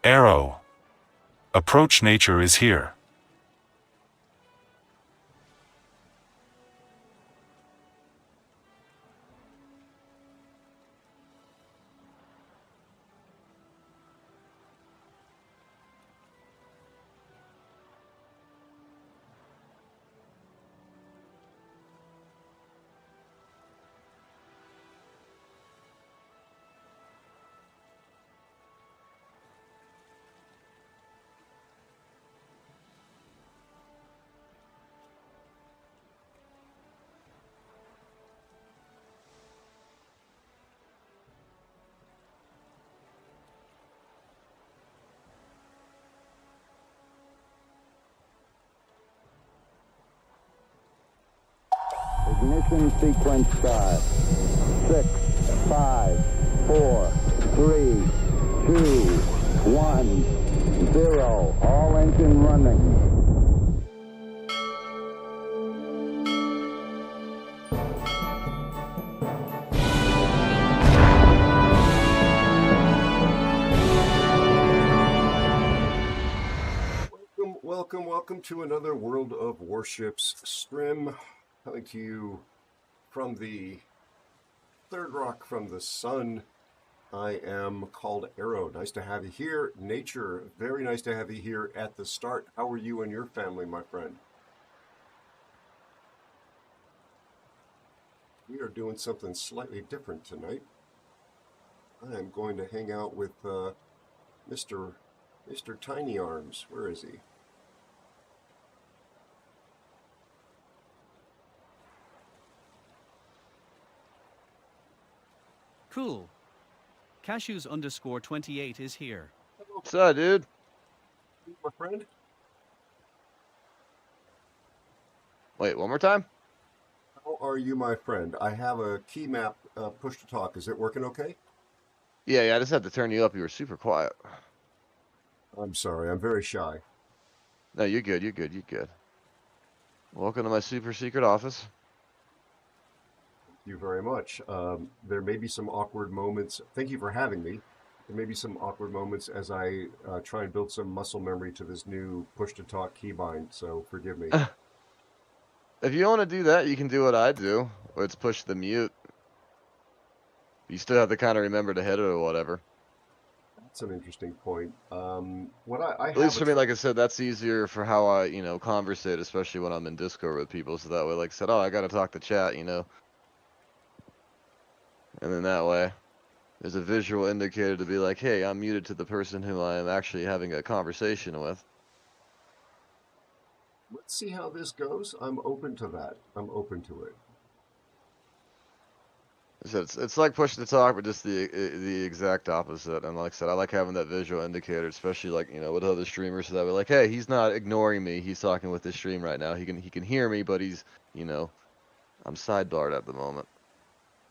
Aero. Approach nature is here. Ignition sequence start. 6, 5, 4, 3, 2, 1, 0. All engine running. Welcome to another World of Warships stream, coming to you from the third rock from the sun. I am called Aero. Nice to have you here. Nature, very nice to have you here at the start. How are you and your family, my friend? We are doing something slightly different tonight. I am going to hang out with Mr. Tiny Arms. Where is he? Cool. Cashews_28 is here. What's up, dude? My friend? Wait, one more time? How are you, my friend? I have a key map push to talk. Is it working okay? Yeah, I just had to turn you up. You were super quiet. I'm sorry. I'm very shy. No, you're good. You're good. Welcome to my super secret office. Thank you very much. There may be some awkward moments. Thank you for having me. There may be some awkward moments as I try and build some muscle memory to this new push-to-talk keybind, so forgive me. If you want to do that, you can do what I do, where it's push the mute. You still have to kind of remember to hit it or whatever. That's an interesting point. What I At least for me, like I said, that's easier for how I, conversate, especially when I'm in Discord with people. So that way, like I said, I got to talk to chat, And then that way, there's a visual indicator to be like, hey, I'm muted to the person who I am actually having a conversation with. Let's see how this goes. I'm open to that. I'm open to it. So it's like push to talk, but just the exact opposite. And like I said, I like having that visual indicator, especially like with other streamers, so that way, like, hey, he's not ignoring me. He's talking with this stream right now. He can hear me, but he's I'm sidebarred at the moment.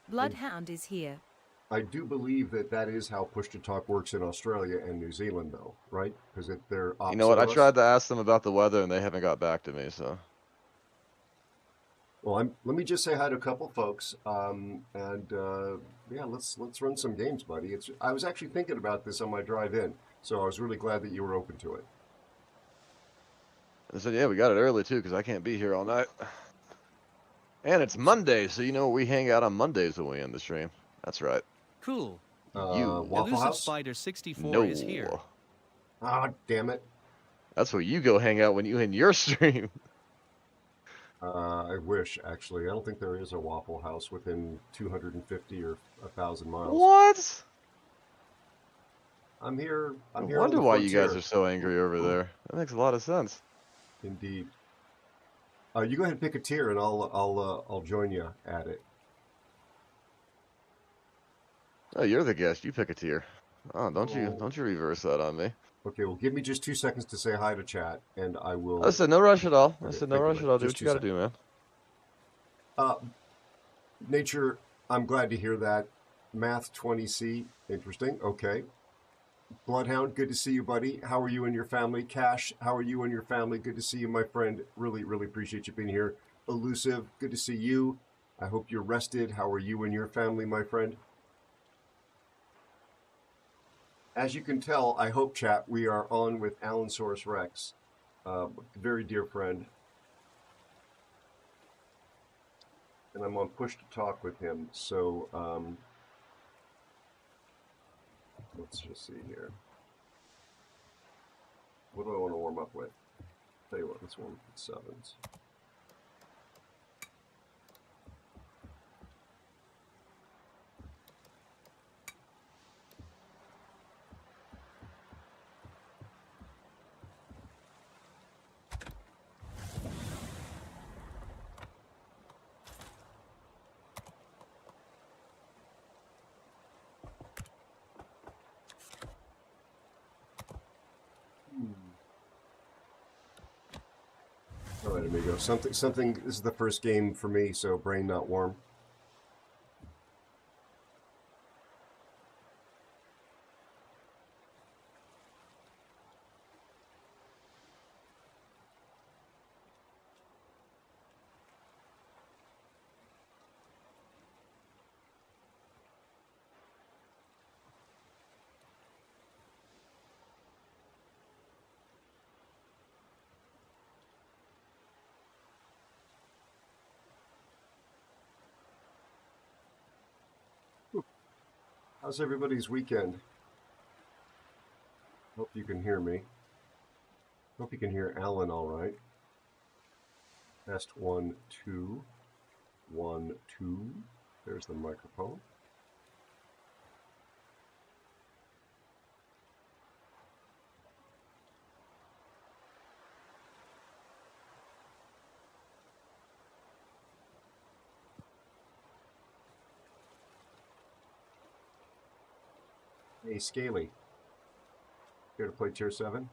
Bloodhound is here. I do believe that is how push-to-talk works in Australia and New Zealand, though, right? Because they're opposite. You know what? I of us. tried to ask them about the weather, and they haven't got back to me. So. Well, let me just say hi to a couple folks, yeah, let's run some games, buddy. I was actually thinking about this on my drive in, so I was really glad that you were open to it. I said, yeah, we got it early too, because I can't be here all night. And it's Monday, so we hang out on Mondays when we end the stream. That's right. Cool. Waffle Elusive House? Spider 64 No. is here. Ah, damn it. That's where you go hang out when you end your stream. I wish, actually. I don't think there is a Waffle House within 250 or 1,000 miles. What? I'm here. I here. wonder why you guys are so angry over there. That makes a lot of sense. Indeed. You go ahead and pick a tier, and I'll join you at it. Oh, you're the guest. You pick a tier. Oh, don't you reverse that on me. Okay, well, give me just 2 seconds to say hi to chat, and I will. I said no rush at all. Okay, I said no rush at all. Do what you got to do, man. Nature, I'm glad to hear that. Math 20C, interesting. Okay. Bloodhound, good to see you, buddy. How are you and your family? Cash, how are you and your family? Good to see you, my friend. Really, really appreciate you being here. Elusive, good to see you. I hope you're rested. How are you and your family, my friend? As you can tell, I hope, chat, we are on with Allosaurus Rex, very dear friend. And I'm on push to talk with him, so let's just see here. What do I want to warm up with? Tell you what, let's warm up with sevens. All right, amigo. Something. This is the first game for me, so brain not warm. How's everybody's weekend? Hope you can hear me. Hope you can hear Alan all right. Test 1, 2. 1, 2. There's the microphone. Hey, Scaly. Here to play Tier 7?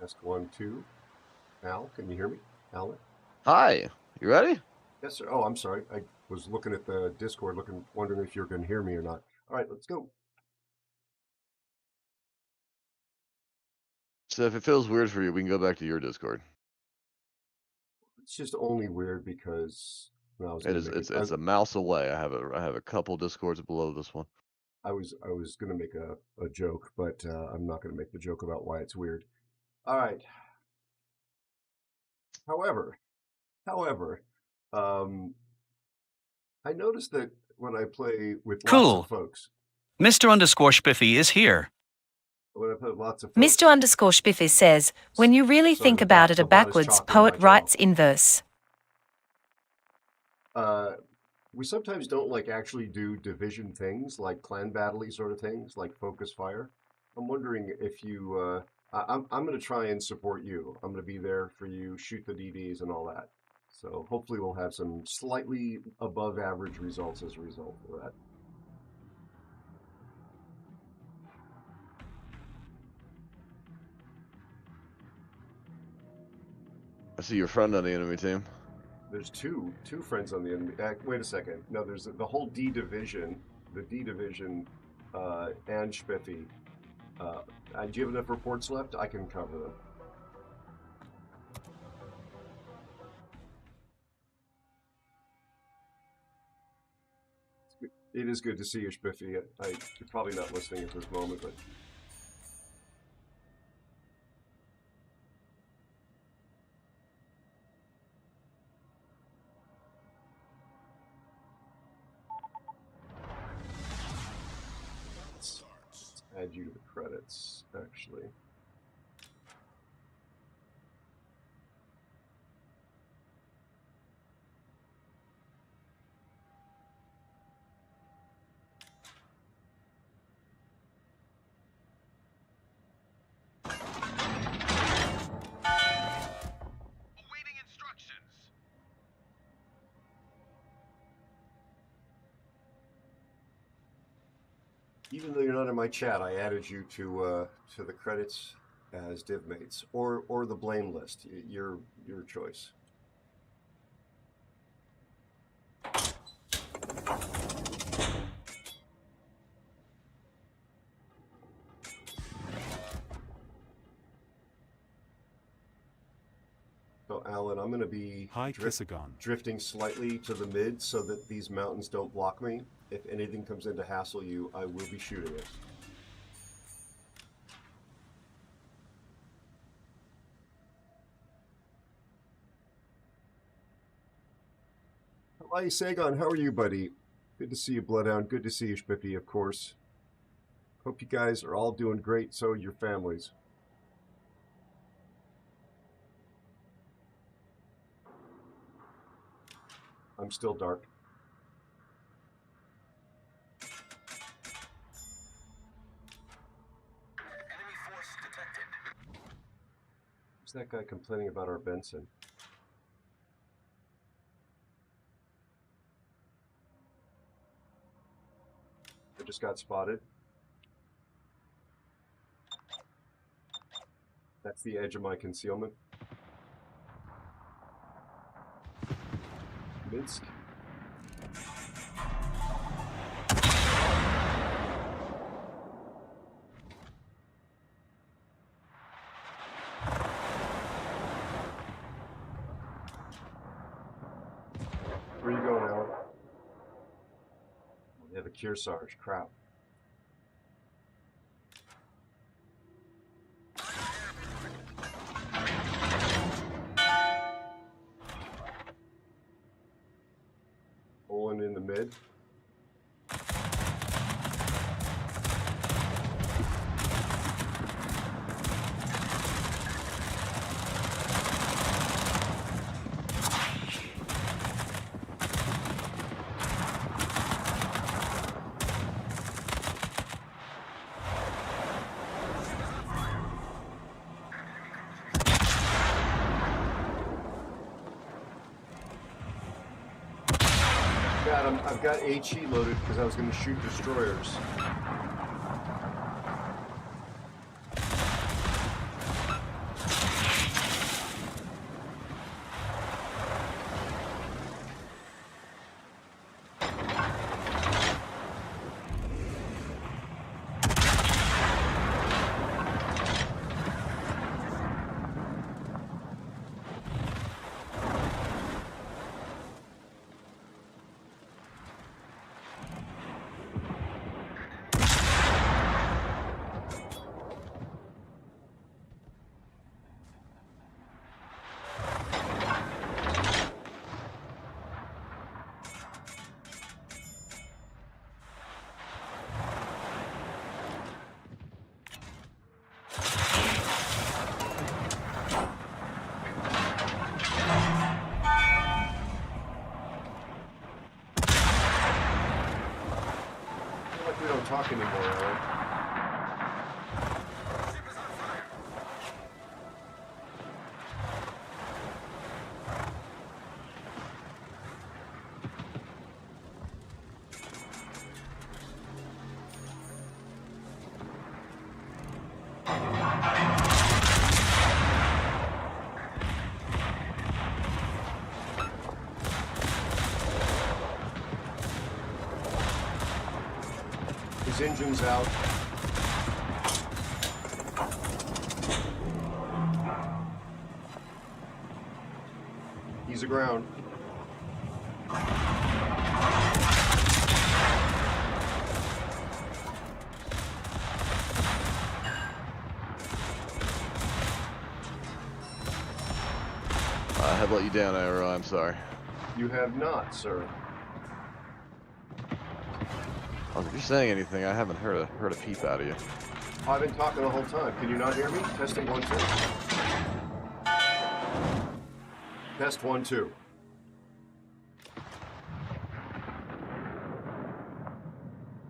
Test 1, 2. Al, can you hear me? Alan? Hi, you ready? Yes, sir. Oh, I'm sorry. I was looking at the Discord, wondering if you were going to hear me or not. All right, let's go. So if it feels weird for you, we can go back to your Discord. It's just only weird because when I was It going is. to make It's a mouse away. I have a couple Discords below this one. I was going to make a joke, but I'm not going to make the joke about why it's weird. All right. However, um, I noticed that when I play with lots Cool. of folks, Mr_Spiffy is here. when I play with lots of folks, Mr_Spiffy says, when you really Sorry, think the about bot- it the bot is backwards, chopping my poet jaw. writes inverse. we sometimes don't like actually do division things like clan battle sort of things like focus fire. I'm wondering if you I'm going to try and support you. I'm going to be there for you, shoot the DDs and all that. So hopefully we'll have some slightly above average results as a result of that. I see your friend on the enemy team. There's two friends on the enemy. Wait a second. No, there's the whole D division, the D division, and Spiffy. Do you have enough reports left? I can cover them. It is good to see you, Spiffy. You're probably not listening at this moment, but let's add you to the credits, actually. Awaiting instructions. Even though you're not in my chat, I added you to the credits as div mates or the blame list. Your choice. So, Alan, I'm going to be Hi, Kissagon. drifting slightly to the mid so that these mountains don't block me. If anything comes in to hassle you, I will be shooting it. Hi, Sagon. How are you, buddy? Good to see you, Bloodhound. Good to see you, Spiffy, of course. Hope you guys are all doing great. So are your families. I'm still dark. Enemy force detected. Who's that guy complaining about our Benson? I just got spotted. That's the edge of my concealment. Minsk. Where are you going, Alan? They have a Kearsarge. Crap. Pulling in the mid. I've got HE loaded because I was going to shoot destroyers. We don't talk anymore, Alan. Ship is on fire. His engine's out. He's aground. I have let you down, Aero. I'm sorry. You have not, sir. If you're saying anything, I haven't heard a peep out of you. I've been talking the whole time. Can you not hear me? Testing 1, 2. Test 1, 2.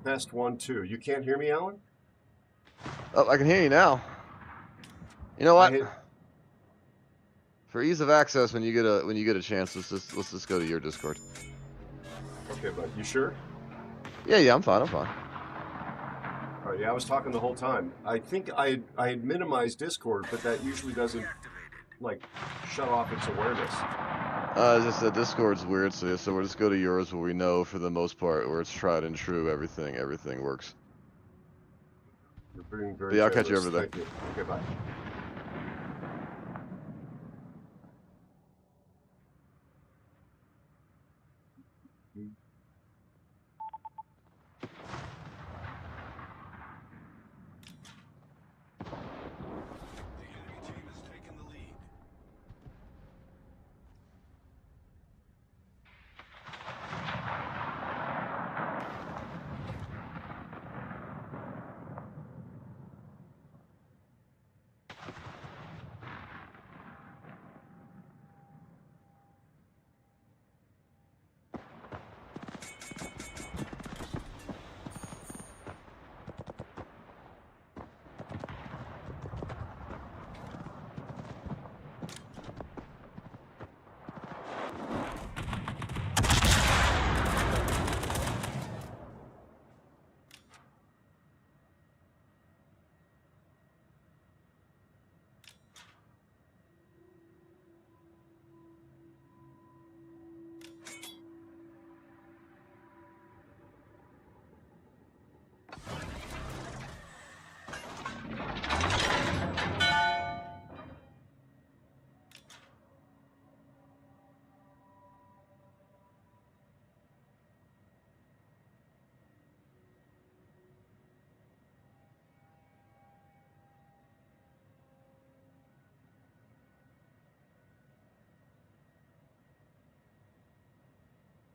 Test 1, 2. You can't hear me, Alan? Oh, I can hear you now. You know what? I hit- For ease of access, when you get a chance, let's just go to your Discord. Okay, bud. You sure? Yeah, I'm fine. Sorry, yeah, I was talking the whole time. I think I had minimized Discord, but that usually doesn't like shut off its awareness. As I said, Discord's weird, so we'll just go to yours where we know for the most part where it's tried and true. Everything works. You're being But very yeah, I'll catch you generous. over there. Thank you. Okay, bye. The enemy team has taken the lead.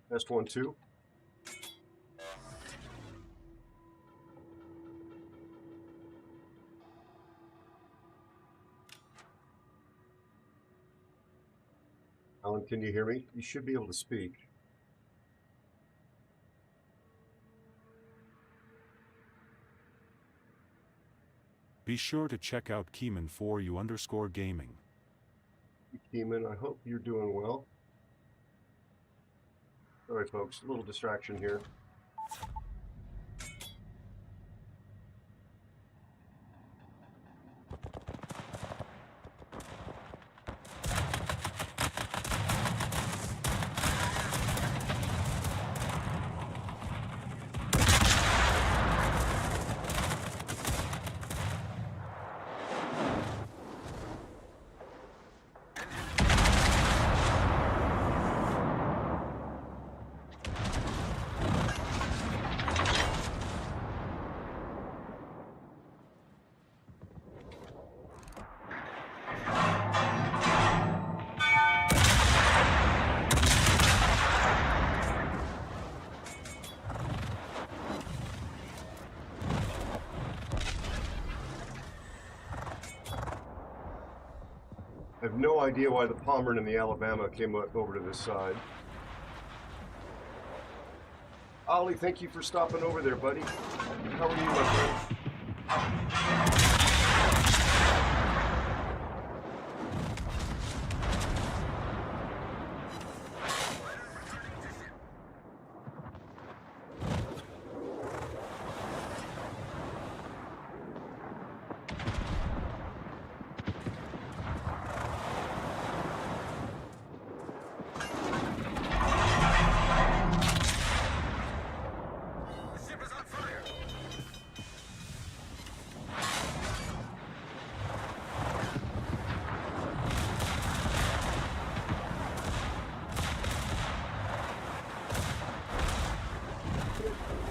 Test 1, 2. Alan, can you hear me? You should be able to speak. Be sure to check out Keeman4U_gaming. Keeman, I hope you're doing well. All right, folks, a little distraction here. I have no idea why the Pomeranian and the Alabama came over to this side. Ollie, thank you for stopping over there, buddy. How are you, my friend? The ship is on fire.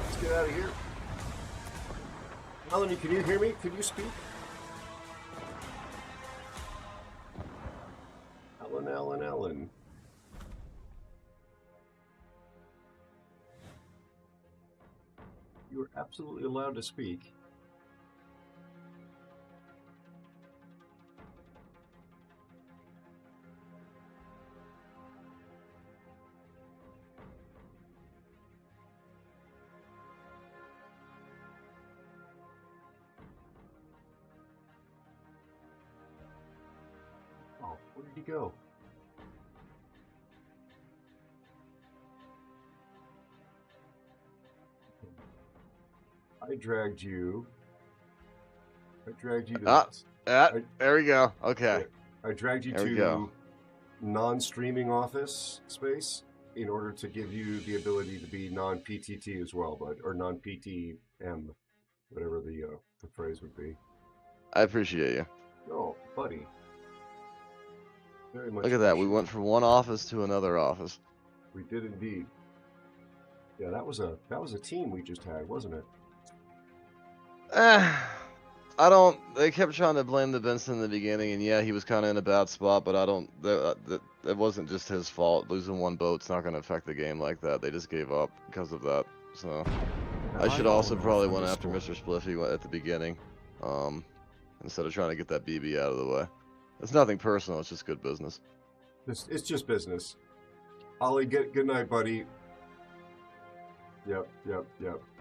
Let's get out of here. Alan, can you hear me? Could you speak? Alan. You are absolutely allowed to speak. Oh, where did he go? I dragged you I dragged you to. Ah, I- there we go. Okay. I dragged you There we to go. non-streaming office space in order to give you the ability to be non-PTT as well, bud, or non-PTM, whatever the phrase would be. I appreciate you. Oh, buddy. Very much Look at that. We appreciated. went from one office to another office. We did indeed. Yeah, that was a team we just had, wasn't it? I don't. They kept trying to blame the Benson in the beginning, and yeah, he was kind of in a bad spot. But I don't. That wasn't just his fault. Losing one boat's not going to affect the game like that. They just gave up because of that. So I should also probably went after Mr. Spliffy at the beginning, instead of trying to get that BB out of the way. It's nothing personal. It's just good business. It's just business. Ollie, good night, buddy. Yep.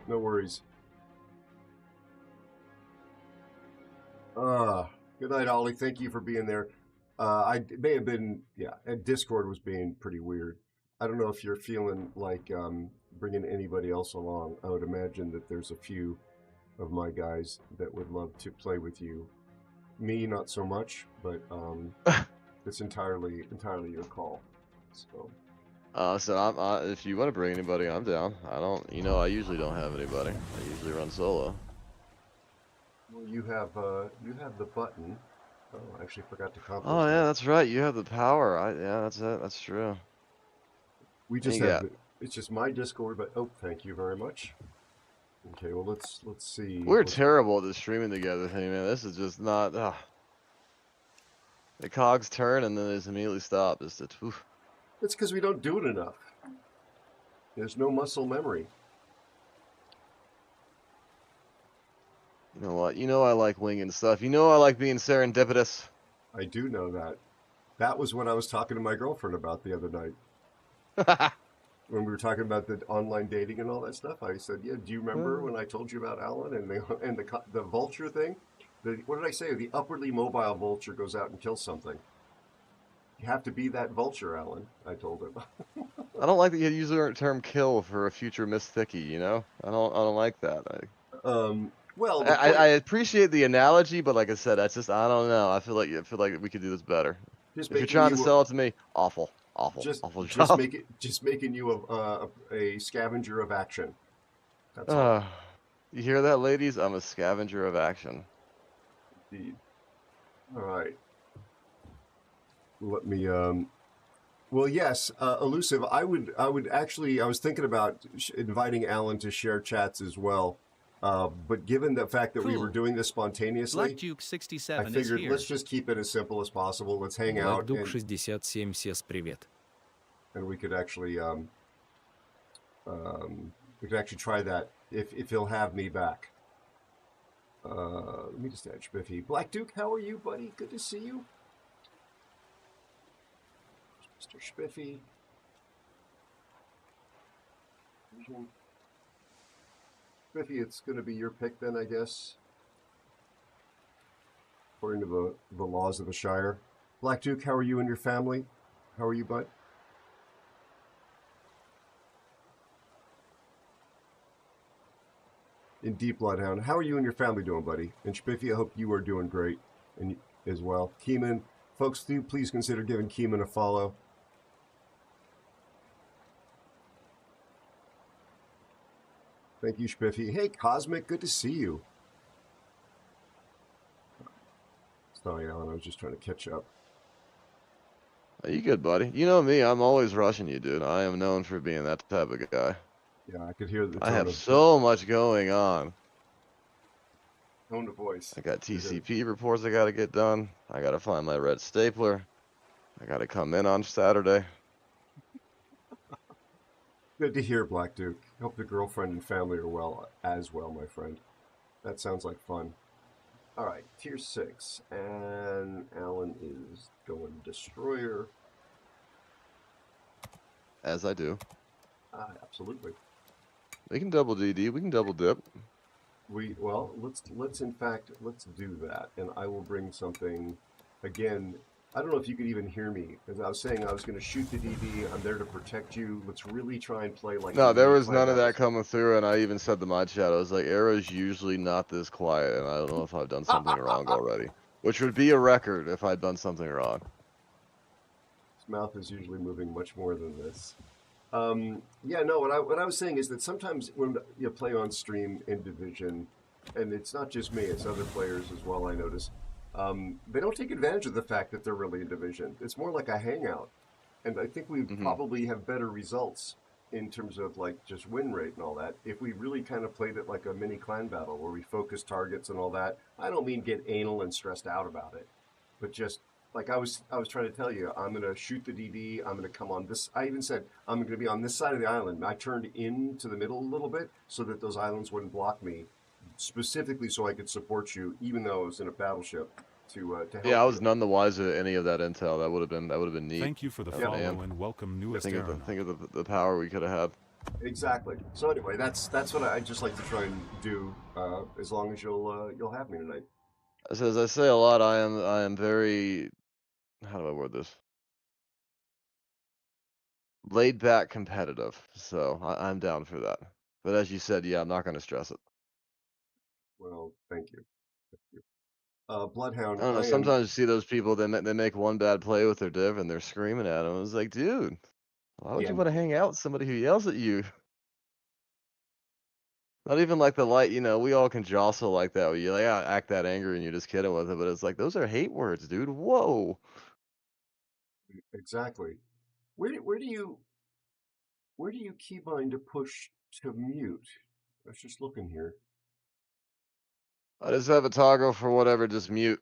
No worries. Good night, Ollie. Thank you for being there. I may have been, and Discord was being pretty weird. I don't know if you're feeling like bringing anybody else along. I would imagine that there's a few of my guys that would love to play with you. Me, not so much, but it's entirely your call. So. So if you want to bring anybody, I'm down. I usually don't have anybody. I usually run solo. Well, you have the button. Oh, I actually forgot to compliment. Oh yeah, that's right. You have the power. Yeah, that's it. That's true. We just have it's just my Discord, but thank you very much. Okay, well let's see. We're terrible at this streaming together thing, man. This is just not. The cogs turn and then they just immediately stop. It's because we don't do it enough. There's no muscle memory. You know what? You know I like winging stuff. You know I like being serendipitous. I do know that. That was what I was talking to my girlfriend about the other night. When we were talking about the online dating and all that stuff, I said, "Yeah, do you remember when I told you about Alan and the vulture thing? What did I say? The upwardly mobile vulture goes out and kills something. You have to be that vulture, Alan." I told him. I don't like that you use the term "kill" for a future Miss Thicky. You know, I don't like that. Well, I appreciate the analogy, but like I said, that's just I don't know. I feel like we could do this better. If you're trying to sell it to me, awful job. Just making you a scavenger of action. That's all. You hear that, ladies? I'm a scavenger of action. Indeed. All right. Let me. Well, yes, elusive. I would actually. I was thinking about inviting Alan to share chats as well. But given the fact that we were doing this spontaneously, Black Duke 67 I figured is here. let's just keep it as simple as possible. Let's hang out. Black Duke 67, Сес, привет. And we could actually try that if he'll have me back. Let me just add Spiffy. Black Duke, how are you, buddy? Good to see you. Mr. Spiffy. Spiffy, it's going to be your pick then, I guess. According to the laws of the Shire. Black Duke, how are you and your family? How are you, bud? In Deep Bloodhound, how are you and your family doing, buddy? And Spiffy, I hope you are doing great and as well. Keeman, folks, do please consider giving Keeman a follow. Thank you, Spiffy. Hey, Cosmic, good to see you. Sorry, Alan, I was just trying to catch up. Are you good, buddy? You know me. I'm always rushing you, dude. I am known for being that type of guy. Yeah, I could hear the tone I have so much going on. Tone of voice. I got TCP reports I got to get done. I got to find my red stapler. I got to come in on Saturday. Good to hear, Black Duke. Hope the girlfriend and family are well as well, my friend. That sounds like fun. All right, tier 6. And Alan is going Destroyer. As I do. Absolutely. We can double DD. We can double dip. Let's in fact, let's do that. And I will bring something, again, I don't know if you could even hear me. As I was saying, I was going to shoot the DD. I'm there to protect you. Let's really try and play like... No, a there mini was none of that episode. coming through, and I even said to my chat, I was like, Aero's usually not this quiet, and I don't know if I've done something wrong already. Which would be a record if I'd done something wrong. His mouth is usually moving much more than this. Yeah, no, what I was saying is that sometimes when you play on stream in Division, and it's not just me, it's other players as well, I notice, they don't take advantage of the fact that they're really in Division. It's more like a hangout. And I think we probably have better results in terms of like just win rate and all that if we really kind of played it like a mini clan battle where we focus targets and all that. I don't mean get anal and stressed out about it, but just like I was trying to tell you, I'm going to shoot the DD. I'm going to come on this. I even said I'm going to be on this side of the island. I turned into the middle a little bit so that those islands wouldn't block me, specifically so I could support you, even though I was in a battleship to help. Yeah, I was you. none the wiser to any of that intel. That would have been neat. Thank you for the Oh, follow damn. and welcome newest Think aeronaut. of the power we could have had. Exactly. So anyway, that's what I just like to try and do. As long as you'll have me tonight. As I say a lot, I am very, how do I word this? Laid back competitive. So I'm down for that. But as you said, yeah, I'm not going to stress it. Well, thank you. Bloodhound, I don't know. I am. Sometimes you see those people, they make one bad play with their div and they're screaming at them. It's like, dude, why would Yeah. you want to hang out with somebody who yells at you? Not even like the light, we all can jostle like that. Where you like act that angry and you're just kidding with it, but it's like those are hate words, dude. Whoa. Exactly. Where do you keybind to push to mute? I was just looking here. I just have a toggle for whatever, just mute.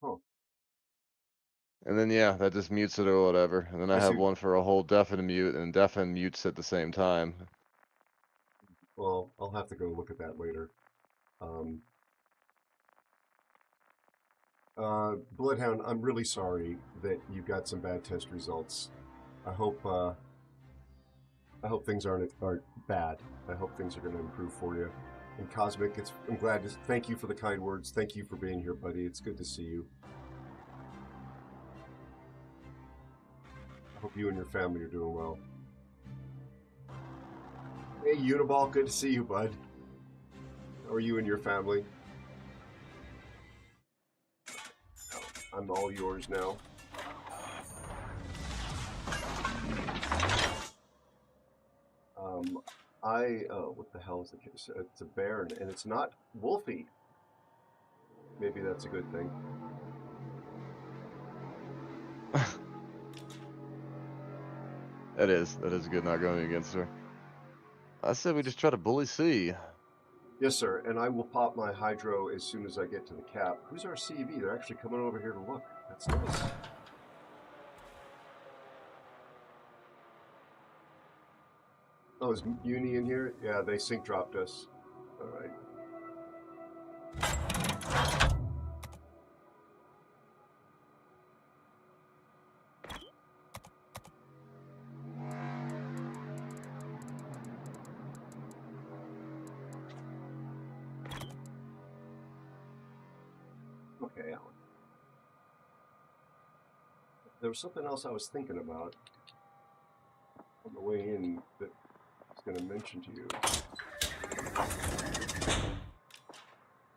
Oh, And then yeah, that just mutes it or whatever. And then I I have see. one for a whole deafen mute and deafen mutes at the same time. Well, I'll have to go look at that later. Bloodhound, I'm really sorry that you got some bad test results. I hope things aren't bad. I hope things are going to improve for you. And Cosmic, I'm glad to thank you for the kind words. Thank you for being here, buddy. It's good to see you. I hope you and your family are doing well. Hey, Uniball, good to see you, bud. How are you and your family? I'm all yours now. What the hell is it? It's a bear, and it's not Wolfie. Maybe that's a good thing. That is good not going against her. I said we just try to bully C. Yes, sir, and I will pop my hydro as soon as I get to the cap. Who's our CV? They're actually coming over here to look. That's nice. Oh, is Uni in here? Yeah, they sync dropped us. All right. Okay, Alan. There was something else I was thinking about on the way in that I was going to mention to you.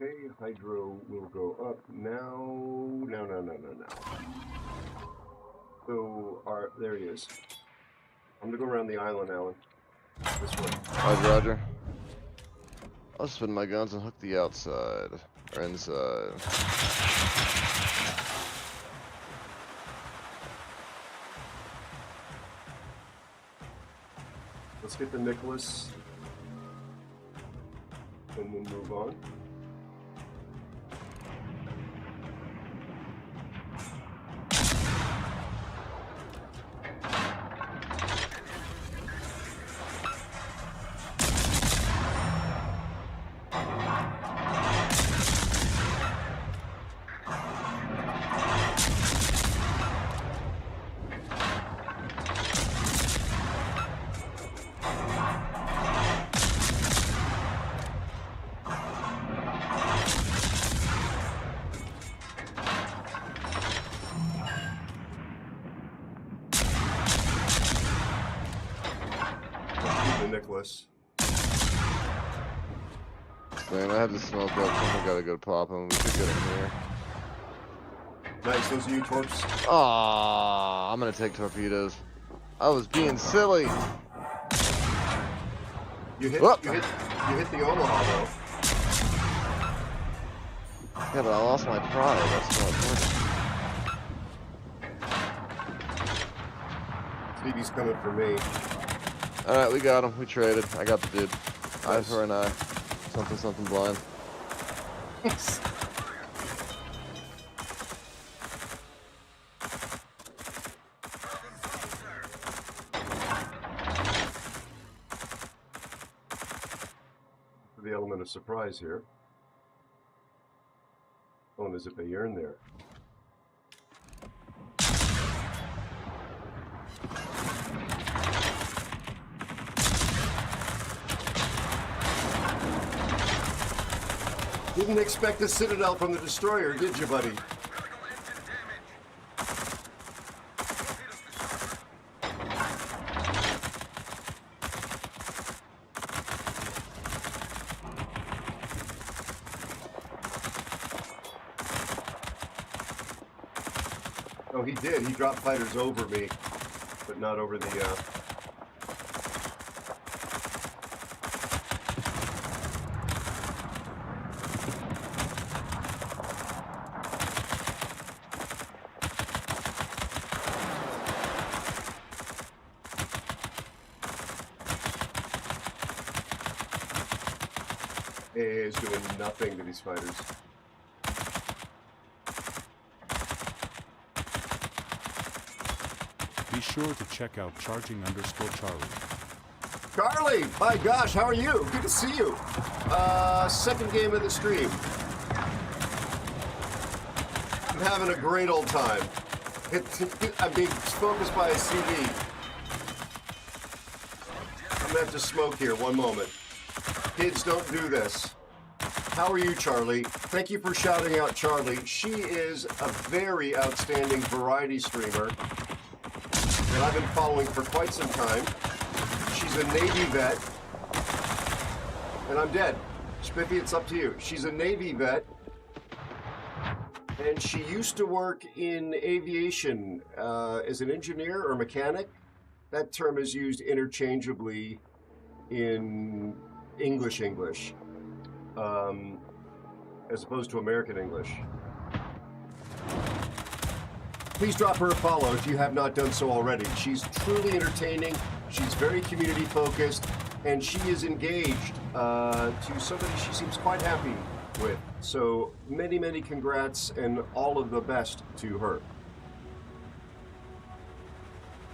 Okay, hydro will go up now. No. So, there he is. I'm going to go around the island, Alan. This way. Roger. I'll spin my guns and hook the outside. Or inside. Let's get the Nicholas and then move on. us. Man, I had to smoke up. Someone gotta go pop him. We could get him here. Nice, those are you, Torps. Ah, I'm gonna take torpedoes. I was being silly. You hit Whoop. the Omaha though. Yeah, but I lost my pride. That's not important. Stevie's coming for me. All right, we got him. We traded. I got the dude. Eye Nice. for an eye. Something, something blind. For the element of surprise here. Oh, and there's a Bayern there. Didn't expect a citadel from the destroyer, did you, buddy? Oh, he did. He dropped fighters over me, but not over the, is doing nothing to these fighters. Be sure to check out charging_Charlie. Charlie, my gosh, how are you? Good to see you. Second game of the stream. I'm having a great old time. I'm being focused by a CV. I'm gonna have to smoke here, one moment. Kids, don't do this. How are you, Charlie? Thank you for shouting out Charlie. She is a very outstanding variety streamer that I've been following for quite some time. She's a Navy vet, and I'm dead. Spiffy, it's up to you. She's a Navy vet, and she used to work in aviation as an engineer or mechanic. That term is used interchangeably in English, as opposed to American English. Please drop her a follow if you have not done so already. She's truly entertaining, she's very community focused, and she is engaged to somebody she seems quite happy with. So many, many congrats and all of the best to her.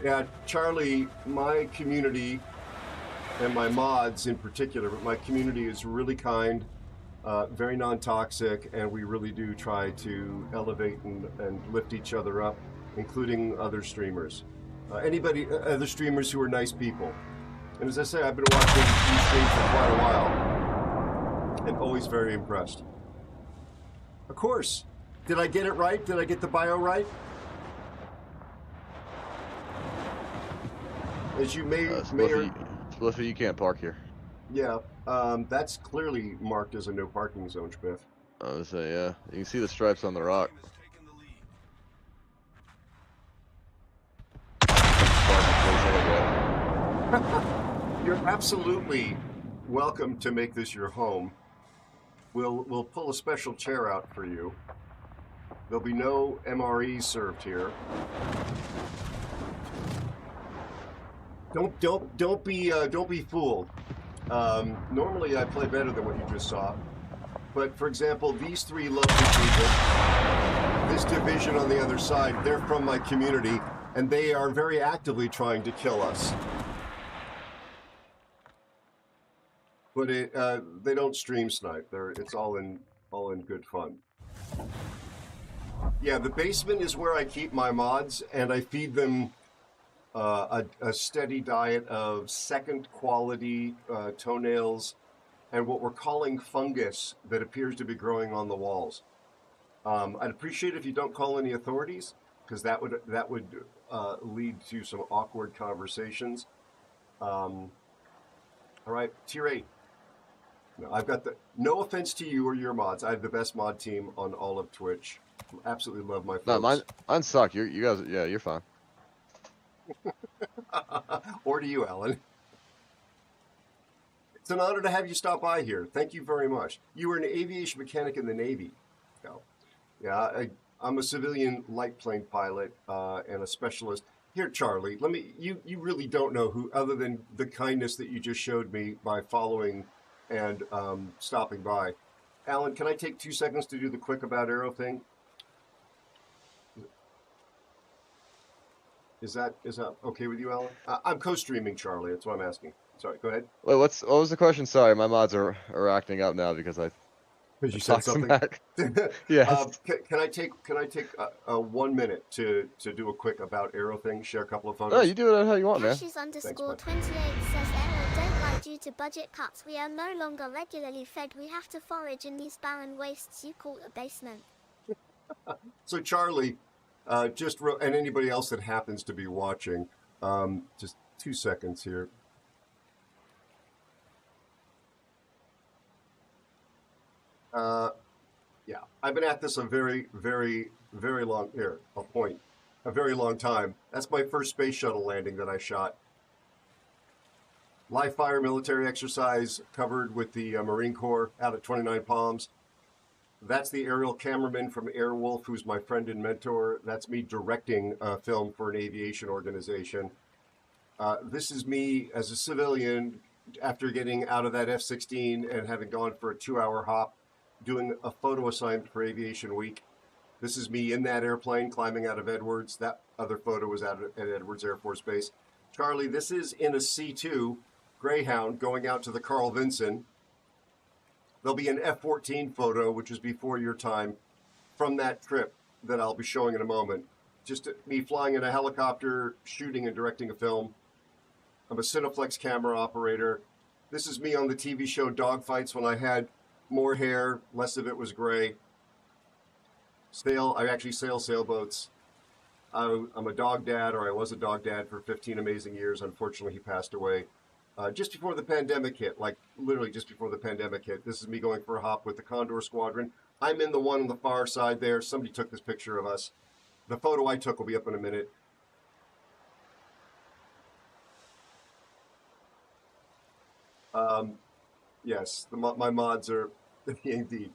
Yeah, Charlie, my community, and my mods in particular, but my community is really kind, very non-toxic, and we really do try to elevate and lift each other up, including other streamers. Other streamers who are nice people. And as I say, I've been watching these streams for quite a while, and always very impressed. Of course. Did I get it right? Did I get the bio right? As you may Spliffy, you can't park here. Yeah, that's clearly marked as a no parking zone, Spiff. I would say, yeah. You can see the stripes on the rock. Has taken the lead. You're absolutely welcome to make this your home. We'll pull a special chair out for you. There'll be no MREs served here. Don't be fooled. Normally I play better than what you just saw, but for example, these three lovely people, this division on the other side, they're from my community, and they are very actively trying to kill us. But they don't stream snipe. It's all in good fun. Yeah, the basement is where I keep my mods, and I feed them a steady diet of second quality toenails and what we're calling fungus that appears to be growing on the walls. I'd appreciate if you don't call any authorities, because that would lead to some awkward conversations. All right, tier 8. No, I've got the, no offense to you or your mods, I have the best mod team on all of Twitch. Absolutely love my No, folks. mine suck. You guys, yeah, you're fine. Or to you, Alan. It's an honor to have you stop by here. Thank you very much. You were an aviation mechanic in the Navy. Yeah, I'm a civilian light plane pilot and a specialist. Here, Charlie, let me. You really don't know who, other than the kindness that you just showed me by following and stopping by. Alan, can I take 2 seconds to do the quick about Aero thing? Is that okay with you, Alan? I'm co-streaming, Charlie. That's what I'm asking. Sorry, go ahead. Wait, what was the question? Sorry, my mods are acting up now because I Because you said talked something. smack. Yes. Can I take 1 minute to do a quick about Aero thing? Share a couple of No, photos. you do it how you want, man. Cashes underscore 28 says Aero don't lie due to budget cuts. We are no longer regularly fed. We have to forage in these barren wastes you call a basement. So Charlie, and anybody else that happens to be watching, just 2 seconds here. Yeah, I've been at this a very, very, very long a very long time. That's my first space shuttle landing that I shot. Live fire military exercise covered with the Marine Corps out at 29 Palms. That's the aerial cameraman from Airwolf, who's my friend and mentor. That's me directing a film for an aviation organization. This is me as a civilian after getting out of that F-16 and having gone for a 2-hour hop, doing a photo assignment for Aviation Week. This is me in that airplane climbing out of Edwards. That other photo was out at Edwards Air Force Base. Charlie, this is in a C-2 Greyhound going out to the Carl Vinson. There'll be an F-14 photo, which is before your time, from that trip that I'll be showing in a moment. Just me flying in a helicopter, shooting and directing a film. I'm a Cineflex camera operator. This is me on the TV show Dogfights when I had more hair, less of it was gray. I actually sail sailboats. I'm a dog dad, or I was a dog dad for 15 amazing years. Unfortunately, he passed away just before the pandemic hit, like literally just before the pandemic hit. This is me going for a hop with the Condor Squadron. I'm in the one on the far side there. Somebody took this picture of us. The photo I took will be up in a minute. Yes, my mods are indeed.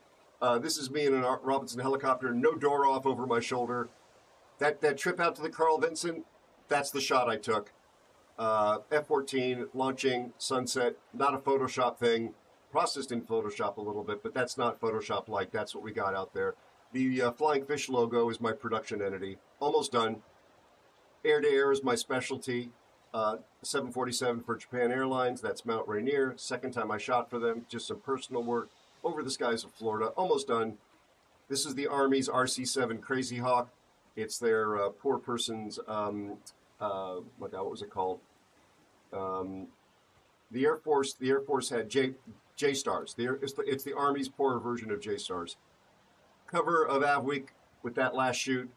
This is me in a Robinson helicopter, no door off over my shoulder. That trip out to the Carl Vinson, that's the shot I took. F-14 launching, sunset, not a Photoshop thing. Processed in Photoshop a little bit, but that's not Photoshop-like. That's what we got out there. The Flying Fish logo is my production entity. Almost done. Air-to-air is my specialty. 747 for Japan Airlines. That's Mount Rainier. Second time I shot for them. Just some personal work over the skies of Florida. Almost done. This is the Army's RC-7 Crazy Hawk. It's their poor person's, what was it called? The Air Force had J-Stars. It's the Army's poorer version of J-Stars. Cover of Av Week with that last shoot.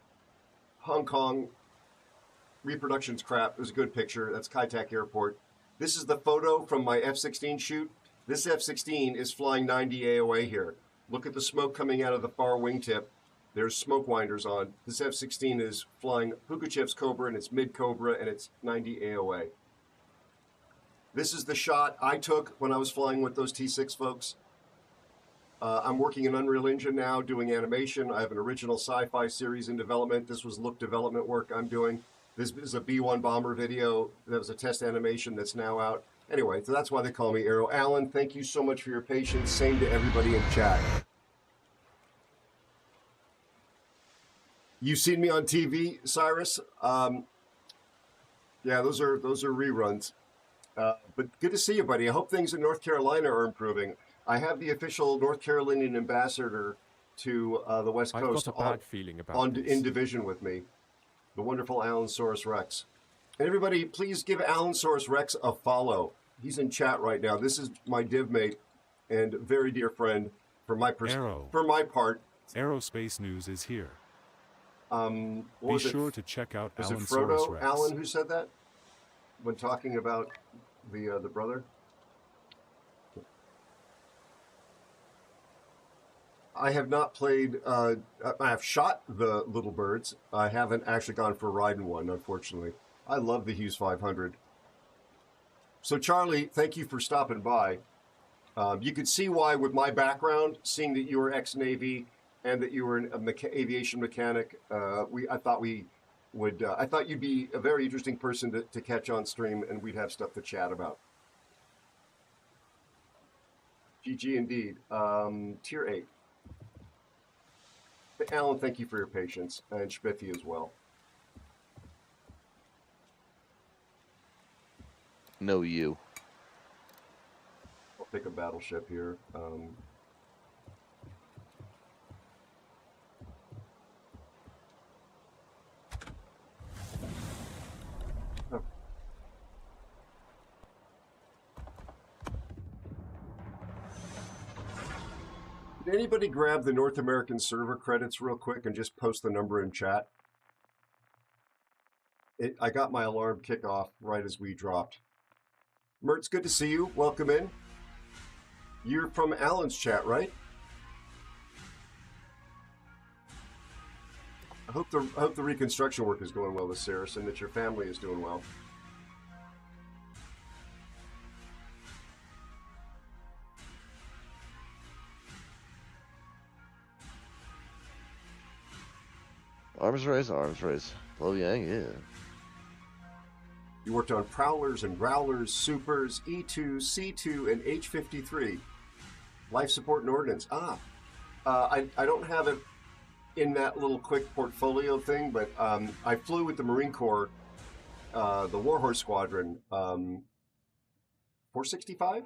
Hong Kong. Reproduction's crap. It was a good picture. That's Kai Tak Airport. This is the photo from my F-16 shoot. This F-16 is flying 90 AOA here. Look at the smoke coming out of the far wingtip. There's smoke winders on. This F-16 is flying Pukachev's Cobra, and it's mid-Cobra, and it's 90 AOA. This is the shot I took when I was flying with those T6 folks. I'm working in Unreal Engine now, doing animation. I have an original sci-fi series in development. This was look development work I'm doing. This is a B-1 bomber video. That was a test animation that's now out. Anyway, so that's why they call me Aero. Alan, thank you so much for your patience. Same to everybody in chat. You've seen me on TV, Cyrus. Yeah, those are reruns. But good to see you, buddy. I hope things in North Carolina are improving. I have the official North Carolinian ambassador to the West Coast in division with me, the wonderful Alan Soros Rex. And everybody, please give Alan Soros Rex a follow. He's in chat right now. This is my div mate and very dear friend for my part. AeroSpaceNews is here. Be sure to check out Is Alan it Frodo Soros Rex. Allen who said that when talking about the brother? I have not played. I have shot the little birds. I haven't actually gone for a ride in one, unfortunately. I love the Hughes 500. So, Charlie, thank you for stopping by. You could see why, with my background, seeing that you were ex-Navy and that you were an aviation mechanic, I thought you'd be a very interesting person to catch on stream, and we'd have stuff to chat about. GG indeed. Tier 8. Alan, thank you for your patience, and Spiffy as well. No, you. I'll pick a battleship here. Did anybody grab the North American server credits real quick and just post the number in chat? I got my alarm kickoff right as we dropped. Mertz, good to see you. Welcome in. You're from Alan's chat, right? I hope the reconstruction work is going well with Saris and that your family is doing well. Arms race, arms race. Lo Yang, yeah. You worked on Prowlers and Growlers, Supers, E2, C2, and H-53. Life support and ordnance. I don't have it in that little quick portfolio thing, but I flew with the Marine Corps, the Warhorse Squadron, 465?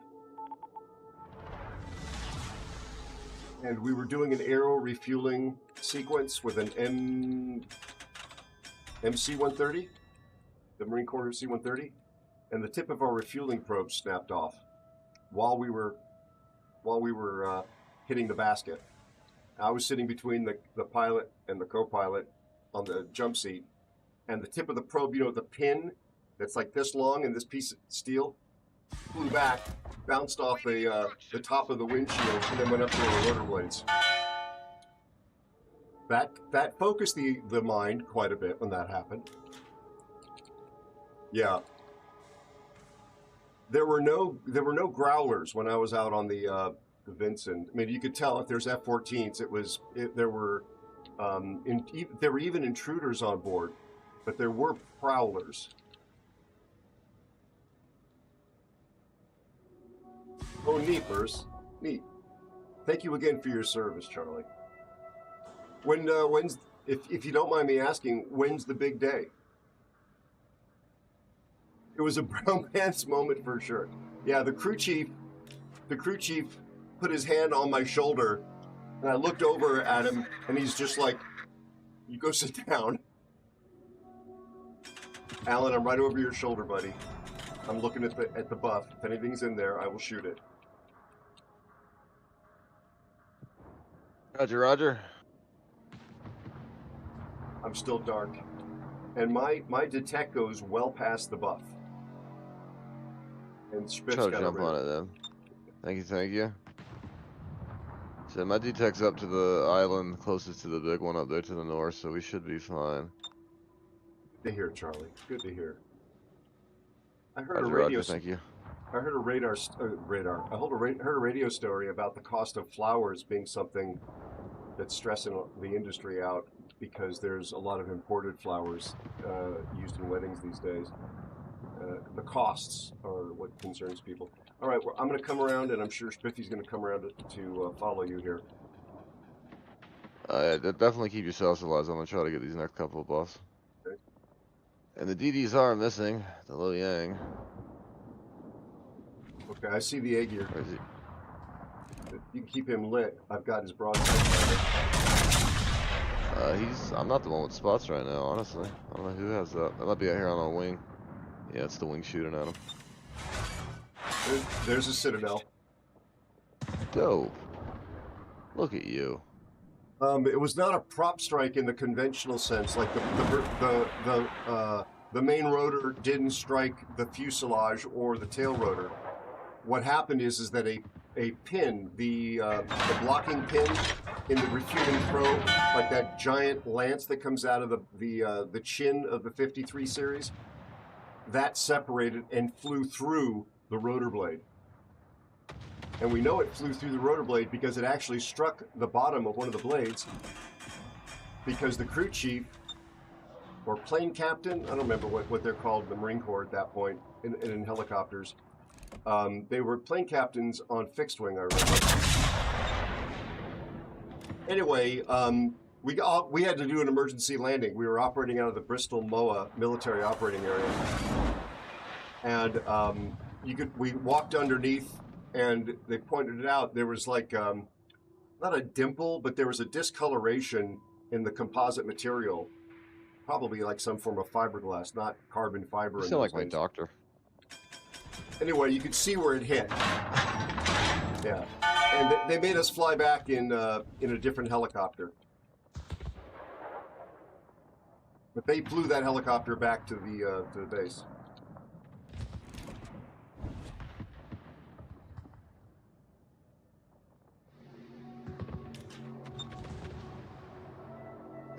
And we were doing an Aero refueling sequence with an MC-130, the Marine Corps C-130, and the tip of our refueling probe snapped off while we were hitting the basket. I was sitting between the pilot and the co-pilot on the jump seat, and the tip of the probe, you know, the pin that's like this long and this piece of steel, flew back, bounced off the top of the windshield, and then went up to the rotor blades. That focused the mind quite a bit when that happened. Yeah. There were no growlers when I was out on the Vincent. I mean, you could tell if there's F-14s, there were even intruders on board, but there were prowlers. Oh, neat, Bruce. Neat. Thank you again for your service, Charlie. When's, if you don't mind me asking, when's the big day? It was a brown pants moment for sure. Yeah, the crew chief put his hand on my shoulder, and I looked over at him, and he's just like, "You go sit down." Alan, I'm right over your shoulder, buddy. I'm looking at the buff. If anything's in there, I will shoot it. Roger, roger. I'm still dark, and my detect goes well past the buff. And Spiff's Try to got jump on it then. Thank you, thank you. So my detect's up to the island closest to the big one up there to the north, so we should be fine. Good to hear, Charlie. Good to hear. I heard Roger, a radio. roger, thank you. I heard a radio story about the cost of flowers being something that's stressing the industry out because there's a lot of imported flowers used in weddings these days. The costs are what concerns people. All right, well, I'm going to come around, and I'm sure Spiffy's going to come around to follow you here. Definitely keep yourself civilized. I'm going to try to get these next couple of buffs. Okay. And the DDs are missing. The Lo Yang. Okay, I see the egg here. Where is he? You can keep him lit. I've got his broadside. I'm not the one with spots right now, honestly. I don't know who has that. That might be out here on a wing. Yeah, it's the wing shooting at him. There's a Citadel. Dope. Look at you. It was not a prop strike in the conventional sense, like the main rotor didn't strike the fuselage or the tail rotor. What happened is that a pin, the blocking pin in the refueling probe, like that giant lance that comes out of the chin of the 53 series, that separated and flew through the rotor blade. And we know it flew through the rotor blade because it actually struck the bottom of one of the blades, because the crew chief or plane captain, I don't remember what they're called in the Marine Corps at that point, in helicopters. They were plane captains on fixed wing, I remember. Anyway, we had to do an emergency landing. We were operating out of the Bristol MOA military operating area, and we walked underneath, and they pointed it out. There was like not a dimple, but there was a discoloration in the composite material, probably like some form of fiberglass, not carbon fiber. You sound like my doctor. Anyway, you could see where it hit. Yeah, and they made us fly back in a different helicopter. But they flew that helicopter back to the base.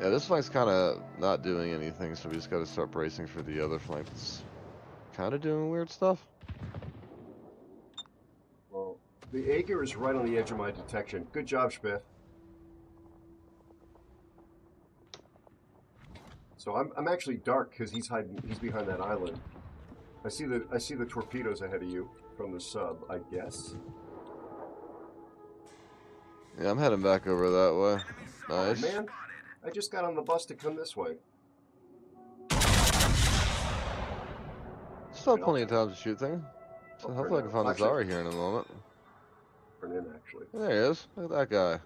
Yeah, this flank's kind of not doing anything, so we just got to start bracing for the other flank that's kind of doing weird stuff. Well, the Aegir is right on the edge of my detection. Good job, Spiff. So I'm actually dark because he's behind that island. I see the torpedoes ahead of you from the sub, I guess. Yeah, I'm heading back over that way. Nice. Oh, man, I just got on the bus to come this way. Still plenty of time to shoot things. So hopefully I can find a Zara here in a moment. Turn in, actually. There he is. Look at that guy.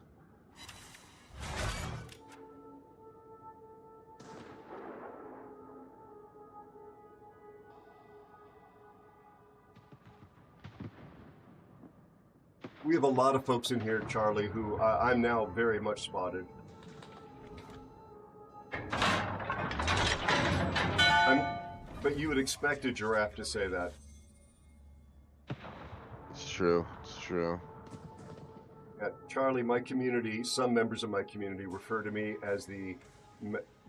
We have a lot of folks in here, Charlie, who I'm now very much spotted. But you would expect a giraffe to say that. It's true. It's true. Yeah, Charlie, my community, some members of my community refer to me as the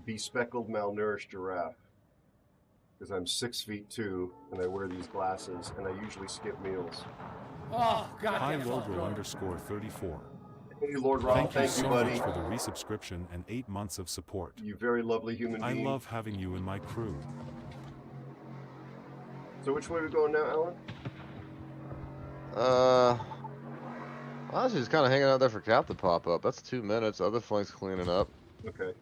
bespeckled, malnourished giraffe. Because I'm 6'2" and I wear these glasses, and I usually skip meals. Oh, God. Hi Logo_34. Hey, Lord Rob, Thank you so buddy. much for the resubscription and 8 months of support. You very lovely human I being. love having you in my crew. So which way are we going now, Uh, honestly, just kind of hanging out there for Cap to pop up. That's 2 minutes. Other flank's cleaning up. Okay.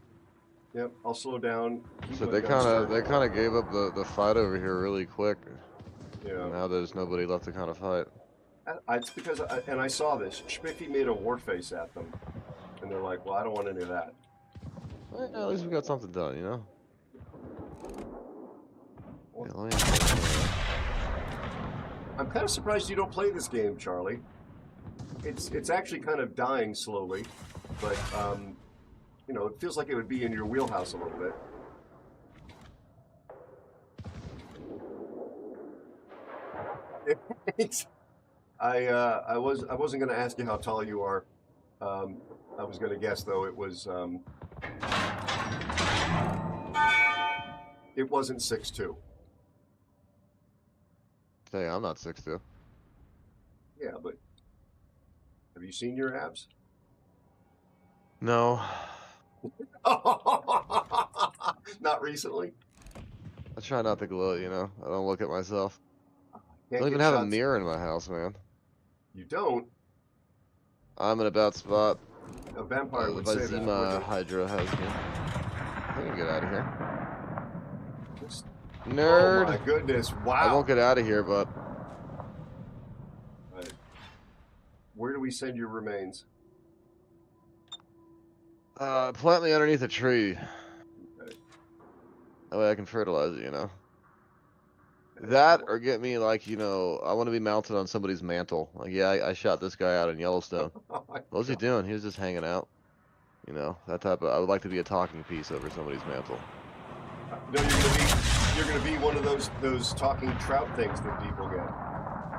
Yep, I'll slow down. So they kind of gave up the fight over here really quick. Yeah. Now there's nobody left to kind of fight. It's because, I saw this. Spiffy made a war face at them, and they're like, "Well, I don't want any of that." Well, yeah, at least we got something done, you know. Yeah, let me... I'm kind of surprised you don't play this game, Charlie. It's actually kind of dying slowly, but you know, it feels like it would be in your wheelhouse a little bit. I wasn't going to ask you how tall you are. I was going to guess though it wasn't 6'2". Hey, I'm not 6'2". Yeah, but have you seen your abs? No. Not recently. I try not to gloat, you know. I don't look at myself. I Can't don't even get have a shots. mirror in my house, man. You don't? I'm in a bad spot. A vampire would say that. Vizima wouldn't it? Hydra has me. I can get out of here. Just- Nerd! Oh my goodness! Wow. I won't get out of here, but Right. Where do we send your remains? plant me underneath a tree. Okay. That way I can fertilize it, you know. That or get me like, you know, I want to be mounted on somebody's mantle. Like, yeah, I shot this guy out in Yellowstone. Oh my What was he God. doing? He was just hanging out. You know, that type of. I would like to be a talking piece over somebody's mantle. No, you're gonna be one of those talking trout things that people get.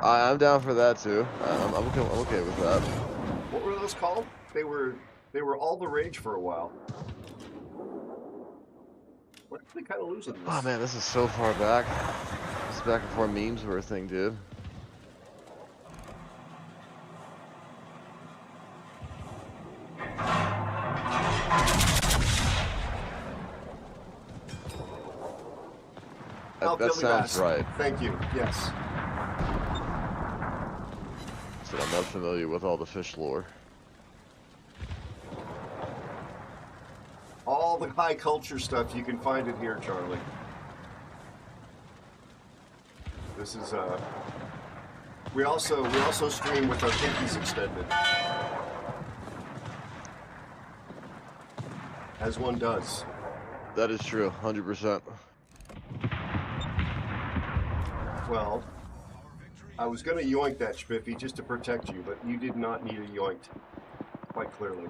I'm down for that too. I'm okay with that. What were those called? They were all the rage for a while. We're actually kind of losing this. Oh man, this is so far back. This is back before memes were a thing, dude. That sounds right. Thank you. Yes. So I'm not familiar with all the fish lore. All the high culture stuff, you can find it here, Charlie. This is we also stream with our pinkies extended. As one does. That is true, 100%. Well, I was going to yoink that Spiffy just to protect you, but you did not need a yoinked, quite clearly.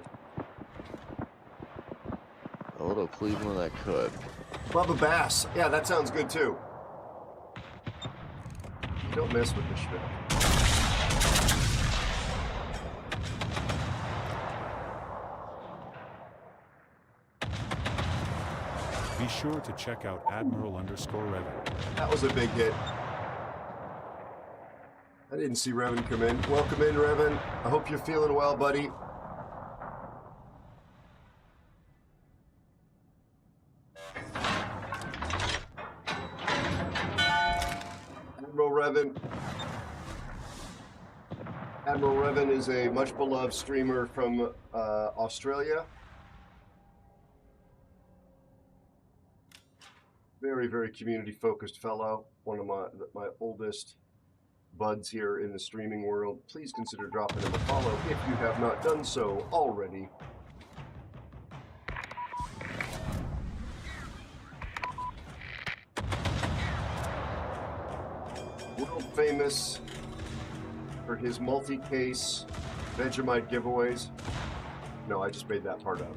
A little Cleveland I could. Bubba Bass. Yeah, that sounds good too. You don't mess with the Spiffy. Be sure to check out Admiral_Revan. That was a big hit. I didn't see Revan come in. Welcome in, Revan. I hope you're feeling well, buddy. Admiral Revan. Admiral Revan is a much beloved streamer from Australia. Very, very community-focused fellow. One of my oldest buds here in the streaming world. Please consider dropping him a follow if you have not done so already. World famous for his multi-case Vegemite giveaways. No, I just made that part up.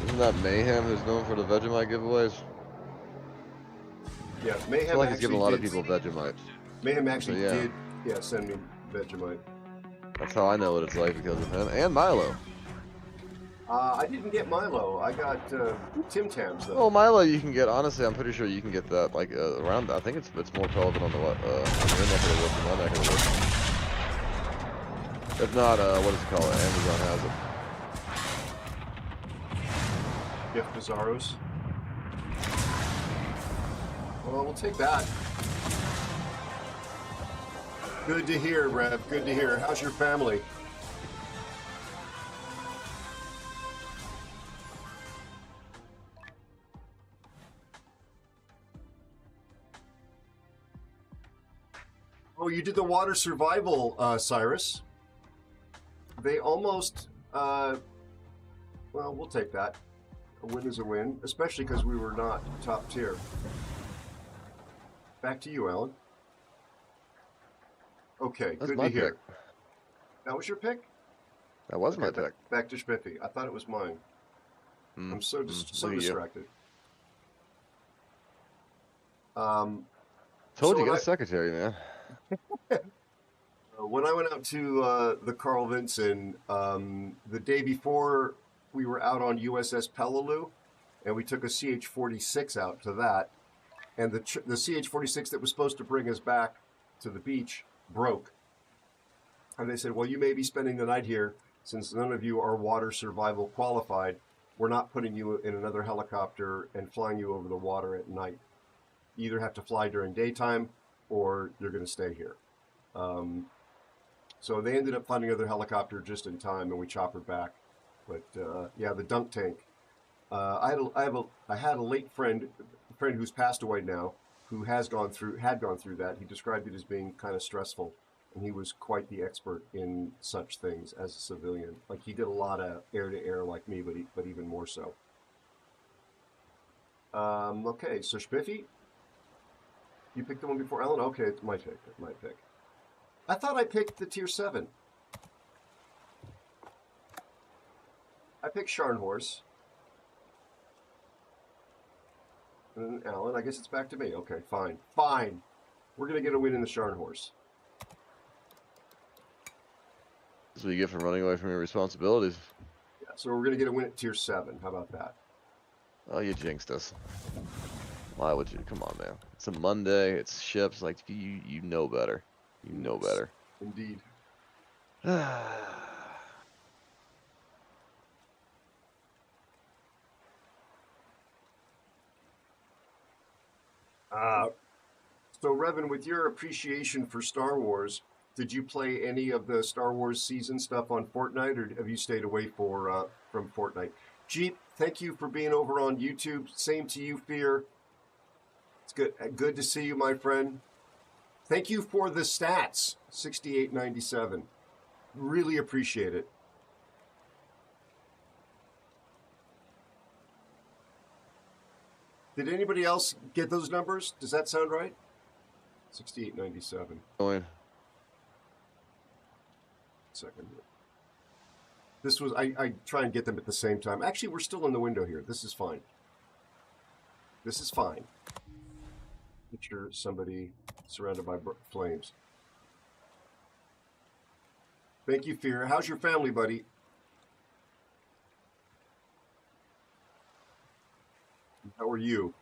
Isn't that Mayhem who's known for the Vegemite giveaways? Yeah, I Mayhem feel like he's giving a lot of did- people Vegemite. Mayhem actually So, yeah. did, send me Vegemite. That's how I know what it's like because of him. And Milo. I didn't get Milo. I got Tim Tams though. Oh, Milo you can get, honestly, I'm pretty sure you can get that, like, around, I think it's more prevalent on the, on your neck of the woods than my neck of the woods. If not, what is it called? Amazon has it. Gift Bizarros. Well, we'll take that. Good to hear, Rev. Good to hear. How's your family? Oh, you did the water survival, Cyrus. They almost, well, we'll take that. A win is a win, especially because we were not top tier. Back to you, Alan. Okay, That's good my to hear. pick. That was your pick? That was my Okay, pick. Back to Spiffy. I thought it was mine. I'm so look at you. distracted. Told So you, when get I- a secretary, man. When I went out to the Carl Vinson, the day before we were out on USS Peleliu, and we took a CH-46 out to that, and the CH-46 that was supposed to bring us back to the beach broke. And they said, well, you may be spending the night here since none of you are water survival qualified. We're not putting you in another helicopter and flying you over the water at night. You either have to fly during daytime or you're going to stay here. So they ended up finding another helicopter just in time, and we choppered back. But yeah, the dunk tank. I had a late friend who's passed away now, who had gone through that. He described it as being kind of stressful, and he was quite the expert in such things as a civilian. Like he did a lot of air-to-air like me, but even more so. Okay, so Spiffy, you picked the one before Ellen. Okay, it's my pick. My pick. I thought I picked the tier 7. I picked Scharnhorst. And Alan, I guess it's back to me. Okay, fine. Fine. We're going to get a win in the Scharnhorst. That's what you get for running away from your responsibilities. Yeah, so we're going to get a win at Tier 7. How about that? Oh, you jinxed us. Why would you? Come on, man. It's a Monday. It's ships. Like, you know better. You know better. Indeed. So, Revan, with your appreciation for Star Wars, did you play any of the Star Wars season stuff on Fortnite, or have you stayed away from Fortnite? Jeep, thank you for being over on YouTube. Same to you, Fear. It's good to see you, my friend. Thank you for the stats, 6897. Really appreciate it. Did anybody else get those numbers? Does that sound right? 6897. Going. Second. This was, I try and get them at the same time. Actually, we're still in the window here. This is fine. This is fine. Picture somebody surrounded by flames. Thank you, Fear. How's your family, buddy? How are you?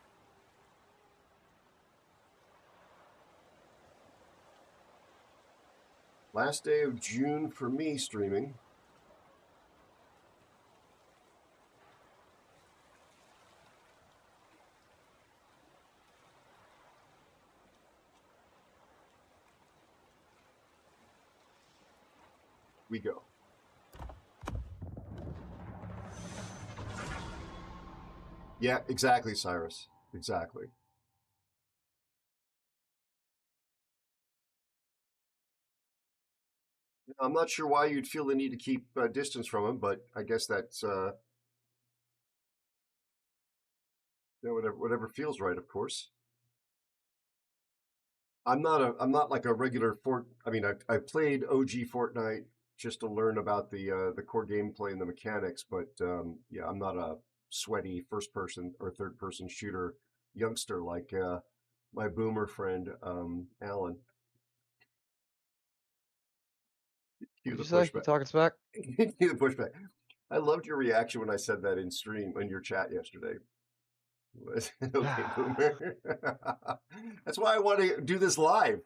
Last day of June for me streaming. We go. Yeah, exactly, Cyrus. Exactly. I'm not sure why you'd feel the need to keep distance from him, but I guess that's whatever feels right, of course. I'm not like a regular I mean, I played OG Fortnite just to learn about the core gameplay and the mechanics, but yeah, I'm not a sweaty first person or third person shooter youngster like my boomer friend Alan. What'd you say? You talking smack? The pushback. I loved your reaction when I said that in stream in your chat yesterday. Okay, boomer. That's why I want to do this live.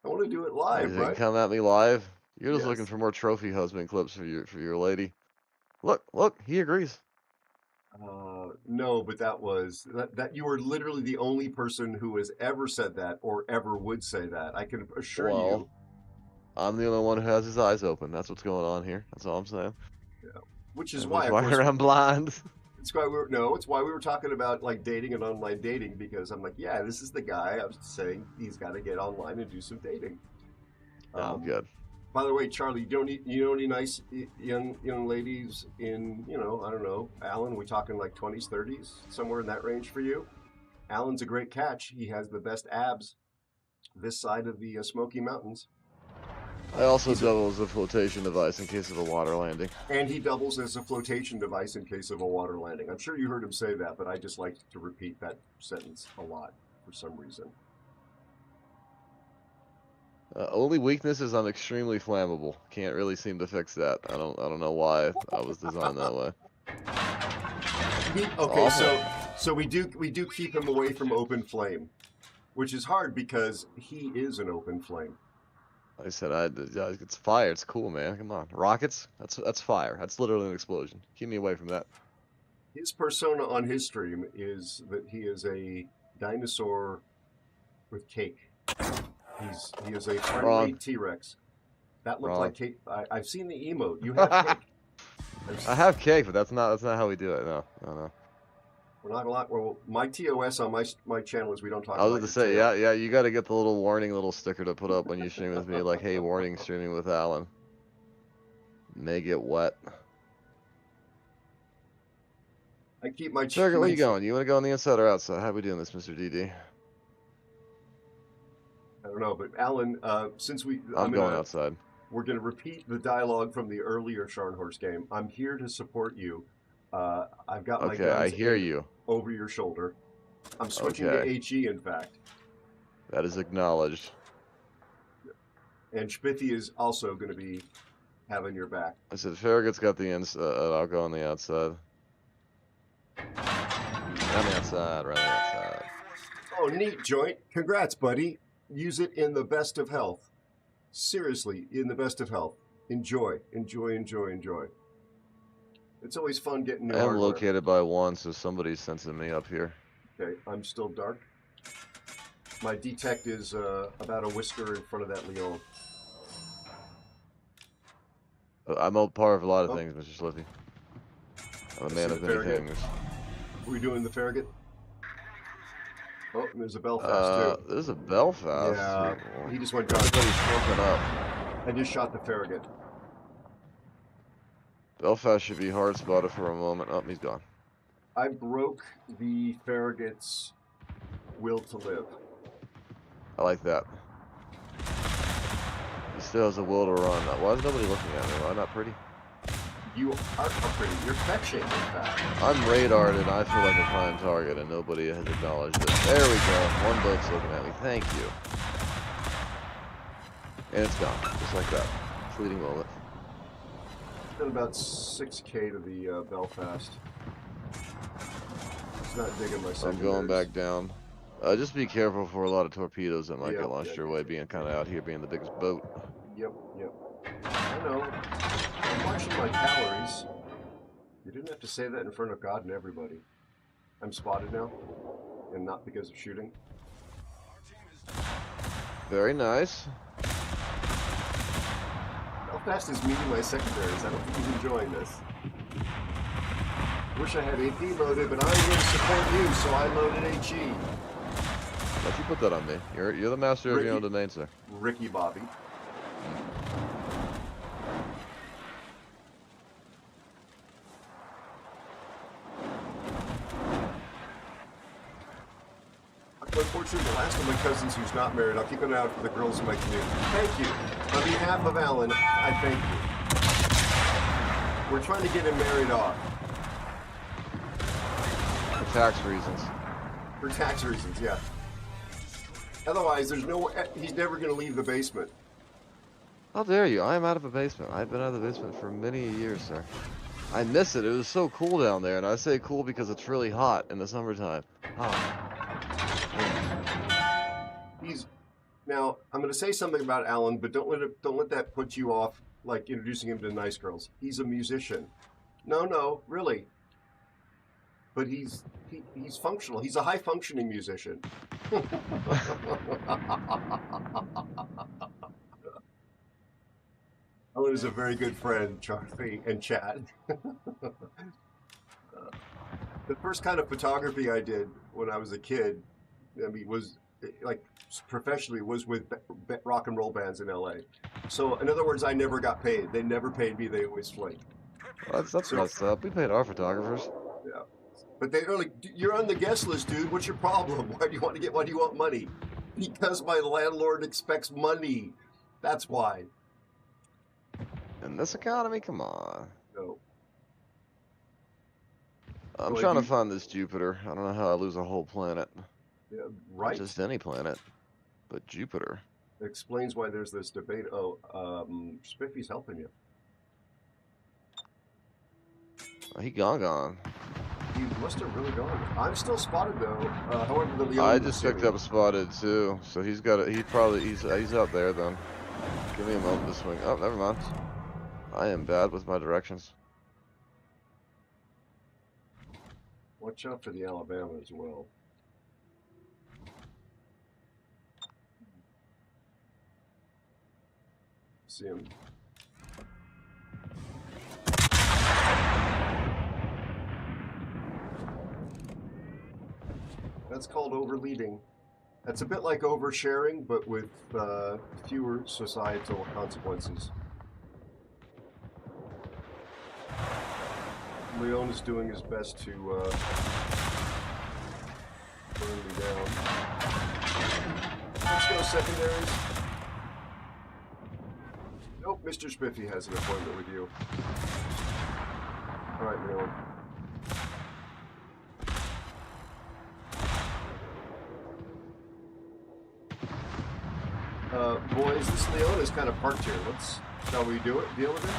I want to do it live, You right? come at me live. You're just looking Yes. for more trophy husband clips for your lady. Look, he agrees. No, but that you were literally the only person who has ever said that or ever would say that. I can assure you. Well, I'm the only one who has his eyes open. That's what's going on here. That's all I'm saying. Yeah. Which is Everybody's why, of walking course, around blind. it's why we were talking about like dating and online dating, because I'm like, yeah, this is the guy. I was saying he's got to get online and do some dating. No, I'm good. By the way, Charlie, you know any nice young ladies in, I don't know, Alan, we talking like 20s, 30s, somewhere in that range for you? Alan's a great catch. He has the best abs this side of the Smoky Mountains. I also double as a flotation device in case of a water landing. And he doubles as a flotation device in case of a water landing. I'm sure you heard him say that, but I just like to repeat that sentence a lot for some reason. Only weakness is I'm extremely flammable. Can't really seem to fix that. I don't know why I was designed that way. Okay, so we do keep him away from open flame, which is hard because he is an open flame. Like I said, it's fire. It's cool, man. Come on, rockets. That's fire. That's literally an explosion. Keep me away from that. His persona on his stream is that he is a dinosaur with cake. He is a friendly T-Rex. That looked like cake. I've seen the emote. You have cake. I have cake, but that's not how we do it. No. We're not a lot. Well, my TOS on my channel is we don't talk. I was about going to say, yeah. You got to get the little warning, little sticker to put up when you stream with me, like, hey, warning, streaming with Alan. May get wet. I keep my. Sugar, where you going? You want to go on the inside or outside? How are we doing this, Mr. DD? I don't know, but Alan, since I'm going outside. We're going to repeat the dialogue from the earlier Scharnhorst game. I'm here to support you. I've got my guns I hear you. over your shoulder. I'm switching Okay. to HE, in fact. That is acknowledged. And Spiffy is also going to be having your back. I said Farragut's got the inside. I'll go on the outside. Around the outside, around the outside. Oh, neat, Joint. Congrats, buddy. Use it in the best of health. Seriously, in the best of health. Enjoy, enjoy, enjoy, enjoy. It's always fun getting new I am hardware. located by 1, so somebody's sensing me up here. Okay, I'm still dark. My detect is about a whisker in front of that Leon. I'm a part of a lot of Oh. things, Mr. Sliffy. I'm a I man see of the many Farragut. things. Are we doing the Farragut? Oh, there's a Belfast too. There's a Belfast. Yeah, Oh, he just went dark. everybody's smoking up. I just shot the Farragut. Belfast should be hard spotted for a moment. Oh, he's gone. I broke the Farragut's will to live. I like that. He still has a will to run. Why is nobody looking at me? Am I not pretty? You are pretty. You're fetching, in fact. I'm radared and I feel like a prime target and nobody has acknowledged it. There we go. One boat's looking at me. Thank you. And it's gone. Just like that. Fleeting moment. Done about 6K to the Belfast. It's not digging my So I'm going secondaries. back down. Just be careful for a lot of torpedoes that might Yeah, get launched yeah, your yeah, way, yeah, being kind of out here being the biggest boat. Yep, yep. I know. I'm watching my calories. You didn't have to say that in front of God and everybody. I'm spotted now, and not because of shooting. Very nice. Belfast is meeting my secondaries. I don't think he's enjoying this. Wish I had AP loaded, but I'm going to support you, so I loaded HE. Don't you put that on me. You're the master of your own Ricky. domain, sir. Ricky Bobby. Unfortunately, the last of my cousins who's not married, I'll keep an eye out for the girls in my community. Thank you. On behalf of Alan, I thank you. We're trying to get him married off. For tax reasons. For tax reasons, yeah. Otherwise, there's no he's never going to leave the basement. How dare you? I am out of a basement. I've been out of the basement for many years, sir. I miss it. It was so cool down there, and I say cool because it's really hot in the summertime. Hot. He's now. I'm going to say something about Alan, but don't let that put you off. Like introducing him to nice girls. He's a musician. No, really. But he's functional. He's a high functioning musician. Alan is a very good friend, Charlie and Chad. The first kind of photography I did when I was a kid, I mean, was like professionally, was with rock and roll bands in LA. So in other words, I never got paid. They never paid me. They always flaked. Well, that's messed up. We paid our photographers. Yeah, but they're like, you're on the guest list, dude. What's your problem? Why do you want money? Because my landlord expects money. That's why. In this economy, come on. No. I'm Well, trying to find this Jupiter. I don't know how I lose a whole planet. Yeah, Not right. just any planet, but Jupiter. Explains why there's this debate. Oh, Spiffy's helping you. Oh, he gone. He must have really gone. I'm still spotted though. However, the Leon I was just picked saving. up spotted too, so he's got it. He's out there then. Give me a moment to swing. Oh, never mind. I am bad with my directions. Watch out for the Alabama as well. See him. That's called overleading. That's a bit like oversharing, but with fewer societal consequences. Leon is doing his best to burn me down. Let's go secondaries. Nope, Mr. Spiffy has an appointment with you. Alright, Leon. boys. This Leon is kind of parked here. Shall we do it? Deal with it?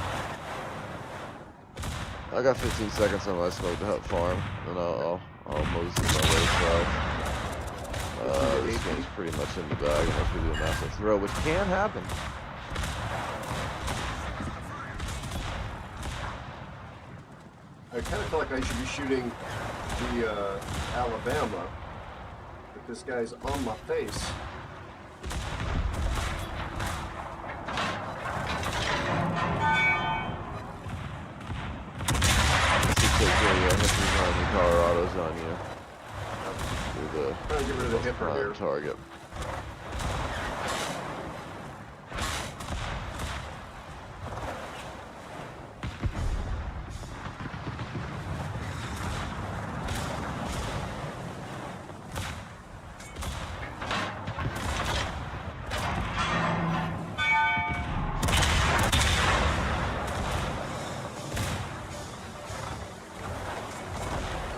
I got 15 seconds on my smoked hut farm, and I'll mosey my way south. This game's pretty much in the bag unless we do a massive throw, which can happen. I kind of feel like I should be shooting the Alabama, but this guy's on my face. Colorado's on you. Trying to get rid of the hipper here. Target.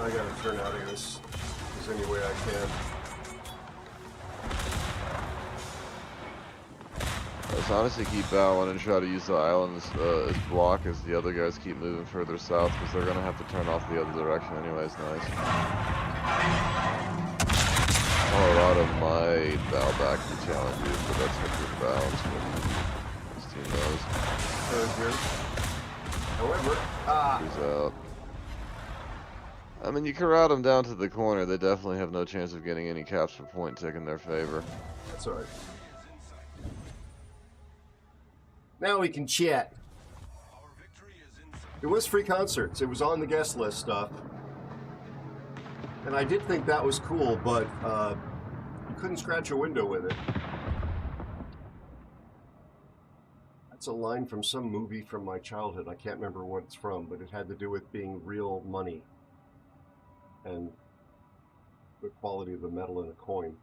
I gotta turn out of this. If there's any way I can. Let's honestly keep battling and try to use the island as block as the other guys keep moving further south, because they're gonna have to turn off the other direction anyways. Nice. Colorado might bow back to challenge you, but that's a good balance. This team knows. However, He's out. I mean, you can route them down to the corner. They definitely have no chance of getting any capture point tick in their favor. that's alright. Now we can chat. Our victory is in sight. It was free concerts. It was on the guest list stuff. And I did think that was cool, but you couldn't scratch a window with it. That's a line from some movie from my childhood. I can't remember what it's from, but it had to do with being real money and the quality of the metal in a coin.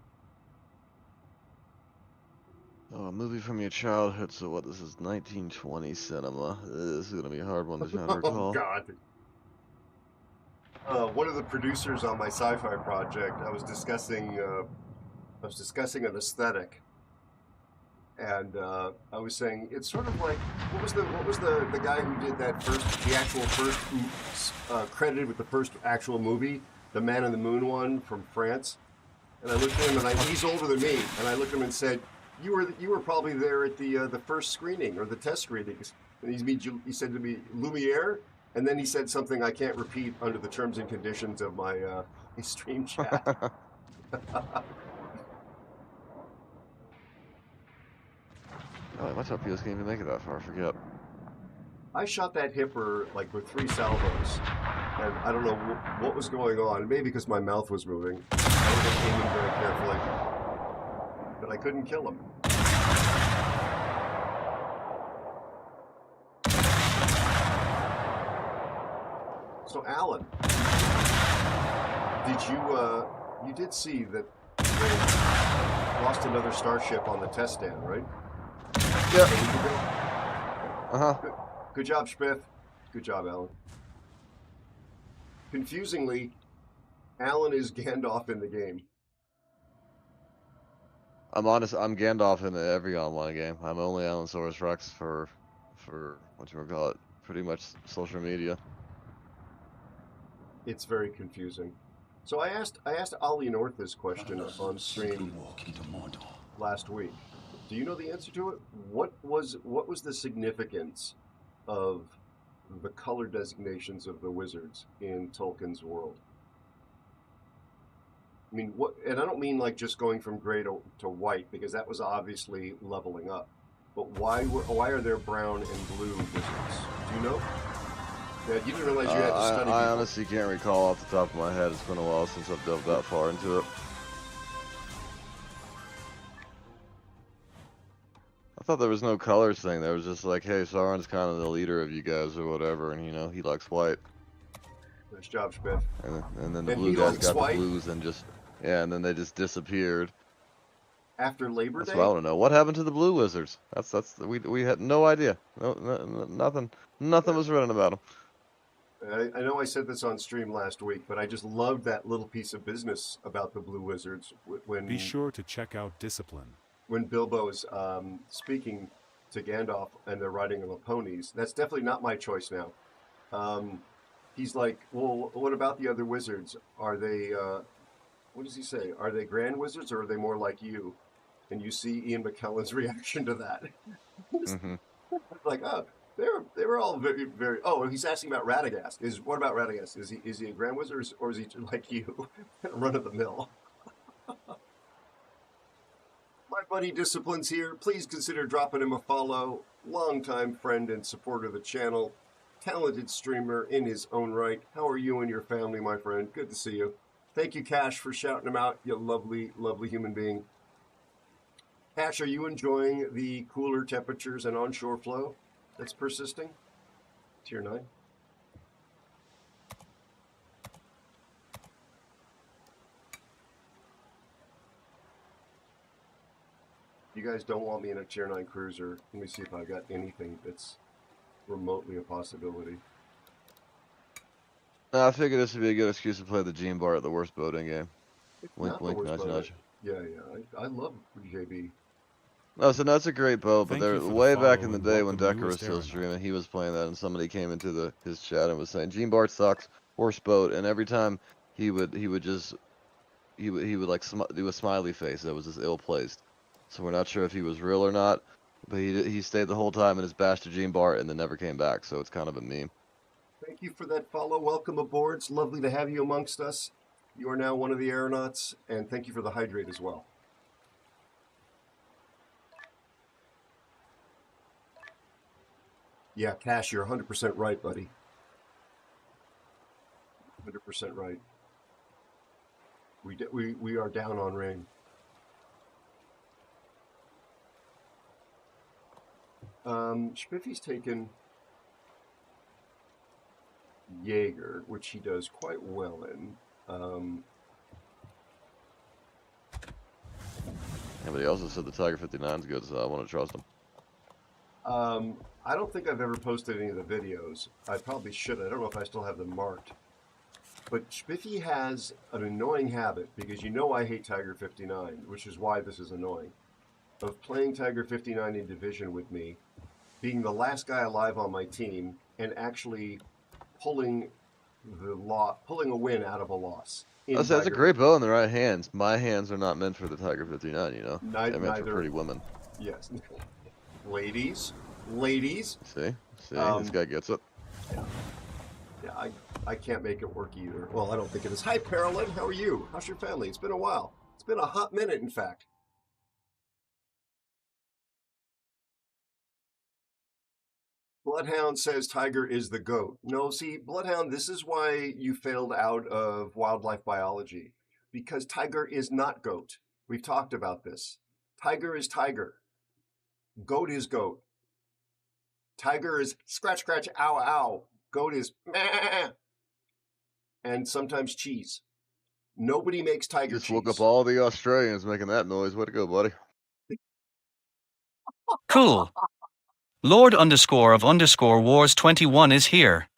Oh, a movie from your childhood. So what? This is 1920 cinema. This is gonna be a hard one to try to recall. Oh God! One of the producers on my sci-fi project, I was discussing an aesthetic, and I was saying it's sort of like what was the guy who did that first credited with the first actual movie, the Man on the Moon one from France, and I looked at him and he's older than me, and I looked at him and said, you were probably there at the first screening or the test screenings, and he said to me Lumiere, and then he said something I can't repeat under the terms and conditions of my stream chat. Oh, my torpedoes can't even make it that far. I forget. I shot that hipper like with 3 salvos, and I don't know what was going on. Maybe because my mouth was moving. I wasn't aiming very carefully, but I couldn't kill him. So Alan, you did see that they lost another starship on the test stand, right? Yep. Uh-huh. Good job, Spiff. Good job, Alan. Confusingly, Alan is Gandalf in the game. I'm honest. I'm Gandalf in every online game. I'm only Allosaurus Rex for whatchamacallit, pretty much social media. It's very confusing. So I asked Ollie North this question on stream last week. Do you know the answer to it? What was the significance of the color designations of the wizards in Tolkien's world? I mean, and I don't mean like just going from gray to white, because that was obviously leveling up. But why are there brown and blue wizards? Do you know? Yeah, you didn't realize you had to study. I honestly can't recall off the top of my head. It's been a while since I've delved that far into it. I thought there was no colors thing. There was just like, hey, Sauron's kind of the leader of you guys or whatever, and he likes white. Nice job, Spiff. And then the And blue he guys likes got white? the blues and and then they just disappeared. After Labor That's Day? what I don't know. What happened to the blue wizards? We had no idea. Nothing was written about them. I know I said this on stream last week, but I just loved that little piece of business about the Blue Wizards when Be sure to check out Discipline. when Bilbo is speaking to Gandalf and they're riding on the ponies. That's definitely not my choice now. He's like, well, what about the other wizards? Are they, what does he say? Are they grand wizards or are they more like you? And you see Ian McKellen's reaction to that. Hmm. Like, oh, they were all very, very. Oh, he's asking about Radagast. What about Radagast? Is he a grand wizard or is he like you, run of the mill? My buddy Discipline's here. Please consider dropping him a follow. Longtime friend and supporter of the channel. Talented streamer in his own right. How are you and your family, my friend? Good to see you. Thank you, Cash, for shouting him out. You lovely, lovely human being. Cash, are you enjoying the cooler temperatures and onshore flow that's persisting? Tier 9. You guys don't want me in a Tier 9 cruiser. Let me see if I got anything that's remotely a possibility. I figured this would be a good excuse to play the Gene Bar at the worst boating game. It's Wink, not the wink, worst nudge, boat. nudge. Yeah. I love JB. No, so that's a great boat, but Thank you there for the way back follow in the and day when welcome, Decker was newest still aeronaut. streaming, he was playing that, and somebody came into his chat and was saying Gene Bart sucks, worst boat, and every time he would like do a smiley face that was just ill placed. So we're not sure if he was real or not, but he stayed the whole time in his bash to Gene Bart and then never came back. So it's kind of a meme. Thank you for that follow. Welcome aboard. It's lovely to have you amongst us. You are now one of the aeronauts, and thank you for the hydrate as well. Yeah, Cash, you're 100% right, buddy. 100% right. We are down on rain. Spiffy's taken Jaeger, which he does quite well in. Yeah, but he also said the Tiger 59 is good, so I want to trust him. I don't think I've ever posted any of the videos. I probably should. I don't know if I still have them marked. But Spiffy has an annoying habit, because you know I hate Tiger 59, which is why this is annoying, of playing Tiger 59 in division with me, being the last guy alive on my team, and actually pulling a win out of a loss. That's a great bow in the right hands. My hands are not meant for the Tiger 59, you know? They're meant for pretty women. Yes. Ladies. See? This guy gets it. Yeah, I can't make it work either. Well, I don't think it is. Hi, Carolyn. How are you? How's your family? It's been a while. It's been a hot minute, in fact. Bloodhound says Tiger is the GOAT. No, see, Bloodhound, this is why you failed out of wildlife biology. Because Tiger is not GOAT. We've talked about this. Tiger is Tiger. GOAT is GOAT. Tiger is scratch, scratch, ow, ow. GOAT is meh. And sometimes cheese. Nobody makes tiger Just cheese. woke up all the Australians making that noise. Way to go, buddy. Cool. Lord underscore of underscore wars 21 is here.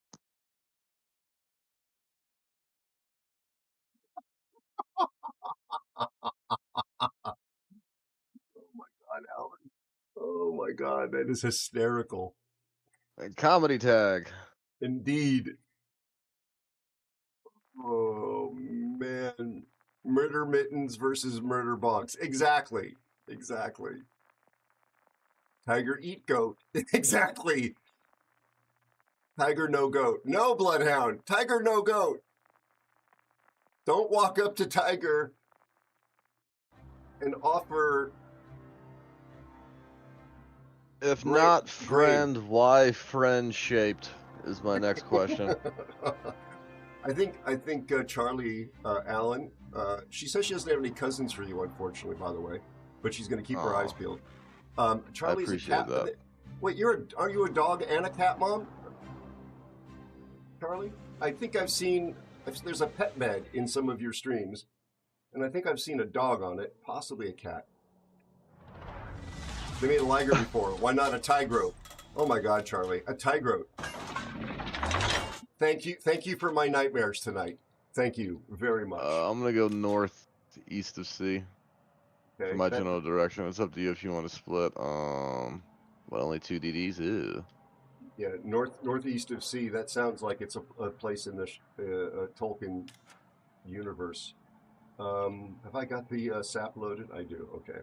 Oh my God, Alan. Oh my God, that is hysterical. Comedy tag. Indeed. Oh man. Murder mittens versus murder box. Exactly. Tiger eat goat. Exactly. Tiger no goat. No, Bloodhound. Tiger no goat. Don't walk up to Tiger and offer. If not friend, why friend shaped is my next question. I think Charlie Allen. She says she doesn't have any cousins for you, unfortunately, by the way, but she's going to keep her eyes peeled. Charlie's a cat. That. Wait, are you a dog and a cat mom, Charlie? I think I've seen. There's a pet bed in some of your streams, and I think I've seen a dog on it, possibly a cat. They made a liger before. Why not a tigro? Oh my God, Charlie, a tigro. Thank you for my nightmares tonight. Thank you very much. I'm gonna go northeast of C. For my general direction, it's up to you if you want to split. Well, only 2 DDs. Ew. Yeah, northeast of C. That sounds like it's a place in the Tolkien universe. Have I got the sap loaded? I do. Okay.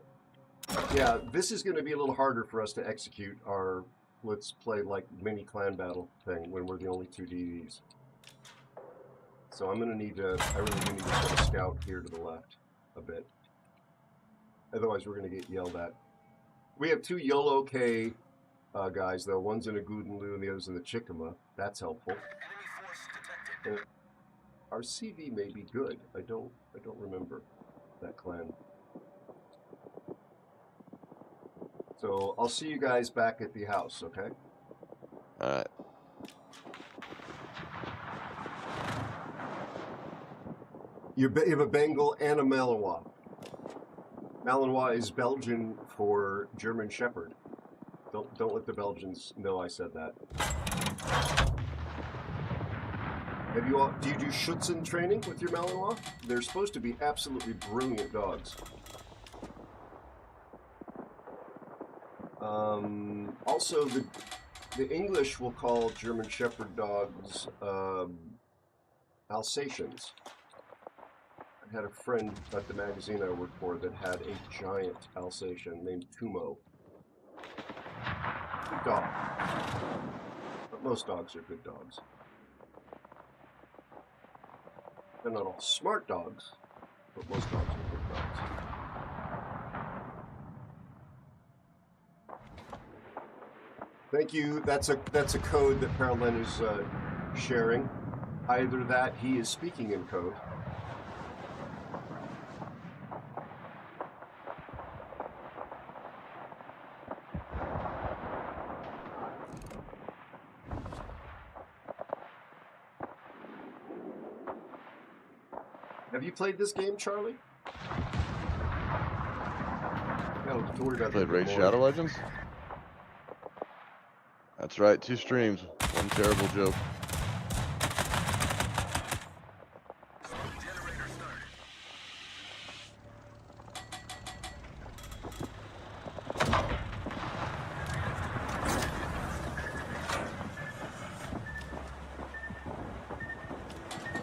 Yeah, this is going to be a little harder for us to execute our let's play like mini clan battle thing when we're the only 2 DDs. So I'm going to need to. I really do need to set a scout here to the left a bit. Otherwise, we're going to get yelled at. We have 2 YOLO K guys, though. One's in a Goodenloo and the other's in the Chicama. That's helpful. And our CV may be good. I don't remember that clan. So I'll see you guys back at the house, okay? All right. You have a Bengal and a Malinois. Malinois is Belgian for German Shepherd. Don't let the Belgians know I said that. Do you do Schutzen training with your Malinois? They're supposed to be absolutely brilliant dogs. Also, the English will call German Shepherd dogs Alsatians. I had a friend at the magazine I worked for that had a giant Alsatian named Kumo. Good dog. But most dogs are good dogs. They're not all smart dogs, but most dogs are good dogs. Thank you. That's a code that Paralen is sharing. Either that he is speaking in code. Have you played this game, Charlie? No, don't worry about Played Raid Shadow Legends? That's right, 2 streams, 1 terrible joke.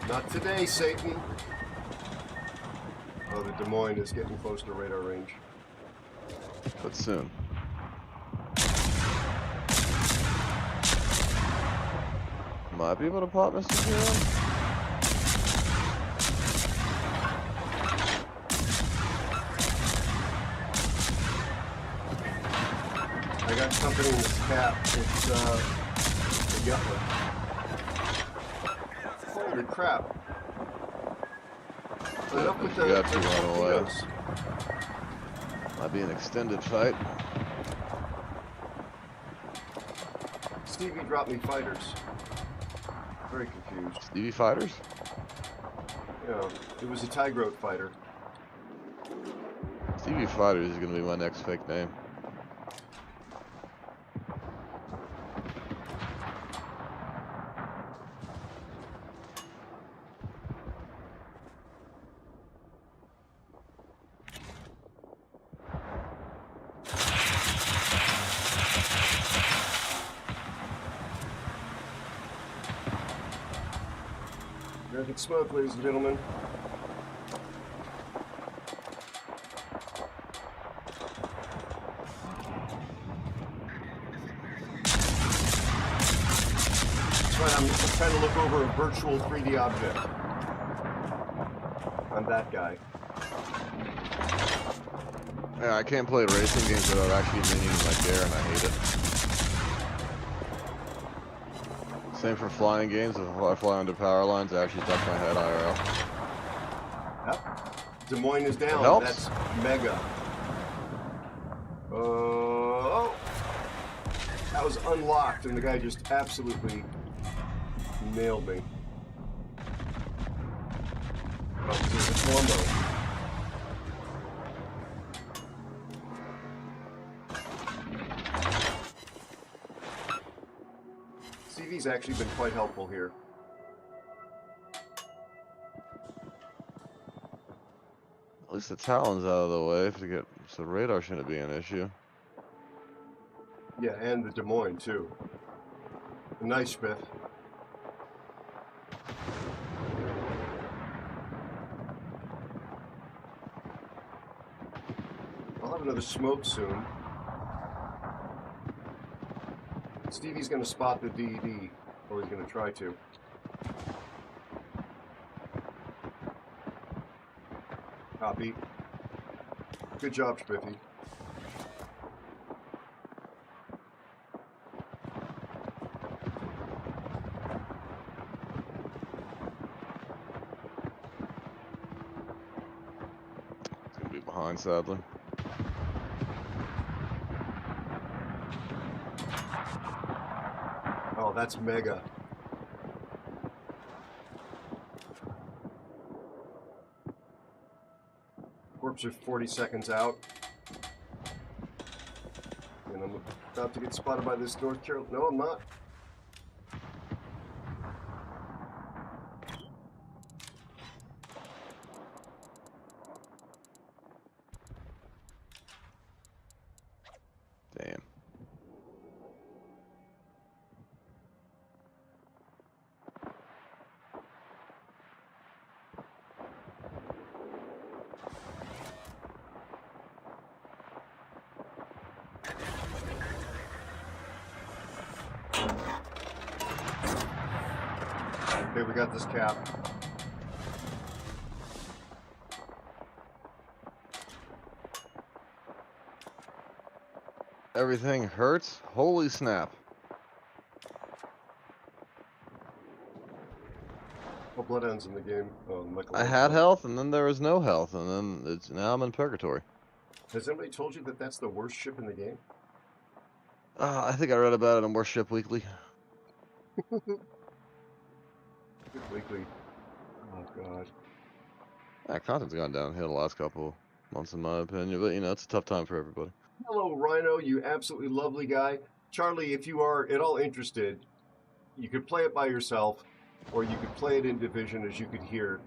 Not today, Satan. Oh, the Des Moines is getting close to radar range. But soon. Might be able to pop Mr. Kieran. I got company in this cap. It's the Yutler. Holy crap. Enough with the got to run away. torpedoes. Might be an extended fight. Stevie dropped me fighters. Very confused. Stevie Fighters? Yeah, it was a Tigroat fighter. Stevie Fighters is going to be my next fake name. American smoke, ladies and gentlemen. That's right, I'm trying to look over a virtual 3D object. I'm that guy. Yeah, I can't play racing games without actually leaning in my chair, and I hate it. Same for flying games. If I fly under power lines, I actually touch my head IRL. Yep. Des Moines is down. Helps. That's mega. Oh, that was unlocked, and the guy just absolutely nailed me. Oh, this is a Colombo. CV's actually been quite helpful here. At least the Talon's out of the way to get, so radar shouldn't be an issue. Yeah, and the Des Moines too. Nice, Biff. I'll have another smoke soon. Stevie's going to spot the DED, or he's going to try to. Copy. Good job, Spiffy. It's gonna be behind, sadly. Oh, that's mega. Corps are 40 seconds out. And I'm about to get spotted by this North Carolina. No, I'm not. Damn. Okay, we got this cap. Everything hurts? Holy snap. What blood ends in the game? Oh, Michael. I had health, and then there was no health, and then now I'm in purgatory. Has anybody told you that that's the worst ship in the game? I think I read about it on Warship Weekly. Good weekly. Oh god. Content's gone downhill the last couple months, in my opinion, but you know, it's a tough time for everybody. Hello, Rhino, you absolutely lovely guy. Charlie, if you are at all interested, you could play it by yourself, or you could play it in Division, as you could hear.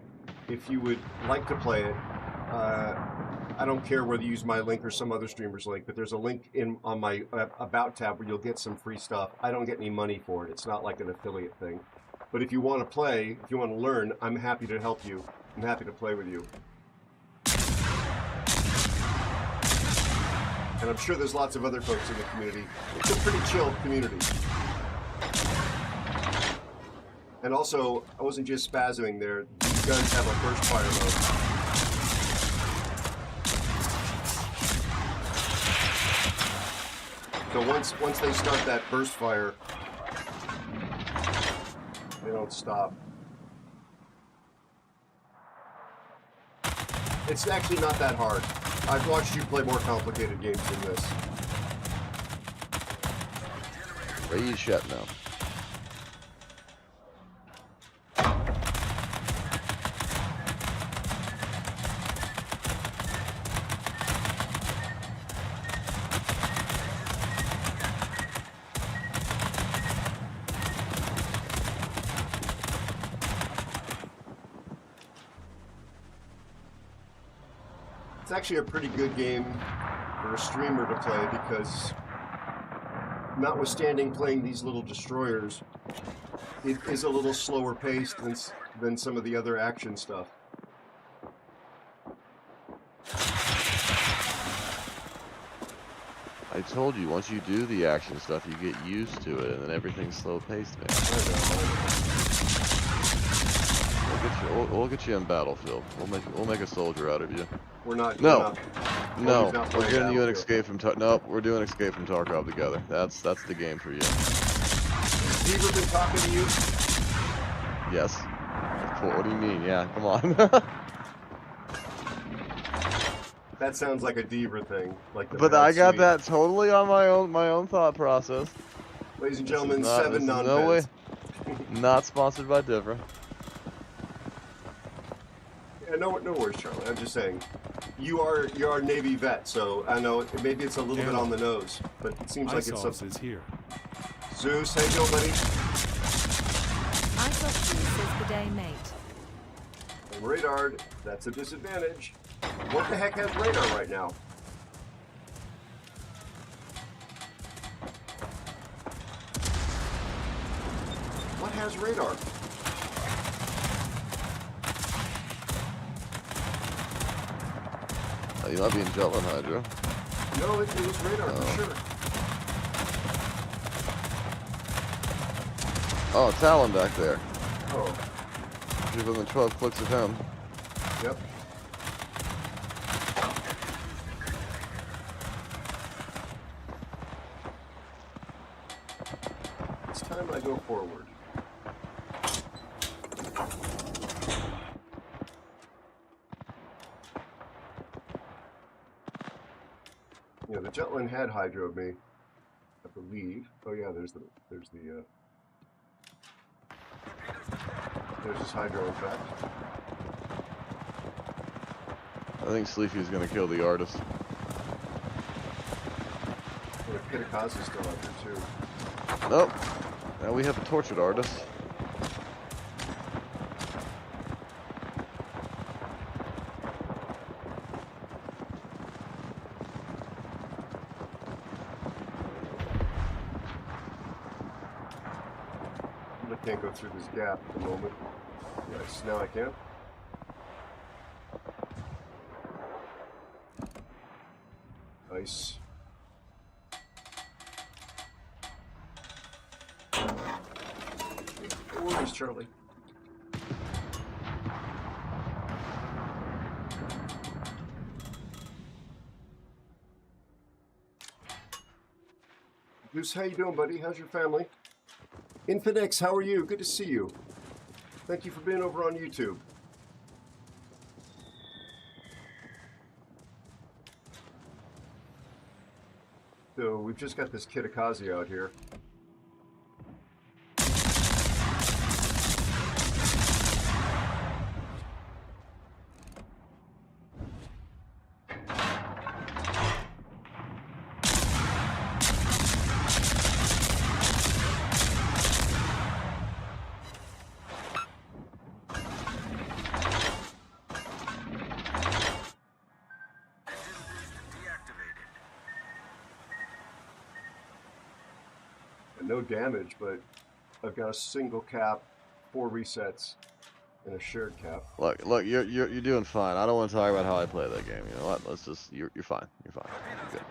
If you would like to play it, I don't care whether you use my link or some other streamer's link, but there's a link on my About tab where you'll get some free stuff. I don't get any money for it. It's not like an affiliate thing. But if you want to play, if you want to learn, I'm happy to help you. I'm happy to play with you. And I'm sure there's lots of other folks in the community. It's a pretty chill community. And also, I wasn't just spasming there. These guns have a burst fire mode. So once they start that burst fire, they don't stop. It's actually not that hard. I've watched you play more complicated games than this. Raise shut now. It's actually a pretty good game for a streamer to play because, notwithstanding playing these little destroyers, it is a little slower paced than some of the other action stuff. I told you, once you do the action stuff, you get used to it, and then everything's slow paced, man. We'll get you in Battlefield. We'll make a soldier out of you. We're not. No, we're getting you an Battlefield. Escape from Nope, we're doing Escape from Tarkov together. That's the game for you. Has Beaver been talking to you? Yes. What do you mean? Yeah, come on. That sounds like a Deaver thing. Like the But Mad I got Swede. that totally on my own thought process. Ladies and gentlemen, This is not- 7 this is non no way. Not sponsored by Divra. Yeah, no worries, Charlie. I'm just saying, you are a Navy vet, so I know maybe it's a little bit on the nose, but it seems like it's Isos something. is here. Zeus, how you doing, buddy? Isos says good day, mate. And radar, that's a disadvantage. What the heck has radar right now? What has radar? You might be in Jutland Hydro. No, it was radar for sure. Oh, Talon back there. Oh, You're within 12 clicks of him. yep. It's time I go forward. Yeah, the Jutland had hydroed me, I believe. Oh yeah, there's there's his hydro in fact. I think Sleepy's gonna kill the artist. And Pitakazu's still out there too. Nope. Now we have a tortured artist. I can't go through this gap at the moment. Yes, now I can. Nice. Orders, Charlie. Goose, how you doing, buddy? How's your family? Infinix, how are you? Good to see you. Thank you for being over on YouTube. So we've just got this Kitakazi out here. No damage, but I've got a single cap, 4 resets, and a shared cap. Look, you're doing fine. I don't want to talk about how I play that game. You know what? Let's just you're fine. You're fine.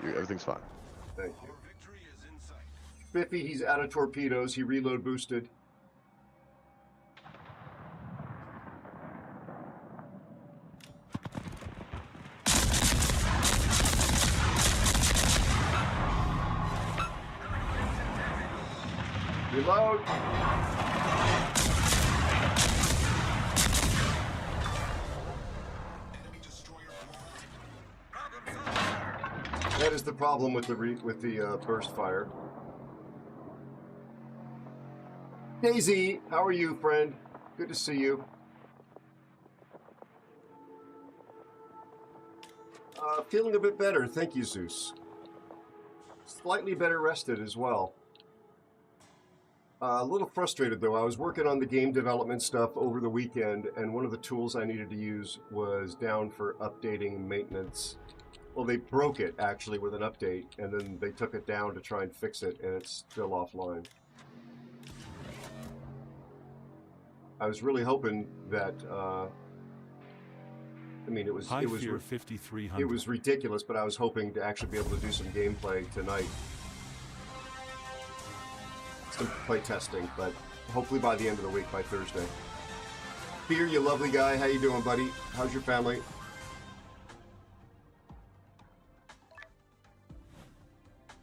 You're good. Everything's fine. Thank you. Victory is in sight. Biffy, he's out of torpedoes. He reload boosted. Reload. That is the problem with the burst fire. Daisy, how are you, friend? Good to see you. Feeling a bit better, thank you, Zeus. Slightly better rested as well. A little frustrated though. I was working on the game development stuff over the weekend, and one of the tools I needed to use was down for updating maintenance. Well, they broke it actually with an update, and then they took it down to try and fix it, and it's still offline. I was really hoping that. I mean, it was 5300. it was ridiculous, but I was hoping to actually be able to do some gameplay tonight. Some play testing, but hopefully by the end of the week, by Thursday. Fear, you lovely guy. How you doing, buddy? How's your family?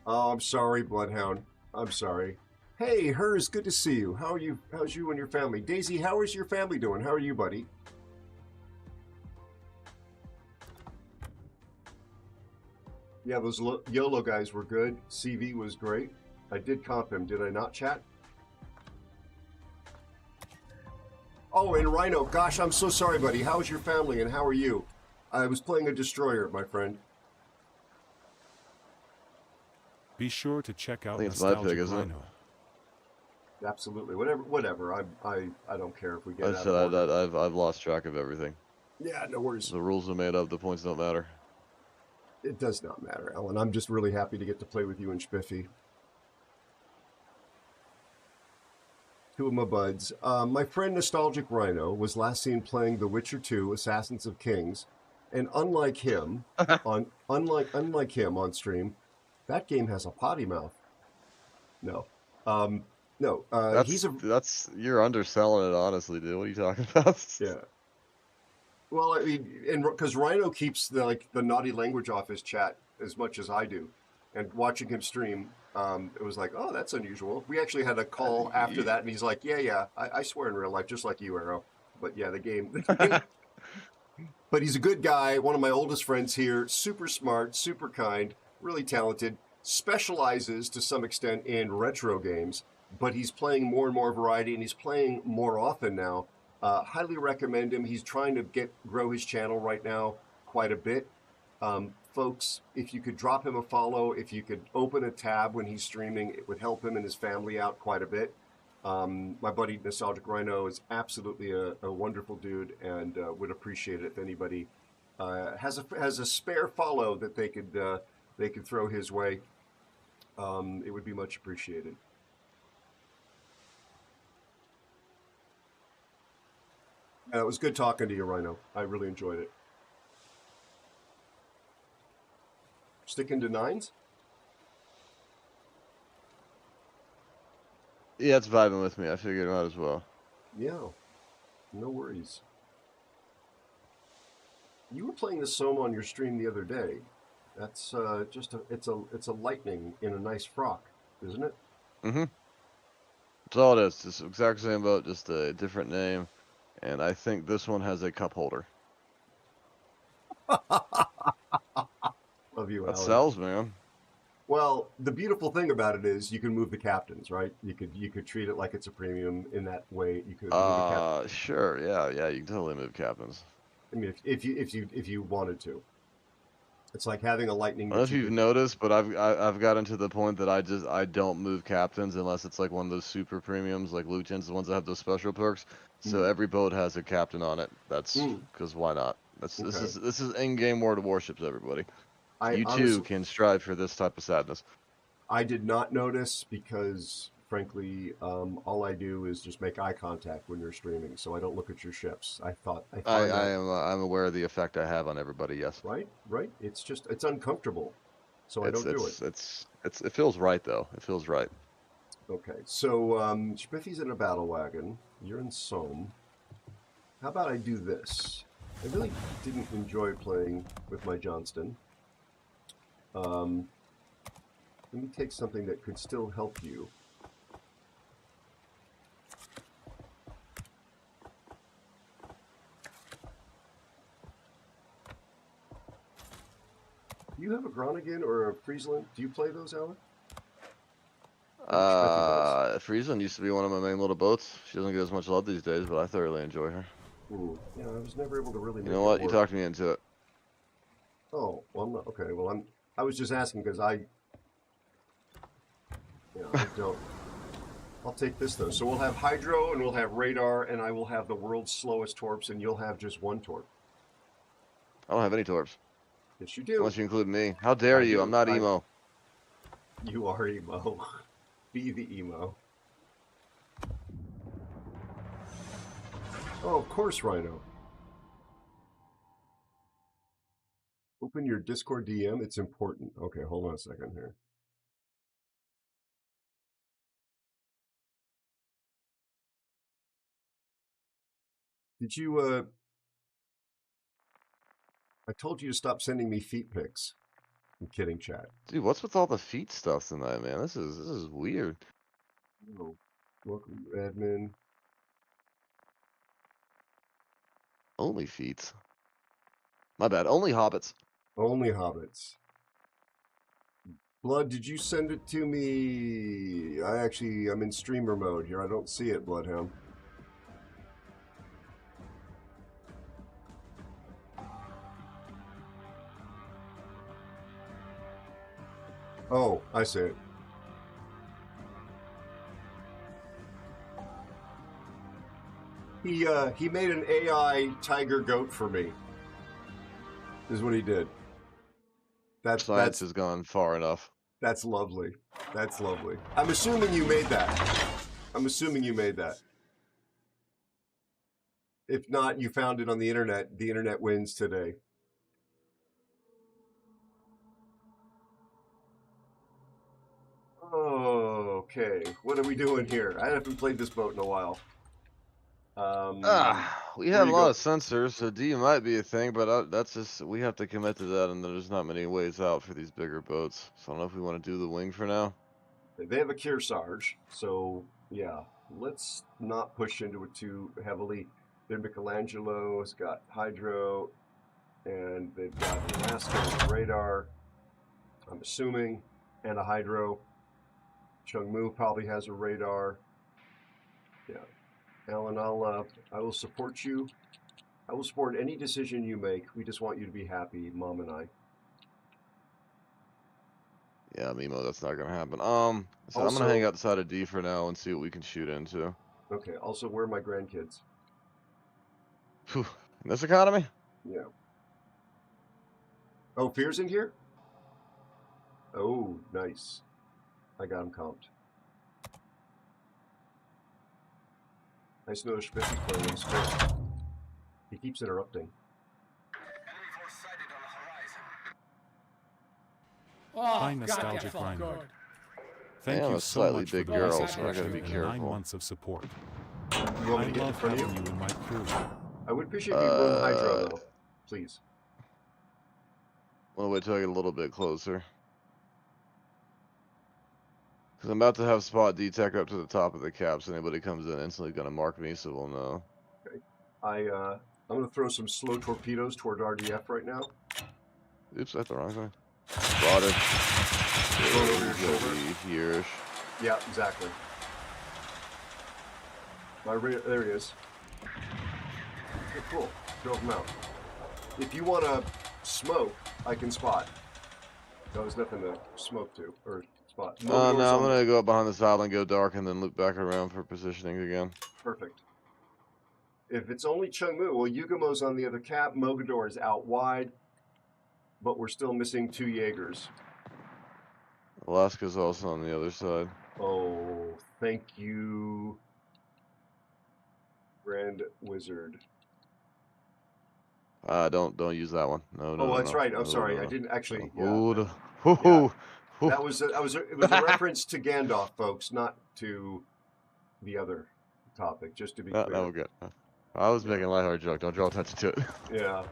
Oh, I'm sorry, Bloodhound. I'm sorry. Hey, Hers, good to see you. How are you? How's you and your family? Daisy, how is your family doing? How are you, buddy? Yeah, those YOLO guys were good. CV was great. I did comp him, did I not, chat? Oh, and Rhino, gosh, I'm so sorry, buddy. How's your family and how are you? I was playing a destroyer, my friend. Be sure to check out I think it's my Nostalgic pick, isn't it? Rhino. Absolutely, whatever. I don't care if we get I out said of order. I've lost track of everything. Yeah, no worries. The rules are made up. The points don't matter. It does not matter, Ellen. I'm just really happy to get to play with you and Spiffy. Two of my buds. My friend Nostalgic Rhino was last seen playing The Witcher 2: Assassins of Kings, and unlike him on stream, that game has a potty mouth. No, no. That's you're underselling it, honestly, dude. What are you talking about? Yeah. Well, I mean, and because Rhino keeps the naughty language off his chat as much as I do, and watching him stream, it was like, oh, that's unusual. We actually had a call after that, and he's like, yeah, I swear in real life, just like you, Aero. But yeah, the game. But he's a good guy, one of my oldest friends here, super smart, super kind, really talented, specializes to some extent in retro games, but he's playing more and more variety, and he's playing more often now. Highly recommend him. He's trying to grow his channel right now quite a bit. Folks, if you could drop him a follow, if you could open a tab when he's streaming, it would help him and his family out quite a bit. My buddy Nostalgic Rhino is absolutely a wonderful dude, and would appreciate it if anybody has a spare follow that they could throw his way. It would be much appreciated. It was good talking to you, Rhino. I really enjoyed it. Sticking to 9s? Yeah, it's vibing with me. I figured it out as well. Yeah, no worries. You were playing the Soma on your stream the other day. That's it's a lightning in a nice frock, isn't it? Mm-hmm. That's all it is. It's the exact same boat, just a different name. And I think this one has a cup holder. Love you, That Alan. sells, man. Well, the beautiful thing about it is you can move the captains, right? You could treat it like it's a premium in that way. You could move the captains. Sure, yeah, you can totally move captains. I mean, if you wanted to, it's like having a lightning. I don't know if you've noticed, but I've gotten to the point that I don't move captains unless it's like one of those super premiums, like Luchins, the ones that have those special perks. So every boat has a captain on it. That's because why not? This is in-game World of Warships, everybody. You too can strive for this type of sadness. I did not notice because, frankly, all I do is just make eye contact when you're streaming, so I don't look at your ships. I'm aware of the effect I have on everybody. Yes. Right. It's uncomfortable, so I don't do it. It feels right though. It feels right. Okay, so Spiffy's in a battle wagon. You're in Somme. How about I do this? I really didn't enjoy playing with my Johnston. Let me take something that could still help you. Do you have a Groningen or a Friesland? Do you play those, Alan? Friesland used to be one of my main little boats. She doesn't get as much love these days, but I thoroughly enjoy her. Yeah, I was never able to really. You know what? You talked me into it. Oh, well, I'm not, okay. Well, I was just asking because I don't. I'll take this though. So we'll have hydro and we'll have radar, and I will have the world's slowest torps, and you'll have just one torp. I don't have any torps. Yes, you do. Unless you include me. How dare you? I'm not emo. You are emo. Be the emo. Oh, of course, Rhino. Open your Discord DM. It's important. Okay, hold on a second here. Did you, I told you to stop sending me feet pics. I'm kidding, chat. Dude, what's with all the feet stuff tonight, man? This is weird. Oh, welcome, admin. Only feet. My bad. Only hobbits. Only hobbits. Blood, did you send it to me? I'm in streamer mode here. I don't see it, Bloodhound. Oh, I see it. He made an AI tiger goat for me. Is what he did. Science has gone far enough. That's lovely. That's lovely. I'm assuming you made that. I'm assuming you made that. If not, you found it on the internet. The internet wins today. Okay, what are we doing here? I haven't played this boat in a while. We have a lot of sensors, so D might be a thing, but that's just, we have to commit to that, and there's not many ways out for these bigger boats. So I don't know if we want to do the wing for now. They have a Kearsarge, so yeah, let's not push into it too heavily. Their Michelangelo has got hydro, and they've got Alaska with radar, I'm assuming, and a hydro. Chungmu probably has a radar. Yeah. Alan, I will support you. I will support any decision you make. We just want you to be happy, Mom and I. Yeah, Mimo, that's not gonna happen. So I'm Also, gonna hang outside of D for now and see what we can shoot into. Okay. Also, where are my grandkids? Whew. In this economy? Yeah. Oh, Fear's in here? Oh, nice. I got him comped. Nice notice 50 playing this too. He keeps interrupting. Hi, nostalgic Reinhardt. Thank I'm you a so slightly much for big the girl, message so I gotta be and the careful. 9 months of support. You want I me to get in love front of having you? you in my crew. I would appreciate if you run hydro though, please. Wanna wait till I get a little bit closer. Because I'm about to have spot D-Tech up to the top of the cap, so anybody comes in instantly gonna mark me, so we'll know. Okay. I'm gonna throw some slow torpedoes toward RDF right now. Oops, that's the wrong side. Spotted. Throw it over your shoulder. Here-ish. Yeah, exactly. There he is. Okay, cool. Drove him out. If you want to smoke, I can spot. There's nothing to smoke to, or spot. No, I'm gonna go up behind this island, go dark, and then loop back around for positioning again. Perfect. If it's only Chungmu, well, Yugamo's on the other cap. Mogador is out wide, but we're still missing 2 Jaegers. Alaska's also on the other side. Oh, thank you, Grand Wizard. Don't use that one. No, no. Oh, that's no, right. I'm no, sorry. no, I didn't actually. no. Yeah. Yeah. That was it was a reference to Gandalf, folks, not to the other topic. Just to be clear. No, we're good. I was making a lighthearted joke. Don't draw attention to it. Yeah.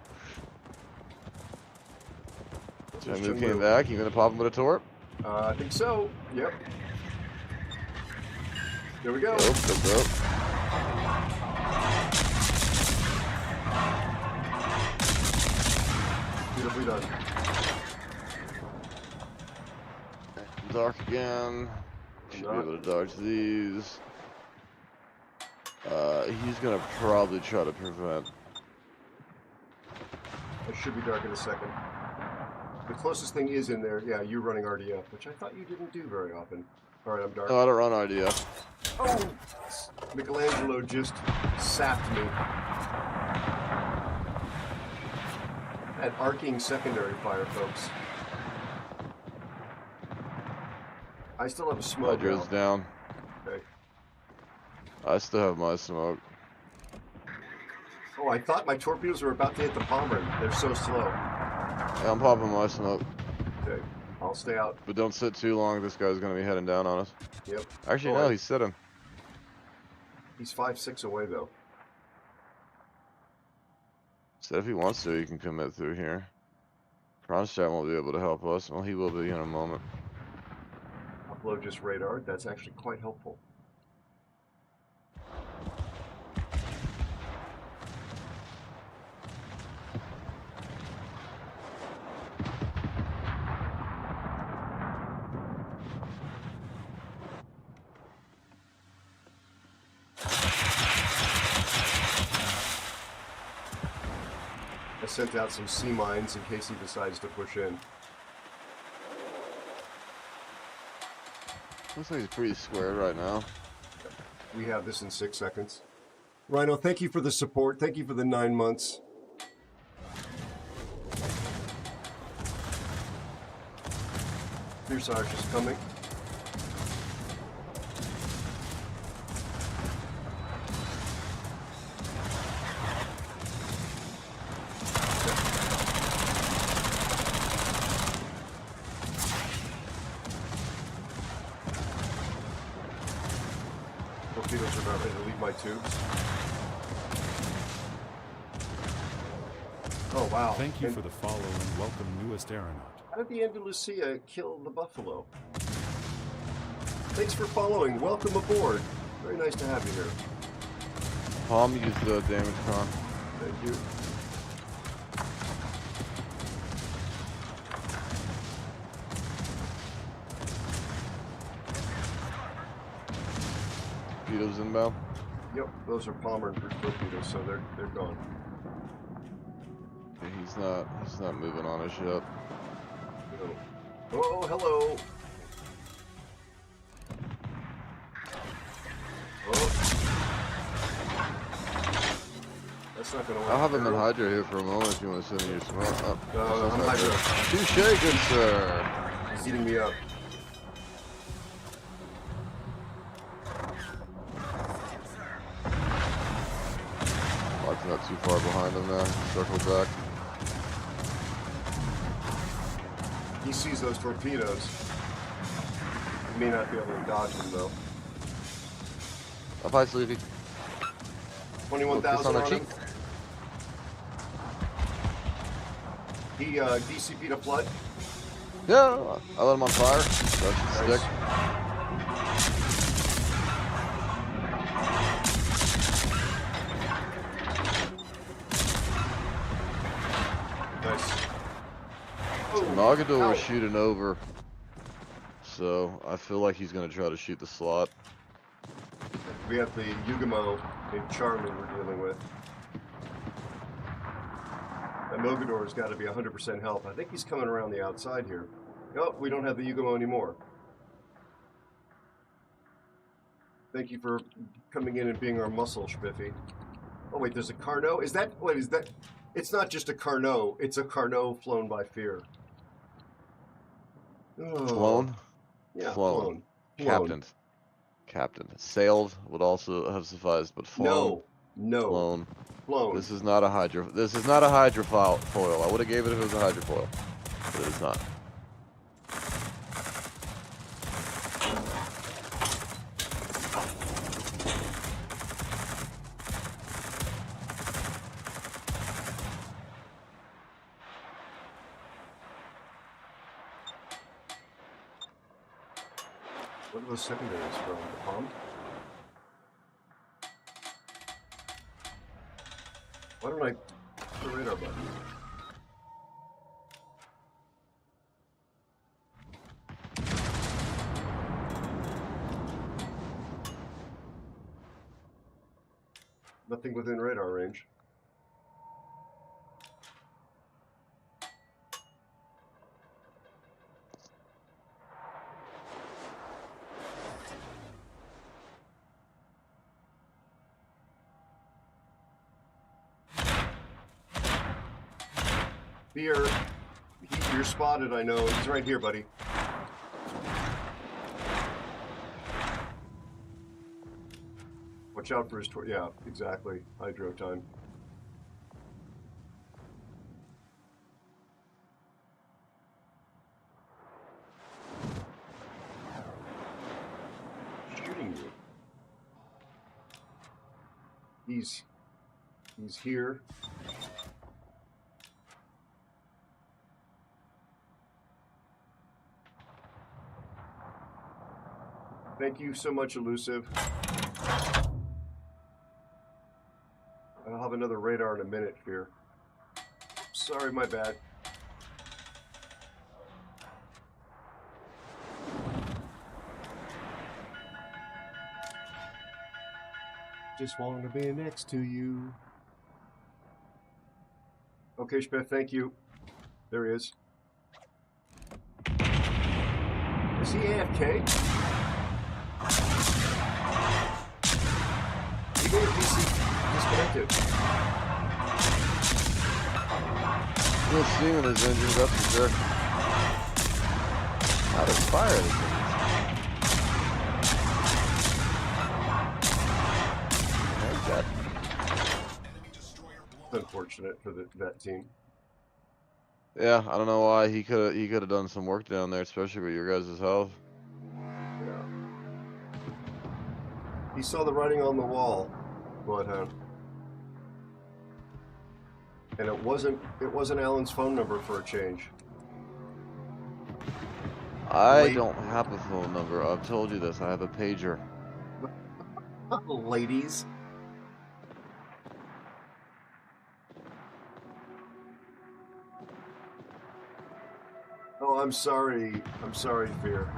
Chengmu came back. You gonna pop him with a torp? I think so. Yep. There we go. Beautifully done. Dark again. Should be able to dodge these. He's gonna probably try to prevent. I should be dark in a second. The closest thing is in there. Yeah, you running RDF, which I thought you didn't do very often. All right, I'm dark. No, I don't run RDF. Oh! Michelangelo just sapped me. That arcing secondary fire, folks. I still have a smoke. Hydra's down. Okay. I still have my smoke. Oh, I thought my torpedoes were about to hit the bomber. They're so slow. Yeah, I'm popping my smoke. Okay, I'll stay out. But don't sit too long. This guy's gonna be heading down on us. Yep. Actually, no, he's sitting. He's 5-6 away though. So if he wants to, he can commit through here. Kronstadt won't be able to help us. Well, he will be in a moment. Upload just radar. That's actually quite helpful. I sent out some sea mines in case he decides to push in. Looks like he's pretty squared right now. We have this in 6 seconds. Rhino, thank you for the support. Thank you for the 9 months. Fierce Irish is coming. Torpedoes are about ready to leave my tubes. Oh wow. Thank you And for the follow and welcome newest aeronaut. how did the Andalusia kill the buffalo? Thanks for following. Welcome aboard. Very nice to have you here. Palm used damage con. Thank you. Torpedoes inbound. Yep, those are Palmer and torpedoes, so they're gone. Yeah, he's not moving on us yet. Oh, hello. Oh. That's not gonna work. I'll have him in Hydra here for a moment if you want to send me your smoke. Oh, I'm Hydra. Touche, good sir. He's eating me up. Lock's not too far behind him now. Circle back. He sees those torpedoes. He may not be able to dodge them though. Up high, Sleepy. 21,000 on the on him. cheek. He DCP'd a flood. Yeah, I let him on fire. That should Nice. stick. Nice. Nagador ow. was shooting over, so I feel like he's going to try to shoot the slot. We have the Yugamo named Charlie we're dealing with. And Mogador's got to be 100% health. I think he's coming around the outside here. Oh, we don't have the Yugamo anymore. Thank you for coming in and being our muscle, Spiffy. Oh wait, there's a Carnot? Is that, wait, is that, it's not just a Carnot, it's a Carnot flown by fear. Oh. Flown? Yeah, Flown. flown. Captained. Sailed would also have sufficed, but flown. No, Flown. flown. This is not a hydro. This is not a hydrofoil. I would have gave it if it was a hydrofoil, but it is not. What are those secondaries from? The pump? Why don't I hit the radar button? Nothing within radar range. Fear, you're spotted, I know. He's right here, buddy. Watch out for his yeah, exactly. Hydro time. Shooting you. He's here. Thank you so much, Elusive. I'll have another radar in a minute, Fear. Sorry, my bad. Just want to be next to you. Okay, Speth, thank you. There he is. Is he AFK? You go to DC. no steam in his engine, that's for sure. Now there's fire in his engine. There's that. Unfortunate for that team. Yeah, I don't know why he could have done some work down there, especially with your guys' health. Yeah. He saw the writing on the wall, Bloodhound. And it wasn't Alan's phone number for a change. I don't have a phone number. I've told you this. I have a pager. Ladies. Oh, I'm sorry. I'm sorry, Fear.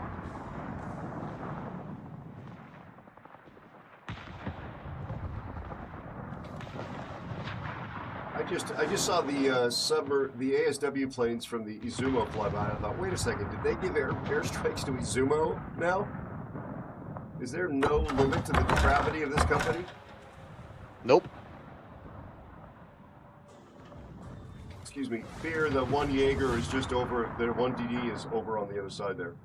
I just saw the the ASW planes from the Izumo fly by. I thought, wait a second, did they give airstrikes to Izumo now? Is there no limit to the depravity of this company? Nope. Excuse me, Fear, the one Jaeger is just over, the one DD is over on the other side there.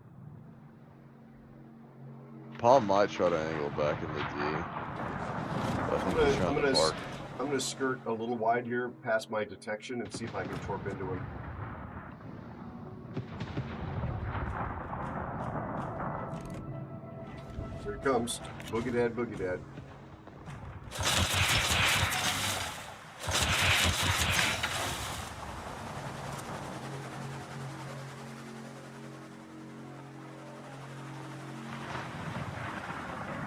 Paul might try to angle back in the D. But I think he's trying to park. I'm gonna skirt a little wide here past my detection and see if I can torp into him. Here it comes. Boogie Dad, Boogie Dad.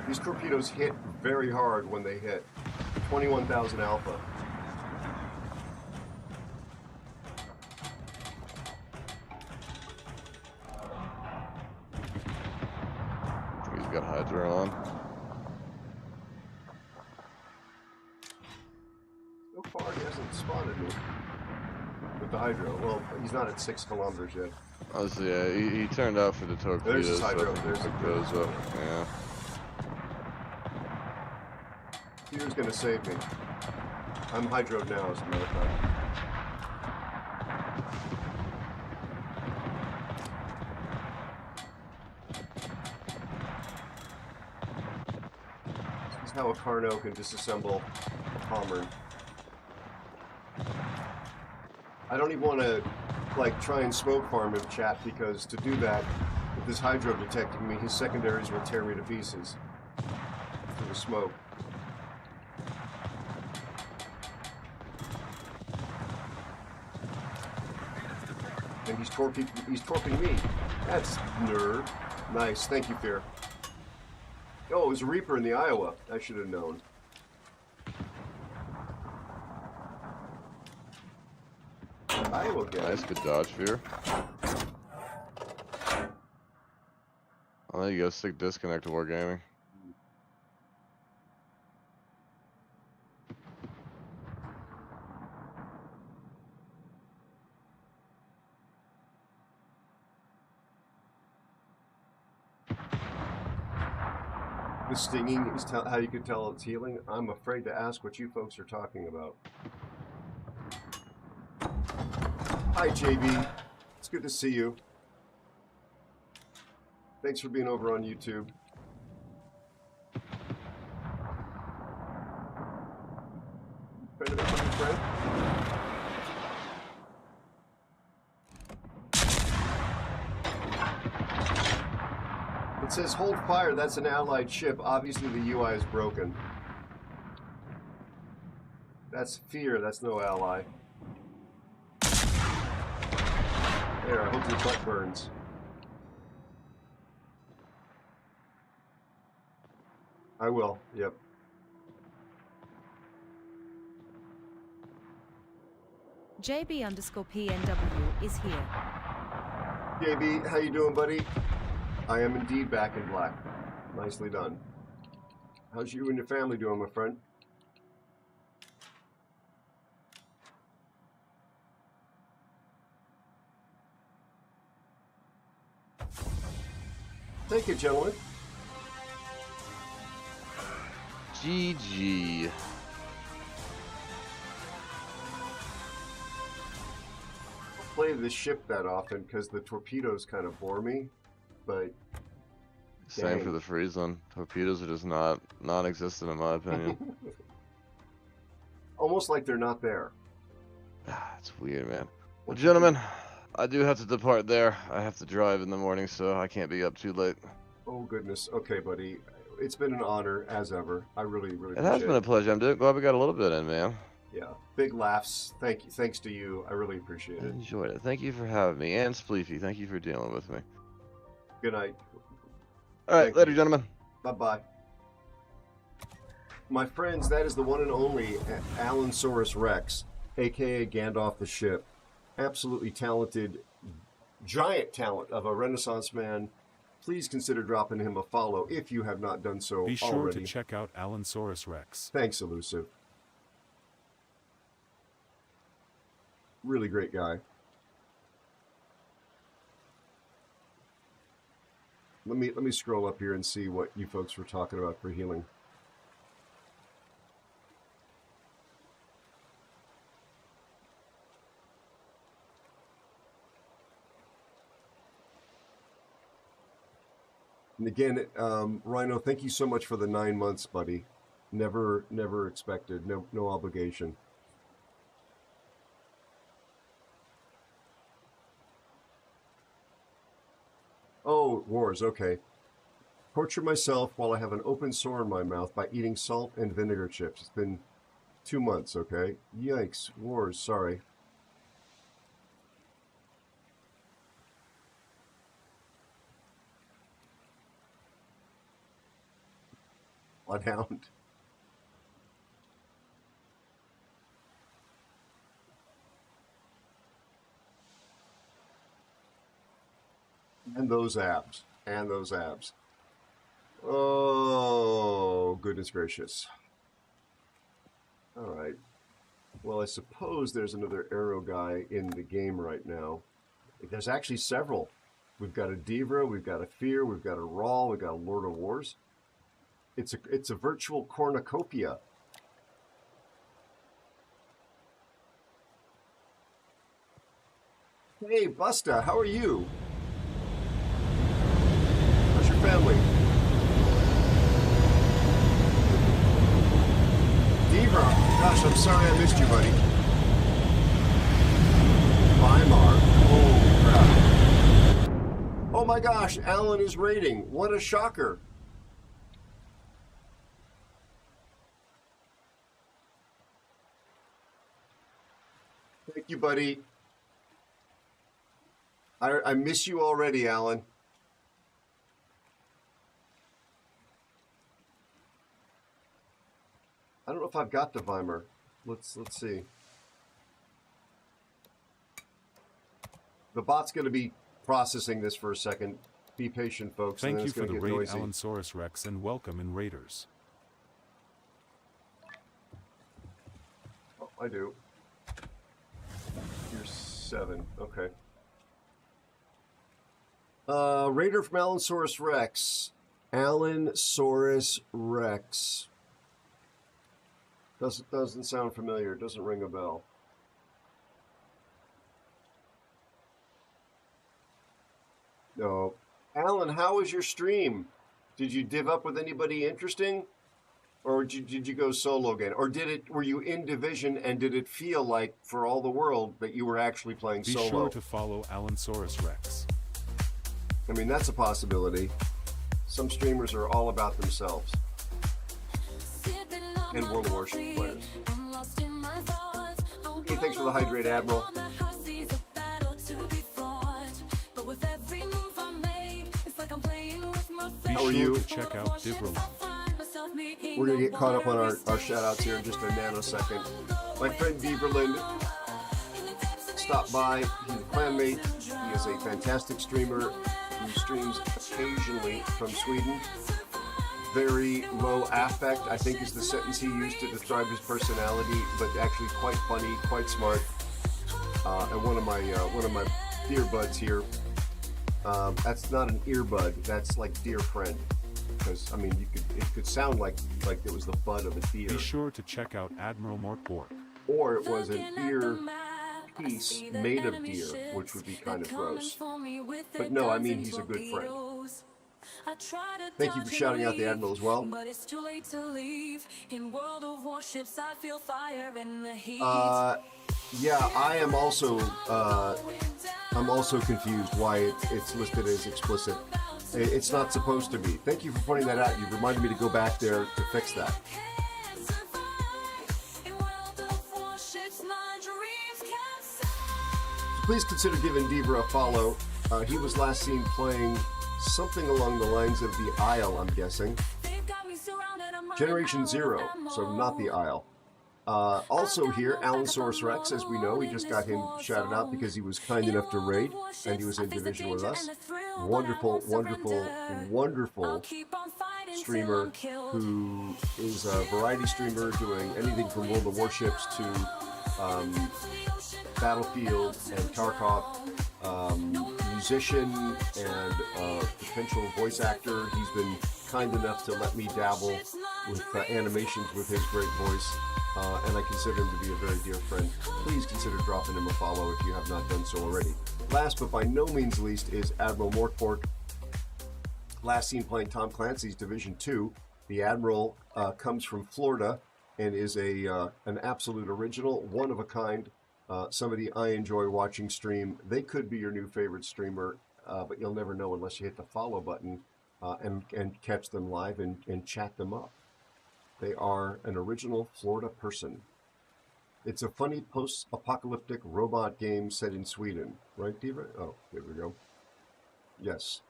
These torpedoes hit very hard when they hit. 21,000 alpha. He's got Hydra on. So far, he hasn't spotted me with the Hydro. Well, he's not at 6 kilometers yet. Oh, so yeah, he turned out for the torpedoes. There's his Hydro. So There's it goes up. Yeah. Fear's gonna save me. I'm hydroed now, as a matter of fact. This is how a Carno can disassemble a Palmer. I don't even want to, like, try and smoke farm him, chat, because to do that, with this hydro detecting me, his secondaries will tear me to pieces through the smoke. And he's torping me. That's nerd. Nice, thank you, Fear. Oh, it was a Reaper in the Iowa. I should have known. Iowa guy. Nice, good dodge, Fear. Oh, there you go. Stick disconnect to Wargaming. The stinging is how you can tell it's healing. I'm afraid to ask what you folks are talking about. Hi, JB. It's good to see you. Thanks for being over on YouTube. Friend of a friend? It says hold fire, that's an allied ship. Obviously the UI is broken. That's Fear, that's no ally. There, I hope your butt burns. I will, yep. JB_PNW is here. JB, how you doing, buddy? I am indeed back in black. Nicely done. How's you and your family doing, my friend? Thank you, gentlemen. GG. play the ship that often because the torpedoes kind of bore me, but Same for dang. the freeze zone. Torpedoes are just non-existent in my opinion. Almost like they're not there. It's weird, man. Well, What you gentlemen, I do have to depart there. I have to drive in the morning, so I can't be up too late. Oh goodness. Okay, buddy. It's been an honor as ever. I really, really It has appreciate been a it. pleasure. I'm glad we got a little bit in, man. Yeah. Big laughs. Thank you. Thanks to you. I really appreciate I it. enjoyed it. Thank you for having me. And Spleefy, thank you for dealing with me. Good night. All right, Thank later, you. gentlemen. Bye-bye. My friends, that is the one and only Allosaurus Rex, aka Gandalf the Ship. Absolutely talented, giant talent of a Renaissance man. Please consider dropping him a follow if you have not done so Be sure already. to check out Allosaurus Rex. Thanks, Elusive. Really great guy. Let me scroll up here and see what you folks were talking about for healing. And again, Rhino, thank you so much for the 9 months, buddy. Never expected. No obligation. Oh, wars. Okay. Torture myself while I have an open sore in my mouth by eating salt and vinegar chips. It's been 2 months. Okay. Yikes. Wars. Sorry. Bloodhound. And those abs. And those abs. Oh, goodness gracious. All right. Well, I suppose there's another Aero guy in the game right now. There's actually several. We've got a Divra, we've got a Fear, we've got a Rawl, we've got a Lord of Wars. It's a virtual cornucopia. Hey, Busta, how are you? How's your family? Divra, gosh, I'm sorry I missed you, buddy. Weimar, holy crap. Oh my gosh, Alan is raiding. What a shocker. Thank you, buddy. I miss you already, Alan. I don't know if I've got the Weimar. Let's see. The bot's going to be processing this for a second. Be patient, folks. Thank and then you it's for going the to get raid, noisy. Allosaurus Rex, and welcome in Raiders. Oh, I do. You're 7. Okay. Raider from Allosaurus Rex. Allosaurus Rex. Doesn't sound familiar. Doesn't ring a bell. No. Alan, how was your stream? Did you div up with anybody interesting? Or did you go solo again? Or were you in division and did it feel like, for all the world, that you were actually playing Be solo? sure to follow Allosaurus Rex. I mean, that's a possibility. Some streamers are all about themselves. And World of Warships players. Hey, thanks for the hydrate, Admiral. Be How are sure you? to check out Divra. We're going to get caught up on our shout-outs here in just a nanosecond. My friend Beaverland stopped by. He's a clanmate. He is a fantastic streamer who streams occasionally from Sweden. Very low affect, I think, is the sentence he used to describe his personality, but actually quite funny, quite smart. And one of my dear buds here. That's not an earbud. That's like dear friend. Because I mean, it could sound like it was the bud of a deer, Be sure to check out Admiral Mortborg. or it was an ear piece made of deer, which would be kind of gross. But no, I mean, he's a good friend. Thank you for shouting out the Admiral as well. But it's too late to leave. In World of Warships, I feel fire in the heat. Yeah, I am also, I'm also confused why it's listed as explicit. It's not supposed to be. Thank you for pointing that out. You reminded me to go back there to fix that. Please consider giving Deaver a follow. He was last seen playing something along the lines of the Isle, I'm guessing. Generation Zero, so not the Isle. Also here, Allosaurus Rex, as we know, we just got him shouted out because he was kind enough to raid, and he was in division with us. Wonderful, wonderful, wonderful streamer who is a variety streamer doing anything from World of Warships to Battlefield and Tarkov, musician and potential voice actor. He's been kind enough to let me dabble with animations with his great voice, and I consider him to be a very dear friend. Please consider dropping him a follow if you have not done so already. Last but by no means least is Admiral Mortport, last seen playing Tom Clancy's Division 2. The Admiral comes from Florida and is an absolute original, one of a kind. Somebody I enjoy watching stream. They could be your new favorite streamer, but you'll never know unless you hit the follow button and catch them live and chat them up. They are an original Florida person. It's a funny post-apocalyptic robot game set in Sweden. Right, Diva? Oh, here we go. Yes.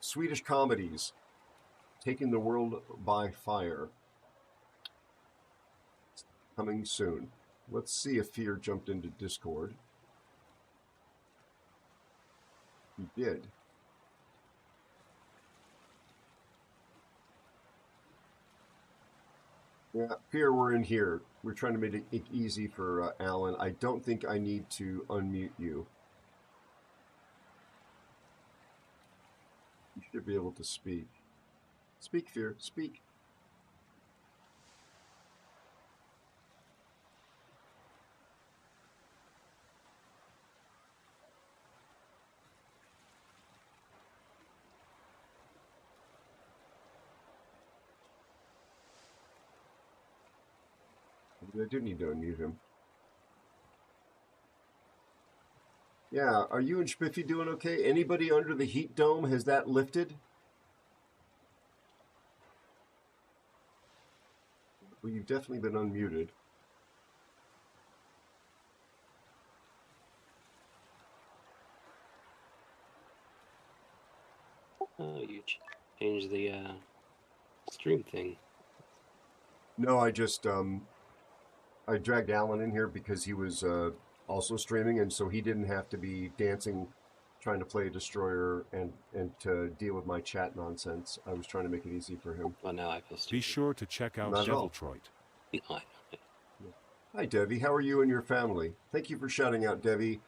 Swedish comedies taking the world by fire. Coming soon. Let's see if Fear jumped into Discord. He did. Yeah, Fear, we're in here. We're trying to make it easy for Alan. I don't think I need to unmute you. You should be able to speak. Speak, Fear. Speak. I do need to unmute him. Yeah, are you and Spiffy doing okay? Anybody under the heat dome? Has that lifted? Well, you've definitely been unmuted. Oh, you changed the stream thing. No, I just I dragged Alan in here because he was also streaming, and so he didn't have to be dancing, trying to play a destroyer and to deal with my chat nonsense. I was trying to make it easy for him. Well, now I feel stupid. Be sure to check out Not at all. Deviltroit. No, Hi, Devi. How are you and your family? Thank you for shouting out, Devi.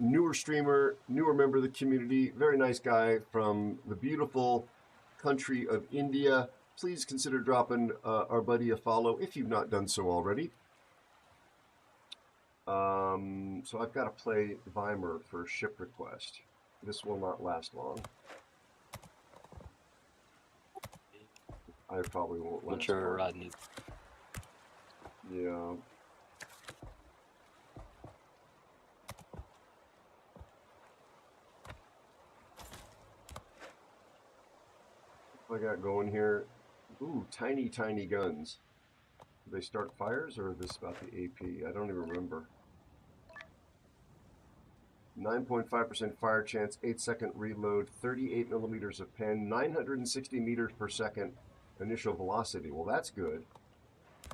Newer streamer, newer member of the community, very nice guy from the beautiful country of India. Please consider dropping our buddy a follow if you've not done so already. So I've got to play Weimar for ship request. This will not last long. I probably won't last I'm sure long. Rod needs. Yeah. What I got going here? Ooh, tiny, tiny guns. Do they start fires, or is this about the AP? I don't even remember. 9.5% fire chance, 8-second reload, 38 millimeters of pen, 960 meters per second initial velocity. Well, that's good.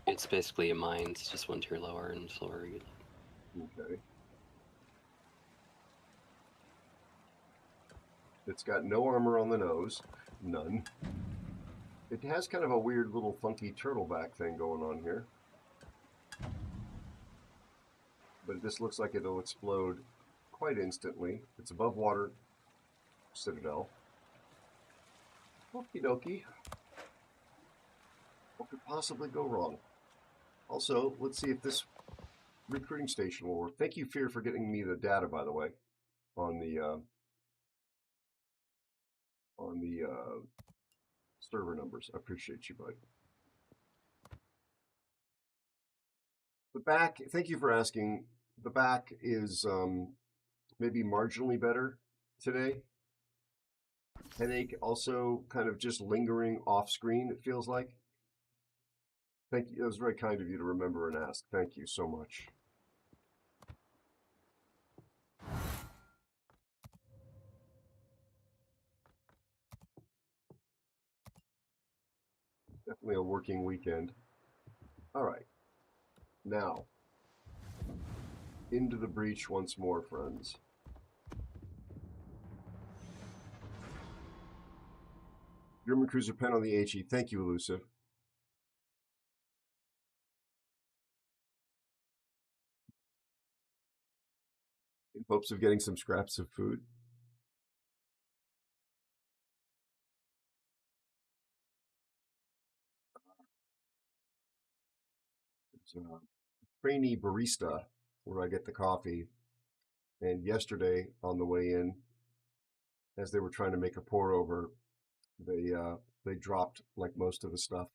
It's basically a mine. It's just one tier lower and slower. Okay. It's got no armor on the nose. None. It has kind of a weird little funky turtleback thing going on here. But this looks like it'll explode quite instantly. It's above water citadel. Okie dokie. What could possibly go wrong? Also, let's see if this recruiting station will work. Thank you, Fear, for getting me the data, by the way, on the server numbers. I appreciate you, bud. The back, thank you for asking. The back is maybe marginally better today. Headache also kind of just lingering off screen, it feels like. Thank you. It was very kind of you to remember and ask. Thank you so much. Definitely a working weekend. All right. Now, into the breach once more, friends. German cruiser pen on the HE. Thank you, Elusive. In hopes of getting some scraps of food. It's a trainee barista where I get the coffee. And yesterday on the way in, as they were trying to make a pour over, they dropped like most of the stuff.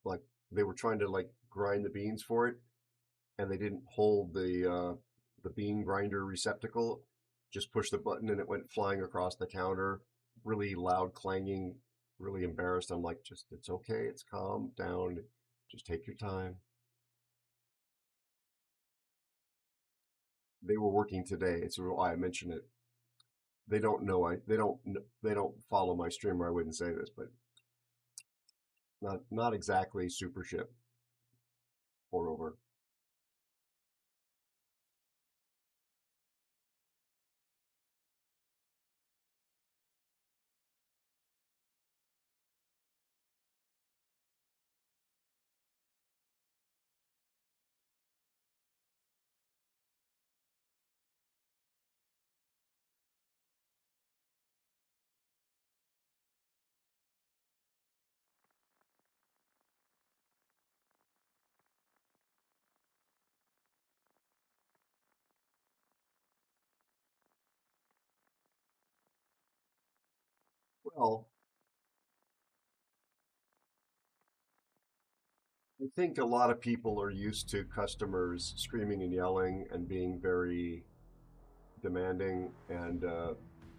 Like they were trying to like grind the beans for it, and they didn't hold the bean grinder receptacle. Just pushed the button and it went flying across the counter. Really loud clanging. Really embarrassed. I'm like, just it's okay. It's calm down. Just take your time. They were working today. It's why I mention it. They don't know. They don't follow my stream, or I wouldn't say this, but not exactly super ship pour over. Well, I think a lot of people are used to customers screaming and yelling and being very demanding, and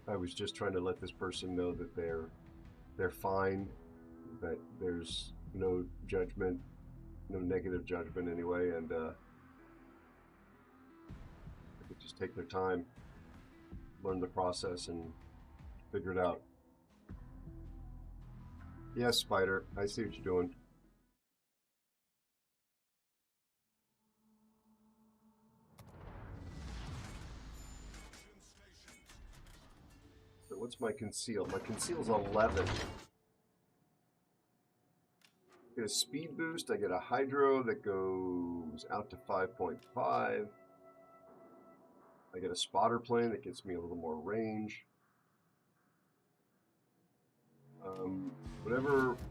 I was just trying to let this person know that they're fine, that there's no judgment, no negative judgment anyway, and they could just take their time, learn the process, and figure it out. Yes, Spider, I see what you're doing. So what's my conceal? My conceal's 11. Get a speed boost. I get a hydro that goes out to 5.5. I get a spotter plane that gets me a little more range.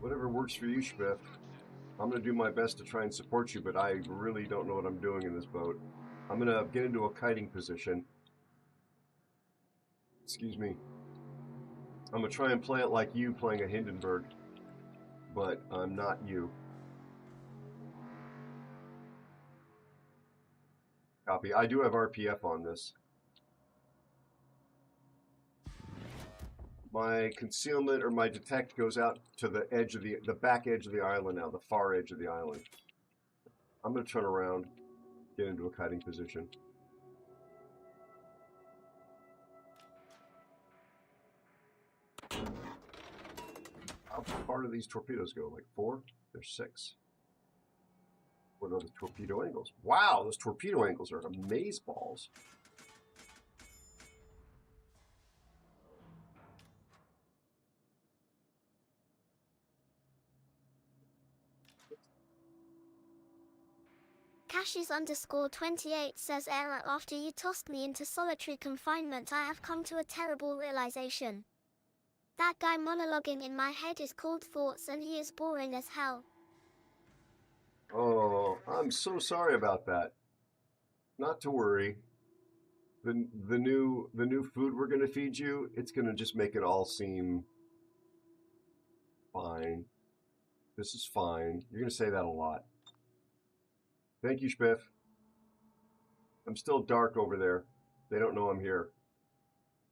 Whatever works for you, Schmidt. I'm going to do my best to try and support you, but I really don't know what I'm doing in this boat. I'm going to get into a kiting position. Excuse me. I'm going to try and play it like you playing a Hindenburg, but I'm not you. Copy. I do have RPF on this. My concealment or my detect goes out to the edge of the back edge of the island now, the far edge of the island. I'm going to turn around, get into a kiting position. How far do these torpedoes go? Like 4? There's 6. What are the torpedo angles? Wow, those torpedo angles are amazeballs. Cashes_28 says, Aero, after you tossed me into solitary confinement, I have come to a terrible realization. That guy monologuing in my head is called Thoughts, and he is boring as hell. Oh, I'm so sorry about that. Not to worry. The new food we're gonna feed you, it's gonna just make it all seem fine. This is fine. You're gonna say that a lot. Thank you, Spiff. I'm still dark over there. They don't know I'm here.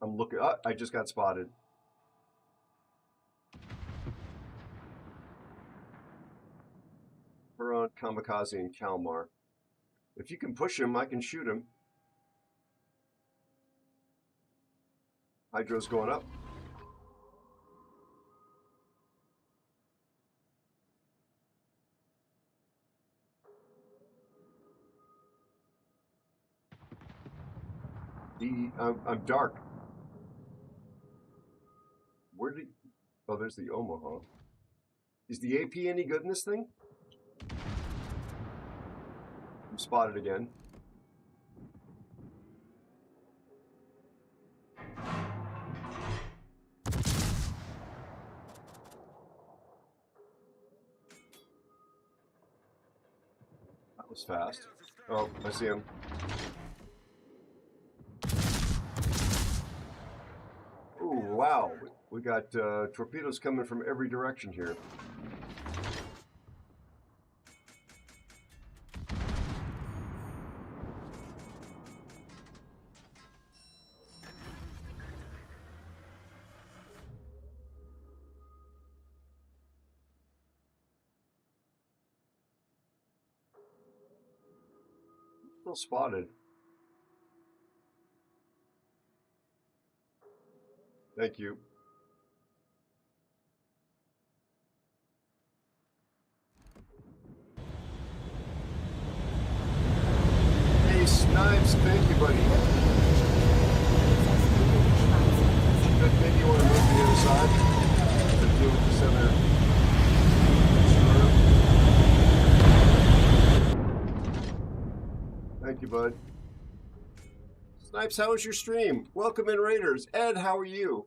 I'm looking. Oh, I just got spotted. Huron, Kamikaze, and Kalmar. If you can push him, I can shoot him. Hydro's going up. I'm dark. Where did he... Oh, there's the Omaha. Is the AP any good in this thing? I'm spotted again. That was fast. Oh, I see him. Ooh, wow. We got torpedoes coming from every direction here. Still spotted. Thank you. Hey, Snipes, thank you, buddy. Maybe you want to move to the other side to deal with this other. Thank you, bud. Snipes, how was your stream? Welcome in, Raiders. Ed, how are you?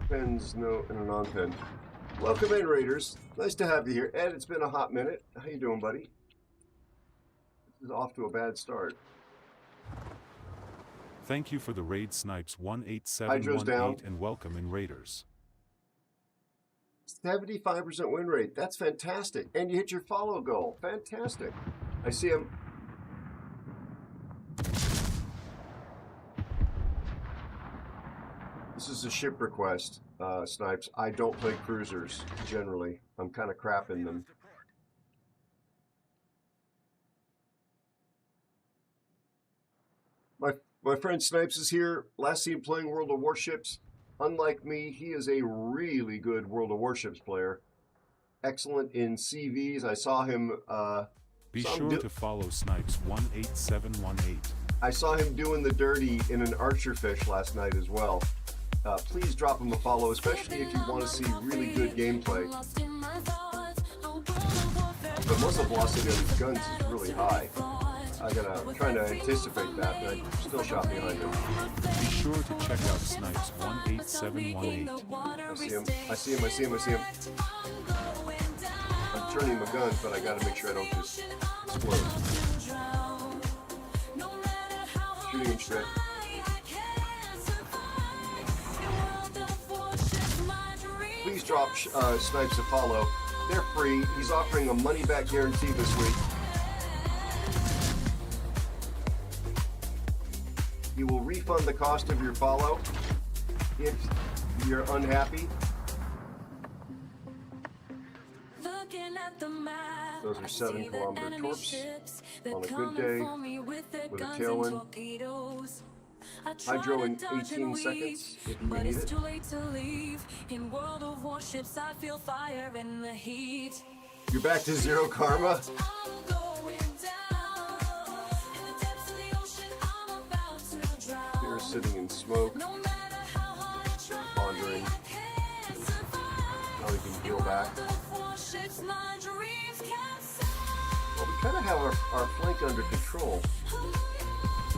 Pens, no, and a non-pen. Welcome in, Raiders. Nice to have you here. Ed, it's been a hot minute. How you doing, buddy? This is off to a bad start. Thank you for the raid, Snipes Hydro's 18718, down. and welcome in, Raiders. 75% win rate. That's fantastic. And you hit your follow goal. Fantastic. I see him. This is a ship request, Snipes. I don't play cruisers, generally. I'm kind of crap in them. My friend Snipes is here. Last seen playing World of Warships. Unlike me, he is a really good World of Warships player. Excellent in CVs. I saw him... Be sure to follow Snipes 18718. I saw him doing the dirty in an archer fish last night as well. Please drop him a follow, especially if you want to see really good gameplay. The muzzle velocity of these guns is really high. I'm trying to anticipate that, but I still shot behind him. Be sure to check out Snipes 18718. I see him. I'm turning my gun, but I gotta make sure I don't just explode. Shooting him straight. Please drop Snipes a follow. They're free. He's offering a money-back guarantee this week. He will refund the cost of your follow if you're unhappy. Those are 7-kilometer torps on a good day with a tailwind. Hydro in 18 seconds if you need it. In World of Warships, I feel fire in the heat. You're back to 0 karma. You're sitting in smoke, pondering how we can heal back. Well, we kind of have our flank under control.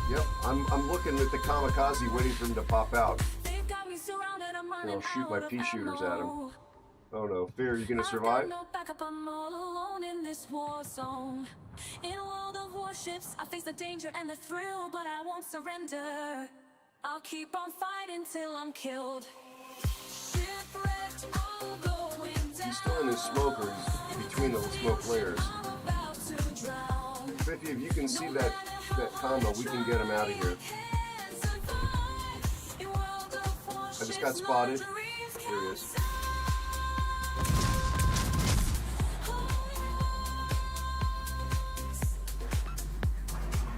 Yep, I'm looking at the kamikaze waiting for him to pop out. They've got me surrounded, I'm And I'll running shoot my out of pea shooters at him. ammo. Oh no, Fear, you gonna I've got survive? no backup, I'm all alone in this war zone. In World of Warships, I face the danger and the thrill, but I won't surrender. I'll keep on fighting till I'm killed. Shipwrecked, I'm going down. He's still in his smoke, or he's between the smoke layers. I'm about to drown. 50, if you can see that combo, we can get him out of here. I just got spotted. Here he is.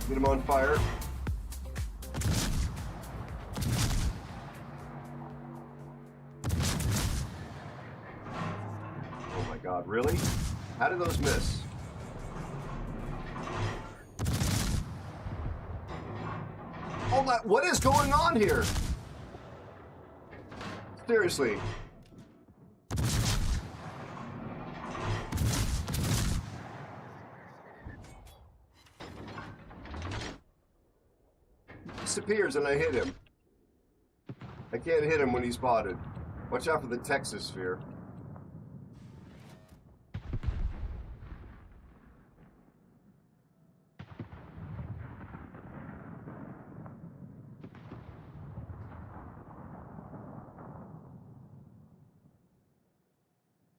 Get him on fire. Oh my God, really? How did those miss? Oh my, what is going on here? Seriously. Disappears and I hit him. I can't hit him when he's spotted. Watch out for the Texas sphere.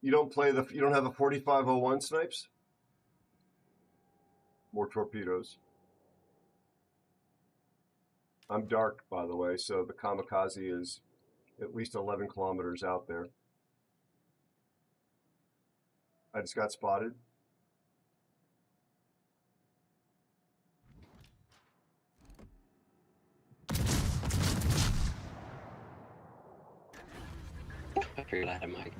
You don't have the 4501 snipes? More torpedoes. I'm dark, by the way, so the kamikaze is at least 11 kilometers out there. I just got spotted. I figured I had a mic.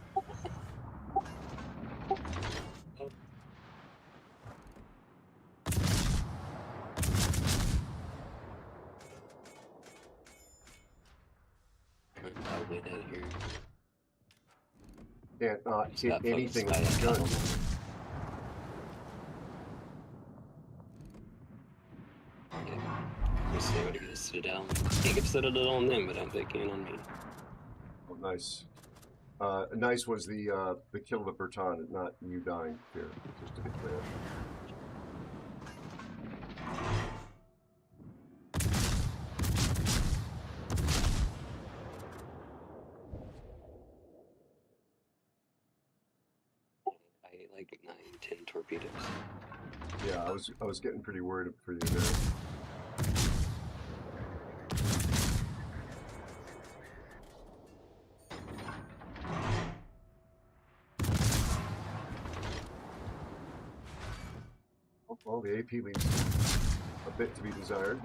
Probably dead here. Can't not Just hit got anything focused with by the gun. Let's see what he gets to down. He could settle it on them, but I'm thinking on me. Oh, nice. Nice was the kill of the Berton, not you dying here, just to be clear. I ate like 9, 10 torpedoes. Yeah, I was getting pretty worried for you there. Well, the AP leaves a bit to be desired.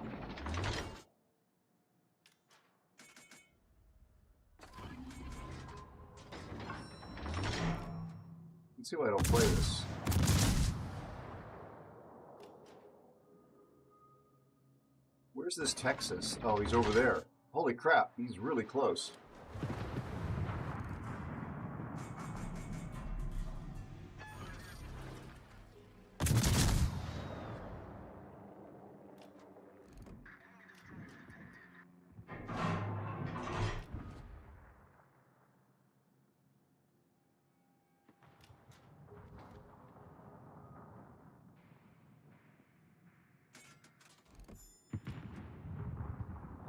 Let's see why I don't play this. Where's this Texas? Oh, he's over there. Holy crap, he's really close.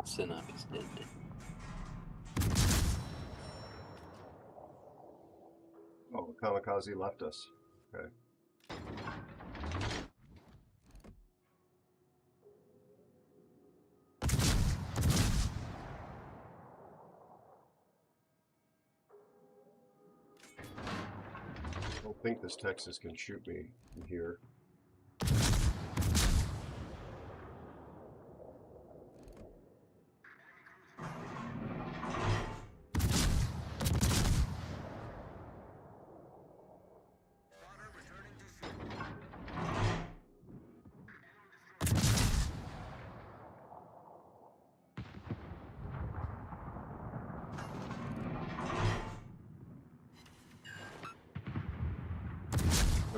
Synop is dead. Oh, the kamikaze left us. Okay. I don't think this Texas can shoot me from here.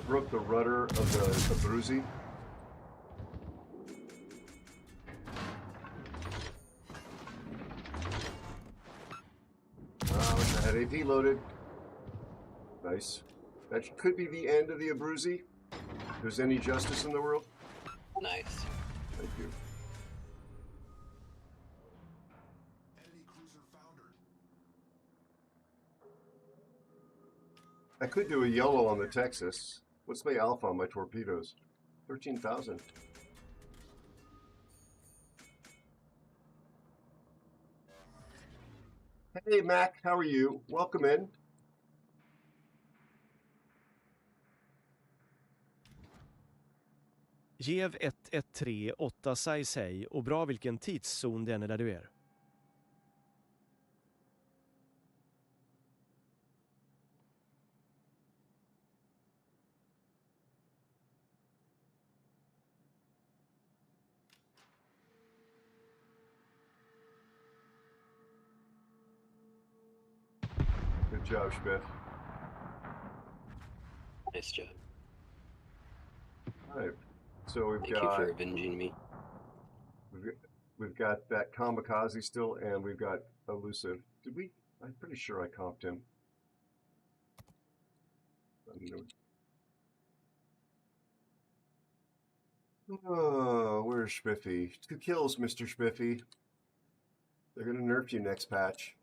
Broke the rudder of the Bruzy. That AP loaded. Nice. That could be the end of the Abruzzi. If there's any justice in the world. Nice. Thank you. Enemy cruiser foundered. I could do a yellow on the Texas. What's my alpha on my torpedoes? 13,000. Hey Mac, how are you? Welcome in. Gev 113 8 size hej och bra vilken tidszon den är där du är. Good job, Smith. Nice job. All right. So we've Thank you got for avenging me. we've got that kamikaze still, and we've got elusive. Did we? I'm pretty sure I comped him. Oh, where's Spiffy? 2 kills, Mr. Spiffy. They're gonna nerf you next patch.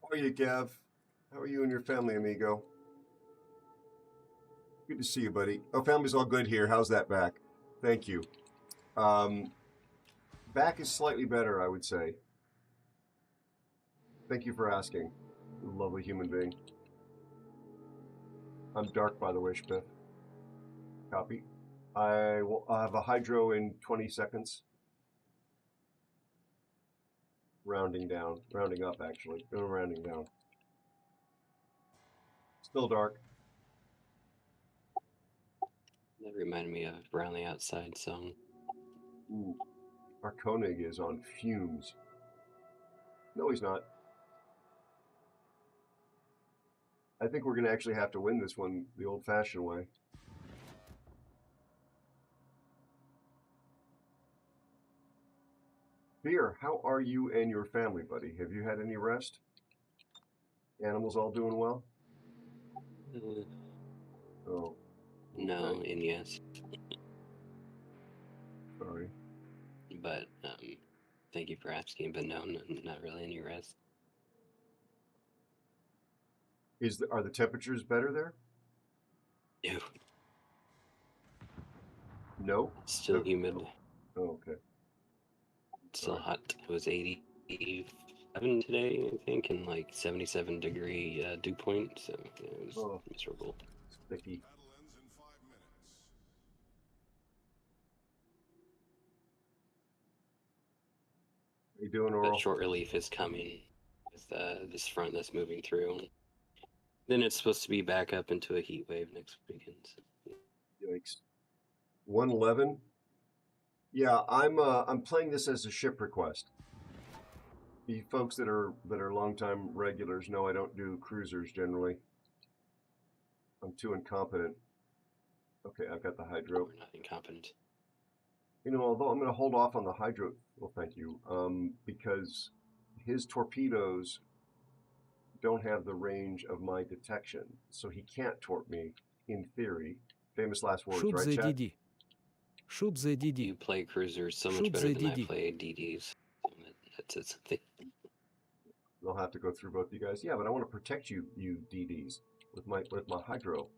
How are you, Gav? How are you and your family, amigo? Good to see you, buddy. Oh, family's all good here. How's that back? Thank you. Back is slightly better, I would say. Thank you for asking. Lovely human being. I'm dark, by the way, Spiff. Copy. I'll have a hydro in 20 seconds. Rounding down. Rounding up, actually. No, rounding down. Still dark. That reminded me of Around the Outside song. Ooh. Our Koenig is on fumes. No, he's not. I think we're going to actually have to win this one the old-fashioned way. Beer, how are you and your family, buddy? Have you had any rest? Animals all doing well? Oh. No, Okay. and yes. Sorry. But thank you for asking, but no, not really any rest. Are the temperatures better there? No. No? Still humid. Oh, okay. Still hot. It was 87 today, I think, and like 77-degree dew point, so yeah, it was miserable. Sticky. Battle ends in 5 minutes. How you doing, Oral? But short relief is coming with this front that's moving through. Then it's supposed to be back up into a heat wave next weekend. So, yeah. Yikes. 111? Yeah, I'm playing this as a ship request. The folks that are longtime regulars know I don't do cruisers generally. I'm too incompetent. Okay, I've got the hydro. We're not incompetent. You know, although I'm going to hold off on the hydro. Well, thank you. Because his torpedoes don't have the range of my detection, so he can't torp me. In theory, famous last words, Shoot right, the Chad? DD. Shoot the DD. You play cruisers so much Shoot better the than I DD. play DDs. That's something. They'll have to go through both you guys. Yeah, but I want to protect you DDs with my hydro.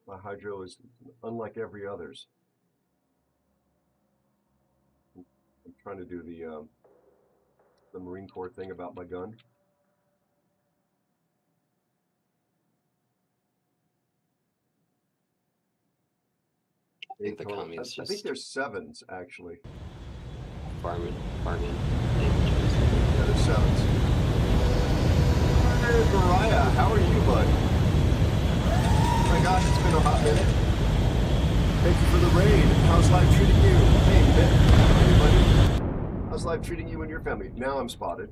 My hydro is unlike every others. I'm trying to do the Marine Corps thing about my gun. I think the commies I think just there's 7s actually. farming. Yeah, there's 7s. Hey, Mariah, how are you, bud? Oh my gosh, it's been a hot minute. Thank you for the raid. How's life treating you? Hey, Mick. Hey, buddy. How's life treating you and your family? Now I'm spotted.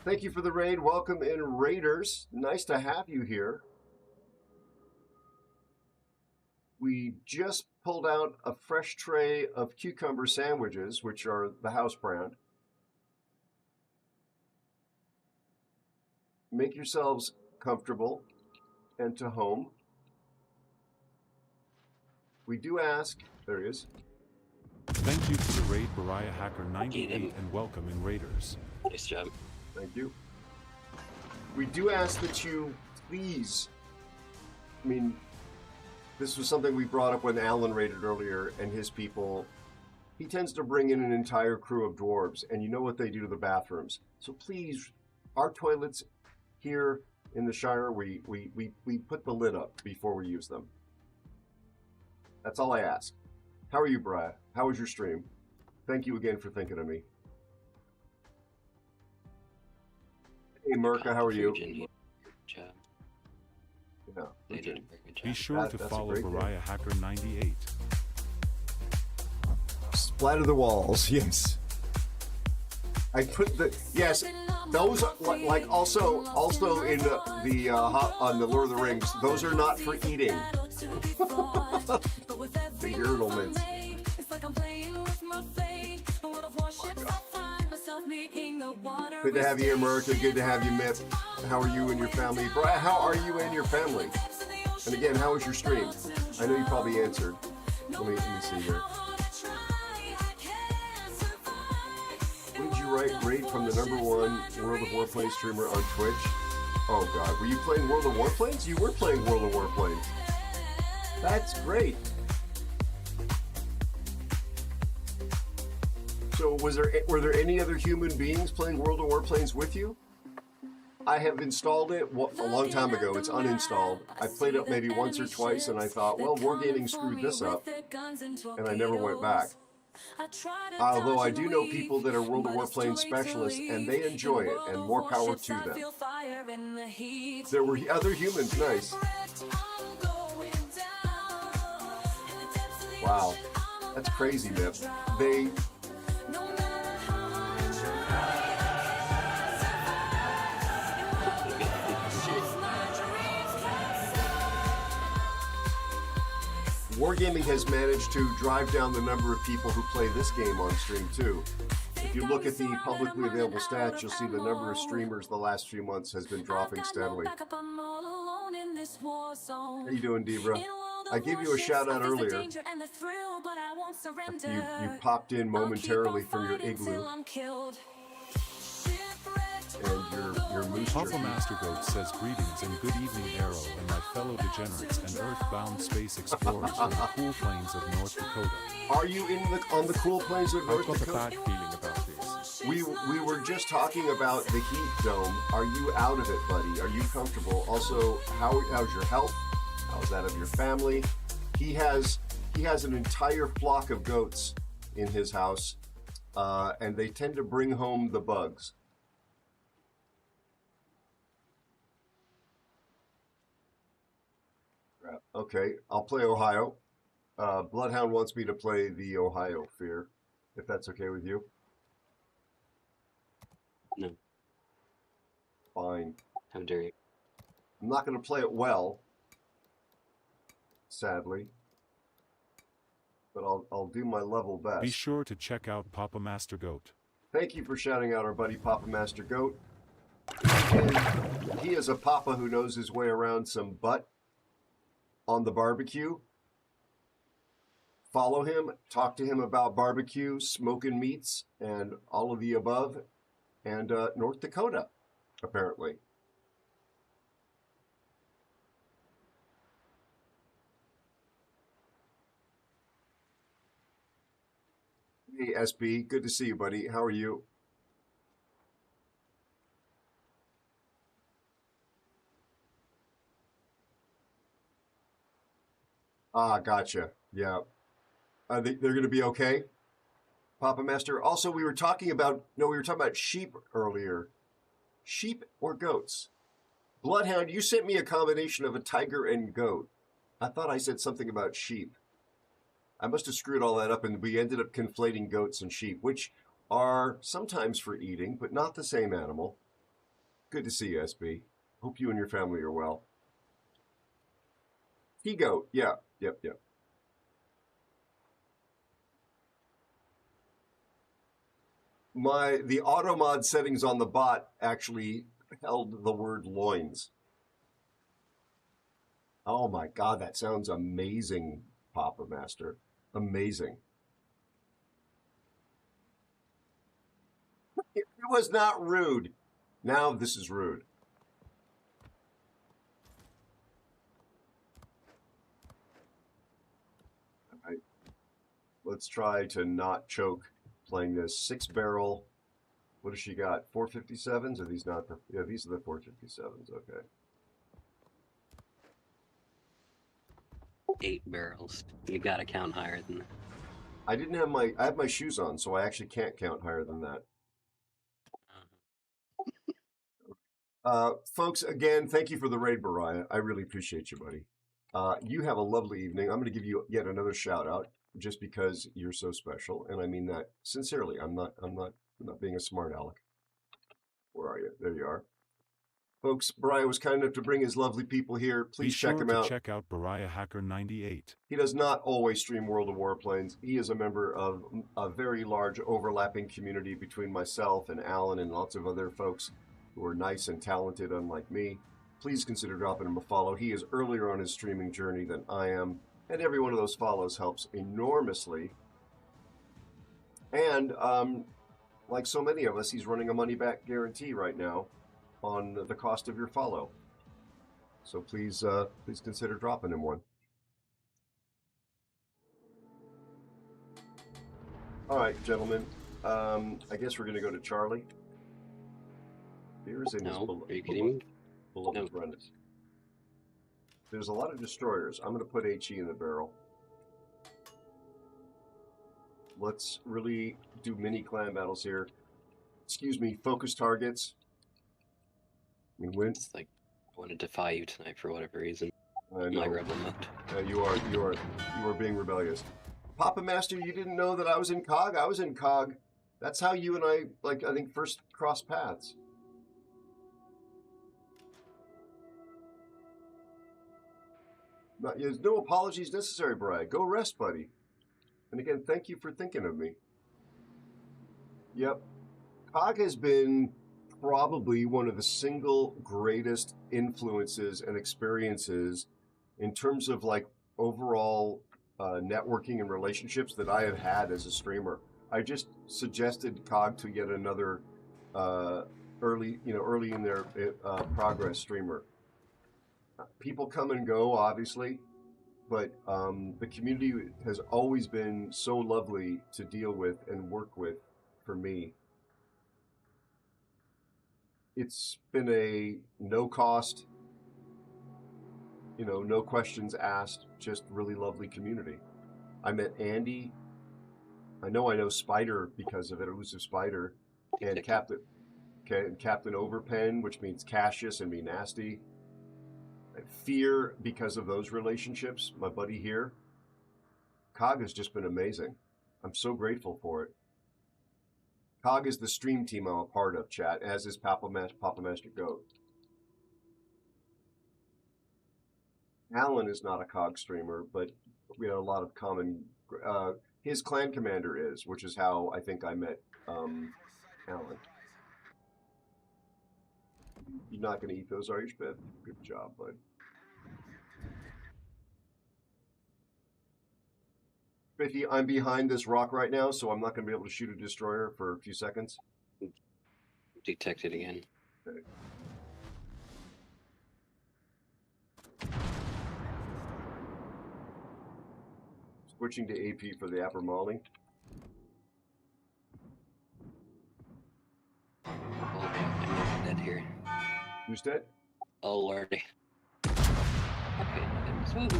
Thank you for the raid. Welcome in, Raiders. Nice to have you here. We just pulled out a fresh tray of cucumber sandwiches, which are the house brand. Make yourselves comfortable and to home. We do ask, there he is. Thank you to the raid Bariah Hacker 98 and welcome in Raiders. Nice job. Thank you. We do ask that you please, I mean, this was something we brought up when Alan raided earlier, and his people, he tends to bring in an entire crew of dwarves, and you know what they do to the bathrooms. So please, our toilets here in the Shire, we put the lid up before we use them. That's all I ask. How are you, Brian? How was your stream? Thank you again for thinking of me. Hey, Merca, how are you? Good job. Yeah, They did a very good job. Be sure to follow Bariah Hacker 98. Splatter the walls, yes. I put the yes. Those are, like also in the on the Lord of the Rings. Those are not for eating. The urinal mints. Good to have you, America. Good to have you, Mip. How are you and your family? Brian, how are you and your family? And again, how was your stream? I know you probably answered. Let me see here. What did you rate from the #1 World of Warplanes streamer on Twitch? Oh God, were you playing World of Warplanes? You were playing World of Warplanes. That's great. So were there any other human beings playing World of Warplanes with you? I have installed it a long time ago. It's uninstalled. I played it maybe once or twice, and I thought, well, Wargaming screwed this up, and I never went back. Although I do know people that are World of Warplanes specialists, and they enjoy it, and more power to them. There were other humans, nice. Wow, that's crazy, Nip. Wargaming has managed to drive down the number of people who play this game on stream too. If you look at the publicly available stats, you'll see the number of streamers the last few months has been dropping steadily. How you doing, Debra? I gave you a shout out earlier. You popped in momentarily from your igloo. And your moose Papa jerky. Master Goat says greetings and good evening, Aero, and my fellow degenerates and earthbound space explorers on the cool plains of North Dakota. Are you on the cool plains of North I've got Dakota? a bad feeling about this. We were just talking about the heat dome. Are you out of it, buddy? Are you comfortable? Also, how's your health? How's that of your family? He has an entire flock of goats in his house, and they tend to bring home the bugs. Okay, I'll play Ohio. Bloodhound wants me to play the Ohio Fear, if that's okay with you. No. Fine. How dare you? I'm not going to play it well, sadly, but I'll do my level best. Be sure to check out Papa Master Goat. Thank you for shouting out our buddy Papa Master Goat. And he is a papa who knows his way around some butt on the barbecue. Follow him, talk to him about barbecue, smoking meats, and all of the above, and North Dakota, apparently. Hey, SB, good to see you, buddy. How are you? Ah, gotcha. Yeah. They're going to be okay, Papa Master. Also, we were talking about sheep earlier. Sheep or goats? Bloodhound, you sent me a combination of a tiger and goat. I thought I said something about sheep. I must have screwed all that up, and we ended up conflating goats and sheep, which are sometimes for eating, but not the same animal. Good to see you, SB. Hope you and your family are well. He-goat, yeah. Yep. the auto mod settings on the bot actually held the word loins. Oh my God, that sounds amazing, Papa Master. Amazing. It was not rude. Now this is rude. All right. Let's try to not choke playing this 6-barrel. What does she got? 457s? Are these not the? Yeah, these are the 457s. Okay. 8 barrels. You gotta count higher than that. I didn't have I have my shoes on, so I actually can't count higher than that. Folks, again, thank you for the raid, Bariah. I really appreciate you, buddy. You have a lovely evening. I'm going to give you yet another shout out just because you're so special, and I mean that sincerely. I'm not being a smart aleck. Where are you? There you are. Folks, Bariah was kind enough to bring his lovely people here. Please check him out. Check out Bariah Hacker 98. He does not always stream World of Warplanes. He is a member of a very large overlapping community between myself and Alan and lots of other folks who are nice and talented, unlike me. Please consider dropping him a follow. He is earlier on his streaming journey than I am, and every one of those follows helps enormously. And like so many of us, he's running a money-back guarantee right now on the cost of your follow. So please consider dropping him one. All right, gentlemen. I guess we're going to go to Charlie. Here's in his beloved runners. There's a lot of destroyers. I'm going to put HE in the barrel. Let's really do mini clan battles here. Excuse me, focus targets. We win. It's like I want to defy you tonight for whatever reason. I know. My rebel mode. You are being rebellious. Papa Master, you didn't know that I was in COG? I was in COG. That's how you and I think, first crossed paths. There's no apologies necessary, Brian. Go rest, buddy. And again, thank you for thinking of me. Yep. COG has been probably one of the single greatest influences and experiences in terms of like overall networking and relationships that I have had as a streamer. I just suggested COG to yet another early in their progress streamer. People come and go, obviously, but the community has always been so lovely to deal with and work with for me. It's been a no cost, no questions asked, just really lovely community. I met Andy. I know Spider because of it, Elusive Spider, and Captain Overpen, which means Cassius and me nasty. Fear because of those relationships, my buddy here. COG has just been amazing. I'm so grateful for it. COG is the stream team I'm a part of, chat, as is Papa Master Goat. Alan is not a COG streamer, but we have a lot of common... his clan commander is, which is how I think I met Alan. You're not going to eat those, are you, Spit? Good job, bud. Spiffy, I'm behind this rock right now, so I'm not going to be able to shoot a destroyer for a few seconds. Detected again. Okay. Switching to AP for the upper Molly. Oh, I'm dead here. Who's dead? Oh, lordy. Okay, smooth.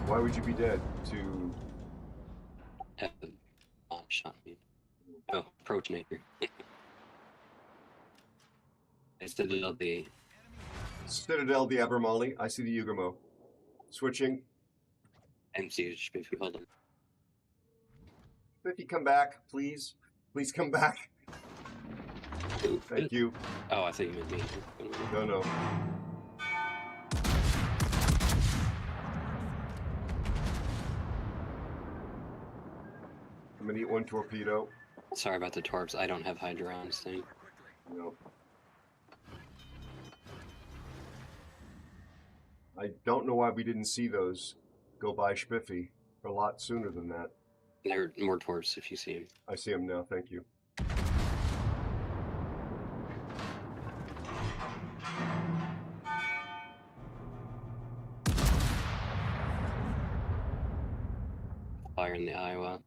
Why would you be dead? To Have the bomb shot me. Oh, Progenitor. Citadel the Abermali. I see the Yugamo. Switching. MC Spiffy, hold on. Spiffy, come back, please. Please come back. Thank you. Oh, I thought you meant me. No. I'm gonna eat one torpedo. Sorry about the torps. I don't have Hydra on this thing. No. I don't know why we didn't see those go by Spiffy a lot sooner than that. There are more torps if you see him. I see them now, thank you. Fire in the Iowa.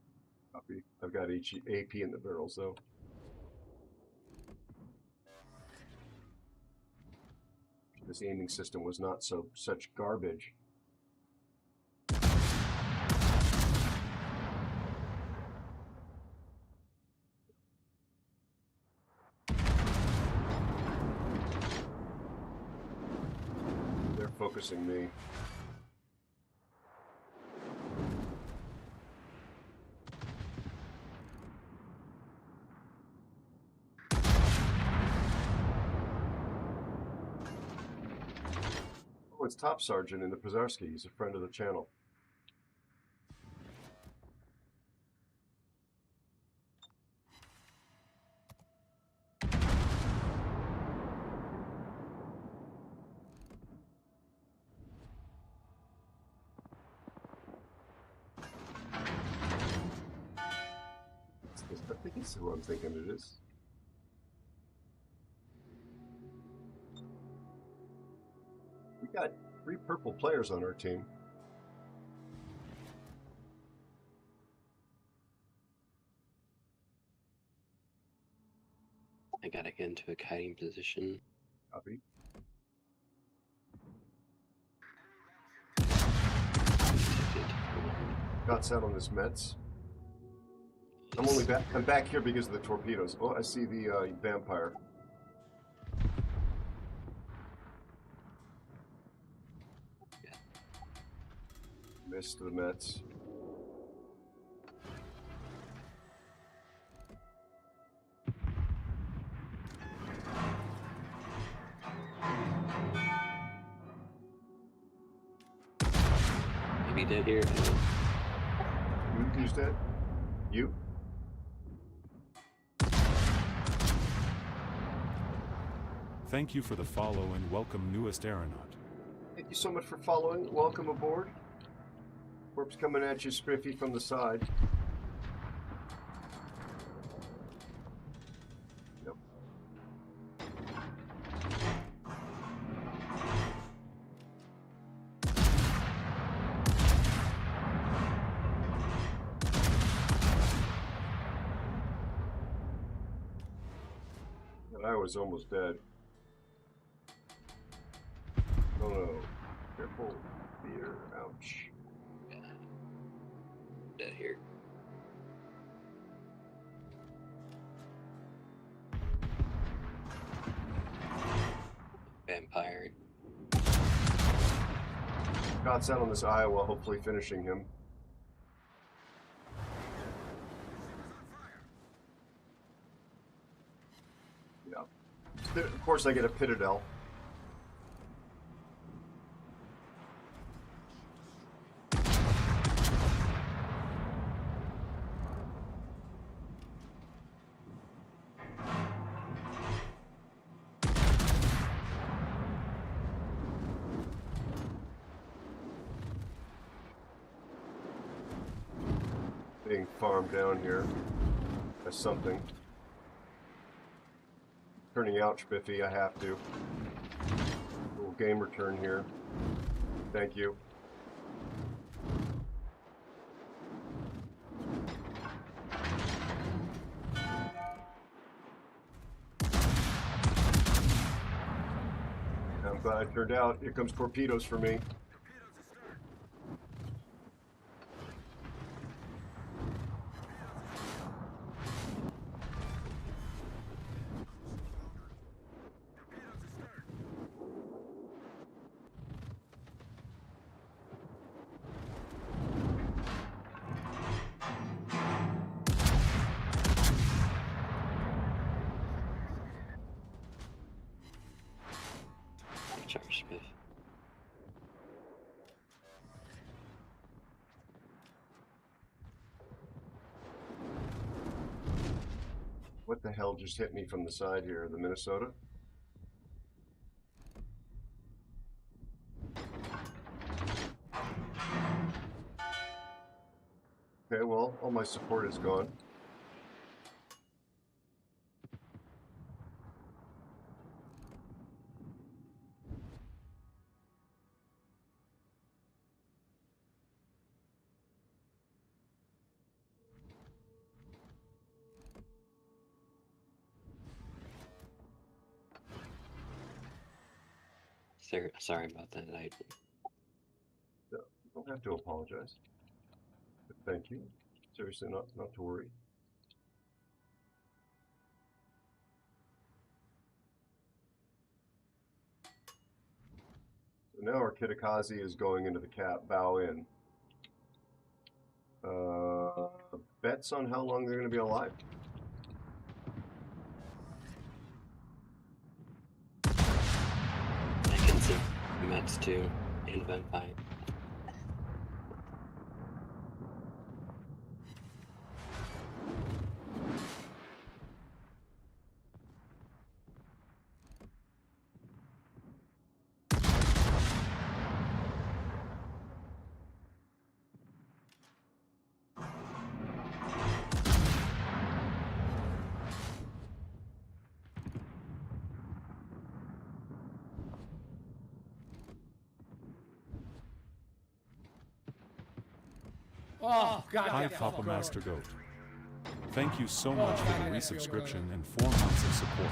Copy. I've got AP in the barrels though. This aiming system was not such garbage. They're focusing me. Oh, it's Top Sergeant in the Pizarski. He's a friend of the channel. I think it's who I'm thinking it is. We got 3 purple players on our team. I gotta get into a kiting position. Copy. Got set on this Mets. I'm back here because of the torpedoes. Oh, I see the vampire. Missed the Mets. Maybe dead here. Who's dead? You? Thank you for the follow and welcome, newest aeronaut. Thank you so much for following. Welcome aboard. Corpse coming at you, Spiffy, from the side. Yep. And I was almost dead. Oh no. Careful. Fear. Ouch. Yeah. Dead here. Vampire. Got set on this Iowa, hopefully finishing him. Yeah. Of course I get a Pitadel. Being farmed down here as something. Turning out, Spiffy, I have to. Little game return here. Thank you. I'm glad it turned out. Here comes torpedoes for me. Charge Smith. What the hell just hit me from the side here? The Minnesota? Okay, well, all my support is gone. Sorry about that. No, you don't have to apologize. But thank you. Seriously, not to worry. So now our Kitakazi is going into the bow in. Bets on how long they're going to be alive? I can see Mets too, and Vampire. Oh, God. Hi, Papa Master Goat. Thank you so much for the resubscription and 4 months of support.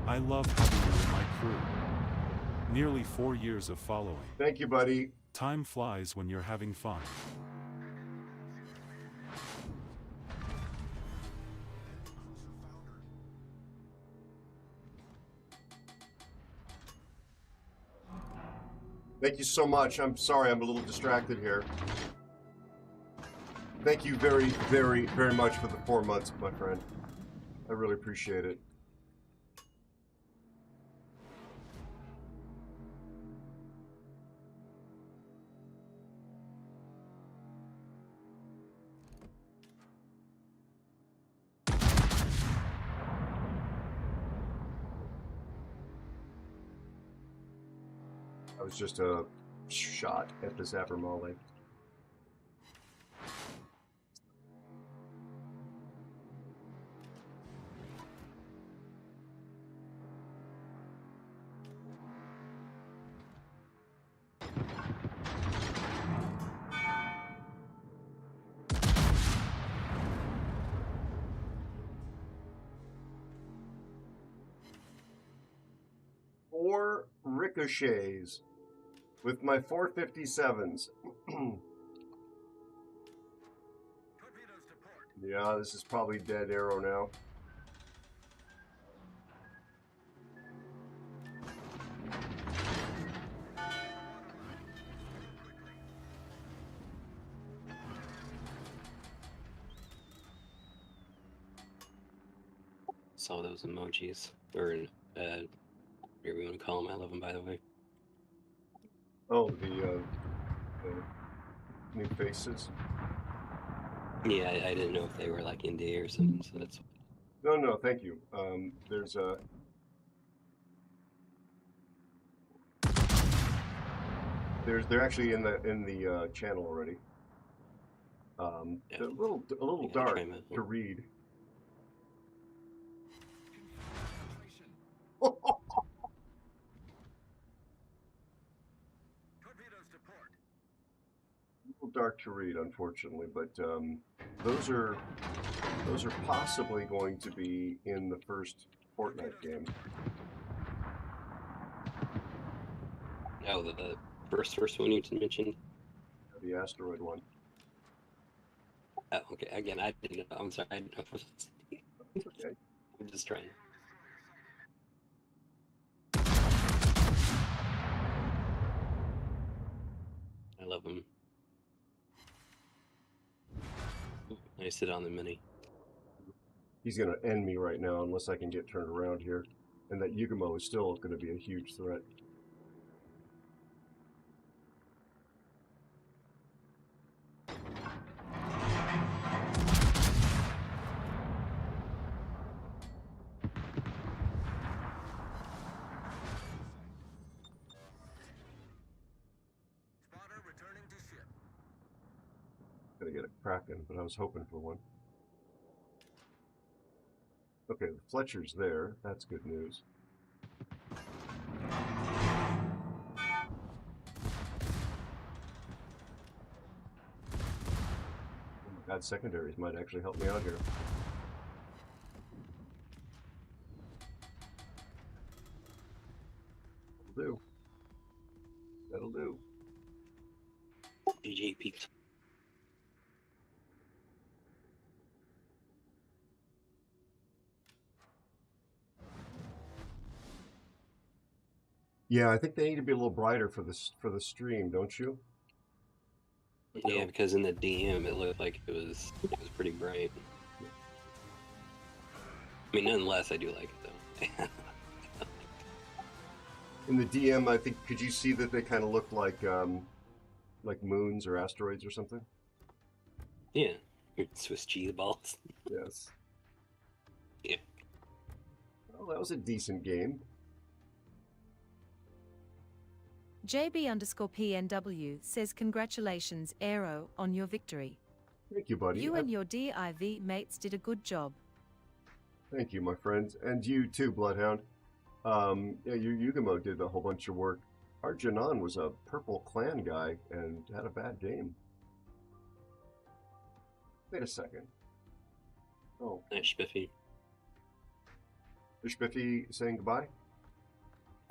I love having you in my crew. Nearly 4 years of following. Thank you, buddy. Time flies when you're having fun. Thank you so much. I'm sorry, I'm a little distracted here. Thank you very, very, very much for the 4 months, my friend. I really appreciate it. That was just a shot at this Abermale. Four ricochets with my 457s. Yeah, this is probably dead Aero now. Saw those emojis, or whatever you want to call them. I love them, by the way. Oh, the new faces. Yeah, I didn't know if they were like India or something, so that's. No, thank you. They're actually in the channel already. Yeah, They're a little dark to read. A little dark to read, unfortunately, but those are possibly going to be in the first Fortnite game. Oh, the first one you mentioned. The asteroid one. Oh, okay. Again, I didn't know. I'm sorry. I didn't know. Okay. I'm just trying. I love him. I sit on the mini. He's going to end me right now unless I can get turned around here. And that Yugumo is still going to be a huge threat. gonna get a Kraken, but I was hoping for one. Okay, the Fletcher's there. That's good news. Oh my god, secondaries might actually help me out here. That'll do. That'll do. GG peaks. Yeah, I think they need to be a little brighter for the stream, don't you? Yeah, because in the DM it looked like it was pretty bright. I mean, nonetheless, I do like it though. In the DM, I think, could you see that they kind of looked like moons or asteroids or something? Yeah, Swiss cheese balls. Yes. Yeah. Well, that was a decent game. JB_PNW says congratulations, Aero, on your victory. Thank you, buddy. You and your DIV mates did a good job. Thank you, my friends. And you too, Bloodhound. Yeah, Yugamo did a whole bunch of work. Our Janan was a purple clan guy and had a bad game. Wait a second. Oh. Nice, Spiffy. Is Spiffy saying goodbye?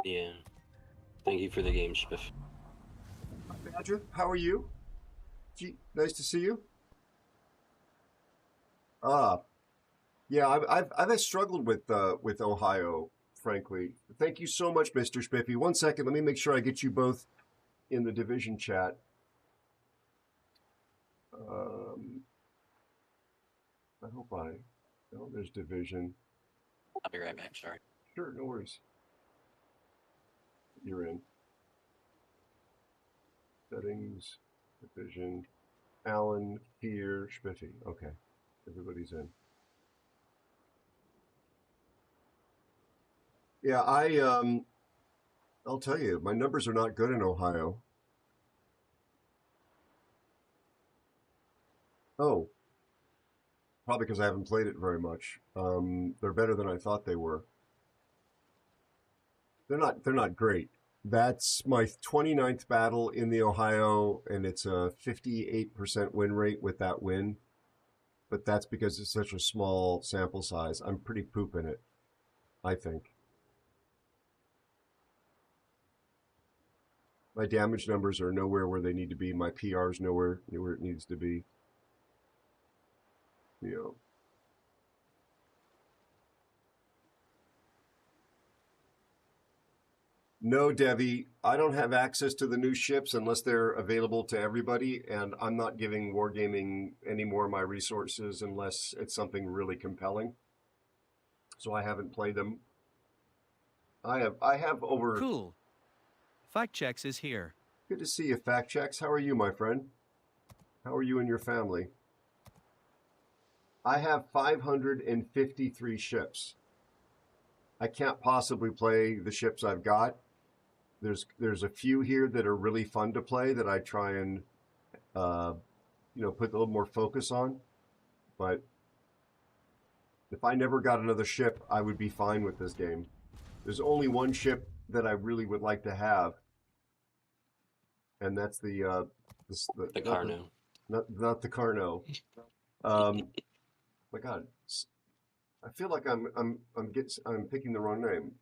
Yeah. Thank you for the game, Spiff. Badger, how are you? Gee, nice to see you. Yeah, I've struggled with Ohio, frankly. Thank you so much, Mr. Spiffy. 1 second, let me make sure I get you both in the division chat. I hope oh, there's division. I'll be right back, sorry. Sure, no worries. You're in. Settings, division, Alan, Fear, Spiffy. Okay, everybody's in. Yeah, I'll tell you, my numbers are not good in Ohio. Oh, probably because I haven't played it very much. They're better than I thought they were. They're not great. That's my 29th battle in the Ohio, and it's a 58% win rate with that win. But that's because it's such a small sample size. I'm pretty poop in it, I think. My damage numbers are nowhere where they need to be. My PR's nowhere where it needs to be. You know. No, Debbie, I don't have access to the new ships unless they're available to everybody, and I'm not giving Wargaming any more of my resources unless it's something really compelling. So I haven't played them. I have over... Cool. Fact Checks is here. Good to see you, Fact Checks. How are you, my friend? How are you and your family? I have 553 ships. I can't possibly play the ships I've got. There's a few here that are really fun to play that I try and put a little more focus on. But if I never got another ship, I would be fine with this game. There's only one ship that I really would like to have, and that's the Carno. Not the Carno. My God, I feel like I'm picking the wrong name.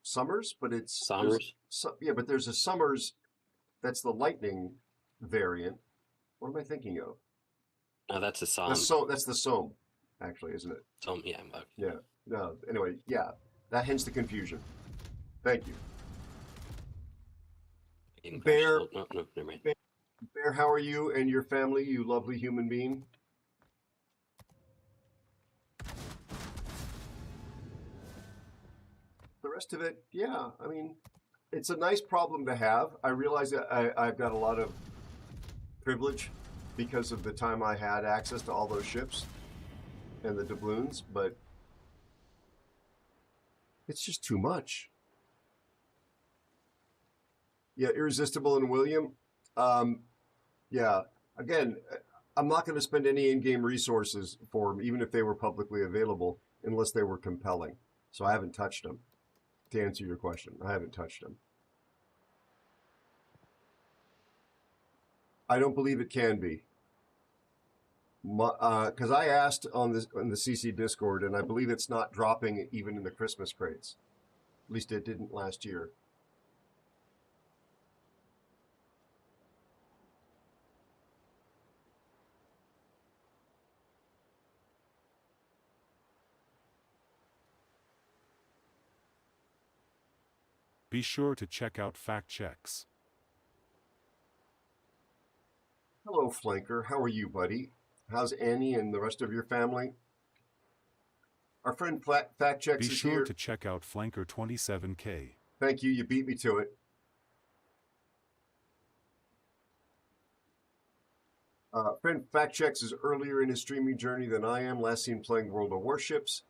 Summers, but it's Summers. Yeah, but there's a Summers that's the Lightning variant. What am I thinking of? No, that's a Somme. That's the Somme, actually, isn't it? Somme, yeah. Okay. Yeah. No. Anyway, yeah. That hence the confusion. Thank you. Bear. No, never mind. Bear, how are you and your family? You lovely human being. The rest of it, yeah, I mean, it's a nice problem to have. I realize that I've got a lot of privilege because of the time I had access to all those ships and the doubloons, but it's just too much. Yeah, Irresistible and William. Yeah, again, I'm not going to spend any in-game resources for them, even if they were publicly available, unless they were compelling. So I haven't touched them. To answer your question, I haven't touched them. I don't believe it can be. Because I asked on the CC Discord, and I believe it's not dropping even in the Christmas crates. At least it didn't last year. Be sure to check out fact checks. Hello, Flanker. How are you, buddy? How's Annie and the rest of your family? Our friend Fact Checks Be is sure here. to check out Flanker 27K. Thank you. You beat me to it. Friend Fact Checks is earlier in his streaming journey than I am. Last seen playing World of Warships.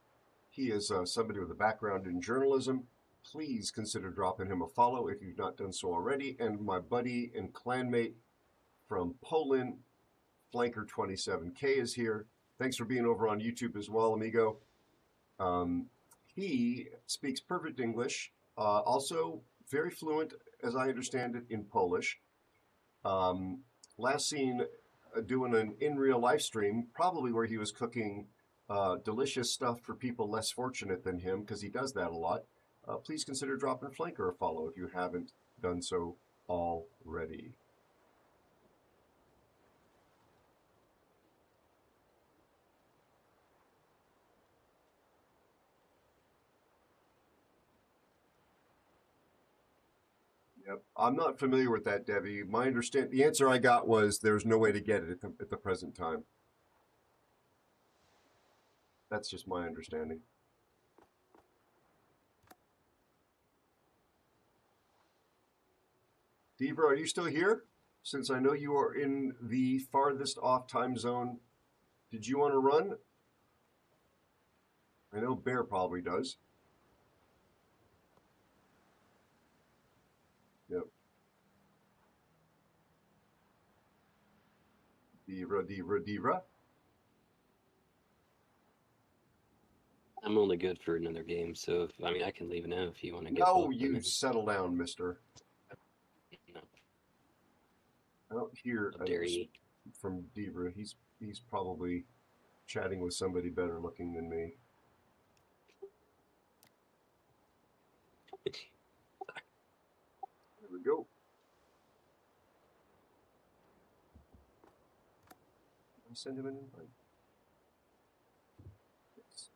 He is somebody with a background in journalism. Please consider dropping him a follow if you've not done so already. And my buddy and clanmate from Poland, Flanker 27K, is here. Thanks for being over on YouTube as well, amigo. He speaks perfect English, also very fluent, as I understand it, in Polish. Last seen doing an in real live stream, probably where he was cooking delicious stuff for people less fortunate than him, because he does that a lot. Please consider dropping Flanker a follow if you haven't done so already. Yep. I'm not familiar with that, Debbie. The answer I got was there's no way to get it at the present time. That's just my understanding. Debra, are you still here? Since I know you are in the farthest off time zone, did you want to run? I know Bear probably does. Yep. Debra. I'm only good for another game, so I can leave now if you want to get. No, you settle down, mister. No. I don't hear dare you. from Debra. He's probably chatting with somebody better looking than me. There we go. I'll send him an invite. Yes.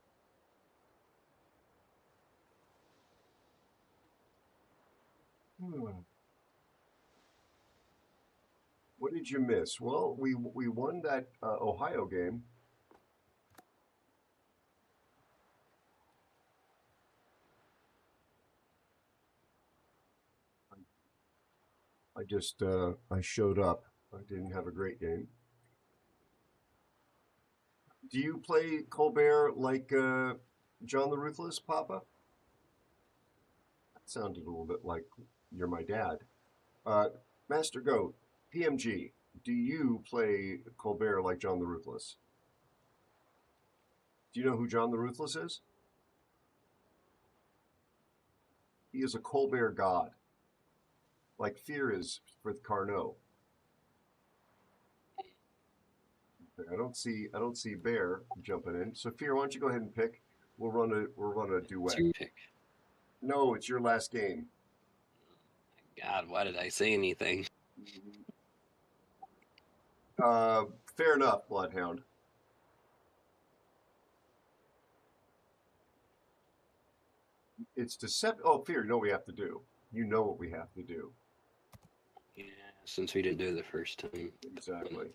What did you miss? Well, we won that Ohio game. I just I showed up. I didn't have a great game. Do you play Colbert like John the Ruthless, Papa? That sounded a little bit like you're my dad. Master Goat, PMG, do you play Colbert like John the Ruthless? Do you know who John the Ruthless is? He is a Colbert god, like Fear is with Carnot. I don't see Bear jumping in. So Fear, why don't you go ahead and pick? We'll run a duet. It's your pick. No, it's your last game. God, why did I say anything? Fair enough, Bloodhound. It's deceptive. Oh, Fear, you know what we have to do. You know what we have to do. Yeah, since we didn't do it the first time. Exactly.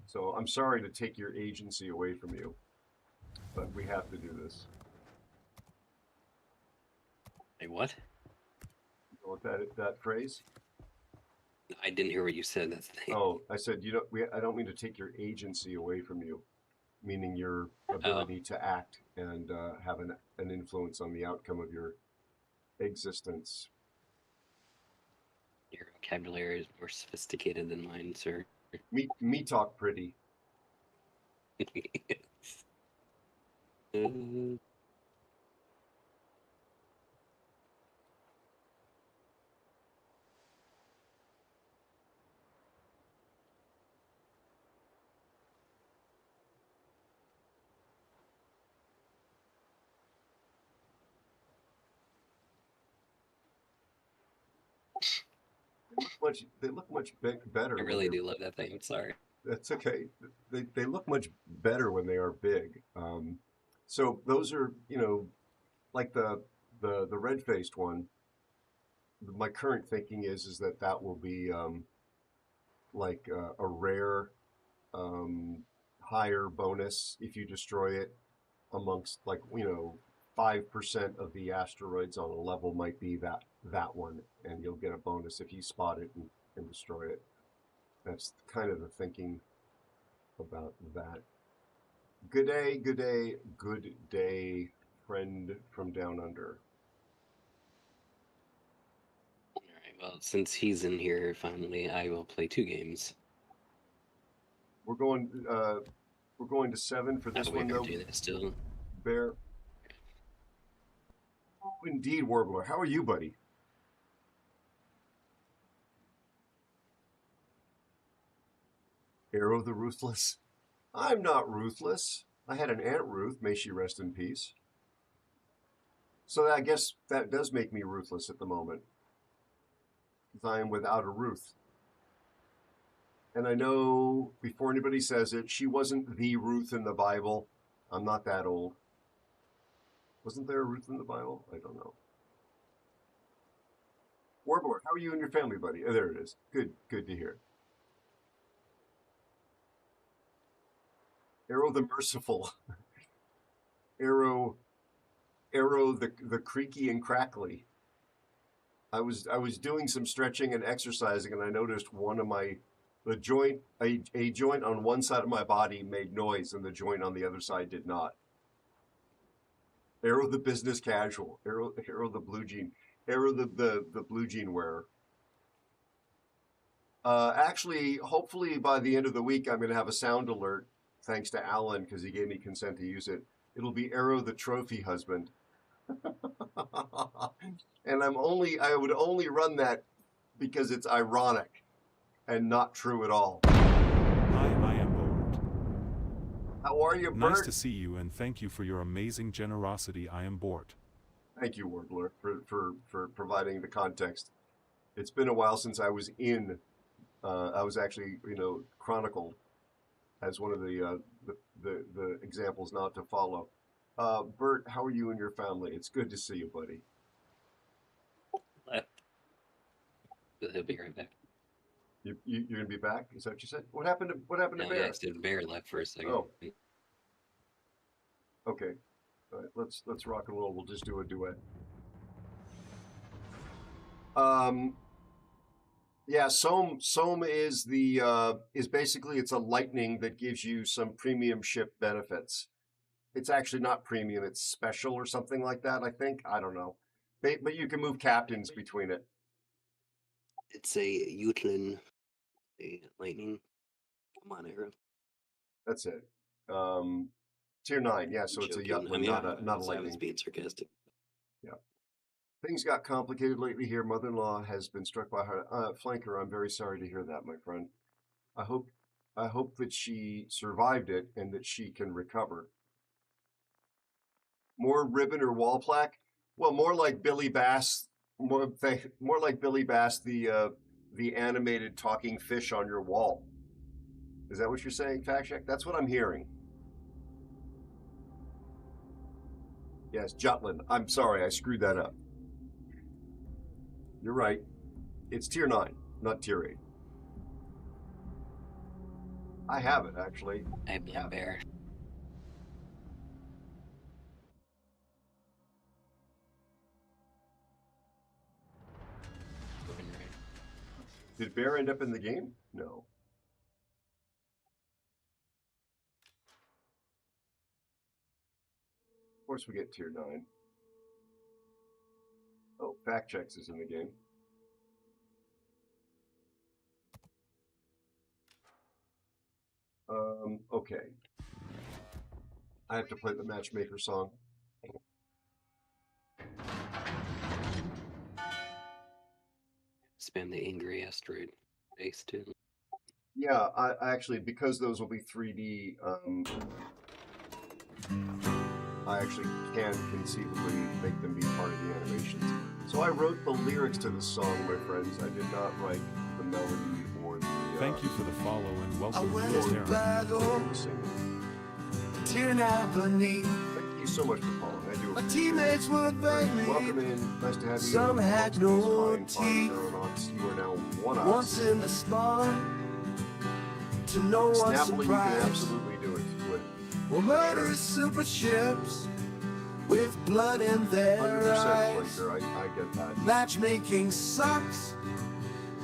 So I'm sorry to take your agency away from you, but we have to do this. Hey, what? You know what that phrase? I didn't hear what you said. That's the thing. Oh, I said I don't mean to take your agency away from you, meaning your ability to act and have an influence on the outcome of your existence. Your vocabulary is more sophisticated than mine, sir. Me talk pretty. Uh, They look much better. I really do love that thing. I'm sorry. That's okay. They look much better when they are big. So those are, you know, like the red faced one. My current thinking is that that will be like a rare higher bonus if you destroy it amongst, like, you know, 5% of the asteroids on a level might be that one, and you'll get a bonus if you spot it and destroy it. That's kind of the thinking about that. Good day, good day, good day, friend from down under. Alright, well, since he's in here finally, I will play 2 games. We're going to 7 for this we're one, gonna though. do that still. Bear. Oh, indeed, Warbler. How are you, buddy? Aero the Ruthless. I'm not ruthless. I had an Aunt Ruth, may she rest in peace. So I guess that does make me ruthless at the moment, because I am without a Ruth. And I know, before anybody says it, she wasn't the Ruth in the Bible. I'm not that old. Wasn't there a Ruth in the Bible? I don't know. Warbler, how are you and your family, buddy? Oh, there it is. Good to hear. Aero the Merciful. Aero the creaky and crackly. I was doing some stretching and exercising, and I noticed one of my a joint on one side of my body made noise, and the joint on the other side did not. Aero the business casual. Aero the blue jean. Aero the blue jean wearer. Actually, hopefully by the end of the week, I'm going to have a sound alert, thanks to Alan, because he gave me consent to use it. It'll be Aero the trophy husband. And I would only run that because it's ironic and not true at all. Hi, I am Bored. How are you, Bert? Nice to see you, and thank you for your amazing generosity. I am Bored. Thank you, Warbler, for providing the context. It's been a while since I was in. I was actually, you know, chronicled as one of the examples not to follow. Bert, how are you and your family? It's good to see you, buddy. Left. He'll be right back. You're gonna be back? Is that what you said? What happened to Bear? Yeah, so Bear left for a second. Oh. Okay. All right, let's rock and roll. We'll just do a duet. Yeah, Sohm is is basically, it's a lightning that gives you some premium ship benefits. It's actually not premium, it's special or something like that, I think. I don't know. But you can move captains between it. It's a Utlin, a lightning. Come on, Aero. That's it. Tier 9, yeah, so it's a Yutlin, not a lightning. I was being sarcastic. Yeah. Things got complicated lately here. Mother-in-law has been struck by her flanker. I'm very sorry to hear that, my friend. I hope that she survived it and that she can recover. More ribbon or wall plaque? Well, more like Billy Bass. More like Billy Bass, the animated talking fish on your wall. Is that what you're saying, Fact Check? That's what I'm hearing. Yes, Jutland. I'm sorry, I screwed that up. You're right. It's tier 9, not tier 8. I have it, actually. I blame Bear. Did Bear end up in the game? No. Of course we get tier 9. Oh, Fact Checks is in the game. Okay. I have to play the matchmaker song. Spam the angry asteroid base too. Yeah, I actually, because those will be 3D, I actually can conceivably make them be part of the animations. So I wrote the lyrics to the song, my friends. I did not write the melody or the... Thank you for the follow and welcome or to the Aero. singing. Thank you so much for following. I do My appreciate teammates were vainly. Welcome in. Nice to have you. Some had no Fine teeth. aeronauts. You are now one of Once in the spawn, to no one's Snappily, you can surprise. absolutely do it. With We're murderous super ships with blood in their 100% eyes. Flaker. I get that. Matchmaking sucks.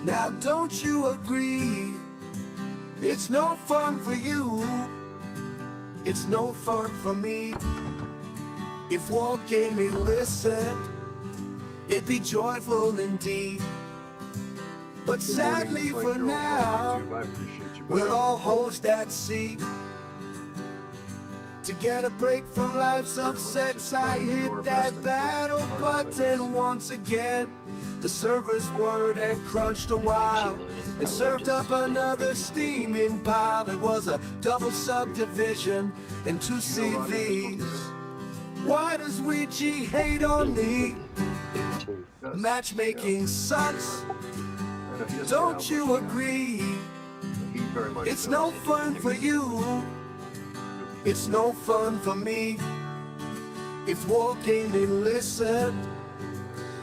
Now don't you agree? It's no fun for you. It's no fun for me. If war gave me listen, it'd be joyful indeed. But Good morning, sadly for Flaker, on now, YouTube. I appreciate you. we're all hosts at sea. To get a break from life's upsets, I hit that battle button once again. The server's word had crunched a while. It served up another steaming pile. It was a double subdivision and two CVs. Why does Ouija hate on me? Matchmaking sucks. Don't you agree? It's no fun for you. It's no fun for me. If war came to listen,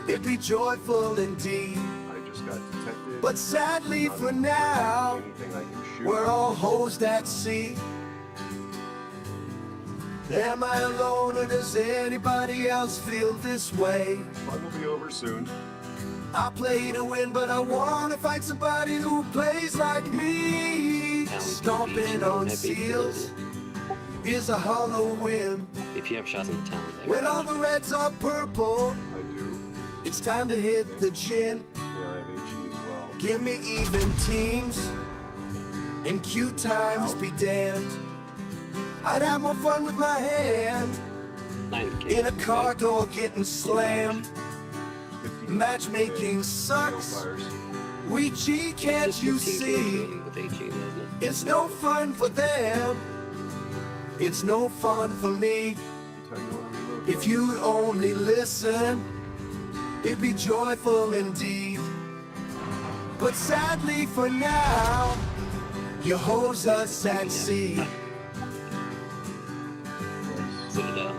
it'd be joyful indeed. I just got detected. But sadly for now, Anything I can shoot. we're all hosts at sea. Am I alone or does anybody else feel this way? Fun will be over soon. I play to win, but I wanna fight somebody who plays like me. Stomping on seals is a hollow whim. If you have shots in the town, When all the reds are purple, I do. it's time to hit the chin. Yeah, I have HE as well. Give me even teams and cute times be damned. I'd have more fun with my hand in a car door getting slammed. Matchmaking sucks. We cheat, can't you see? It's no fun for them. It's no fun for me. If you'd only listen, it'd be joyful indeed. But sadly for now, you hose us at sea. Citadel.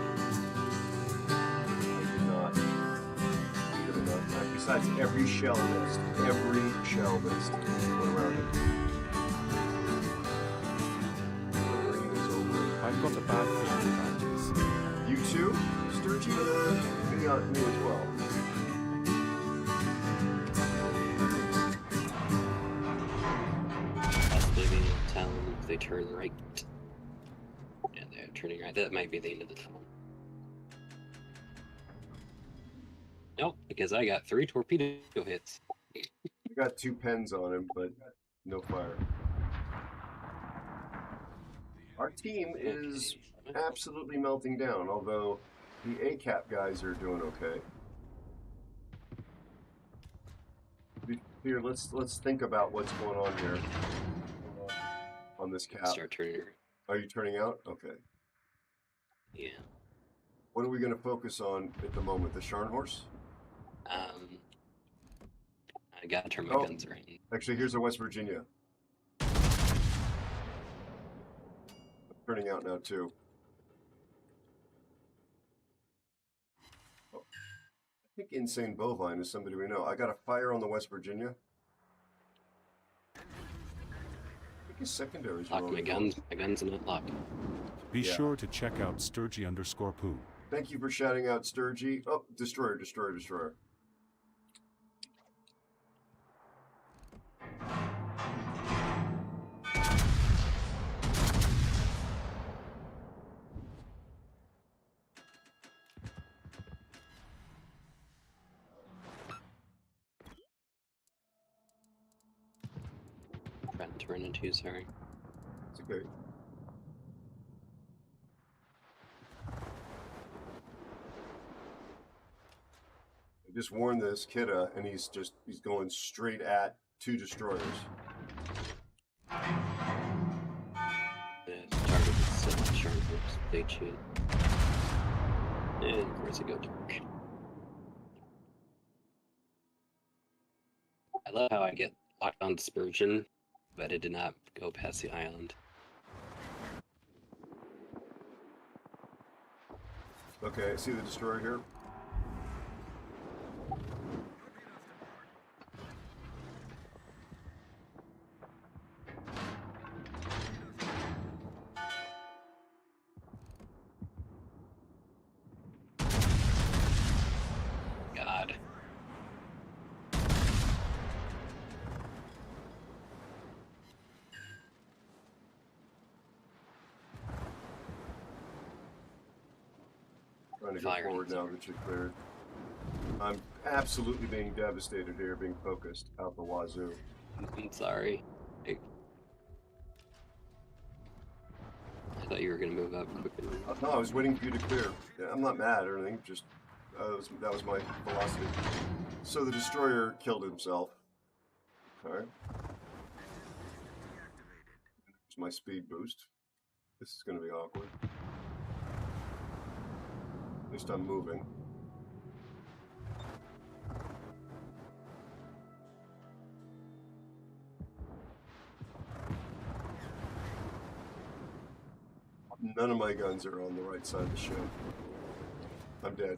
Besides every shell missed. Every shell missed. One around it. Green is over. I've got a bad feeling about this. You too? Sturgy? Me as well. Possibly being in town if they turn right. Yeah, they're turning right. That might be the end of the tunnel. Nope, because I got 3 torpedo hits. I got 2 pens on him, but no fire. Our team is absolutely melting down, although the ACAP guys are doing okay. Here, let's think about what's going on here on this cap. Start turning. Are you turning out? Okay. Yeah. What are we going to focus on at the moment? The Scharnhorst? I gotta turn my guns around. Actually, here's a West Virginia. I'm turning out now too. Oh. I think Insane Bovine is somebody we know. I got a fire on the West Virginia. I think his secondaries are Lock my guns. My guns are not locked. Be sure to check out Sturgy_poo. Thank you for shouting out Sturgy. Oh, destroyer, destroyer, destroyer. Trying to run into, sorry. It's okay. I just warned this kidda, and he's going straight at 2 destroyers. Target is sharp stage shit. And of course it got dark. I love how I get locked on dispersion, but it did not go past the island. Okay, see the destroyer here? God. Trying to go forward now that you're cleared. I'm absolutely being devastated here, being focused out the wazoo. I'm sorry. I thought you were gonna move up quicker. No, I was waiting for you to clear. Yeah, I'm not mad or anything, just that was my philosophy. So the destroyer killed himself. Alright. Here's my speed boost. This is going to be awkward. At least I'm moving. None of my guns are on the right side of the ship. I'm dead.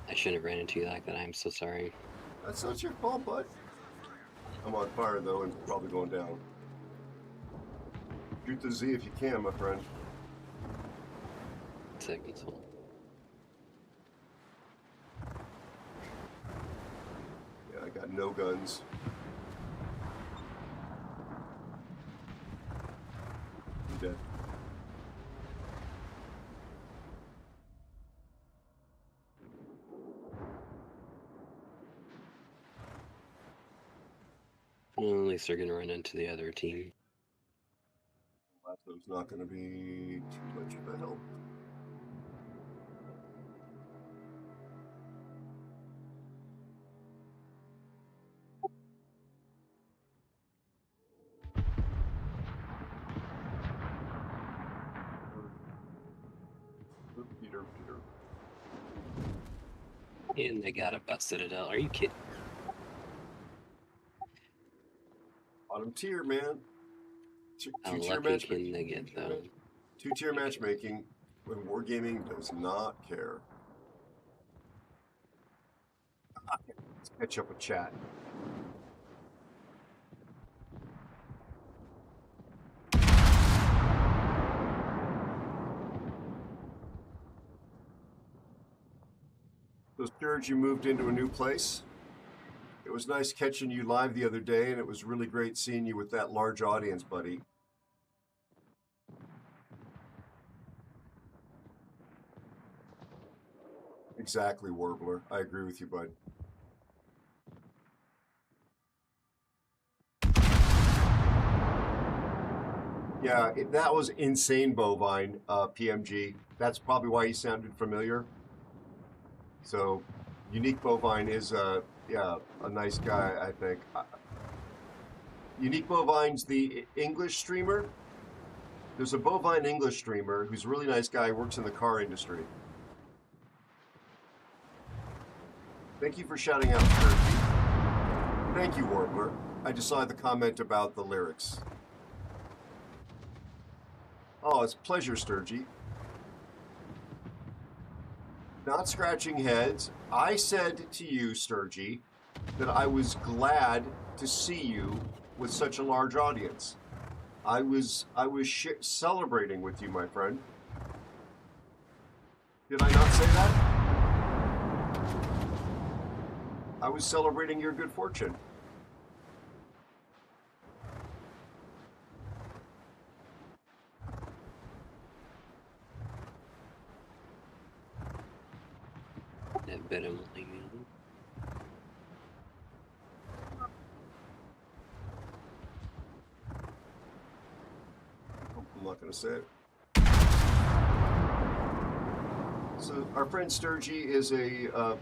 I shouldn't have ran into you like that. I'm so sorry. That's not your fault, bud. I'm on fire, though, and probably going down. Shoot the Z if you can, my friend. Seconds. Yeah, I got no guns. I'm dead. Well, at least they're gonna run into the other team. That's not going to be too much of a help. Peter. And they got a butt citadel. Are you kidding? Bottom tier, man. How Two-tier lucky matchmaking. can they get though? Two-tier matchmaking when wargaming does not care. Let's catch up with chat. So, Sturge, you moved into a new place. It was nice catching you live the other day, and it was really great seeing you with that large audience, buddy. Exactly, Warbler. I agree with you, bud. Yeah, that was insane, Bovine, PMG. That's probably why he sounded familiar. So, Unique Bovine is, yeah, a nice guy, I think. Unique Bovine's the English streamer. There's a Bovine English streamer who's a really nice guy, works in the car industry. Thank you for shouting out, Sturgy. Thank you, Warbler. I just saw the comment about the lyrics. Oh, it's a pleasure, Sturgy. Not scratching heads. I said to you, Sturgy, that I was glad to see you with such a large audience. I was celebrating with you, my friend. Did I not say that? I was celebrating your good fortune. That bet I'm leaving. I'm not going to say it. So our friend Sturgy is a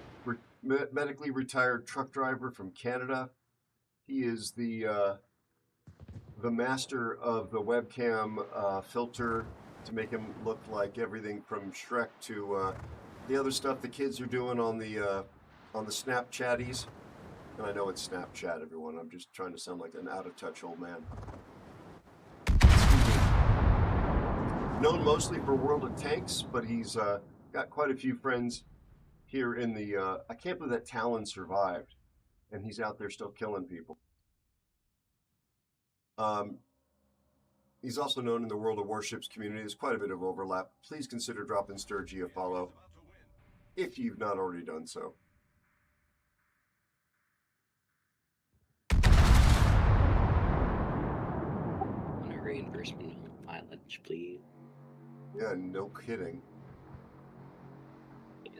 medically retired truck driver from Canada. He is the master of the webcam filter to make him look like everything from Shrek to the other stuff the kids are doing on the Snapchatties. And I know it's Snapchat, everyone. I'm just trying to sound like an out-of-touch old man. Known mostly for World of Tanks, but he's got quite a few friends here in the... I can't believe that Talon survived, and he's out there still killing people. He's also known in the World of Warships community. There's quite a bit of overlap. Please consider dropping Sturgy a follow if you've not already done so. On a reimbursement mileage, please. Yeah, no kidding.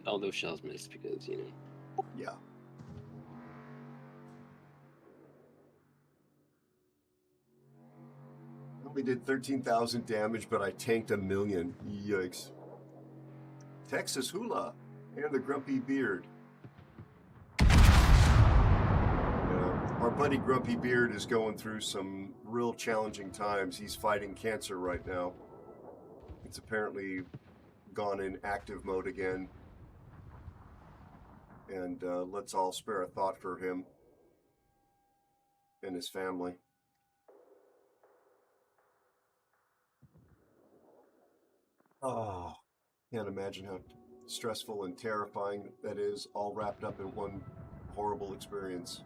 All those shells missed because, you know. Yeah. We did 13,000 damage, but I tanked 1 million. Yikes. Texas Hula and the Grumpy Beard. Our buddy Grumpy Beard is going through some real challenging times. He's fighting cancer right now. It's apparently gone in active mode again. And let's all spare a thought for him and his family. Oh, can't imagine how stressful and terrifying that is, all wrapped up in one horrible experience.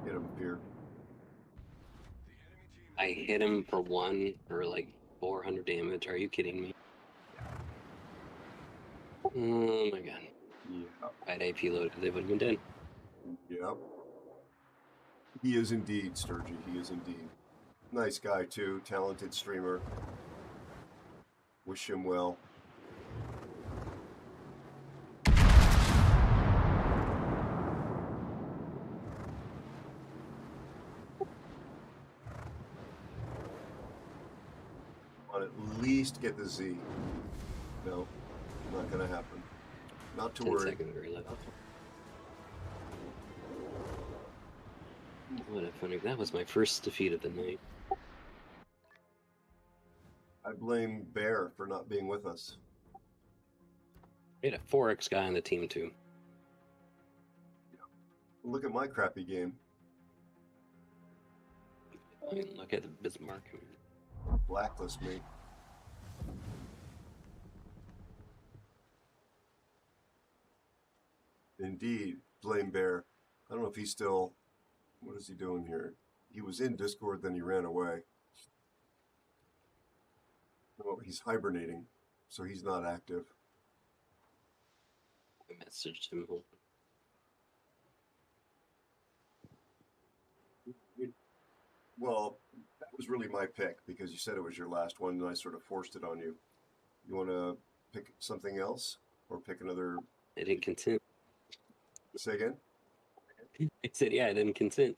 Get him, Fear. I hit him for one for like 400 damage. Are you kidding me? Oh my god. Yeah. I'd AP loaded, they would have been dead. Yep. He is indeed, Sturgy. He is indeed. Nice guy, too. Talented streamer. Wish him well. On at least get the Z. No, not gonna happen. Not to 10 worry. seconds very left. What a funny. That was my first defeat of the night. I blame Bear for not being with us. We had a 4X guy on the team, too. Look at my crappy game. I mean, look at the Bismarck. Blacklist me. Indeed, blame Bear. I don't know if he's still... What is he doing here? He was in Discord, then he ran away. Oh, he's hibernating, so he's not active. I messaged him. Well, that was really my pick, because you said it was your last one, and I sort of forced it on you. You want to pick something else? Or pick another... I didn't consent. Say again? I said, yeah, I didn't consent.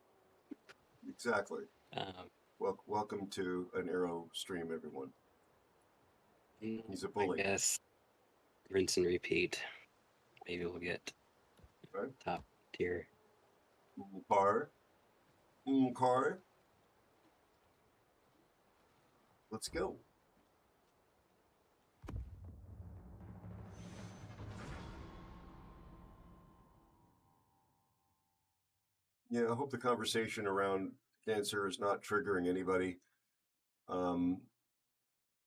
Exactly. Welcome to an Aero stream, everyone. He's a bully. Yes. Rinse and repeat. Maybe we'll get top tier. Car. Car. Let's go. Yeah, I hope the conversation around cancer is not triggering anybody.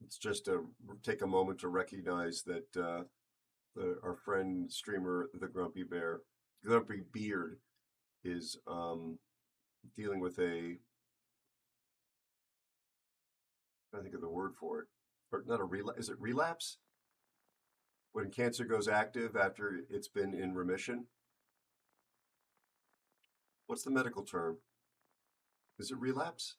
It's just to take a moment to recognize that our friend streamer, the Grumpy Beard, is dealing with I think of the word for it, or not a relapse. Is it relapse? When cancer goes active after it's been in remission? What's the medical term? Is it relapse?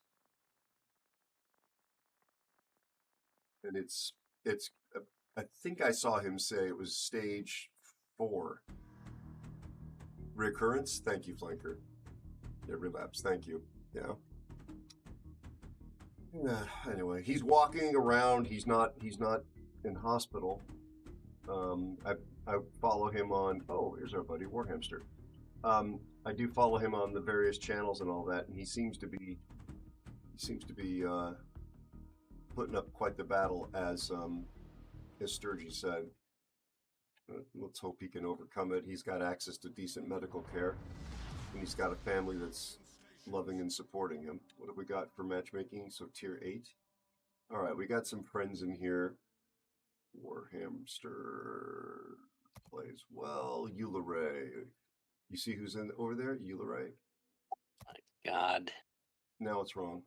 And it's I think I saw him say it was stage 4. Recurrence? Thank you, Flanker. Yeah, relapse. Thank you. Yeah. Anyway, he's walking around. He's not in hospital. I follow him on. Oh, here's our buddy Warhamster. I do follow him on the various channels and all that, and he seems to be putting up quite the battle, as Sturgis said. Let's hope he can overcome it. He's got access to decent medical care, and he's got a family that's loving and supporting him. What have we got for matchmaking? So tier 8. All right, we got some friends in here. Warhamster plays well. Eula Ray. You see who's in over there? Eula Ray. My God. Now it's wrong.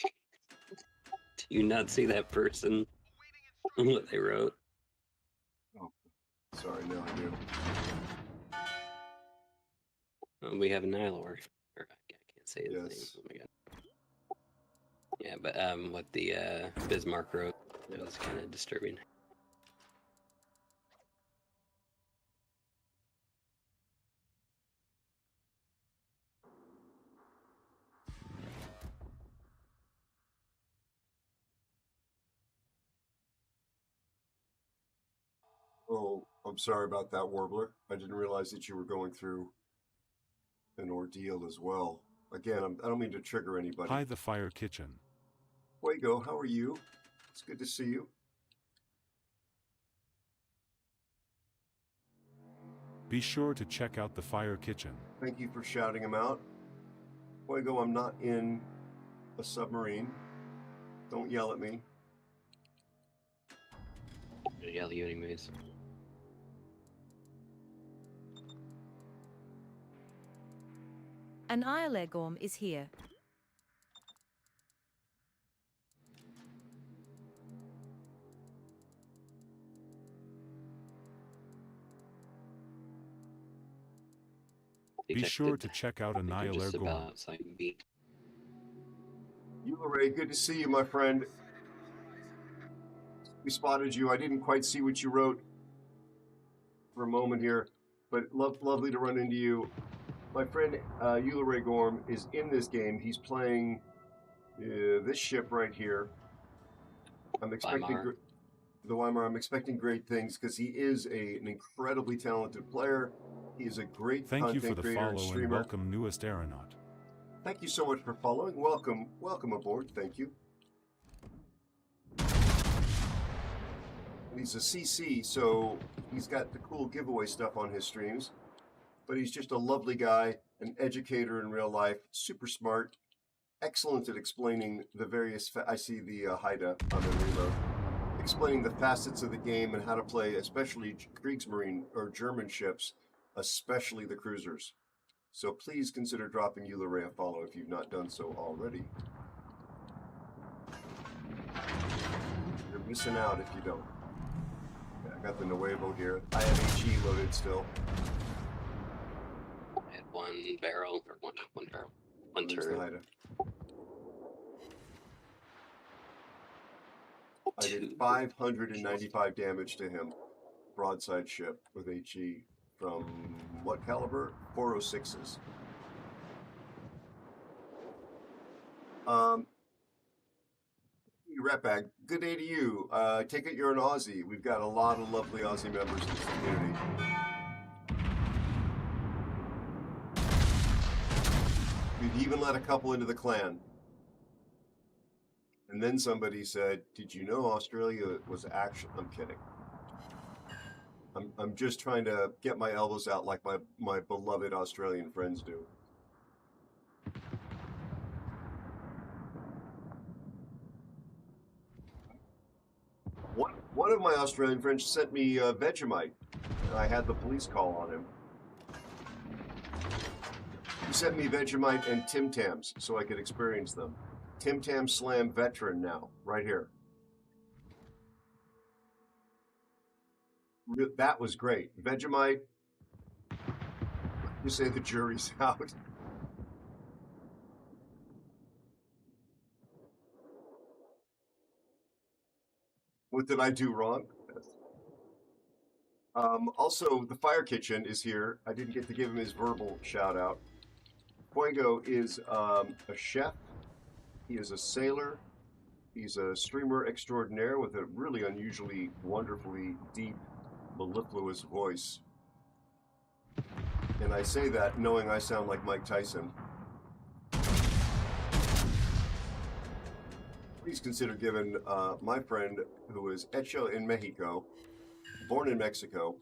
Do you not see that person? What they wrote? Oh, sorry, no, I do. We have a Nihilor. Or, I can't say his name. Yes. Oh my God. Yeah, but what the Bismarck wrote, it was kind of disturbing. Oh, I'm sorry about that, Warbler. I didn't realize that you were going through an ordeal as well. Again, I don't mean to trigger anybody. Hi, the Fire Kitchen. Fuego, how are you? It's good to see you. Be sure to check out the Fire Kitchen. Thank you for shouting him out. Fuego, I'm not in a submarine. Don't yell at me. I'm gonna yell at you anyways. An Ilegorm is here. Be sure to check out Annihilator Gorm. Eula Ray, good to see you, my friend. We spotted you. I didn't quite see what you wrote for a moment here, but lovely to run into you. My friend Eula Ray Gorm is in this game. He's playing this ship right here. I'm expecting the Weimar. I'm expecting great things because he is an incredibly talented player. He is a great Thank you content for the creator and follow and streamer. welcome, newest aeronaut. Thank you so much for following. Welcome aboard. Thank you. He's a CC, so he's got the cool giveaway stuff on his streams. But he's just a lovely guy, an educator in real life, super smart, excellent at explaining the various. I see the Haida on the reload, explaining the facets of the game and how to play, especially Kriegsmarine or German ships, especially the cruisers. So please consider dropping Eula Ray a follow if you've not done so already. You're missing out if you don't. Okay, I got the Nuevo here. I have HE loaded still. I had one barrel, or one barrel. One turret. I did 595 damage to him. Broadside ship with HE from what caliber? 406s. Ratbag, good day to you. Take it you're an Aussie. We've got a lot of lovely Aussie members in this community. We've even let a couple into the clan. And then somebody said, did you know Australia was actually... I'm kidding. I'm just trying to get my elbows out like my beloved Australian friends do. One of my Australian friends sent me Vegemite, and I had the police call on him. He sent me Vegemite and Tim Tams so I could experience them. Tim Tam Slam veteran now, right here. That was great. Vegemite, you say the jury's out. What did I do wrong? Also, the Fire Kitchen is here. I didn't get to give him his verbal shout out. Fuego is a chef He is a sailor. He's a streamer extraordinaire with a really unusually, wonderfully deep, mellifluous voice. And I say that knowing I sound like Mike Tyson. Please consider giving my friend, who is hecho in Mexico, born in Mexico,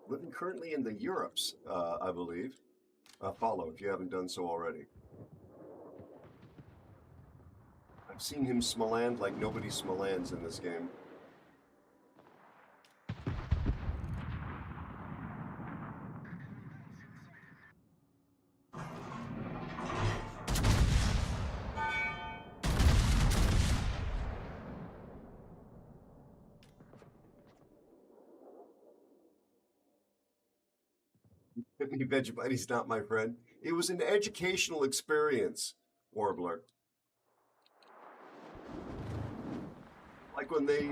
living currently in the Europes, I believe, a follow if you haven't done so already. I've seen him smaland like nobody smalands in this game. Vegemite's not my friend. It was an educational experience, Warbler. Like when they,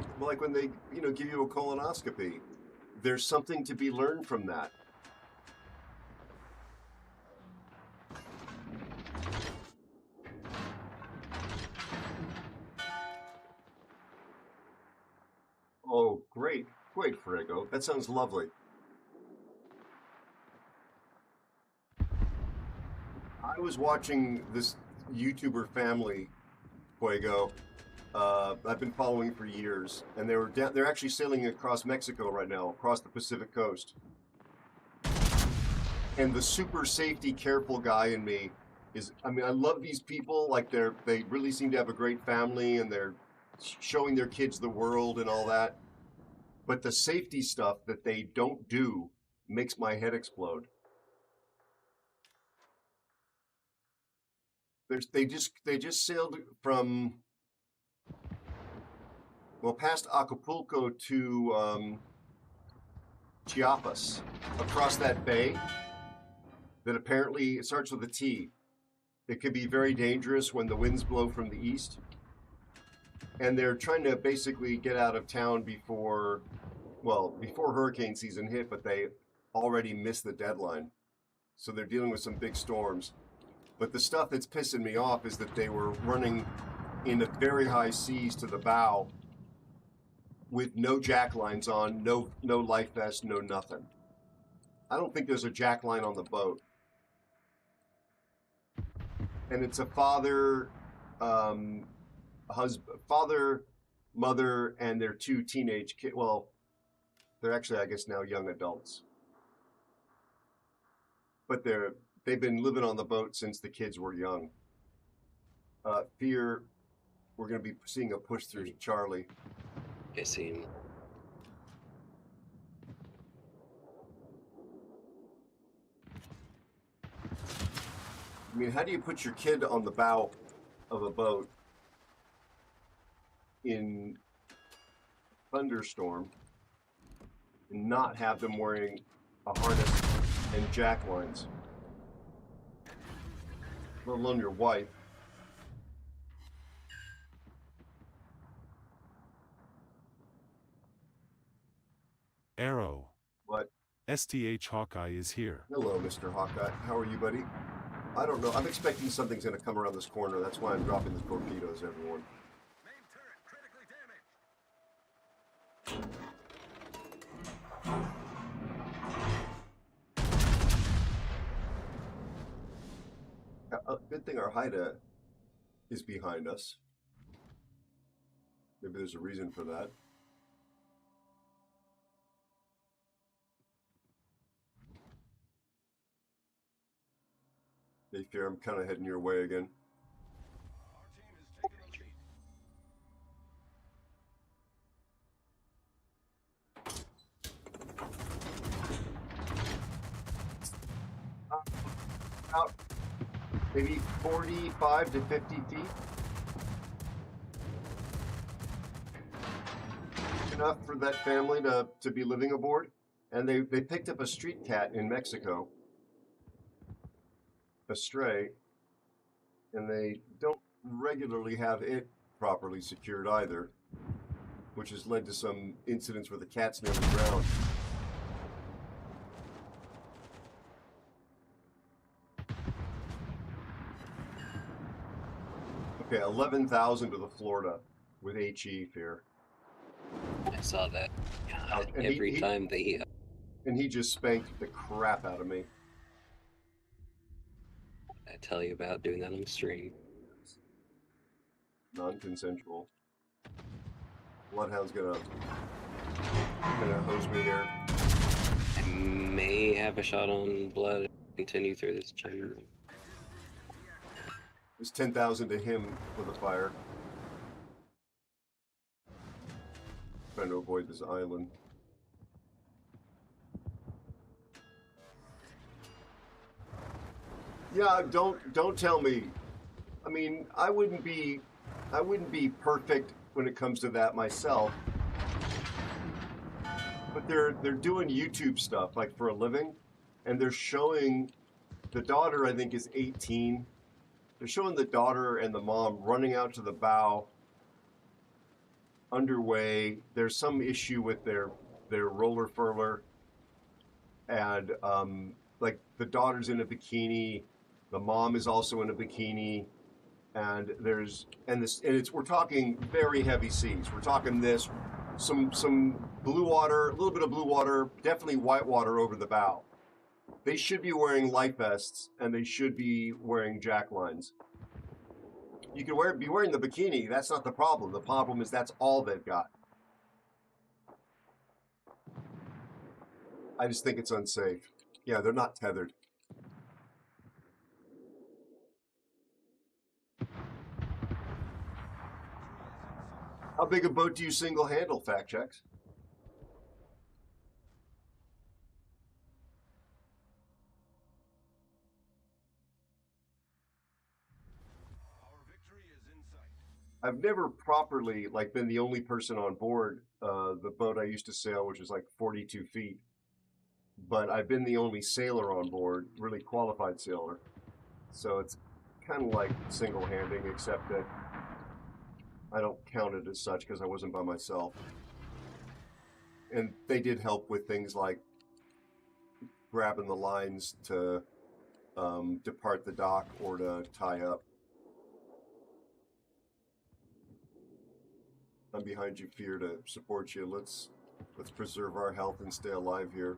give you a colonoscopy. There's something to be learned from that. Oh, great, Fuego. That sounds lovely. I was watching this YouTuber family, Fuego. I've been following for years, and they're actually sailing across Mexico right now, across the Pacific coast. And the super safety careful guy in me is, I love these people. Like they really seem to have a great family, and they're showing their kids the world and all that. But the safety stuff that they don't do makes my head explode. They just sailed from past Acapulco to Chiapas, across that bay that apparently it starts with a T. It could be very dangerous when the winds blow from the east. And they're trying to basically get out of town before hurricane season hit, but they already missed the deadline. So they're dealing with some big storms. But the stuff that's pissing me off is that they were running in the very high seas to the bow with no jack lines on, no life vest, no nothing. I don't think there's a jack line on the boat. And it's a father, mother, and their two teenage kids. Well, they're actually, I guess, now young adults. But they've been living on the boat since the kids were young. Fear, we're going to be seeing a push through Charlie. I see him. How do you put your kid on the bow of a boat in thunderstorm and not have them wearing a harness and jack lines? Let alone your wife. Aero. What? STH Hawkeye is here. Hello, Mr. Hawkeye. How are you, buddy? I don't know. I'm expecting something's going to come around this corner. That's why I'm dropping the torpedoes, everyone. Main turret critically damaged. Good thing our Haida is behind us. Maybe there's a reason for that. Hey, Fear, I'm kind of heading your way again. Our team is taking the lead. About maybe 45 to 50 feet. Enough for that family to be living aboard. And they picked up a street cat in Mexico. A stray. And they don't regularly have it properly secured either. Which has led to some incidents where the cat's nearly drowned. Okay, 11,000 to the Florida with HE fear. I saw that. God, And every time they. And he just spanked the crap out of me. I tell you about doing that on stream. Non-consensual. Bloodhound's gonna hose me here. I may have a shot on blood. Continue through this chamber. There's 10,000 to him for the fire. Trying to avoid this island. Yeah, don't tell me. I mean, I wouldn't be perfect when it comes to that myself. But they're doing YouTube stuff like for a living, and they're showing the daughter, I think, is 18. They're showing the daughter and the mom running out to the bow underway. There's some issue with their roller furler, and like the daughter's in a bikini, the mom is also in a bikini, and we're talking very heavy seas. We're talking some blue water, a little bit of blue water, definitely white water over the bow. They should be wearing life vests, and they should be wearing jack lines. You can be wearing the bikini. That's not the problem. The problem is that's all they've got. I just think it's unsafe. Yeah, they're not tethered. How big a boat do you single handle, fact checks? I've never properly been the only person on board the boat I used to sail, which was like 42 feet. But I've been the only sailor on board, really qualified sailor. So it's kind of like single-handing, except that I don't count it as such because I wasn't by myself. And they did help with things like grabbing the lines to depart the dock or to tie up. I'm behind you, Fear, to support you. Let's preserve our health and stay alive here.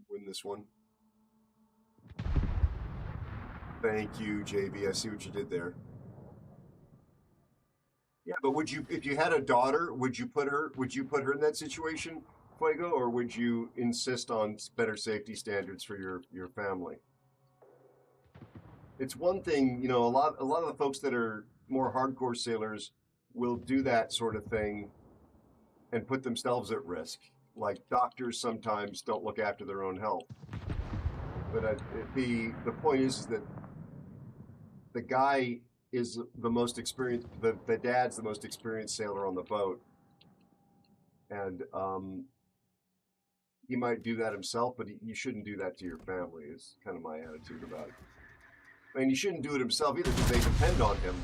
Win this one. Thank you, JB. I see what you did there. Yeah, but if you had a daughter, would you put her in that situation, Fuego, or would you insist on better safety standards for your family? It's one thing, a lot of the folks that are more hardcore sailors will do that sort of thing and put themselves at risk. Like doctors sometimes don't look after their own health. But the point is that the guy is the most experienced, the dad's the most experienced sailor on the boat. And he might do that himself, but you shouldn't do that to your family, is kind of my attitude about it. I mean, he shouldn't do it himself either because they depend on him.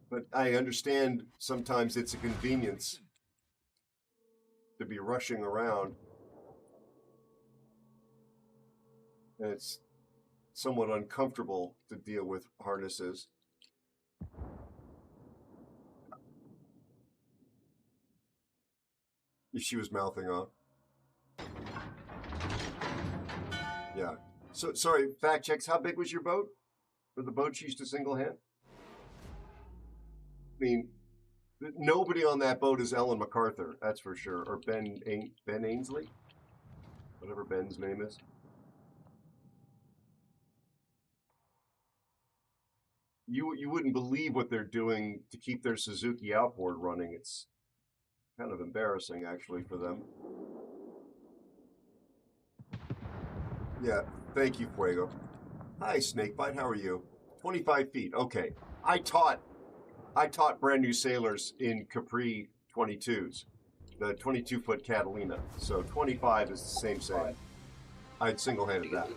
But I understand sometimes it's a convenience to be rushing around. And it's somewhat uncomfortable to deal with harnesses. She was mouthing off. Yeah. So, sorry, fact checks. How big was your boat? Or the boat you used to single hand? I mean, nobody on that boat is Ellen MacArthur, that's for sure. Or Ben Ainsley? Whatever Ben's name is. You wouldn't believe what they're doing to keep their Suzuki outboard running. It's kind of embarrassing, actually, for them. Yeah, thank you, Fuego. Hi, Snakebite, how are you? 25 feet, okay. I taught brand new sailors in Capri 22s, the 22-foot Catalina. So 25 is the same. I'd single-handed that.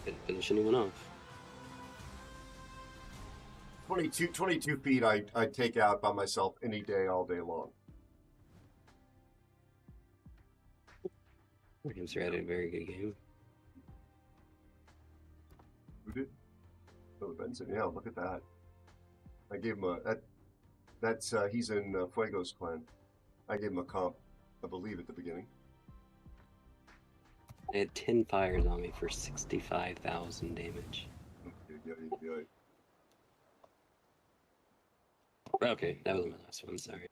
Didn't finish anyone off. 22 feet I'd take out by myself any day, all day long. Rams had a very good game. Who did? Oh, Benson. Yeah, look at that. I gave him that's he's in Fuego's clan. I gave him a comp, I believe, at the beginning. I had 10 fires on me for 65,000 damage. Okay, that was my last one. Sorry.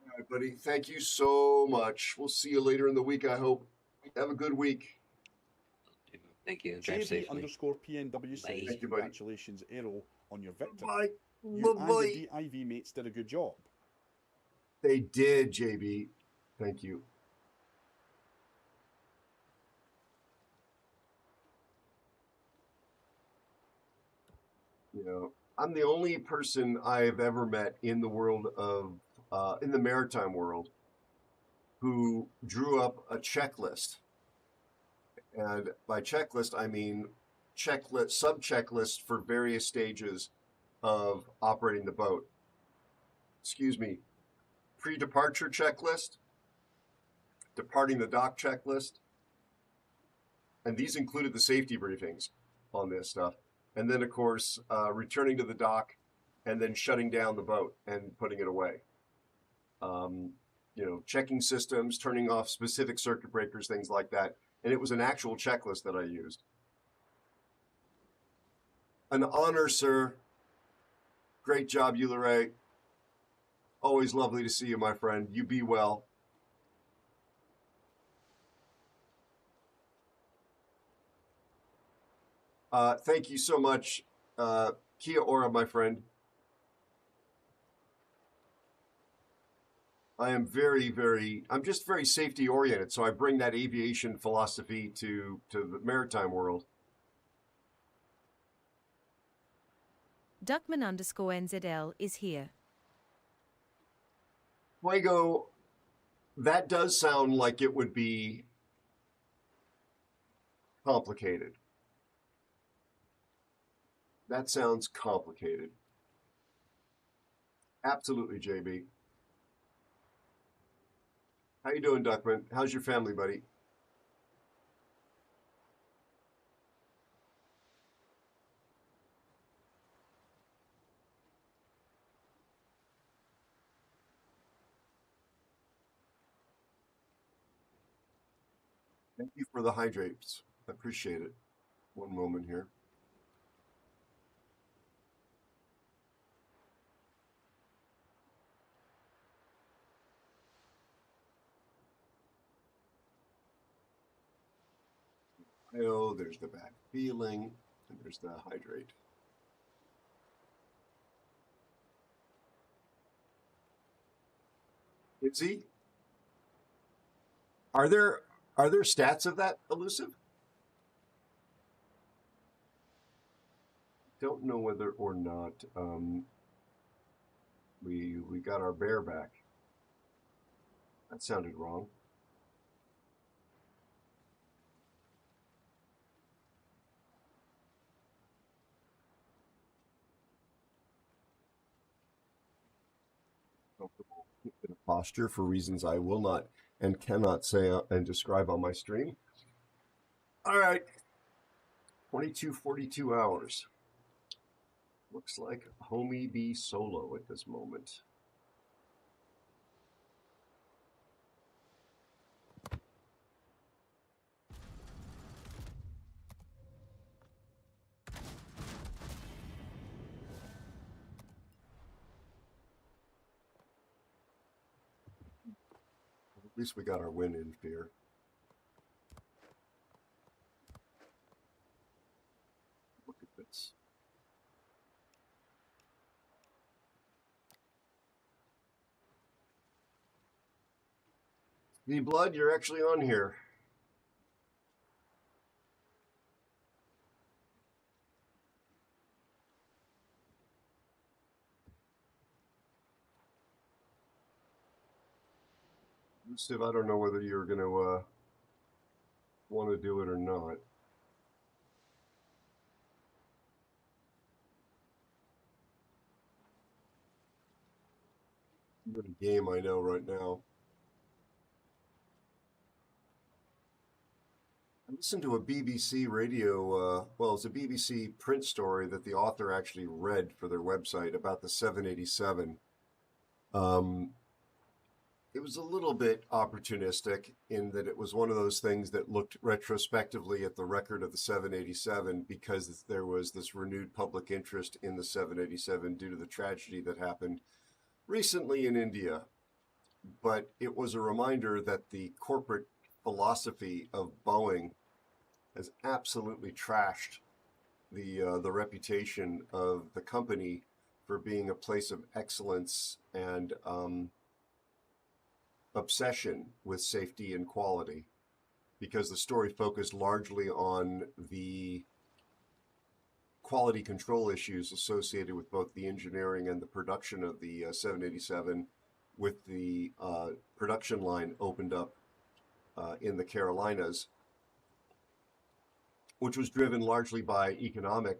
All right, buddy. Thank you so much. We'll see you later in the week, I hope. Have a good week. Thank you. Drive safely. JB_PNW says, Thank you, buddy. congratulations, Aero, on your victory. Bye. You and Bye-bye. the DIV mates did a good job. They did, JB. Thank you. You know, I'm the only person I've ever met in the world of, in the maritime world, who drew up a checklist. And by checklist, I mean checklist, sub-checklist for various stages of operating the boat. Excuse me, pre-departure checklist, departing the dock checklist, and these included the safety briefings on this stuff. And then, of course, returning to the dock and then shutting down the boat and putting it away. You know, checking systems, turning off specific circuit breakers, things like that. And it was an actual checklist that I used. An honor, sir. Great job, Ulare. Always lovely to see you, my friend. You be well. Thank you so much, Kia Ora, my friend. I'm just very safety oriented, so I bring that aviation philosophy to the maritime world. Duckman_NZL is here. Fuego, that does sound like it would be complicated. That sounds complicated. Absolutely, JB. How you doing, Duckman? How's your family, buddy? Thank you for the hydrates. I appreciate it. One moment here. Oh, there's the back feeling, and there's the hydrate. Itzy? Are there stats of that elusive? Don't know whether or not we got our bear back. That sounded wrong. Comfortable in a posture for reasons I will not and cannot say and describe on my stream. All right, 22:42 hours. Looks like Homie B solo at this moment. At least we got our win in fear. Look at this. The blood, you're actually on here. Steve, I don't know whether you're going to want to do it or not. You're in a game I know right now. listened to a BBC radio, well, it's a BBC print story that the author actually read for their website about the 787. It was a little bit opportunistic in that it was one of those things that looked retrospectively at the record of the 787 because there was this renewed public interest in the 787 due to the tragedy that happened recently in India. But it was a reminder that the corporate philosophy of Boeing has absolutely trashed the reputation of the company for being a place of excellence and obsession with safety and quality, because the story focused largely on the quality control issues associated with both the engineering and the production of the 787, with the production line opened up in the Carolinas, which was driven largely by economic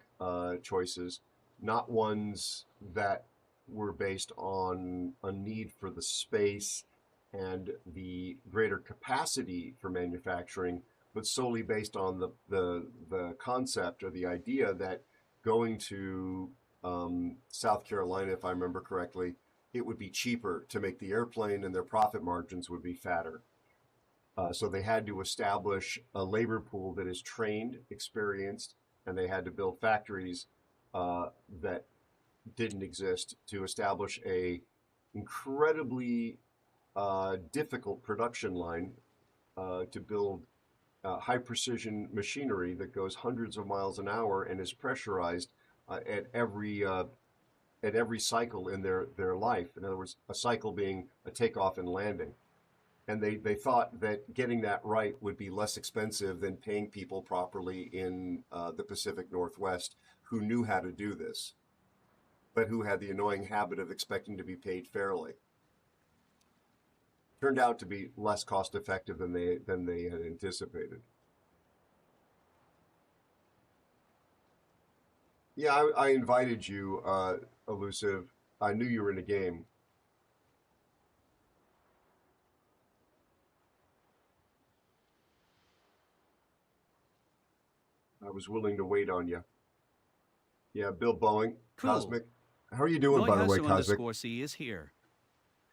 choices, not ones that were based on a need for the space and the greater capacity for manufacturing, but solely based on the concept or the idea that going to South Carolina, if I remember correctly, it would be cheaper to make the airplane and their profit margins would be fatter. So they had to establish a labor pool that is trained, experienced, and they had to build factories that didn't exist to establish a incredibly difficult production line to build high precision machinery that goes hundreds of miles an hour and is pressurized at every cycle in their life. In other words, a cycle being a takeoff and landing. And they thought that getting that right would be less expensive than paying people properly in the Pacific Northwest who knew how to do this, but who had the annoying habit of expecting to be paid fairly. Turned out to be less cost effective than they had anticipated. Yeah, I invited you, Elusive. I knew you were in a game. I was willing to wait on you. Yeah, Bill Boeing, Cool. Cosmic. How are you doing, by the way, Cosmic? C is here.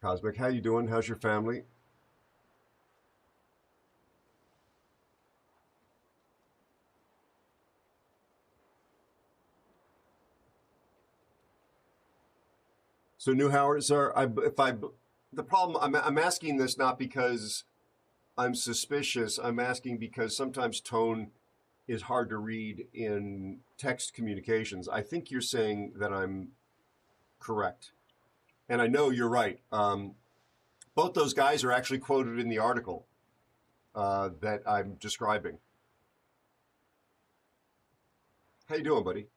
Cosmic, how you doing? How's your family? So Newhowers the problem, I'm asking this not because I'm suspicious. I'm asking because sometimes tone is hard to read in text communications. I think you're saying that I'm correct. And I know you're right. Both those guys are actually quoted in the article that I'm describing. How you doing, buddy?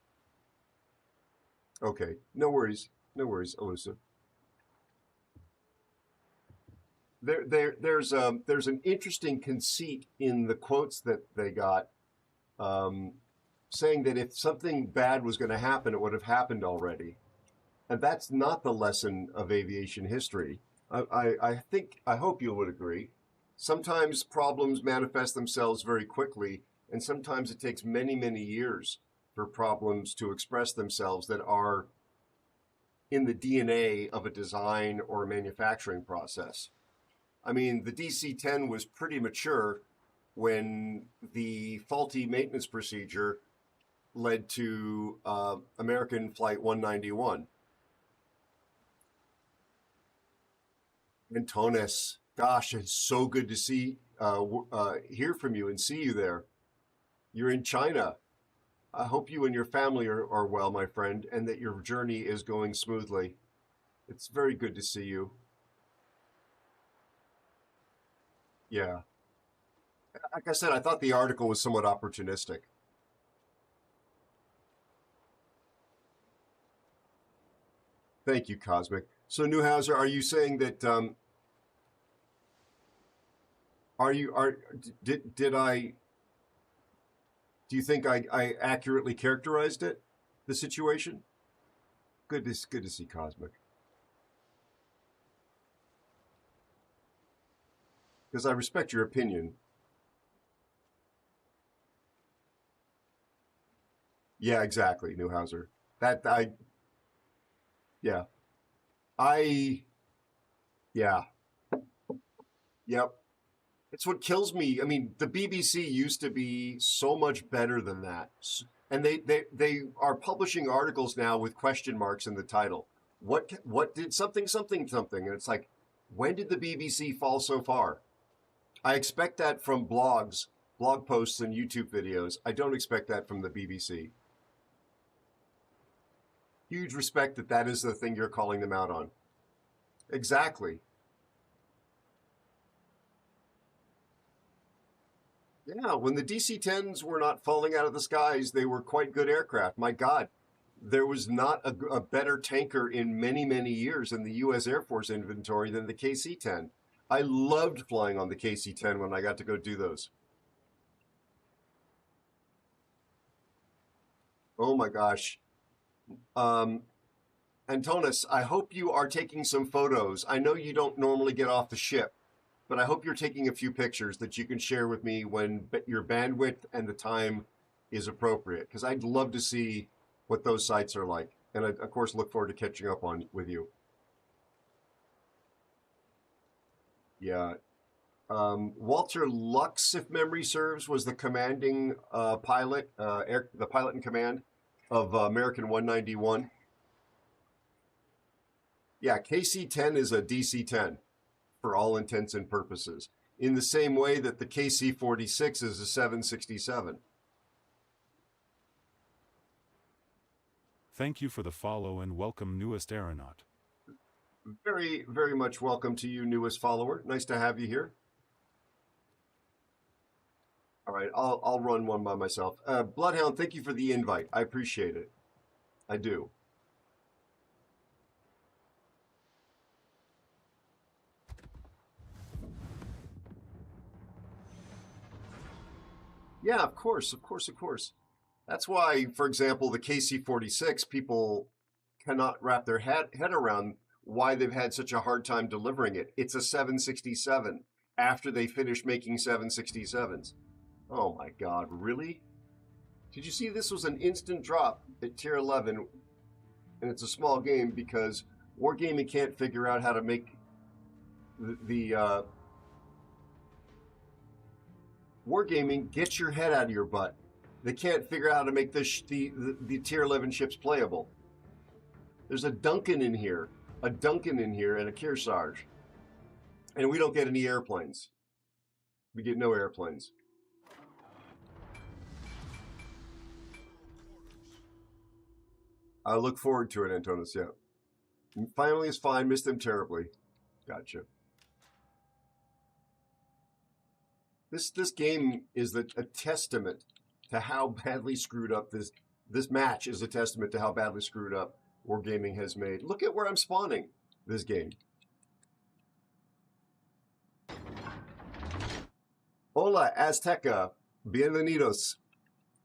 Okay, no worries. No worries, Elusive. There's an interesting conceit in the quotes that they got, saying that if something bad was going to happen, it would have happened already. And that's not the lesson of aviation history. I hope you would agree. Sometimes problems manifest themselves very quickly, and sometimes it takes many, many years for problems to express themselves that are in the DNA of a design or a manufacturing process. I mean, the DC-10 was pretty mature when the faulty maintenance procedure led to American Flight 191. Antonis, gosh, it's so good to hear from you and see you there. You're in China. I hope you and your family are well, my friend, and that your journey is going smoothly. It's very good to see you. Yeah. Like I said, I thought the article was somewhat opportunistic. Thank you, Cosmic. So, Newhauser, are you saying that do you think I accurately characterized it, the situation? Good to see Cosmic. Because I respect your opinion. Yeah, exactly, Newhauser. Yeah. Yeah. Yep. It's what kills me. I mean, the BBC used to be so much better than that. And they are publishing articles now with question marks in the title. What did something something something? And it's like, when did the BBC fall so far? I expect that from blogs, blog posts and YouTube videos. I don't expect that from the BBC. Huge respect that is the thing you're calling them out on. Exactly. Yeah, when the DC-10s were not falling out of the skies, they were quite good aircraft. My God, there was not a better tanker in many, many years in the U.S. Air Force inventory than the KC-10. I loved flying on the KC-10 when I got to go do those. Oh my gosh. Antonis, I hope you are taking some photos. I know you don't normally get off the ship, but I hope you're taking a few pictures that you can share with me when your bandwidth and the time is appropriate, because I'd love to see what those sites are like. And I, of course, look forward to catching up with you. Yeah. Walter Lux, if memory serves, was the commanding pilot, the pilot in command of American 191. Yeah, KC-10 is a DC-10 for all intents and purposes, in the same way that the KC-46 is a 767. Thank you for the follow and welcome, newest aeronaut. Very, very much welcome to you, newest follower. Nice to have you here. All right, I'll run one by myself. Bloodhound, thank you for the invite. I appreciate it. I do. Yeah, of course. That's why, for example, the KC-46, people cannot wrap their head around why they've had such a hard time delivering it. It's a 767 after they finished making 767s. Oh my God, really? Did you see this was an instant drop at tier 11, and it's a small game because Wargaming can't figure out how to make the Wargaming, get your head out of your butt. They can't figure out how to make the tier 11 ships playable. There's a Duncan in here, and a Kearsarge. And we don't get any airplanes. We get no airplanes. I look forward to it, Antonis, yeah. Finally is fine, missed them terribly. Gotcha. This game is a testament to how badly screwed up this match is a testament to how badly screwed up Wargaming has made. Look at where I'm spawning this game. Hola, Azteca. Bienvenidos.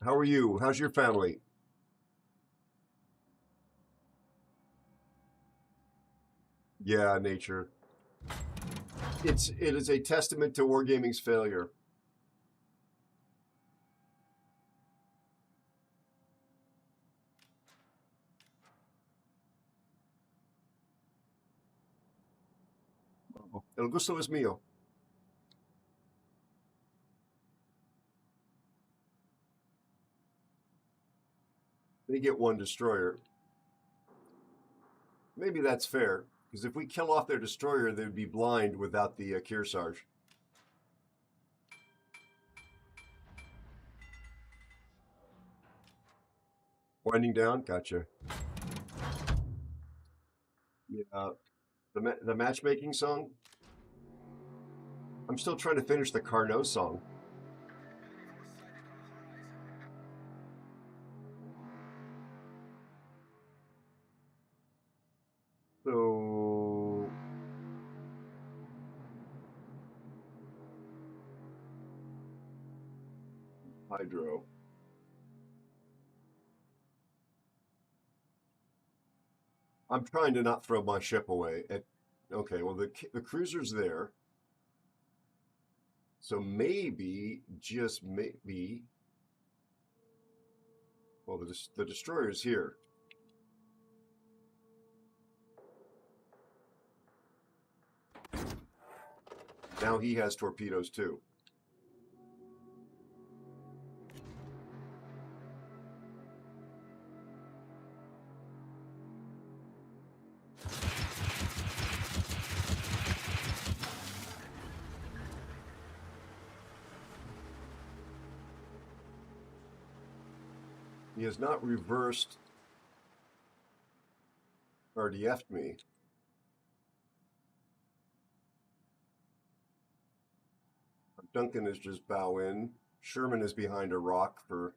How are you? How's your family? Yeah, nature. It is a testament to Wargaming's failure. El gusto es mío. They get one destroyer. Maybe that's fair, because if we kill off their destroyer, they'd be blind without the Kearsarge. Winding down? Gotcha. Yeah. The matchmaking song? I'm still trying to finish the Carnot song. So... Hydro. I'm trying to not throw my ship away. Okay, well, the cruiser's there. So maybe, just maybe... Well, the destroyer is here. Now he has torpedoes too. He has not reversed RDF'd me. Duncan is just bow in. Sherman is behind a rock for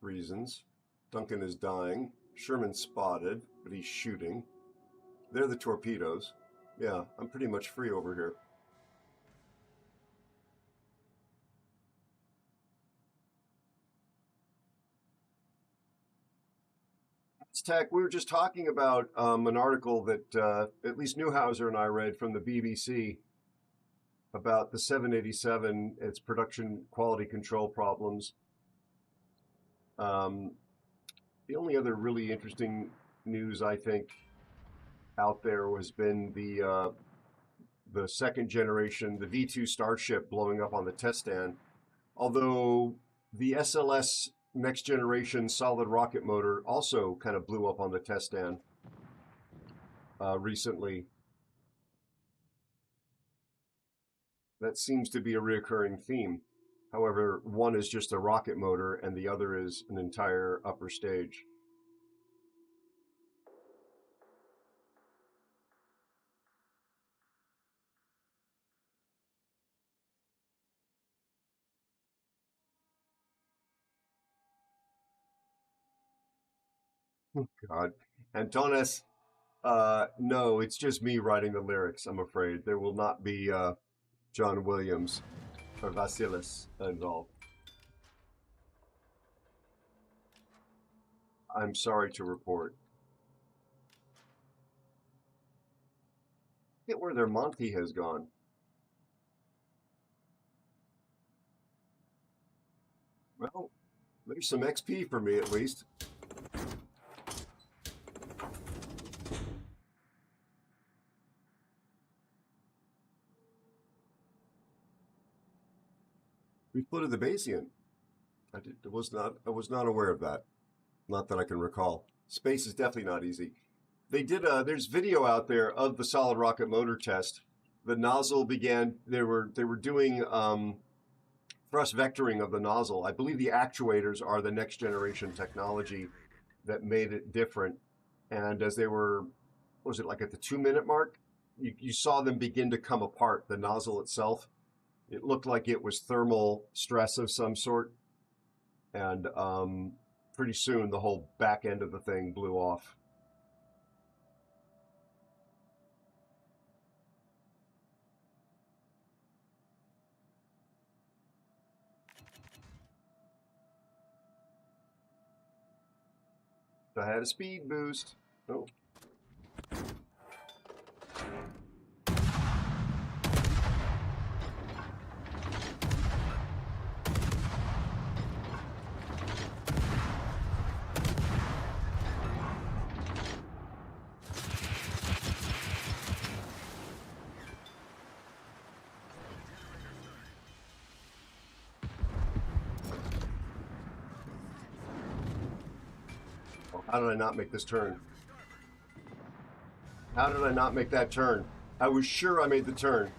reasons. Duncan is dying. Sherman's spotted, but he's shooting. They're the torpedoes. Yeah, I'm pretty much free over here. Tech, we were just talking about an article that at least Newhouser and I read from the BBC about the 787, its production quality control problems. The only other really interesting news I think out there has been the second generation, the V2 Starship blowing up on the test stand. Although the SLS next generation solid rocket motor also kind of blew up on the test stand recently. That seems to be a reoccurring theme. However, one is just a rocket motor and the other is an entire upper stage. Oh, God. Antonis, no, it's just me writing the lyrics, I'm afraid. There will not be John Williams or Vasilis involved. I'm sorry to report. Look at where their Monty has gone. Well, there's some XP for me at least. We floated the Bayesian. I was not aware of that. Not that I can recall. Space is definitely not easy. They did there's video out there of the solid rocket motor test. The nozzle began, they were doing thrust vectoring of the nozzle. I believe the actuators are the next generation technology that made it different. And as they were, what was it, like at the 2-minute mark, you saw them begin to come apart, the nozzle itself. It looked like it was thermal stress of some sort. And pretty soon the whole back end of the thing blew off. I had a speed boost. Oh. How did I not make this turn? How did I not make that turn? I was sure I made the turn.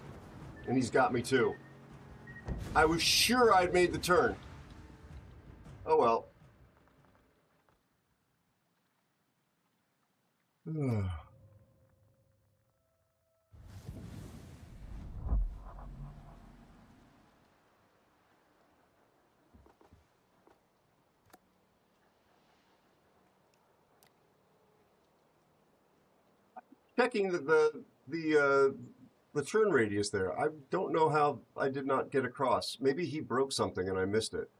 And he's got me too. I was sure I'd made the turn. Oh well. Checking the turn radius there. I don't know how I did not get across. Maybe he broke something and I missed it.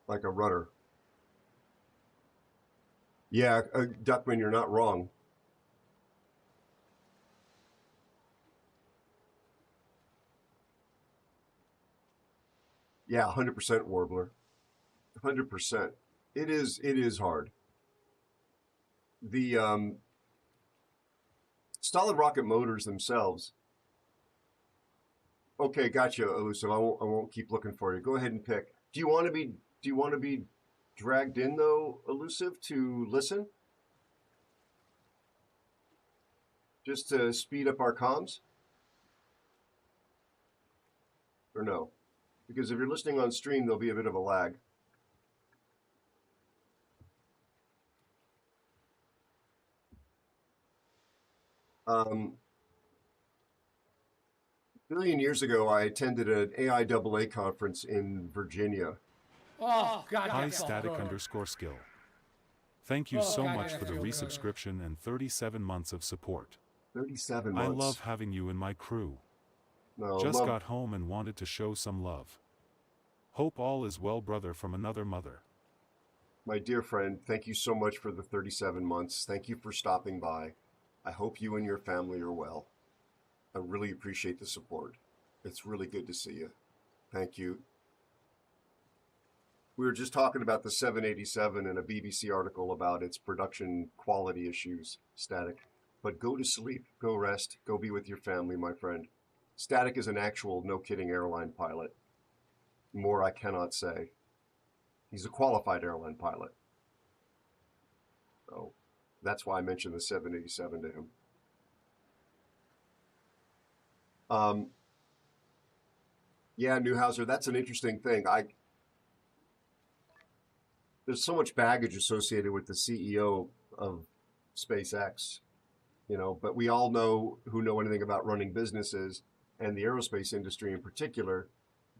Like a rudder. Yeah, Duckman, you're not wrong. Yeah, 100% Warbler. 100%. It is hard. The solid rocket motors themselves. Okay, gotcha, Elusive. I won't keep looking for you. Go ahead and pick. Do you want to be dragged in though, Elusive, to listen? Just to speed up our comms? Or no? Because if you're listening on stream, there'll be a bit of a lag. A billion years ago, I attended an AIAA conference in Virginia. Oh, God. High static _ skill. Thank you so much for the resubscription and 37 months of support. 37 months. I love having you in my crew. No, Just got home and wanted to show some love. Hope all is well, brother from another mother. My dear friend, thank you so much for the 37 months. Thank you for stopping by. I hope you and your family are well. I really appreciate the support. It's really good to see you. Thank you. We were just talking about the 787 and a BBC article about its production quality issues, Static. But go to sleep, go rest, go be with your family, my friend. Static is an actual, no kidding, airline pilot. More I cannot say. He's a qualified airline pilot. So that's why I mentioned the 787 to him. Yeah, Newhouser, that's an interesting thing. There's so much baggage associated with the CEO of SpaceX, but we all know who know anything about running businesses and the aerospace industry in particular,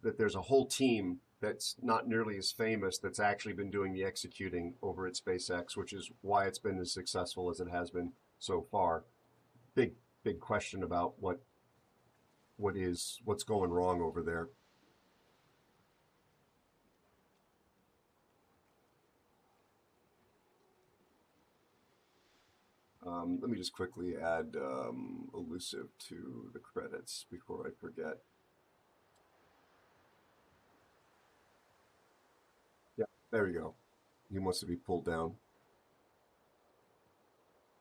that there's a whole team that's not nearly as famous that's actually been doing the executing over at SpaceX, which is why it's been as successful as it has been so far. Big question about what's going wrong over there. Let me just quickly add Elusive to the credits before I forget. Yeah, there you go. He wants to be pulled down.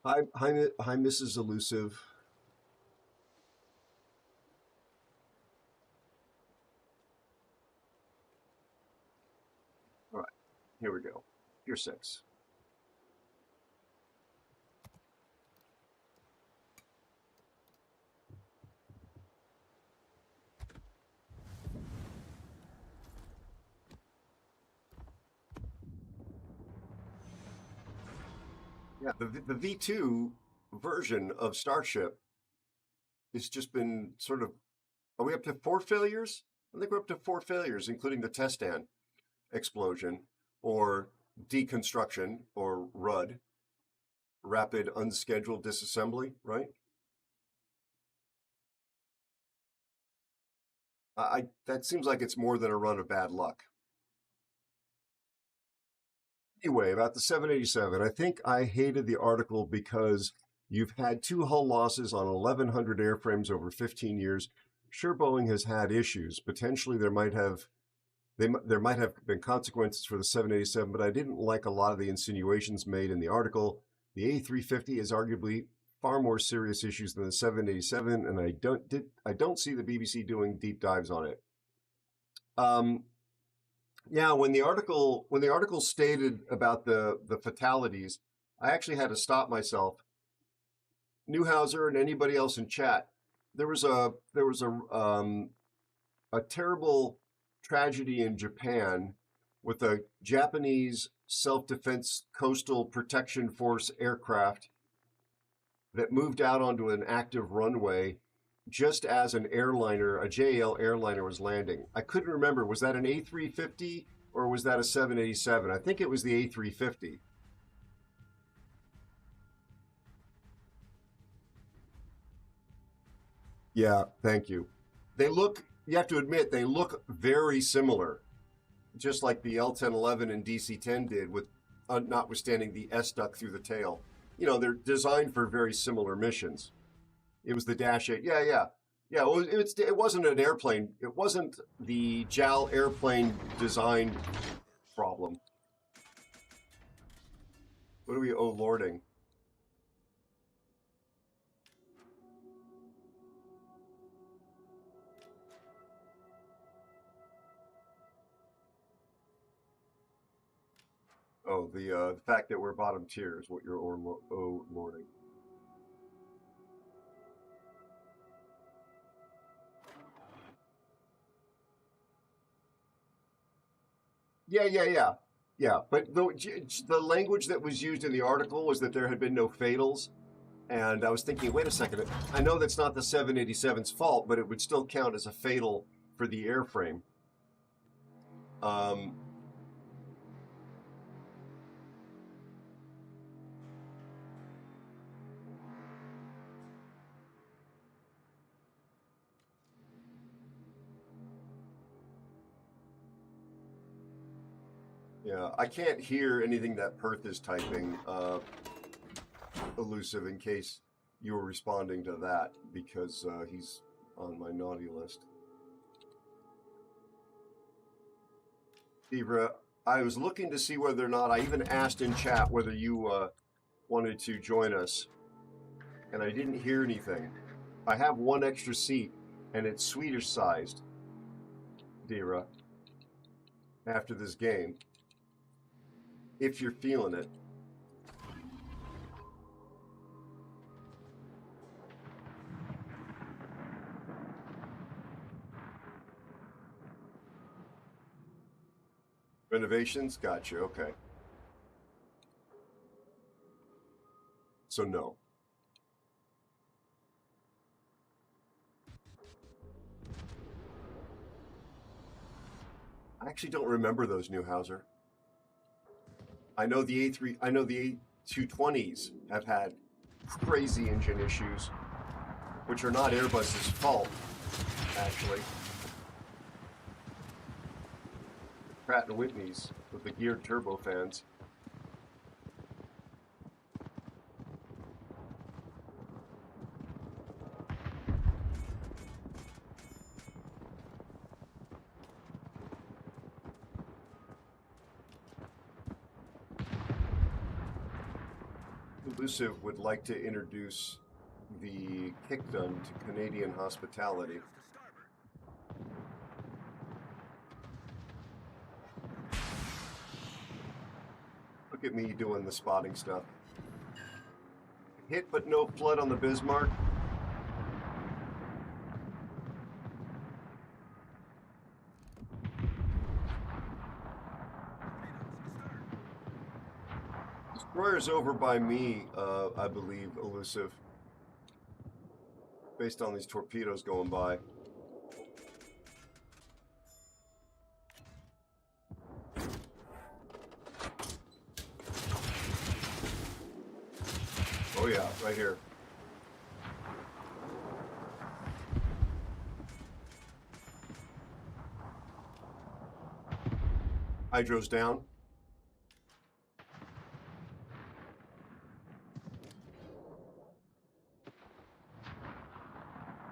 Hi, Mrs. Elusive. All right, here we go. You're 6. Yeah, the V2 version of Starship has just been sort of, are we up to 4 failures? I think we're up to 4 failures, including the test stand explosion or deconstruction or RUD, rapid unscheduled disassembly, right? That seems like it's more than a run of bad luck. Anyway, about the 787, I think I hated the article because you've had 2 hull losses on 1,100 airframes over 15 years. Sure, Boeing has had issues. Potentially, there might have been consequences for the 787, but I didn't like a lot of the insinuations made in the article. The A350 is arguably far more serious issues than the 787, and I don't see the BBC doing deep dives on it. Yeah, when the article stated about the fatalities, I actually had to stop myself. Newhouser and anybody else in chat, there was a terrible tragedy in Japan with a Japanese self-defense coastal protection force aircraft that moved out onto an active runway just as an airliner, a JAL airliner, was landing. I couldn't remember, was that an A350 or was that a 787? I think it was the A350. Yeah, thank you. You have to admit, they look very similar, just like the L-1011 and DC-10 did, with notwithstanding the S duct through the tail. They're designed for very similar missions. It was the Dash 8. Yeah. Well, it wasn't an airplane. It wasn't the JAL airplane designed problem. What are we lording? Oh, the fact that we're bottom tier is what you're lording. Yeah. But the language that was used in the article was that there had been no fatals. And I was thinking, wait a second, I know that's not the 787's fault, but it would still count as a fatal for the airframe. Yeah, I can't hear anything that Perth is typing, Elusive, in case you were responding to that, because he's on my naughty list. Ibra, I was looking to see whether or not, I even asked in chat whether you wanted to join us, and I didn't hear anything. I have one extra seat, and it's Swedish sized, Dira, after this game. If you're feeling it. Renovations? Gotcha, okay. So no. I actually don't remember those, Newhouser. I know the A220s have had crazy engine issues, which are not Airbus's fault, actually. Pratt & Whitney's with the geared turbofans. Elusive would like to introduce the kickdun to Canadian hospitality. Look at me doing the spotting stuff. Hit but no flood on the Bismarck. Destroyer's over by me, I believe, Elusive. Based on these torpedoes going by. Oh yeah, right here. Hydro's down.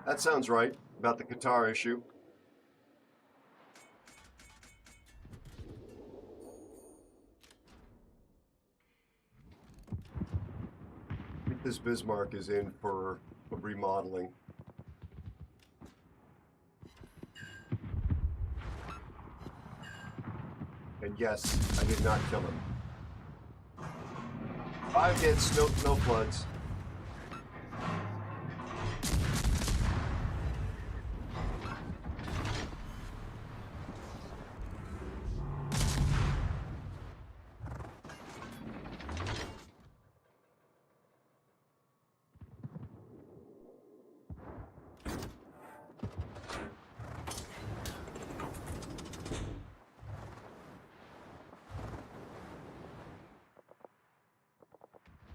That sounds right about the Qatar issue. I think this Bismarck is in for a remodeling. And yes, I did not kill him. 5 hits, no floods.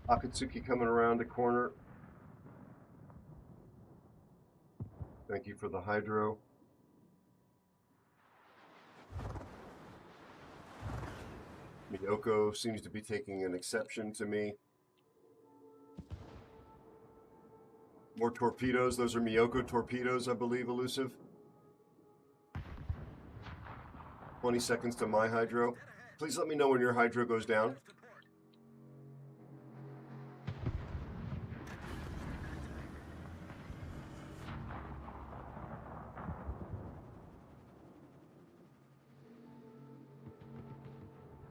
Akatsuki coming around the corner. Thank you for the hydro. Miyoko seems to be taking an exception to me. More torpedoes. Those are Miyoko torpedoes, I believe, Elusive. 20 seconds to my hydro. Please let me know when your hydro goes down.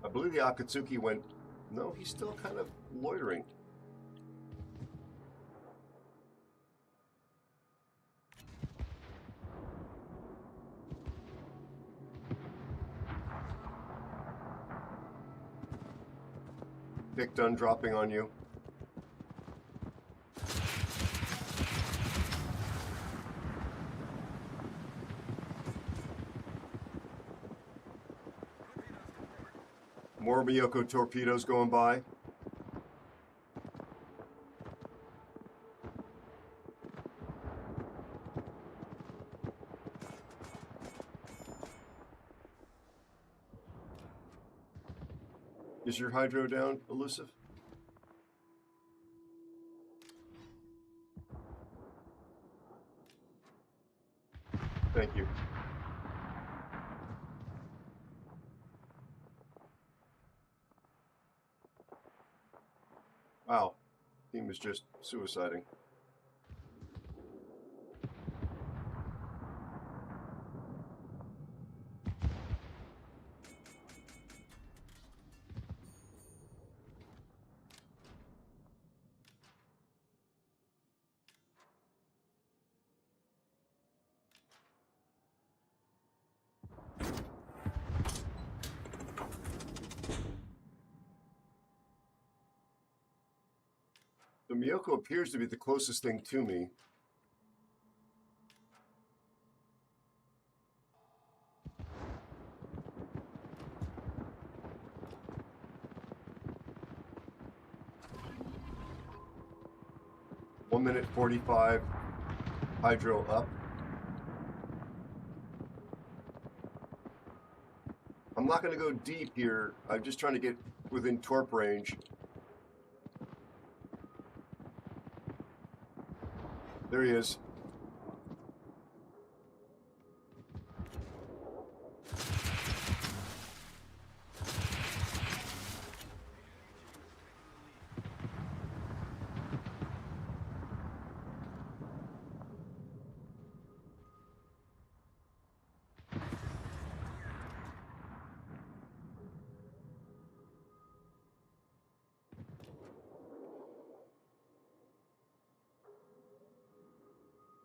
I believe the Akatsuki went... No, he's still kind of loitering. Dick done dropping on you. More Miyoko torpedoes going by. Is your hydro down, Elusive? Thank you. Wow, team is just suiciding. The Miyoko appears to be the closest thing to me. One minute 45, hydro up. I'm not going to go deep here. I'm just trying to get within torp range. There he is.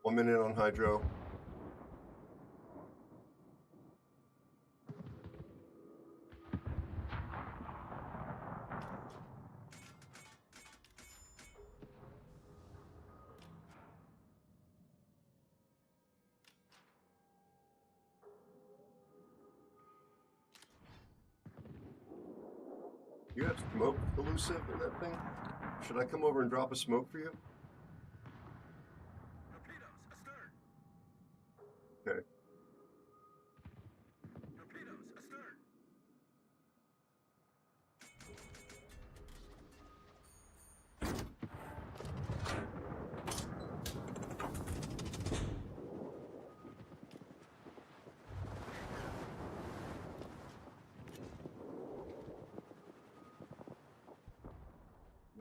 One minute on hydro. You have smoke, Elusive, in that thing? Should I come over and drop a smoke for you? Okay.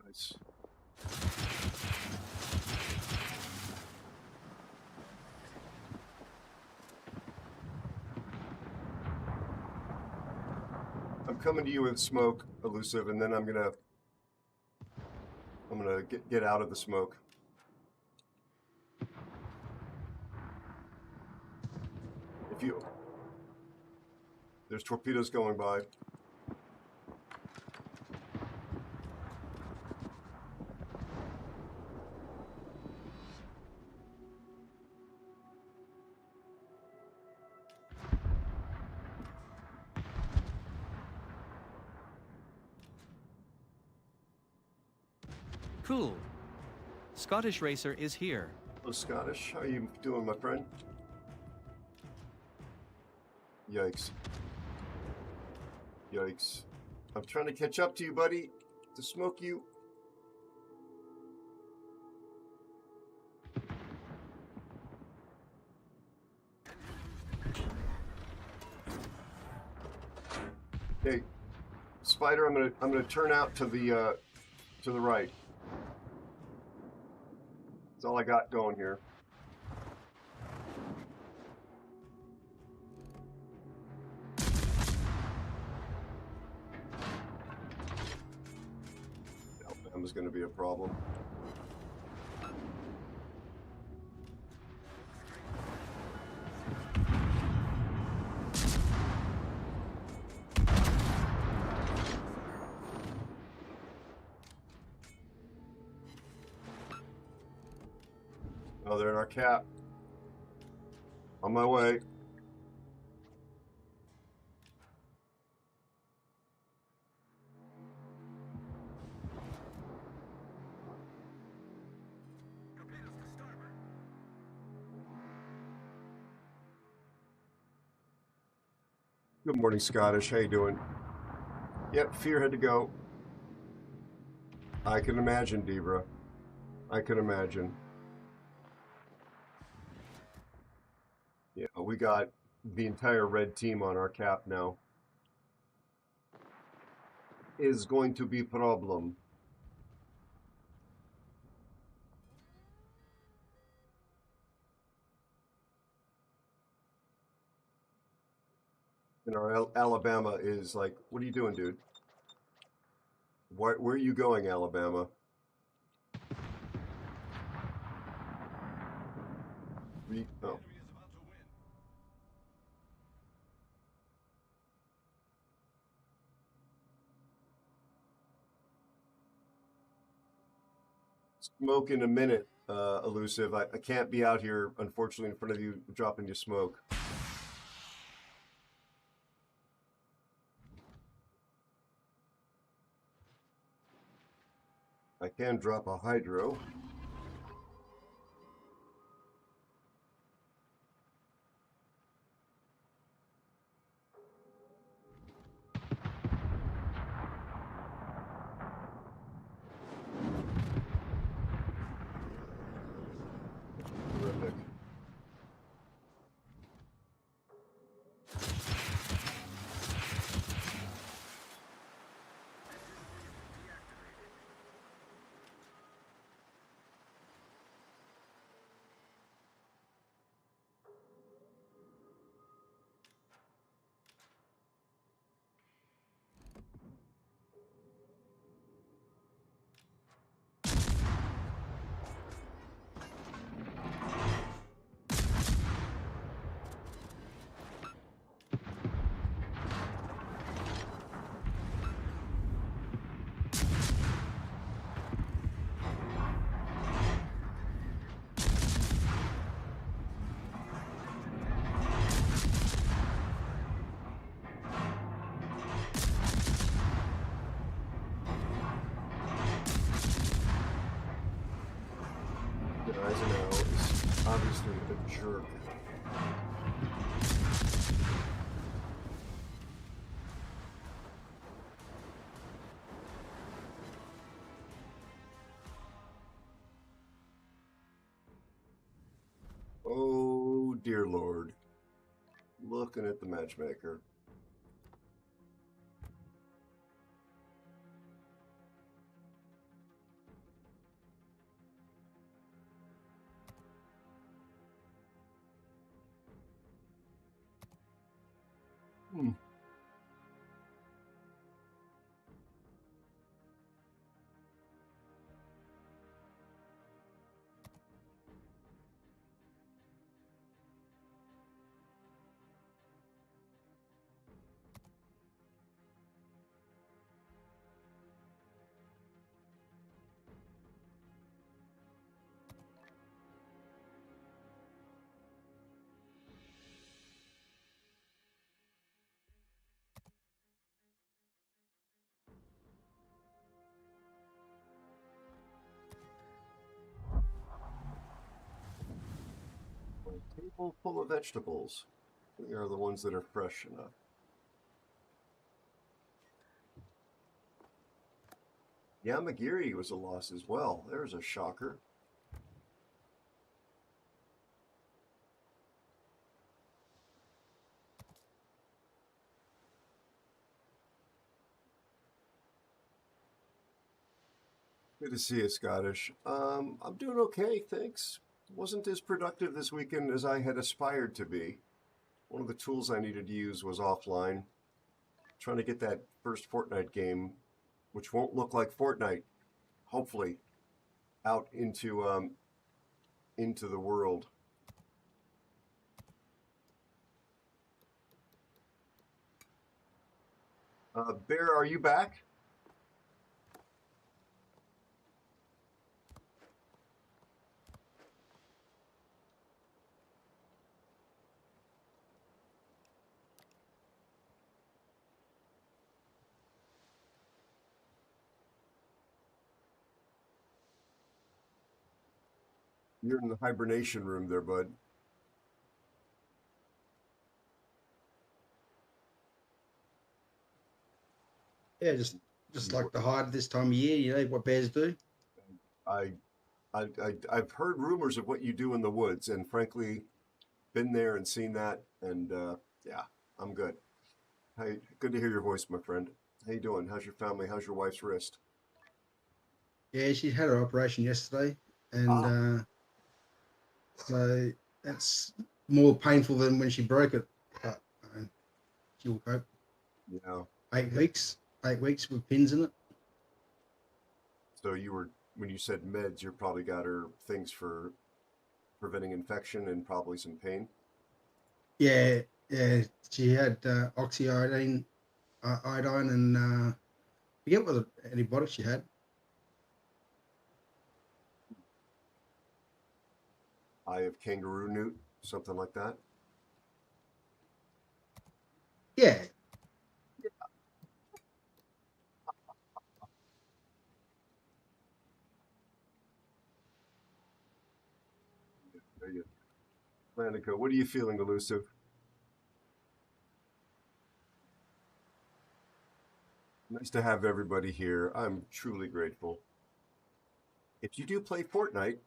Nice. I'm coming to you with smoke, Elusive, and then I'm gonna get out of the smoke. If you... There's torpedoes going by. Cool. Scottish Racer is here. Hello, Scottish. How are you doing, my friend? Yikes. Yikes. I'm trying to catch up to you, buddy. To smoke you. Hey, fighter. I'm gonna turn out to the right. That's all I got going here. Alabama's going to be a problem. Oh, they're in our cap. On my way. Good morning, Scottish. How you doing? Yep, fear had to go. I can imagine, Debra. I can imagine. Yeah, we got the entire red team on our cap now. Is going to be problem. And our Alabama is like, what are you doing, dude? Where are you going, Alabama? Oh. Smoke in a minute, Elusive. I can't be out here, unfortunately, in front of you dropping you smoke. I can drop a hydro. Terrific. Eisenhower is obviously a jerk. Oh, dear Lord. Looking at the matchmaker. A table full of vegetables. We are the ones that are fresh enough. Yamagiri was a loss as well. There's a shocker. Good to see you, Scottish. I'm doing okay, thanks. Wasn't as productive this weekend as I had aspired to be. One of the tools I needed to use was offline. Trying to get that first Fortnite game, which won't look like Fortnite, hopefully, out into the world. Bear, are you back? You're in the hibernation room there, bud. Yeah, just like to hide this time of year. You know what bears do. I, I've heard rumors of what you do in the woods, and frankly, been there and seen that, and yeah, I'm good. Hey, good to hear your voice, my friend. How you doing? How's your family? How's your wife's wrist? Yeah, she had her operation yesterday, and so that's more painful than when she broke it. But she will cope. Yeah. 8 weeks. 8 weeks with pins in it. So you were, when you said meds, you probably got her things for preventing infection and probably some pain. Yeah, yeah. She had oxyiodine, iodine, and forget what antibiotics she had. Eye of kangaroo newt, something like that. Yeah. There you go. Atlantico, what are you feeling, Elusive? Nice to have everybody here. I'm truly grateful. If you do play Fortnite,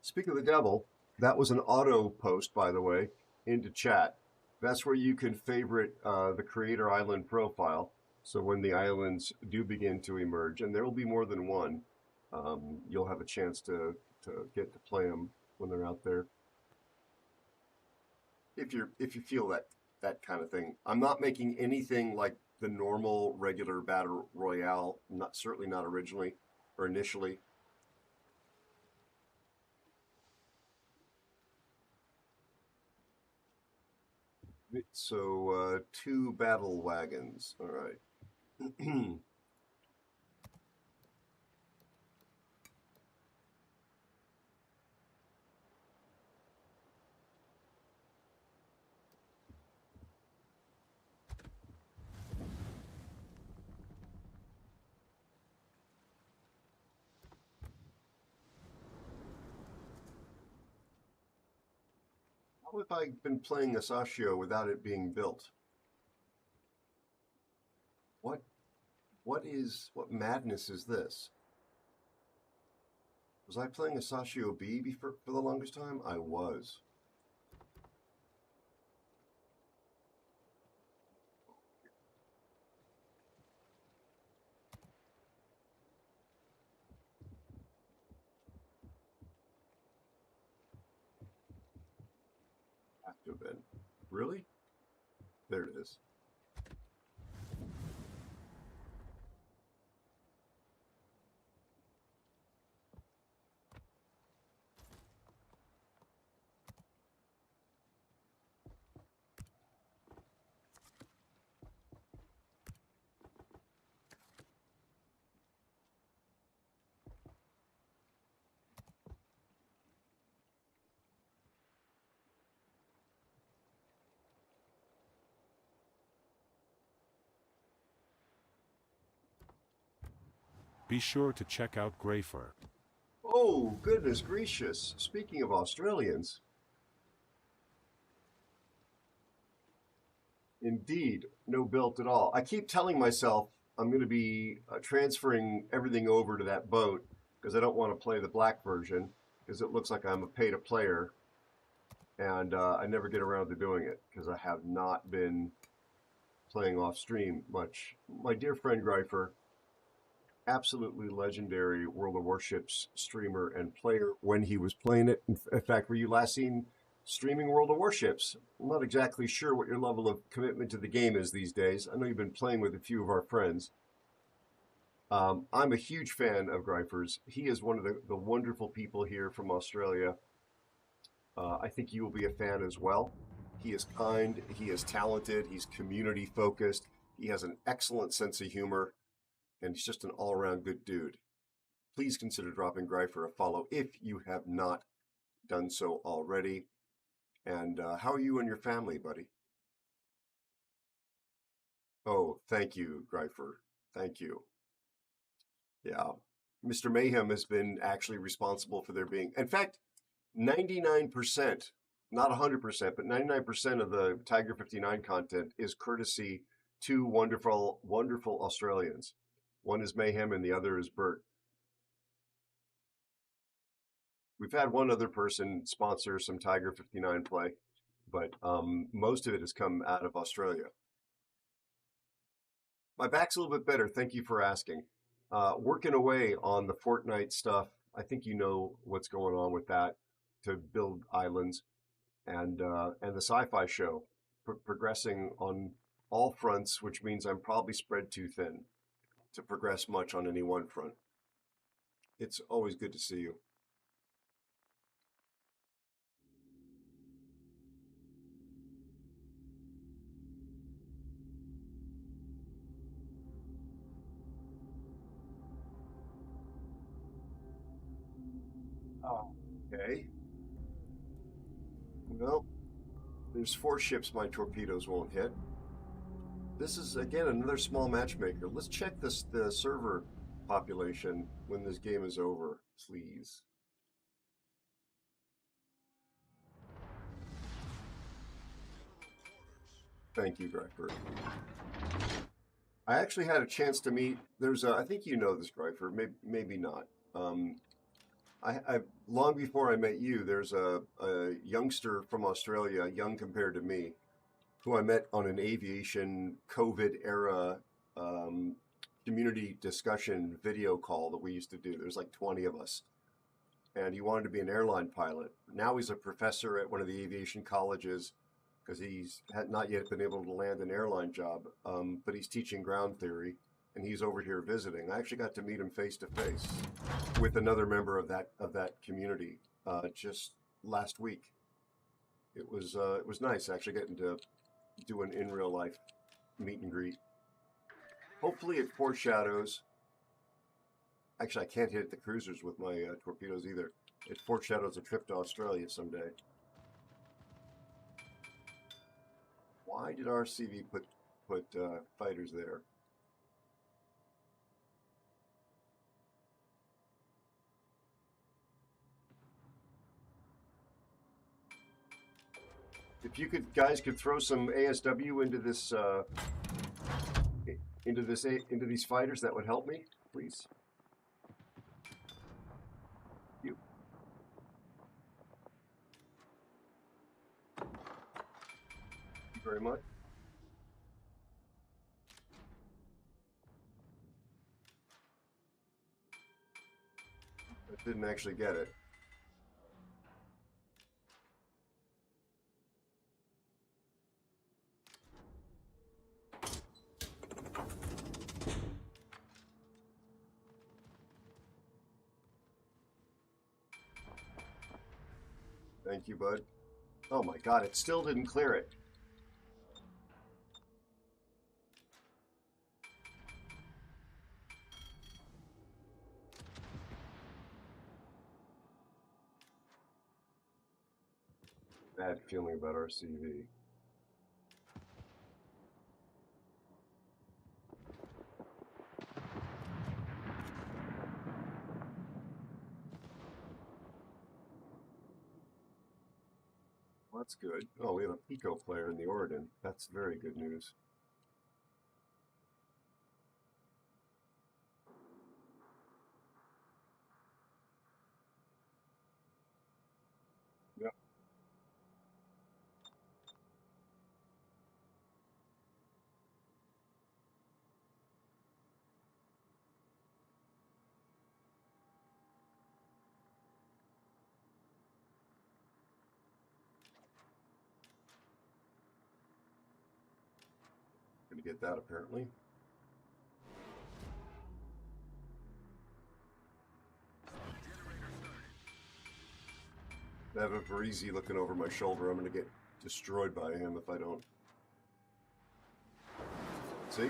speak of the devil, that was an auto post, by the way, into chat. That's where you can favorite the Creator Island profile. So when the islands do begin to emerge, and there will be more than one, you'll have a chance to get to play them when they're out there. If you feel that kind of thing, I'm not making anything like the normal regular battle royale. Not certainly not originally or initially. So 2 battle wagons. All right. How have I been playing Asashio without it being built? What what madness is this? Was I playing Asashio B for the longest time? I was. Have to have been. Really? There it is. Be sure to check out Greyfur. Oh, goodness gracious. Speaking of Australians. Indeed, no built at all. I keep telling myself I'm going to be transferring everything over to that boat because I don't want to play the black version because it looks like I'm a pay to player, and I never get around to doing it because I have not been playing off stream much. My dear friend Greifer, absolutely legendary World of Warships streamer and player when he was playing it. In fact, were you last seen streaming World of Warships? I'm not exactly sure what your level of commitment to the game is these days. I know you've been playing with a few of our friends. I'm a huge fan of Greifer's. He is one of the wonderful people here from Australia. I think you will be a fan as well. He is kind, he is talented, he's community focused, he has an excellent sense of humor, and he's just an all-around good dude. Please consider dropping Greifer a follow if you have not done so already. And how are you and your family, buddy? Oh, thank you, Greifer. Thank you. Yeah. Mr. Mayhem has been actually responsible for there being, in fact, 99%, not 100%, but 99% of the Tiger 59 content is courtesy two wonderful, wonderful Australians. One is Mayhem and the other is Bert. We've had one other person sponsor some Tiger 59 play, but most of it has come out of Australia. My back's a little bit better. Thank you for asking. Working away on the Fortnite stuff. I think you know what's going on with that to build islands, and the sci-fi show progressing on all fronts, which means I'm probably spread too thin to progress much on any one front. It's always good to see you. Okay. Well, there's 4 ships my torpedoes won't hit. This is, again, another small matchmaker. Let's check the server population when this game is over, please. Thank you, Greifer. I actually had a chance to meet, I think you know this, Greifer, maybe not. I long before I met you, there's a youngster from Australia, young compared to me, who I met on an aviation COVID era community discussion video call that we used to do. There's like 20 of us. And he wanted to be an airline pilot. Now he's a professor at one of the aviation colleges because he's had not yet been able to land an airline job, but he's teaching ground theory. And he's over here visiting. I actually got to meet him face to face with another member of that community just last week. It was nice actually getting to do an in real life meet and greet. Hopefully it foreshadows. Actually, I can't hit the cruisers with my torpedoes either. It foreshadows a trip to Australia someday. Why did RCV put fighters there? If you guys could throw some ASW into these fighters, that would help me, please. Thank you. Thank you very much. I didn't actually get it. Thank you, bud. Oh my god, it still didn't clear it. Bad feeling about RCV. That's good. Oh, we have a Pico player in the Oregon. That's very good news. Yep. get that apparently. I have a Parisi looking over my shoulder. I'm going to get destroyed by him if I don't. See?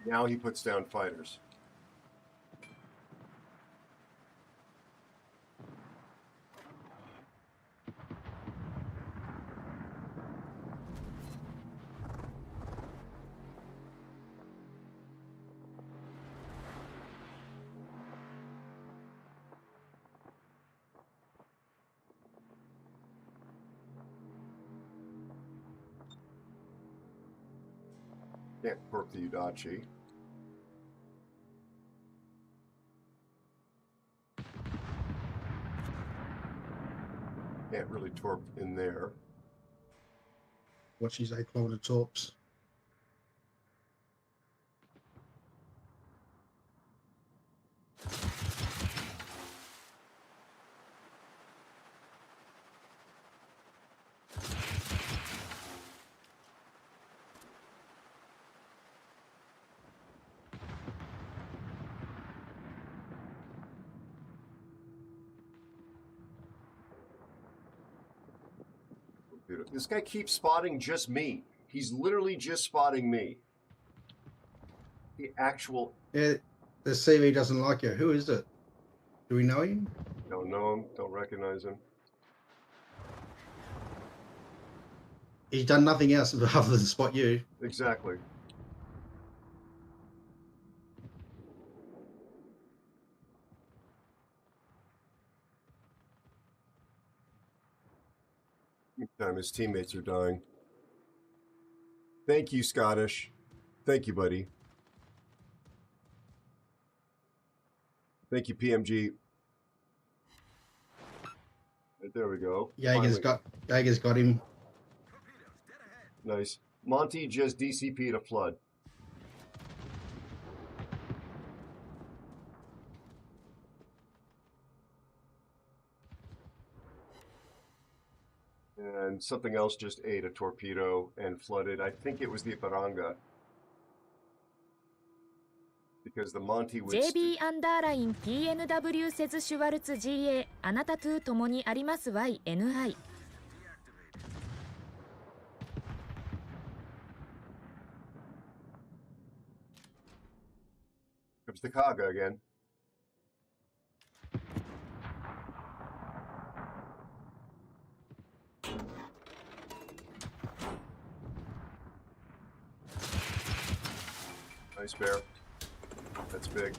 Now he puts down fighters. Can't torp the Udachi. Can't really torp in there. Watch his 8-kilometer torps. This guy keeps spotting just me. He's literally just spotting me. The actual... Yeah, the CV doesn't like you. Who is it? Do we know him? Don't know him. Don't recognize him. He's done nothing else other than spot you. Exactly. Time his teammates are dying. Thank you, Scottish. Thank you, buddy. Thank you, PMG. Right, there we go. Jaeger's got him. Nice. Monty just DCP'd a flood. And something else just ate a torpedo and flooded. I think it was the Iparanga. Because the Monty was... JB アンダーライン PNW セズシュワルツ GA あなたと共にあります YNI Comes the Kaga again. Nice bear. That's big.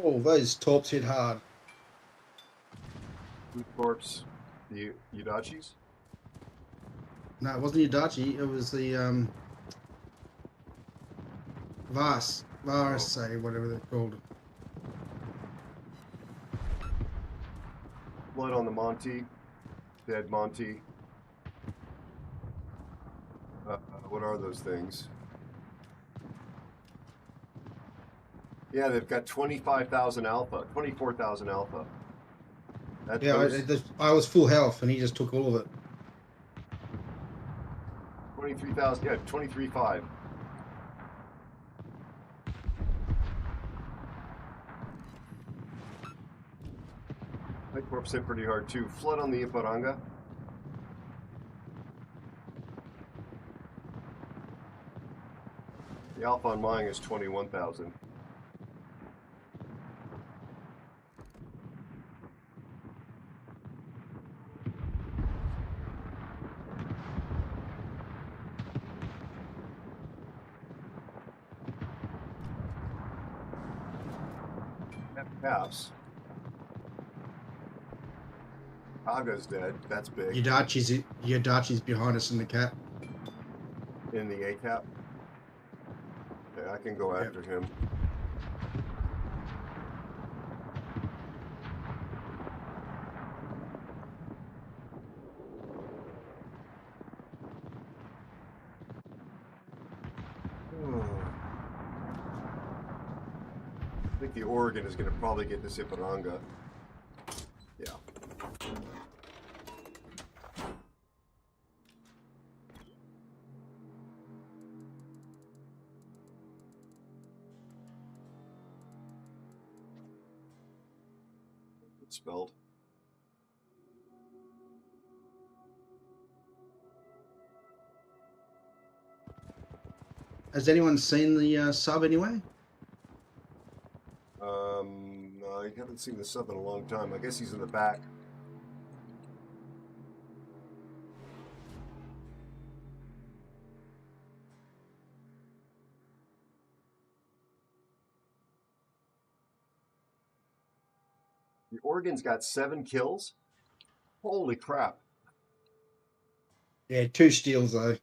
Oh, those torps hit hard. Who torps? The Udachis? No, it wasn't Udachi. It was the Vars, say whatever they're called. Blood on the Monty. Dead Monty. What are those things? Yeah, they've got 25,000 alpha, 24,000 alpha. That Yeah, I was full health, and he just took all of it. 23,000, yeah, 23.5. My corpse hit pretty hard too. Flood on the Iparanga. The alpha on mine is 21,000. That pass. Aga's dead. That's big. Yadachi's behind us in the cap. In the A cap. Okay, I can go after him. I think the Oregon is going to probably get this Ipiranga. Yeah. It's spelled. Has anyone seen the sub anyway? No, I haven't seen the sub in a long time. I guess he's in the back. The Oregon's got 7 kills. Holy crap. Yeah, 2 steals though.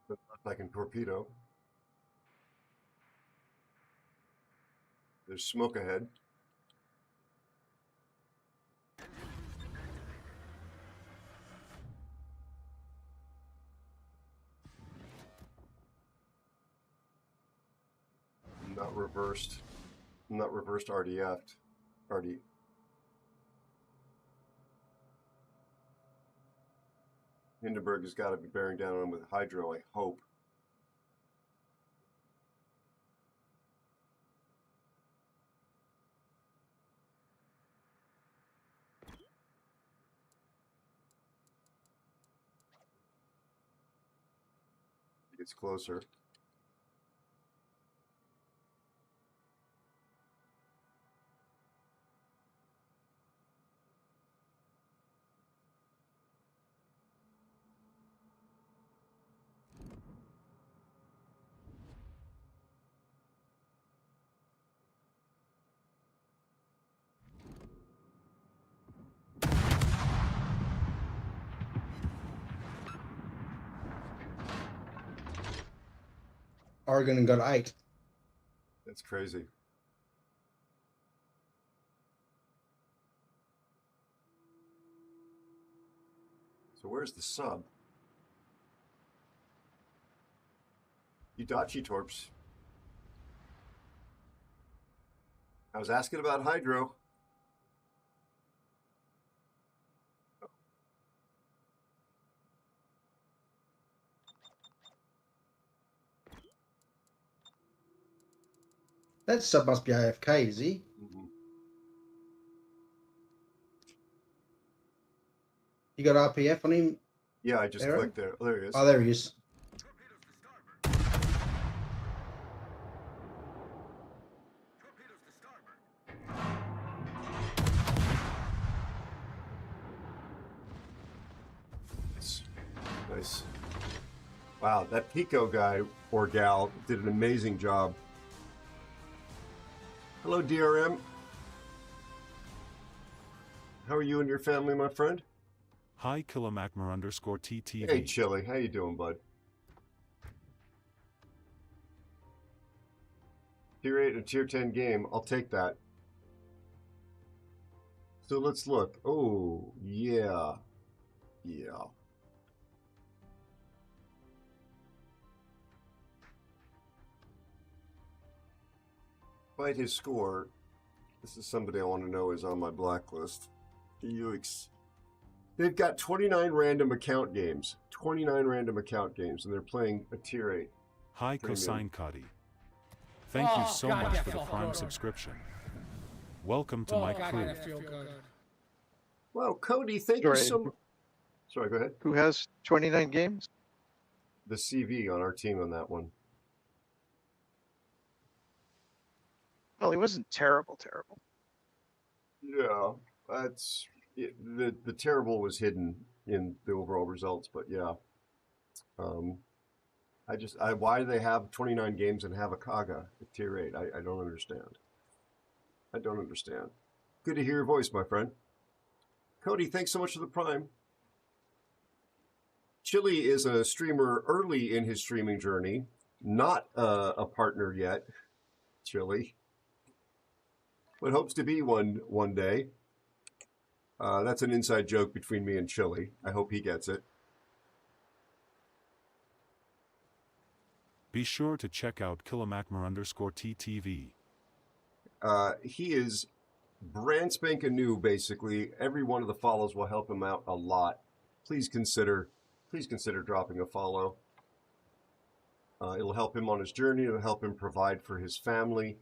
But I can torpedo. There's smoke ahead. Not reversed. Not reversed RDF. RD. Hindenburg has got to be bearing down on him with hydro, I hope. He gets closer. Oregon got 8. That's crazy. So where's the sub? Yudachi torps. I was asking about hydro. That sub must be AFK, is he? You got RPF on him? Yeah, I just Aero? clicked there. Oh, there he is. Oh, there he is. Nice. Wow, that Pico guy or gal did an amazing job. Hello, DRM. How are you and your family, my friend? Hi, Kilomacmer_TTV. Hey, Chili. How you doing, bud? Tier 8 and Tier 10 game. I'll take that. So let's look. Oh, yeah. Yeah. Despite his score, this is somebody I want to know is on my blacklist. Yikes. They've got 29 random account games. 29 random account games, and they're playing a Tier 8. Hi, Premium. Cosine Cuddy. Thank you so much for the Prime subscription. Welcome to my crew. Well, Cody, thank you so much. Sorry, go ahead. Who has 29 games? The CV on our team on that one. Well, he wasn't terrible. Yeah, that's the terrible was hidden in the overall results, but yeah. Why do they have 29 games and have a Kaga at Tier 8? I don't understand. I don't understand. Good to hear your voice, my friend. Cody, thanks so much for the Prime. Chili is a streamer early in his streaming journey, not a partner yet. Chili. But hopes to be one day. That's an inside joke between me and Chili. I hope he gets it. Be sure to check out Killamacmer_TTV. He is brand spanking new, basically. Every one of the follows will help him out a lot. Please consider dropping a follow. It'll help him on his journey. It'll help him provide for his family.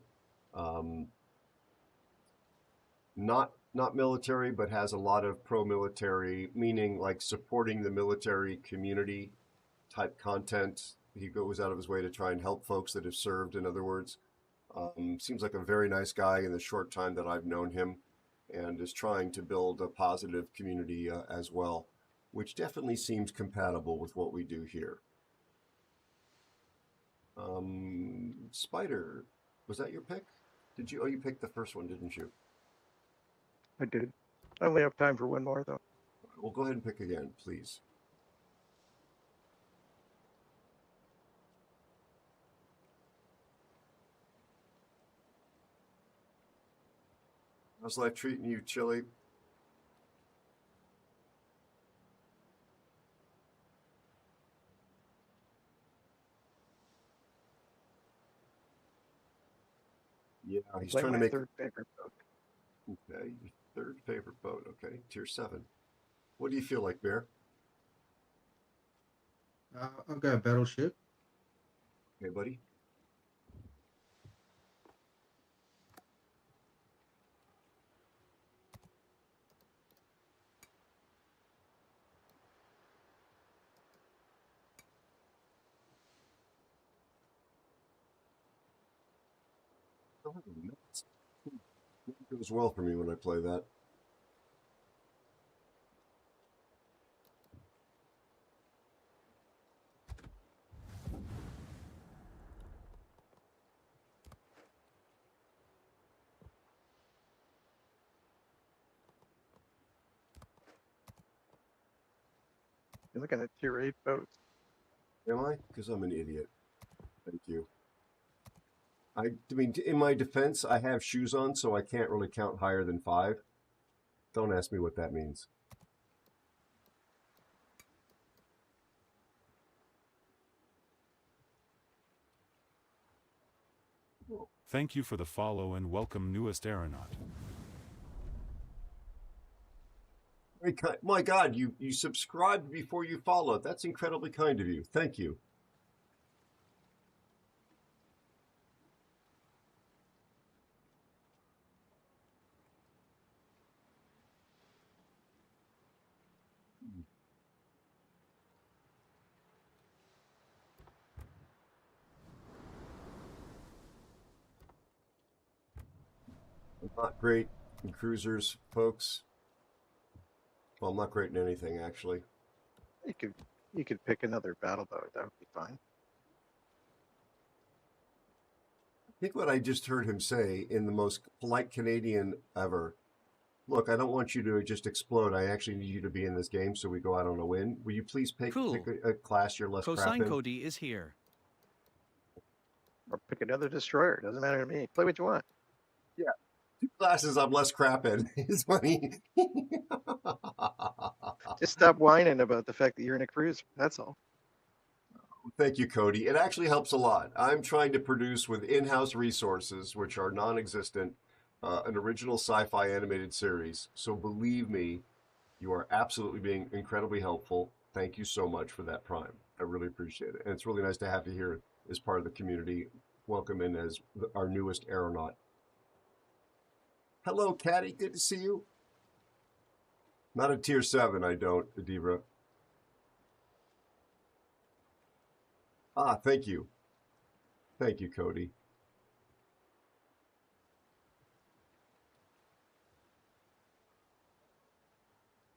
Not military, but has a lot of pro-military, meaning like supporting the military community type content. He goes out of his way to try and help folks that have served, in other words. Seems like a very nice guy in the short time that I've known him, and is trying to build a positive community as well, which definitely seems compatible with what we do here. Spider, was that your pick? Did you? Oh, you picked the first one, didn't you? I did. I only have time for one more, though. Well, go ahead and pick again, please. How's life treating you, Chili? Yeah, he's trying to make third favorite boat. Okay, your third favorite boat. Okay, Tier 7. What do you feel like, Bear? I'll go Battleship. Okay, buddy. It goes well for me when I play that. You're looking at Tier 8 boats. Am I? Because I'm an idiot. Thank you. I mean, in my defense, I have shoes on, so I can't really count higher than 5. Don't ask me what that means. Thank you for the follow and welcome newest aeronaut. My God, you subscribed before you followed. That's incredibly kind of you. Thank you. I'm not great in cruisers, folks. Well, I'm not great in anything, actually. You could pick another battle boat. That would be fine. I think what I just heard him say in the most polite Canadian ever. Look, I don't want you to just explode. I actually need you to be in this game so we go out on a win. Will you please pick a class you're less crap Cosine in? Cody is here. Or Pick another destroyer. Doesn't matter to me. Play what you want. Yeah. 2 classes I'm less crap in. It's funny. Just stop whining about the fact that you're in a cruise. That's all. Thank you, Cody. It actually helps a lot. I'm trying to produce with in-house resources, which are non-existent, an original sci-fi animated series. So believe me, you are absolutely being incredibly helpful. Thank you so much for that, Prime. I really appreciate it. And it's really nice to have you here as part of the community. Welcome in as our newest aeronaut. Hello, Caddy. Good to see you. Not a tier 7, I don't, Adibra. Ah, thank you. Thank you, Cody.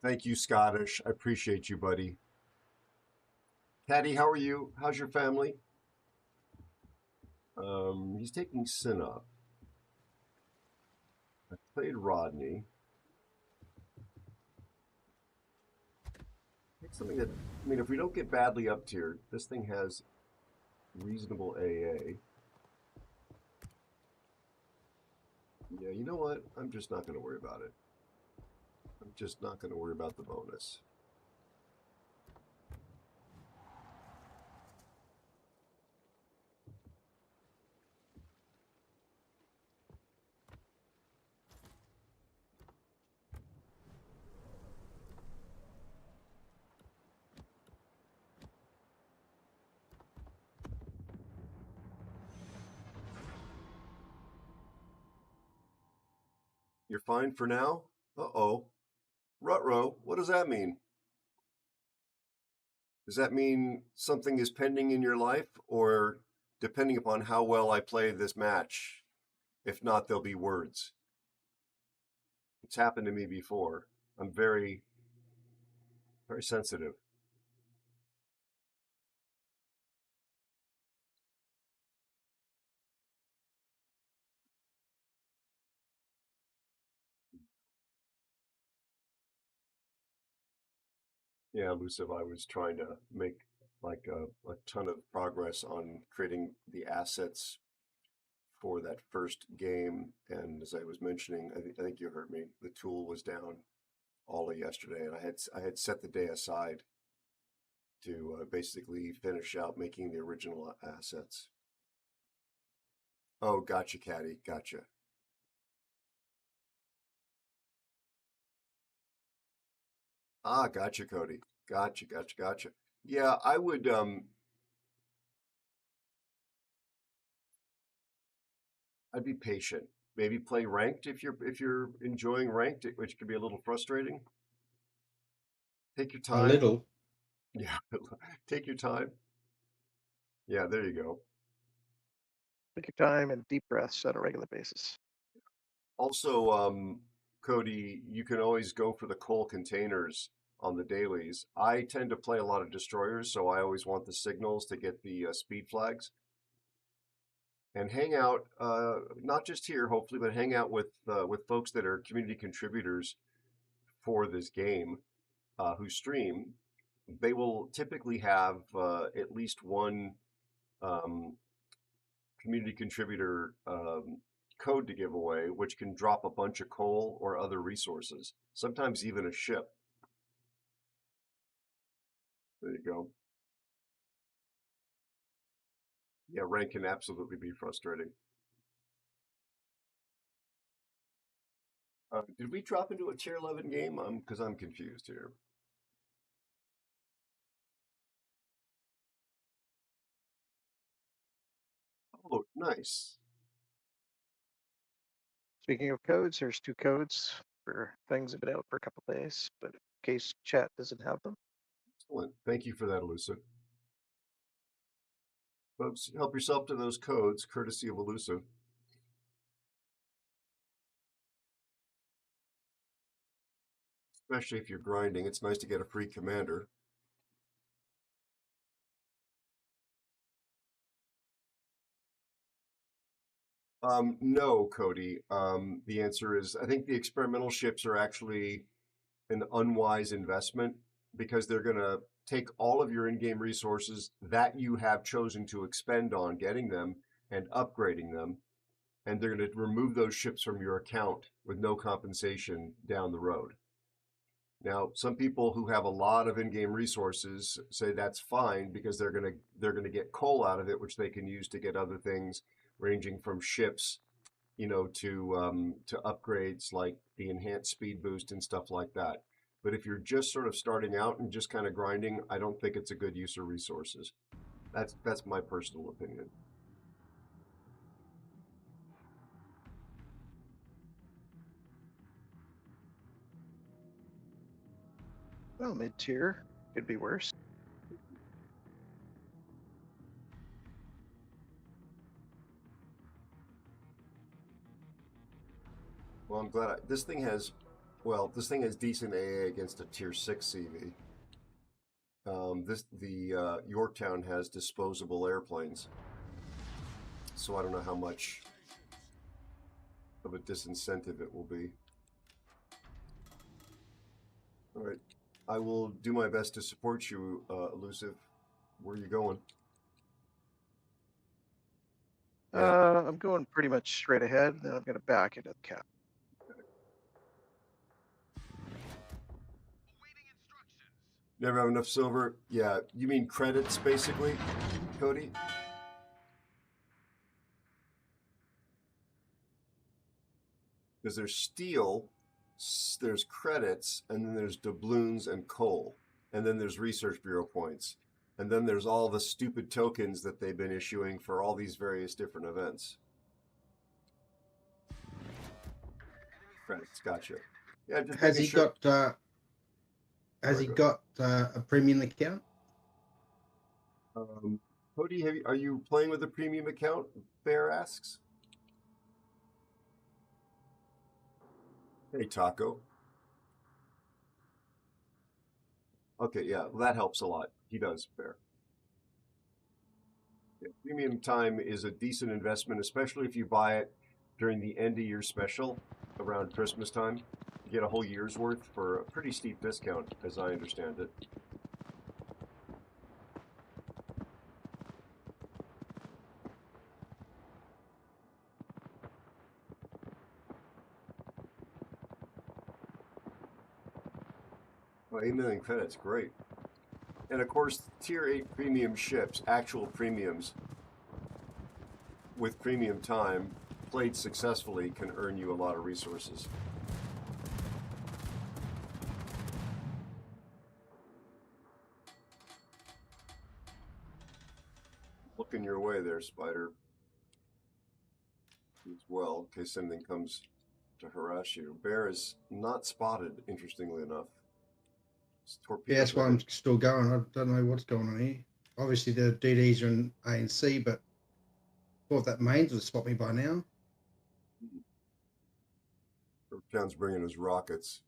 Thank you, Scottish. I appreciate you, buddy. Caddy, how are you? How's your family? He's taking Sin up. I played Rodney. It's something that, I mean, if we don't get badly up tiered, this thing has reasonable AA. Yeah, you know what? I'm just not going to worry about it. I'm just not going to worry about the bonus. You're fine for now? Uh-oh. Rutro, what does that mean? Does that mean something is pending in your life, or depending upon how well I play this match? If not, there'll be words. It's happened to me before. I'm very, very sensitive. Yeah, Elusive, I was trying to make like a ton of progress on creating the assets for that first game. And as I was mentioning, I think you heard me, the tool was down all of yesterday, and I had set the day aside to basically finish out making the original assets. Oh, gotcha, Caddy, gotcha. Ah, gotcha, Cody. Gotcha. Yeah, I would I'd be patient. Maybe play ranked if you're enjoying ranked, which can be a little frustrating. Take your time. A little. Yeah, take your time. Yeah, there you go. Take your time and deep breaths on a regular basis. Also, Cody, you can always go for the coal containers on the dailies. I tend to play a lot of destroyers, so I always want the signals to get the speed flags. And hang out, not just here, hopefully, but hang out with folks that are community contributors for this game who stream. They will typically have at least one community contributor code to give away, which can drop a bunch of coal or other resources, sometimes even a ship. There you go. Yeah, rank can absolutely be frustrating. Did we drop into a tier 11 game? Because I'm confused here. Oh, nice. Speaking of codes, there's 2 codes for things that have been out for a couple days, but in case chat doesn't have them. Excellent. Thank you for that, Elusive. Folks, help yourself to those codes, courtesy of Elusive. Especially if you're grinding, it's nice to get a free commander. No, Cody. The answer is I think the experimental ships are actually an unwise investment because they're going to take all of your in-game resources that you have chosen to expend on getting them and upgrading them, and they're going to remove those ships from your account with no compensation down the road. Now, some people who have a lot of in-game resources say that's fine because they're going to get coal out of it, which they can use to get other things, ranging from ships, to upgrades like the enhanced speed boost and stuff like that. But if you're just sort of starting out and just kind of grinding, I don't think it's a good use of resources. That's my personal opinion. Well, mid-tier could be worse. Well, I'm glad this thing has decent AA against a tier 6 CV. Yorktown has disposable airplanes, so I don't know how much of a disincentive it will be. All right, I will do my best to support you, Elusive. Where are you going? I'm going pretty much straight ahead, then I'm going to back into the cap. Never have enough silver. Yeah, you mean credits, basically, Cody? Because there's steel, there's credits, and then there's doubloons and coal, and then there's research bureau points, and then there's all the stupid tokens that they've been issuing for all these various different events. Credits, gotcha. Yeah, just Has he sure. got? Has he got a premium account? Cody, are you playing with a premium account? Bear asks. Hey, Taco. Okay, yeah, well, that helps a lot. He does, Bear. Yeah, premium time is a decent investment, especially if you buy it during the end of year special around Christmas time. You get a whole year's worth for a pretty steep discount, as I understand it. Well, 8 million credits, great. And of course, tier 8 premium ships, actual premiums with premium time, played successfully, can earn you a lot of resources. Looking your way there, Spider. As well, in case anything comes to harass you. Bear is not spotted, interestingly enough. Yeah, that's why I'm still going. I don't know what's going on here. Obviously, the DDs are in A and C, but thought that mains would spot me by now. John's bringing his rockets.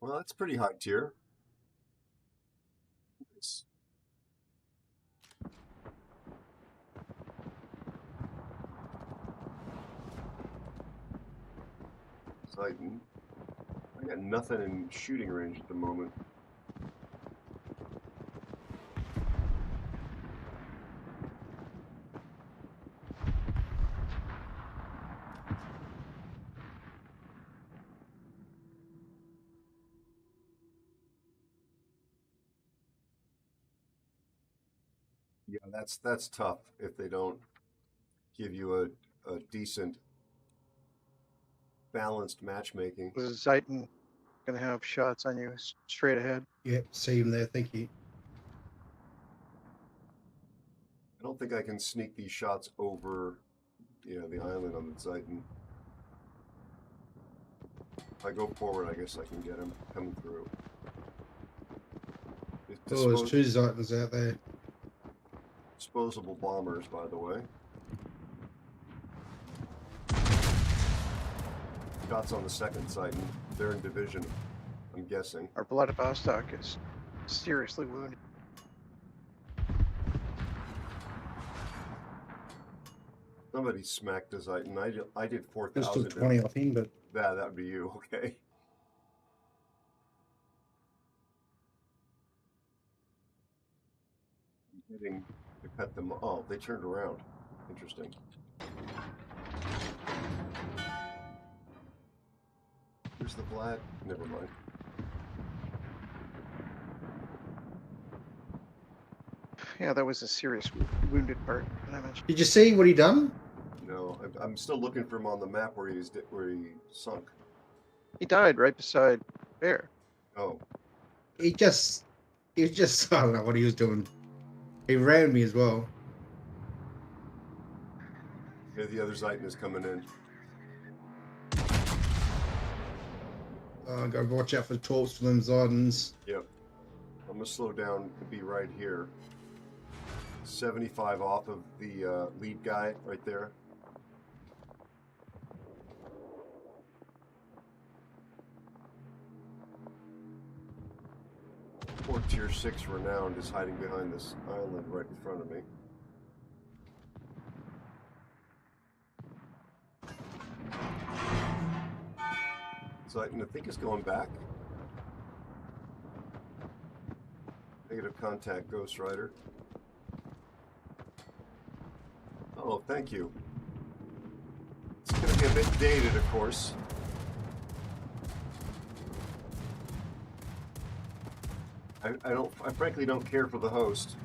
Well, that's pretty high tier. Nice. Titan. I got nothing in shooting range at the moment. Yeah, that's tough if they don't give you a decent balanced matchmaking. Was Zeiton going to have shots on you straight ahead? Yep, see him there. Thank you. I don't think I can sneak these shots over, the island on the Zeiton. If I go forward, I guess I can get him coming through. Oh, there's 2 Zeitons out there. Disposable bombers, by the way. Shots on the second Zeiton. They're in division, I'm guessing. Our Vladivostok is seriously wounded. Somebody smacked a Zeiton. I did 4,000. There's still 20 off him, but that would be you, okay? I'm hitting the cut them. Oh, they turned around. Interesting. Here's the flag. Never mind. Yeah, that was a serious wounded part that I mentioned. Did you see what he done? No, I'm still looking for him on the map where he sunk. He died right beside Bear. Oh, He was just, I don't know what he was doing. He ran me as well. yeah, the other Zeiton is coming in. Gotta watch out for the torps for them Zardens. Yep. I'm gonna slow down and be right here. 75 off of the lead guy right there. Poor Tier 6 Renowned is hiding behind this island right in front of me. Zeiton, I think, is going back. Negative contact, Ghost Rider. Oh, thank you. It's going to be a bit dated, of course. I frankly don't care for the host.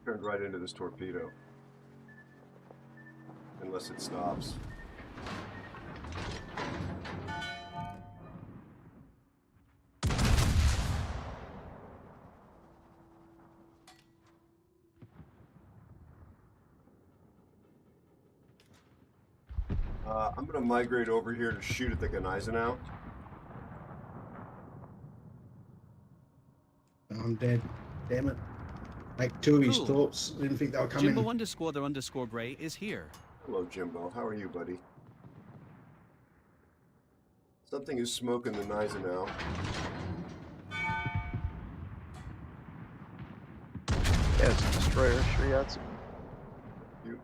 Turned right into this torpedo. Unless it stops. I'm going to migrate over here to shoot at the Gneisenau. I'm dead. Damn it. Like two of his Cool. torps. Didn't think they were coming. Jimbo_the_Gray is here. Hello, Jimbo. How are you, buddy? Something is smoking the Gneisenau. Yeah, it's a destroyer. Shriats. You.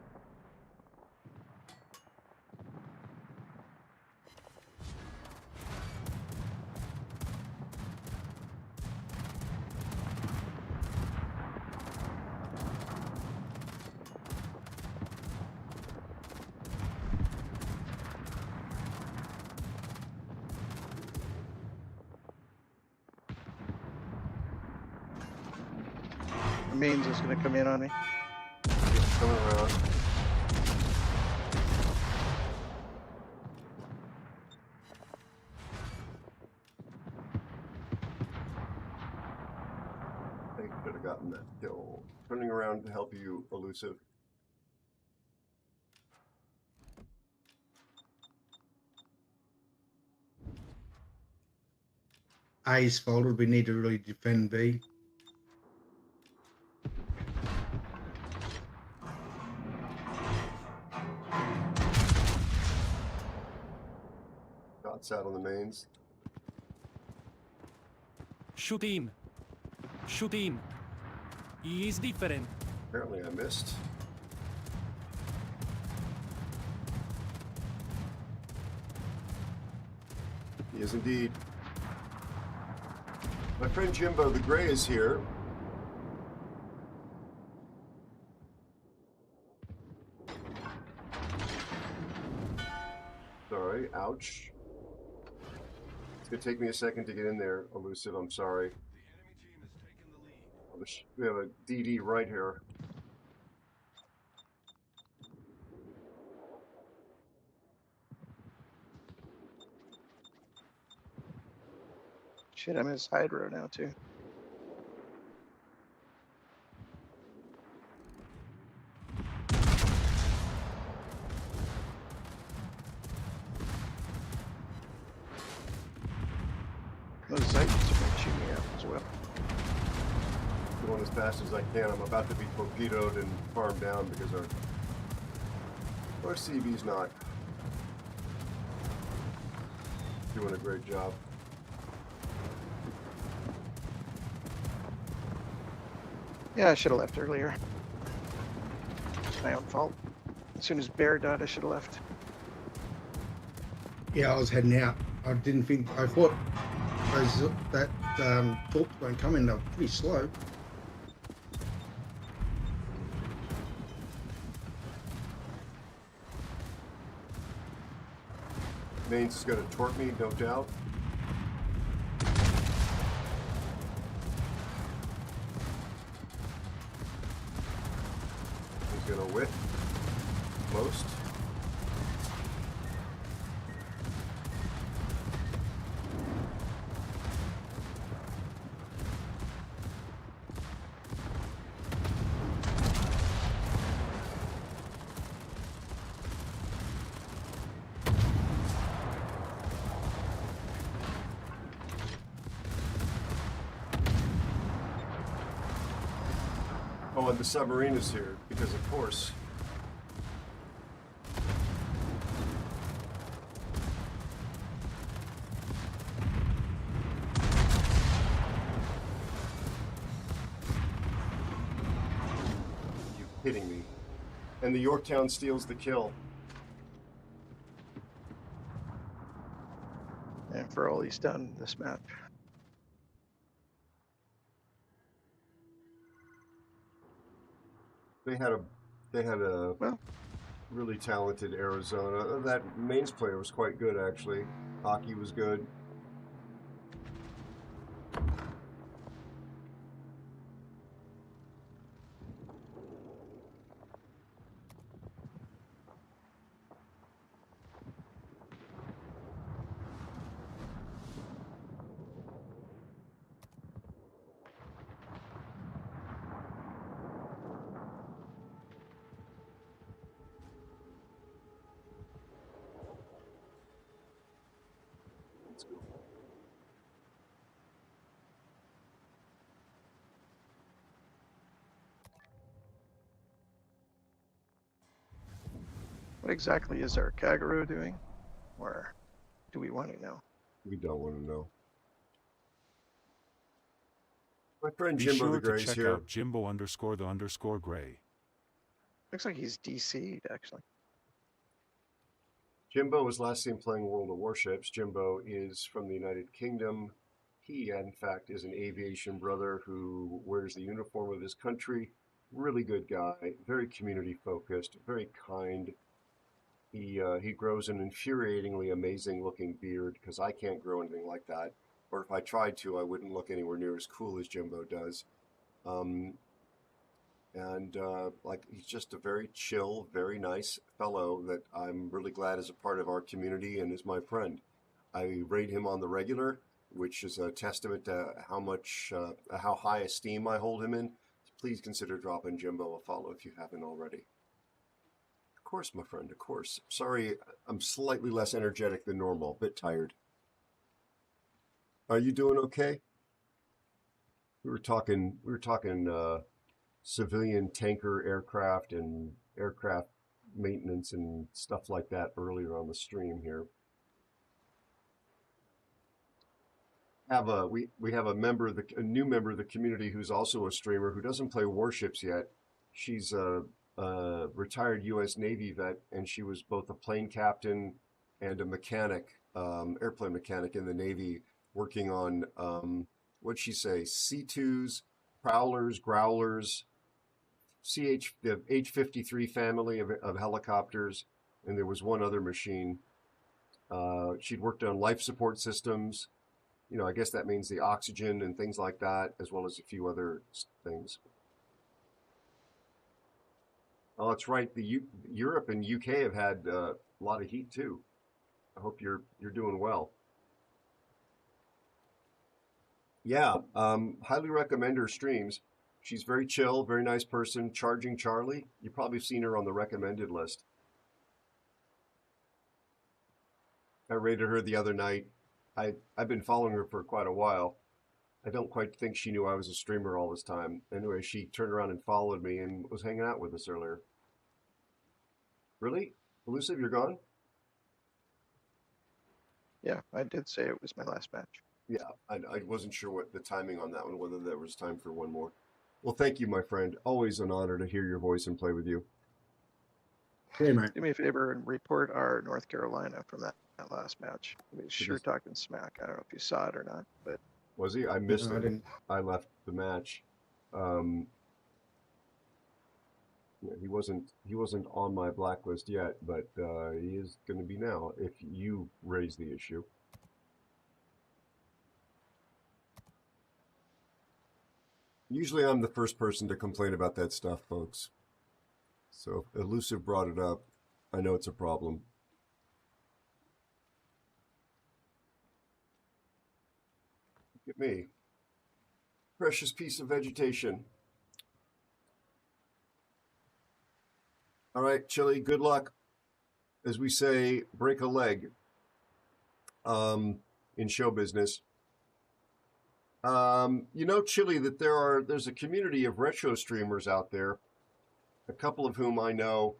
Means is going to come in on me. It's coming around. I think I could have gotten that kill. Turning around to help you, Elusive. A's folded. We need to really defend B. Shots out on the mains. Shoot him. Shoot him. He is different. Apparently I missed. He is indeed. My friend Jimbo the Gray is here. Sorry, ouch. It's gonna take me a second to get in there, Elusive, I'm sorry. We have a DD right here. Shit, I'm in his hydro now too. Those Zeitons are going to shoot me out as well. Going as fast as I can. I'm about to be torpedoed and farmed down because our CV's not doing a great job. Yeah, I should have left earlier. My own fault. As soon as Bear died, I should have left. Yeah, I was heading out. I didn't think. I thought that torps weren't coming. They're pretty slow. Maine's is going to torp me, no doubt. He's going to whip most. Oh, and the submarine is here, because of course. You kidding me? And the Yorktown steals the kill. And for all he's done this map. They had a really talented Arizona. That mains player was quite good, actually. Hockey was good. What exactly is our Kagero doing? Or do we want to know? We don't want to know. My friend Be Jimbo sure the to Gray's check here. out Jimbo_the_Gray. Looks like he's DC'd, actually. Jimbo was last seen playing World of Warships. Jimbo is from the United Kingdom. He, in fact, is an aviation brother who wears the uniform of his country. Really good guy, very community focused, very kind. He grows an infuriatingly amazing looking beard because I can't grow anything like that. Or if I tried to, I wouldn't look anywhere near as cool as Jimbo does. Like he's just a very chill, very nice fellow that I'm really glad is a part of our community and is my friend. I rate him on the regular, which is a testament to how high esteem I hold him in. Please consider dropping Jimbo a follow if you haven't already. Of course, my friend, of course. Sorry, I'm slightly less energetic than normal, a bit tired. Are you doing okay? We were talking civilian tanker aircraft and aircraft maintenance and stuff like that earlier on the stream here. We have a new member of the community who's also a streamer who doesn't play warships yet. She's a retired U.S. Navy vet, and she was both a plane captain and a mechanic, airplane mechanic in the Navy, working on what'd she say, C2s, prowlers, growlers, the H-53 family of helicopters, and there was one other machine. She'd worked on life support systems. You know, I guess that means the oxygen and things like that, as well as a few other things. Oh, that's right. Europe and UK have had a lot of heat too. I hope you're doing well. Yeah, highly recommend her streams. She's very chill, very nice person. Charging Charlie. You've probably seen her on the recommended list. I rated her the other night. I've been following her for quite a while. I don't quite think she knew I was a streamer all this time. Anyway, she turned around and followed me and was hanging out with us earlier. Really? Elusive, you're gone? Yeah, I did say it was my last match. Yeah, I wasn't sure what the timing on that one, whether there was time for one more. Well, thank you, my friend. Always an honor to hear your voice and play with you. Yeah, mate. Do me a favor and report our North Carolina from that last match. He was sure talking smack. I don't know if you saw it or not, but Was he? I missed No, I him. didn't. I left the match. Yeah, he wasn't on my blacklist yet, but he is going to be now if you raise the issue. Usually I'm the first person to complain about that stuff, folks. So if Elusive brought it up, I know it's a problem. Look at me. Precious piece of vegetation. All right, Chili, good luck. As we say, break a leg in show business. You know, Chili, that there's a community of retro streamers out there, a couple of whom I know.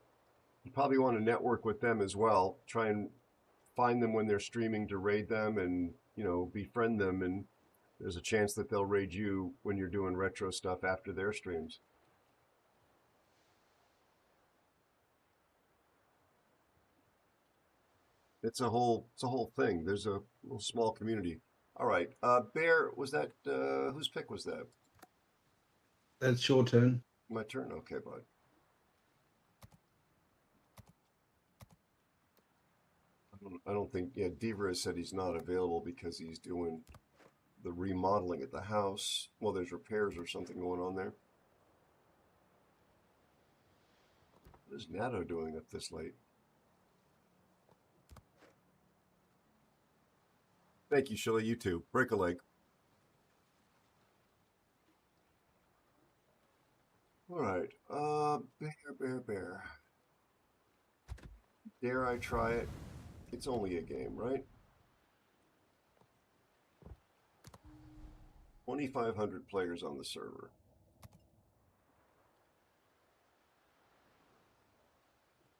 You probably want to network with them as well. Try and find them when they're streaming to raid them and, you know, befriend them. And there's a chance that they'll raid you when you're doing retro stuff after their streams. It's a whole thing. There's a little small community. All right. Bear, was that, whose pick was that? That's your turn. My turn? Okay, bud. I don't think, yeah, Deaver has said he's not available because he's doing the remodeling at the house. Well, there's repairs or something going on there. What is Nato doing up this late? Thank you, Shilly. You too. Break a leg. All right. Bear. Dare I try it? It's only a game, right? 2,500 players on the server.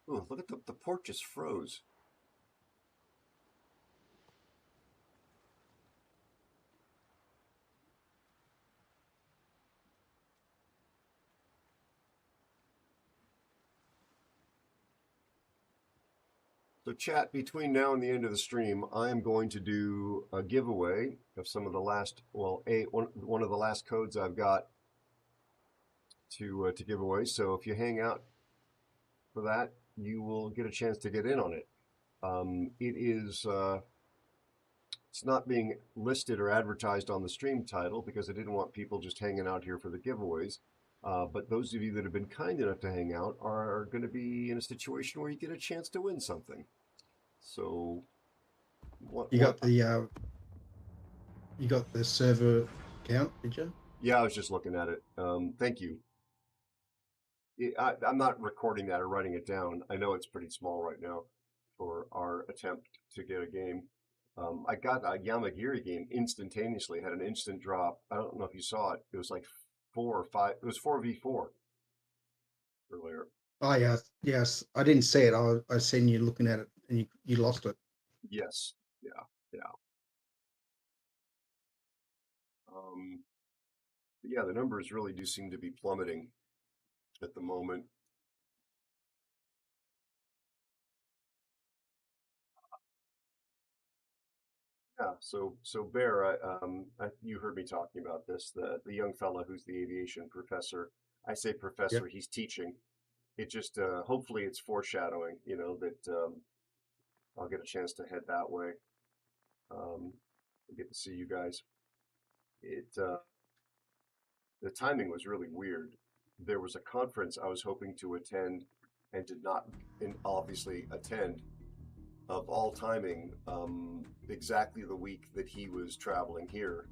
Oh, look at the port just froze. So chat, between now and the end of the stream, I am going to do a giveaway of some of the last, well, one of the last codes I've got to give away. So if you hang out for that, you will get a chance to get in on it. It is, it's not being listed or advertised on the stream title because I didn't want people just hanging out here for the giveaways. But those of you that have been kind enough to hang out are going to be in a situation where you get a chance to win something. So, You got the server count, did you? Yeah, I was just looking at it. Thank you. I'm not recording that or writing it down. I know it's pretty small right now for our attempt to get a game. I got a Yamagiri game instantaneously, had an instant drop. I don't know if you saw it. It was like 4 or 5. It was 4v4 earlier. Oh, yes. I didn't see it. I seen you looking at it and you lost it. Yes. Yeah. But yeah, the numbers really do seem to be plummeting at the moment. Yeah, so Bear, you heard me talking about this. The young fella who's the aviation professor. I say professor, he's teaching. It just hopefully it's foreshadowing, you know, that I'll get a chance to head that way. Get to see you guys. The timing was really weird. There was a conference I was hoping to attend and did not obviously attend. Of all timing, exactly the week that he was traveling here.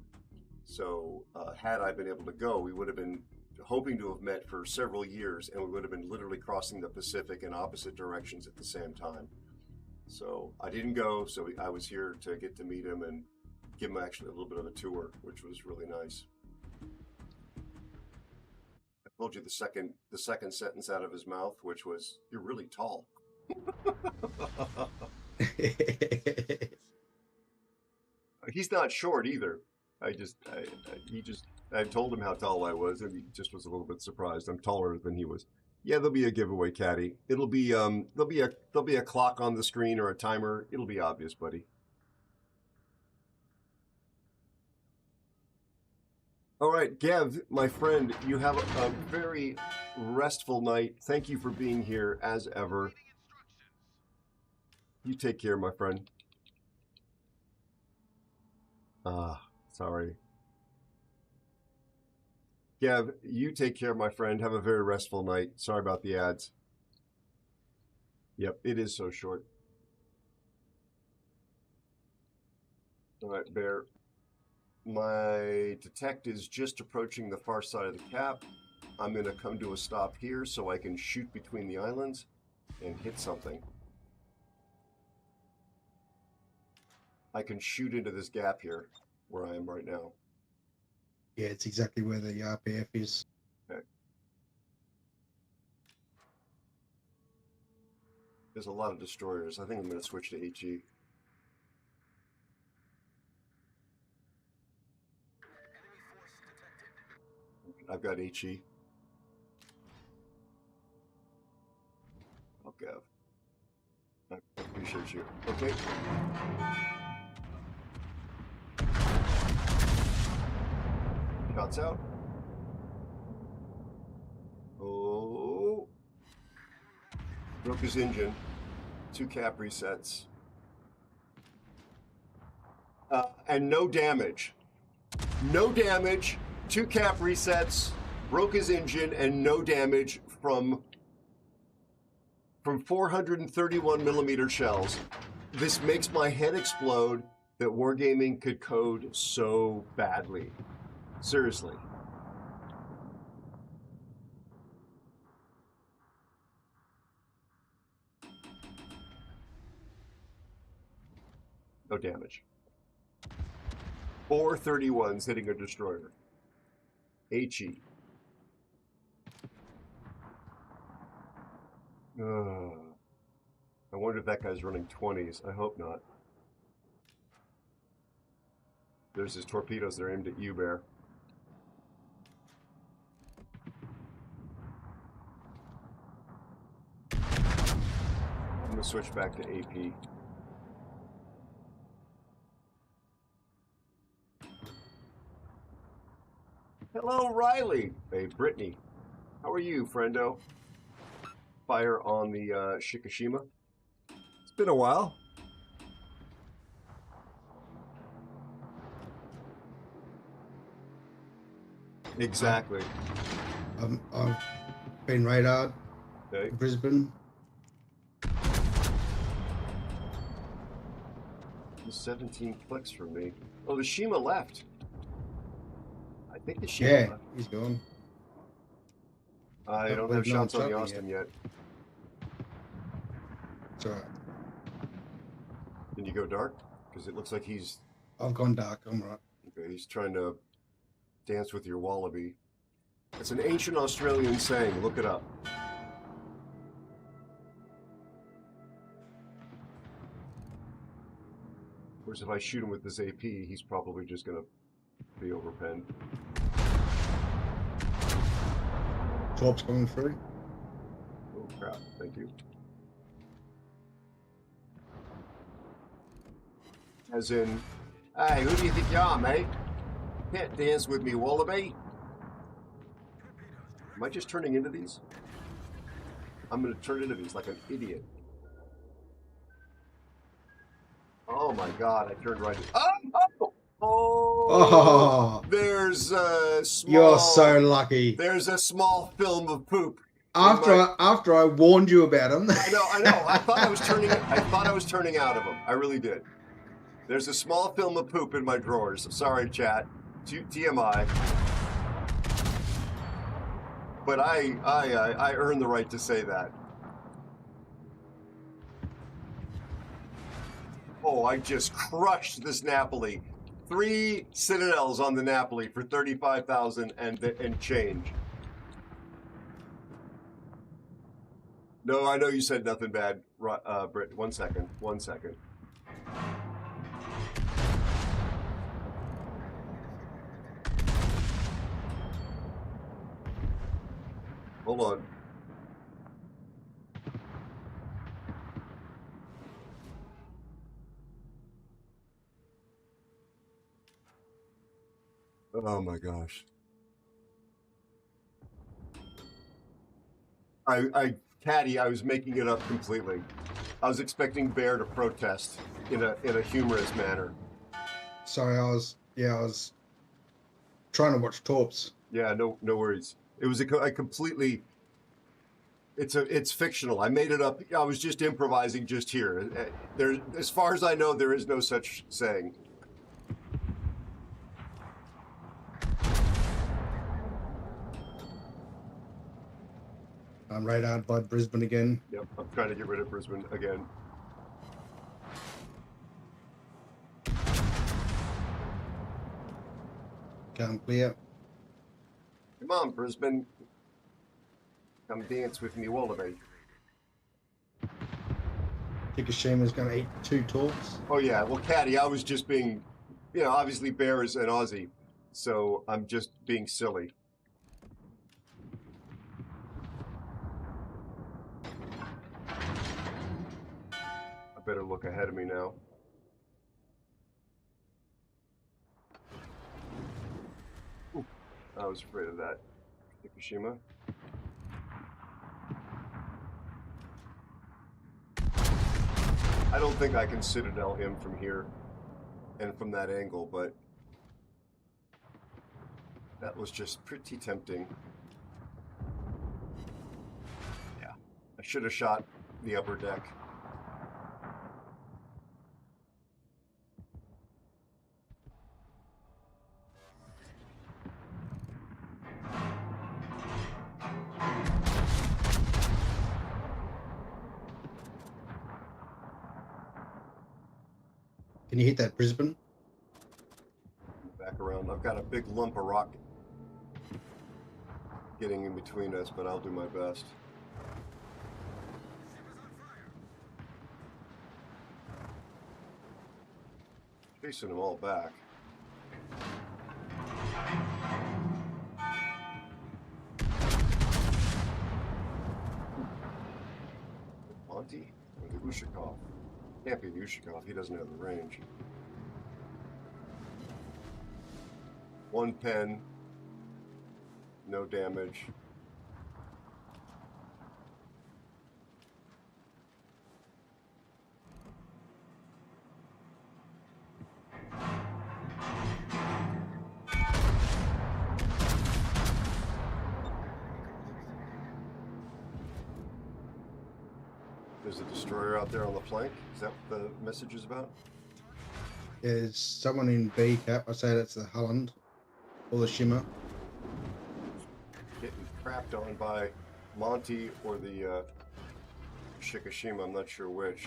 So had I been able to go, we would have been hoping to have met for several years, and we would have been literally crossing the Pacific in opposite directions at the same time. So I didn't go, so I was here to get to meet him and give him actually a little bit of a tour, which was really nice. I told you the second sentence out of his mouth, which was, "You're really tall." He's not short either. I told him how tall I was, and he just was a little bit surprised. I'm taller than he was. Yeah, there'll be a giveaway, Caddy. It'll be there'll be a clock on the screen or a timer. It'll be obvious, buddy. All right, Gev, my friend, you have a very restful night. Thank you for being here as ever. You take care, my friend. Sorry. Gev, you take care, my friend. Have a very restful night. Sorry about the ads. Yep, it is so short. All right, Bear. My detect is just approaching the far side of the cap. I'm going to come to a stop here so I can shoot between the islands and hit something. I can shoot into this gap here where I am right now. Yeah, it's exactly where the RPF is. Okay. There's a lot of destroyers. I think I'm going to switch to HE. I've got HE. Oh, Gav. I appreciate you. Okay. Shots out. Oh. Broke his engine. 2 cap resets. And no damage. No damage. 2 cap resets. Broke his engine and no damage from 431 millimeter shells. This makes my head explode that Wargaming could code so badly. Seriously. No damage. 431s hitting a destroyer. HE. I wonder if that guy's running 20s. I hope not. There's his torpedoes. They're aimed at you, Bear. I'm going to switch back to AP. Hello, Riley. Hey, Brittany. How are you, friendo? Fire on the Shikishima. It's been a while. Exactly. I've been radared. Okay. Brisbane. 17 clicks for me. Oh, the Shima left. I think the Shima left. He's gone. I don't have shots on the Austin yet. It's alright. Can you go dark? Because it looks like he's... I've gone dark, I'm right. Okay, he's trying to dance with your wallaby. It's an ancient Australian saying. Look it up. Of course, if I shoot him with this AP, he's probably just going to be overpenned. Torp's coming through. Oh, crap. Thank you. As in, hey, who do you think you are, mate? Can't dance with me, wallaby. Am I just turning into these? I'm going to turn into these like an idiot. Oh my god, I turned right in. Oh! There's a small... You're so lucky. There's a small film of poop. After I warned you about him. I know. I thought I was turning out of them. I really did. There's a small film of poop in my drawers. Sorry, chat. TMI. But I earned the right to say that. Oh, I just crushed this Napoli. 3 Citadels on the Napoli for 35,000 and change. No, I know you said nothing bad, Britt. 1 second. 1 second. Hold on. Oh my gosh. Caddy, I was making it up completely. I was expecting Bear to protest in a humorous manner. Sorry, I was trying to watch Torps. Yeah, no worries. It was a completely. It's fictional. I made it up. I was just improvising just here. There, as far as I know, there is no such saying. I'm radared by Brisbane again. Yep, I'm trying to get rid of Brisbane again. Come clear. Come on, Brisbane. Come dance with me, Wallaby. Fukushima's going to eat 2 Torps. Oh yeah, well, Caddy, I was just being, obviously Bear is an Aussie, so I'm just being silly. I better look ahead of me now. Ooh, I was afraid of that. Fukushima. I don't think I can Citadel him from here and from that angle, but that was just pretty tempting. Yeah, I should have shot the upper deck. Can you hit that Brisbane? Back around. I've got a big lump of rock getting in between us, but I'll do my best. Chasing them all back. Monty or the Ushakov? Can't be the Ushakov, he doesn't have the range. One pen, no damage. There's a destroyer out there on the flank. Is that what the message is about? There's someone in B cap. I say that's the Holland or the Shimmer. Getting crapped on by Monty or the Shikishima, I'm not sure which.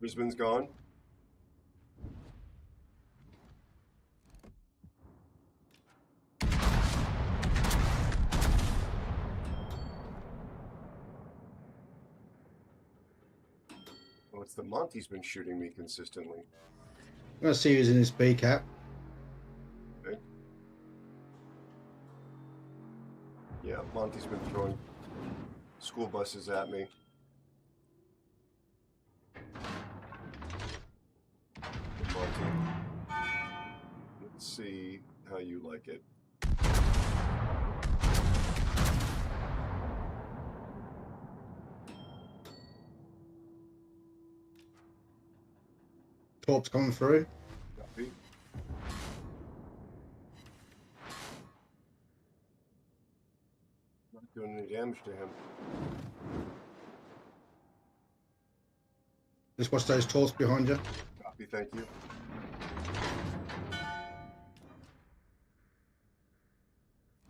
Brisbane's gone. Oh, it's the Monty's been shooting me consistently. I'm going to see who's in this B cap. Okay. Yeah, Monty's been throwing school buses at me. Monty. Let's see how you like it. Torps coming through. Copy. Not doing any damage to him. Just watch those Torps behind you. Copy, thank you.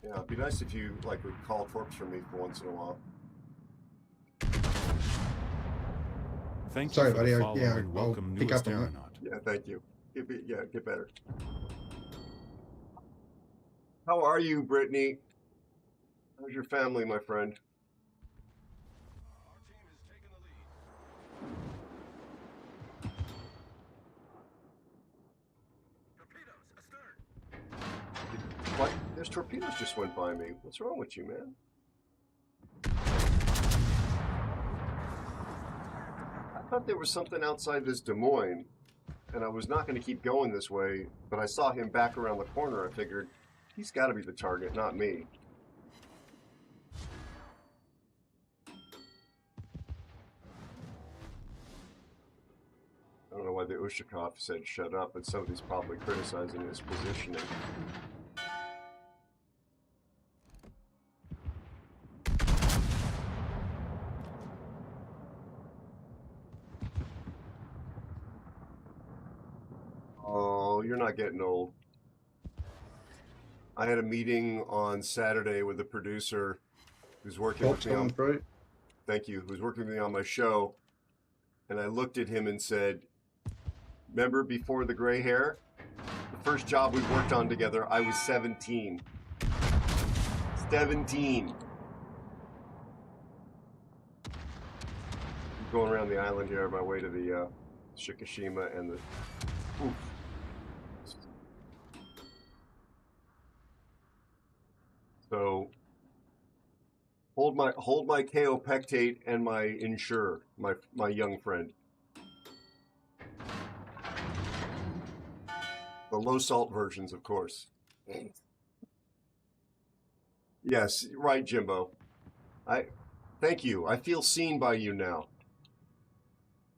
Yeah, it'd be nice if you would call torps for me for once in a while. Thank Sorry, you for buddy. the follow Yeah, and I'll welcome pick newest up on that. aeronaut. Yeah, thank you. Get better. How are you, Brittany? How's your family, my friend? Our team has taken the lead. Torpedoes astern. What? There's torpedoes just went by me. What's wrong with you, man? thought there was something outside this Des Moines, and I was not going to keep going this way, but I saw him back around the corner. I figured, he's got to be the target, not me. I don't know why the Ushakov said shut up, but somebody's probably criticizing his positioning. Oh, you're not getting old. I had a meeting on Saturday with the producer who's working with me on. Thank you. Who's working with me on my show, and I looked at him and said, "Remember before the gray hair? The first job we worked on together, I was 17. 17. I'm going around the island here on my way to the Shikishima and the. Oof. So hold my kaopectate and my Ensure, my young friend. The low salt versions, of course. Yes, right, Jimbo. Thank you. I feel seen by you now.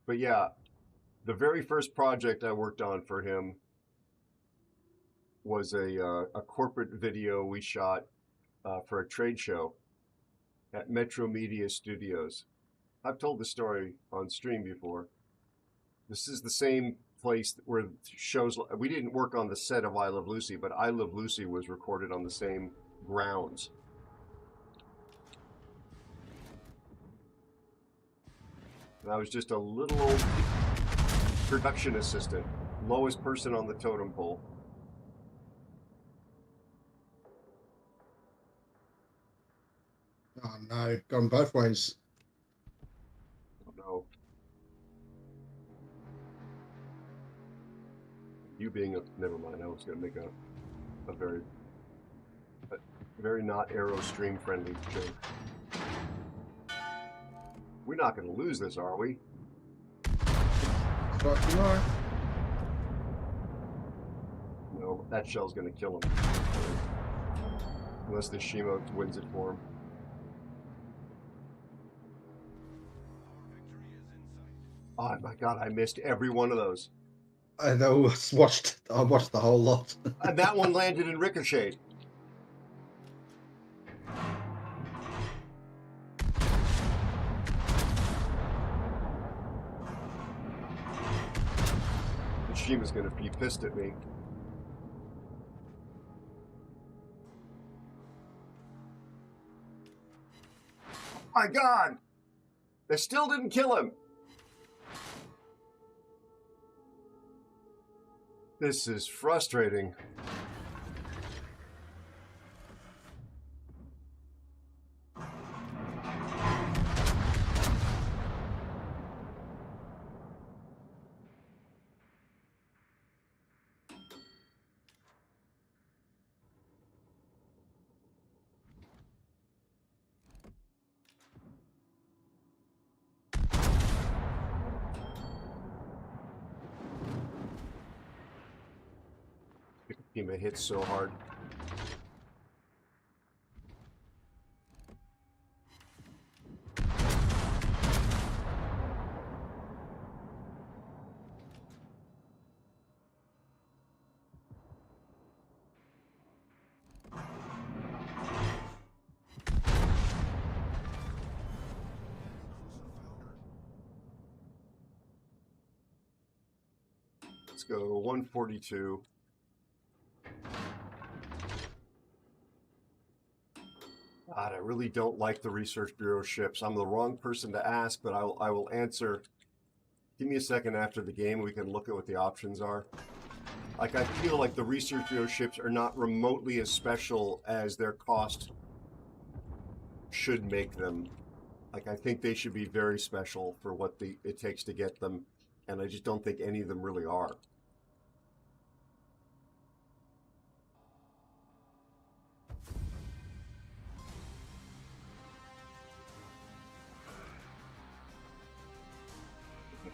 But yeah, the very first project I worked on for him was a corporate video we shot for a trade show at Metro Media Studios. I've told the story on stream before. This is the same place where shows, we didn't work on the set of I Love Lucy, but I Love Lucy was recorded on the same grounds. And I was just a little old production assistant, lowest person on the totem pole. Oh no, gone both ways. Oh no. You being never mind, I was going to make a very not Aero stream friendly joke. We're not going to lose this, are we? But tomorrow. No, that shell's going to kill him. Unless the Shimo wins it for him. Oh my god, I missed every one of those. I watched the whole lot. And that one landed in ricochet. Shima's gonna be pissed at me. My god! They still didn't kill him! This is frustrating. Shima hits so hard. Let's go 142. God, I really don't like the Research Bureau ships. I'm the wrong person to ask, but I will answer. Give me a second after the game. We can look at what the options are. Like, I feel like the Research Bureau ships are not remotely as special as their cost should make them. Like, I think they should be very special for what it takes to get them, and I just don't think any of them really are.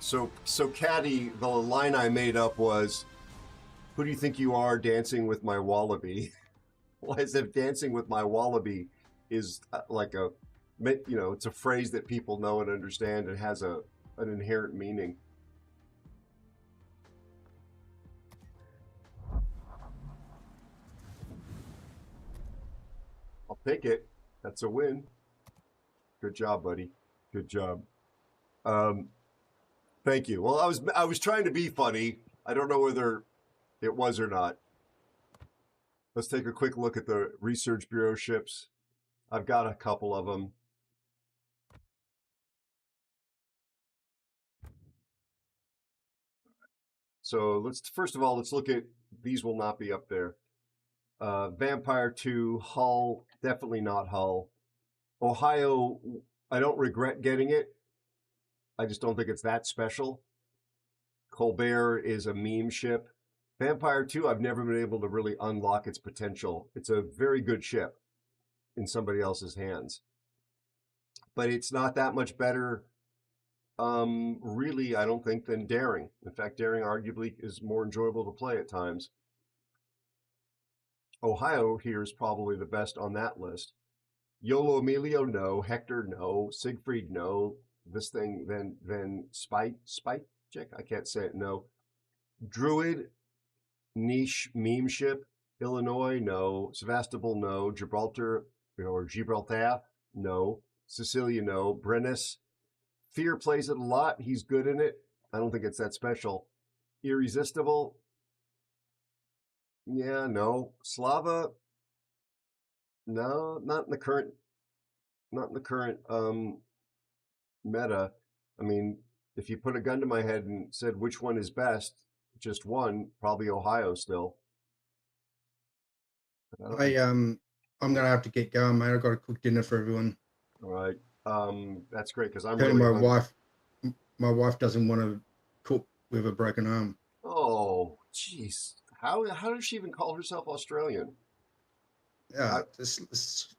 So Caddy, the line I made up was, "Who do you think you are dancing with my wallaby?" Well, as if dancing with my wallaby is like a, it's a phrase that people know and understand and has an inherent meaning. I'll take it. That's a win. Good job, buddy. Good job. Thank you. Well, I was trying to be funny. I don't know whether it was or not. Let's take a quick look at the Research Bureau ships. I've got a couple of them. So first of all, let's look at, these will not be up there. Vampire 2, Hull, definitely not Hull. Ohio, I don't regret getting it. I just don't think it's that special. Colbert is a meme ship. Vampire 2, I've never been able to really unlock its potential. It's a very good ship in somebody else's hands. But it's not that much better, really, I don't think, than Daring. In fact, Daring arguably is more enjoyable to play at times. Ohio here is probably the best on that list. Yolo Emilio, no. Hector, no. Siegfried, no. This thing, then Spike Chick, I can't say it, no. Druid, niche meme ship. Illinois, no. Sevastopol, no. Gibraltar, or Gibraltar, no. Sicilia, no. Brennus, Fear plays it a lot. He's good in it. I don't think it's that special. Irresistible, yeah, no. Slava, no, not in the current meta. I mean, if you put a gun to my head and said which one is best, just one, probably Ohio still. I'm gonna have to get going, mate. I've got to cook dinner for everyone. All right. That's great because I'm Telling really my wife doesn't want to cook with a broken arm. Oh, jeez. How does she even call herself Australian? Yeah, it's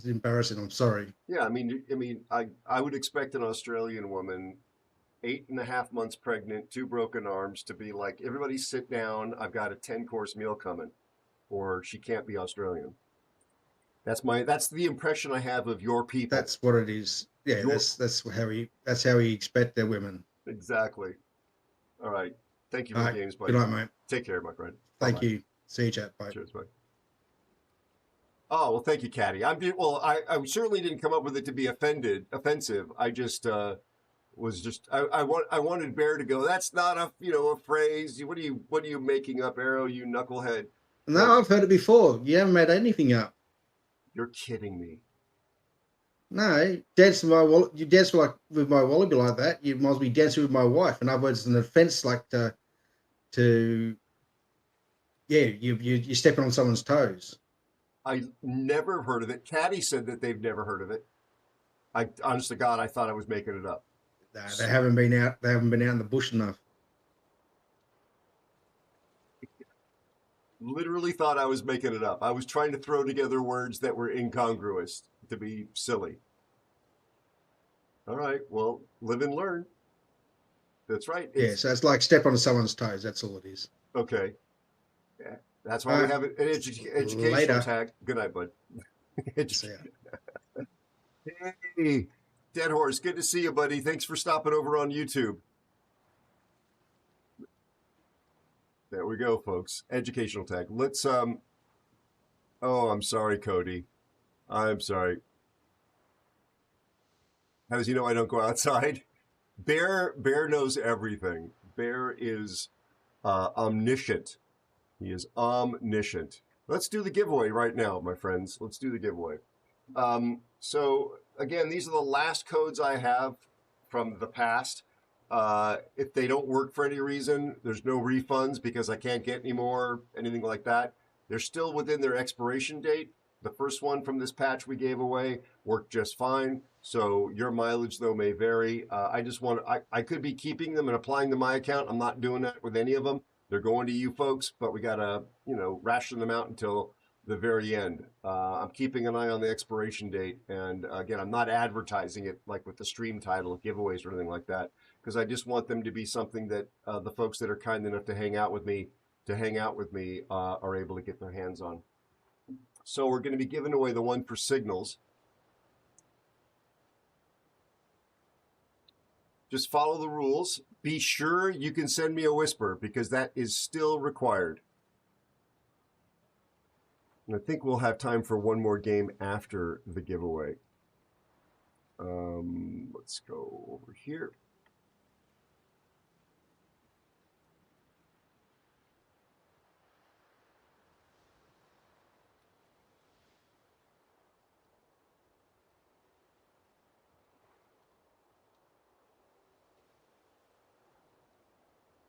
embarrassing. I'm sorry. Yeah, I mean, I would expect an Australian woman, 8.5 months pregnant, 2 broken arms, to be like, everybody sit down. I've got a 10-course meal coming, or she can't be Australian. That's the impression I have of your people. That's what it is. Yeah, that's how we expect their women. Exactly. All right. Thank you for the games, buddy. Good night, mate. Take care, my friend. Thank you. See you, chat. Bye. Cheers, bye. Oh, well, thank you, Caddy. I certainly didn't come up with it to be offensive. I just I wanted Bear to go, that's not a phrase. What are you making up, Aero, you knucklehead? No, I've heard it before. You haven't made anything up. You're kidding me. No, you dance with my wallaby like that. You must be dancing with my wife. In other words, it's an offense, like you're stepping on someone's toes. I never heard of it. Caddy said that they've never heard of it. Honest to God, I thought I was making it up. No, they haven't been out. They haven't been out in the bush enough. Literally thought I was making it up. I was trying to throw together words that were incongruous to be silly. All right, well, live and learn. That's right. So it's like step on someone's toes. That's all it is. Okay. Yeah, that's why we have an educational later. tag. Good night, bud. Hey, Dead Horse, good to see you, buddy. Thanks for stopping over on YouTube. There we go, folks. Educational tag. Let's oh, I'm sorry, Cody. I'm sorry. How does he know I don't go outside? Bear knows everything. Bear is omniscient. He is omniscient. Let's do the giveaway right now, my friends. Let's do the giveaway. So again, these are the last codes I have from the past. If they don't work for any reason, there's no refunds because I can't get any more, anything like that. They're still within their expiration date. The first one from this patch we gave away worked just fine. So your mileage, though, may vary. I could be keeping them and applying to my account. I'm not doing that with any of them. They're going to you folks, but we got to, ration them out until the very end. I'm keeping an eye on the expiration date, and again, I'm not advertising it like with the stream title, giveaways, or anything like that, because I just want them to be something that the folks that are kind enough to hang out with me are able to get their hands on. So we're going to be giving away the one for signals. Just follow the rules. Be sure you can send me a whisper, because that is still required. And I think we'll have time for one more game after the giveaway. Let's go over here.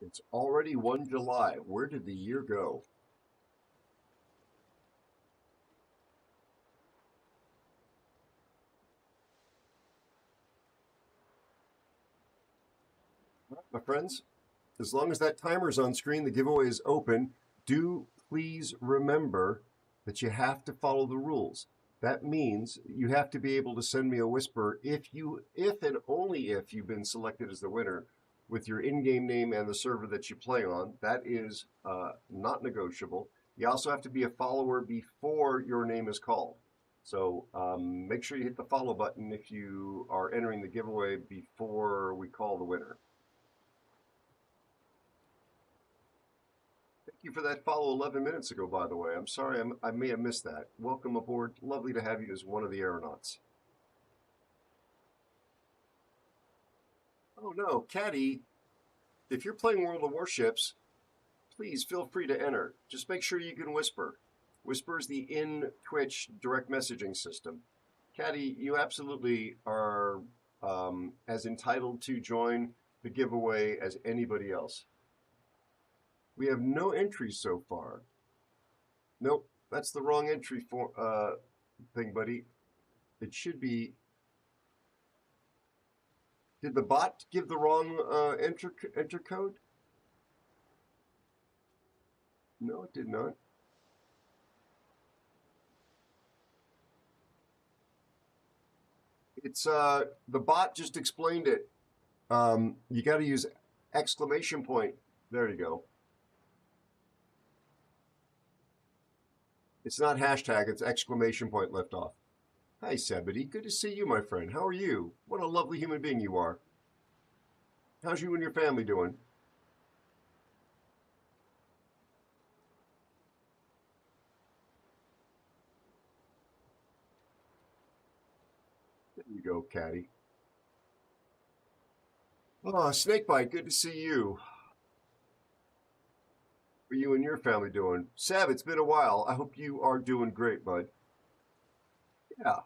It's already 1 July. Where did the year go? My friends, as long as that timer's on screen, the giveaway is open. Do please remember that you have to follow the rules. That means you have to be able to send me a whisper if and only if you've been selected as the winner with your in-game name and the server that you play on. That is not negotiable. You also have to be a follower before your name is called. So make sure you hit the follow button if you are entering the giveaway before we call the winner. Thank you for that follow 11 minutes ago, by the way. I'm sorry I may have missed that. Welcome aboard. Lovely to have you as one of the aeronauts. Oh no, Caddy, if you're playing World of Warships, please feel free to enter. Just make sure you can whisper. Whisper is the in-Twitch direct messaging system. Caddy, you absolutely are as entitled to join the giveaway as anybody else. We have no entries so far. Nope, that's the wrong entry for thing, buddy. It should be. Did the bot give the wrong enter code? No, it did not. It's the bot just explained it. You got to use exclamation point. There you go. It's not hashtag, it's exclamation point left off. Hi, Sebedy. Good to see you, my friend. How are you? What a lovely human being you are. How's you and your family doing? There you go, Caddy. Oh, Snakebite, good to see you. How are you and your family doing? Seb, it's been a while. I hope you are doing great, bud. Yeah.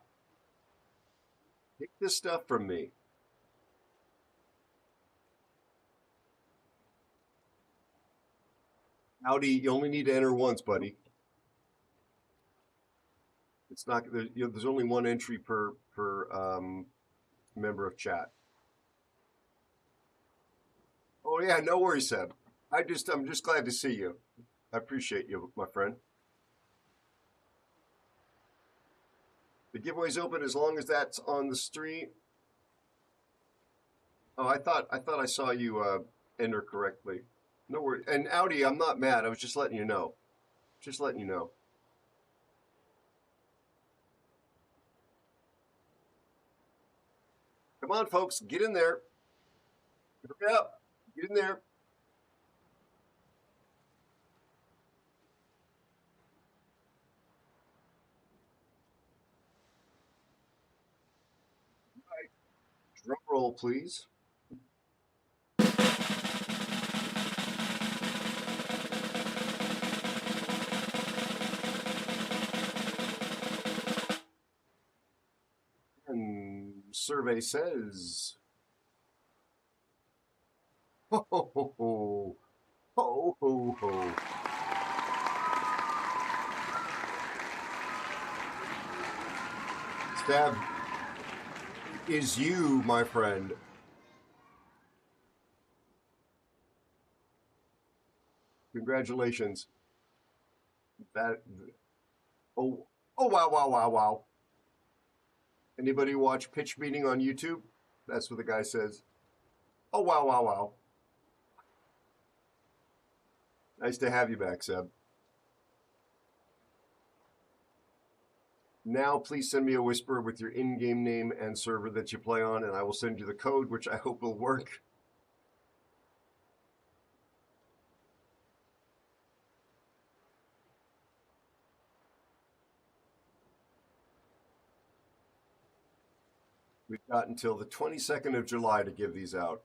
Take this stuff from me. Howdy, you only need to enter once, buddy. It's not, there's only one entry per member of chat. Oh yeah, no worries, Seb. I'm just glad to see you. I appreciate you, my friend. The giveaway's open as long as that's on the stream. Oh, I thought I saw you enter correctly. No worries. And Audi, I'm not mad. I was just letting you know. Just letting you know. Come on, folks, get in there. Hurry up. Get in there. All right. Drum roll, please. And survey says, ho ho ho ho, ho ho ho. Stab is you, my friend. Congratulations. Oh, oh, wow, wow, wow, wow. Anybody watch Pitch Meeting on YouTube? That's what the guy says. Oh, wow, wow, wow. Nice to have you back, Seb. Now, please send me a whisper with your in-game name and server that you play on, and I will send you the code, which I hope will work. We've got until the 22nd of July to give these out.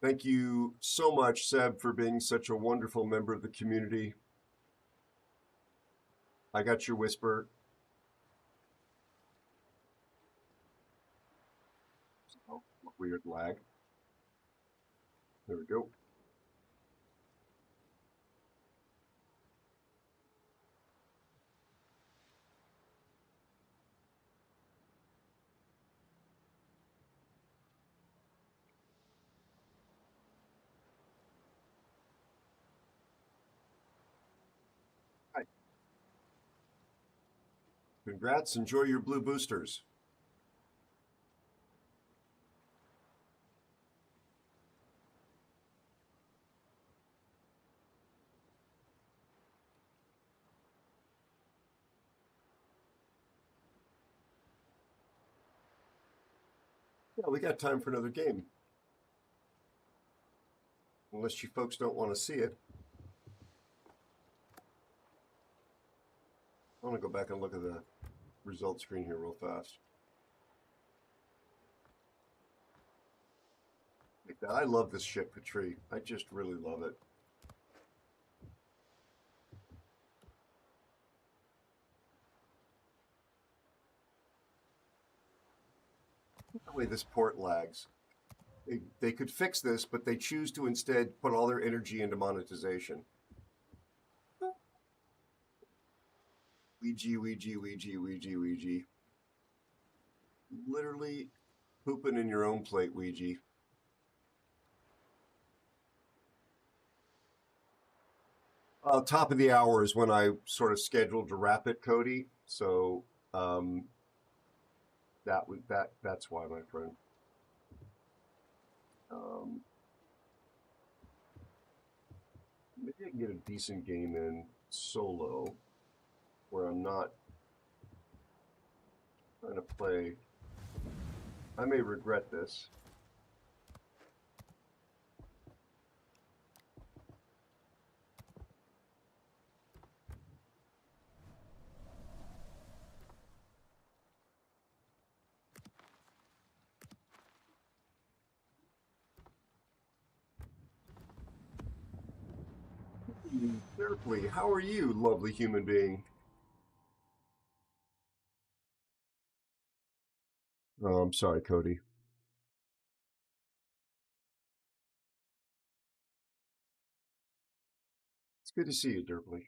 Thank you so much, Seb, for being such a wonderful member of the community. I got your whisper. Oh, weird lag. There we go. Hi. Congrats. Enjoy your blue boosters. Yeah, we got time for another game. Unless you folks don't want to see it. I want to go back and look at the result screen here real fast. Like that. I love this ship, Petrie. I just really love it. The way this port lags. They could fix this, but they choose to instead put all their energy into monetization. Ouija, Ouija, Ouija, Ouija, Ouija. Literally pooping in your own plate, Ouija. Top of the hour is when I sort of scheduled to wrap it, Cody. So that's why, my friend. Maybe I can get a decent game in solo where I'm not trying to play. I may regret this. Berkeley, how are you, lovely human being? Oh, I'm sorry, Cody. It's good to see you, Derpley.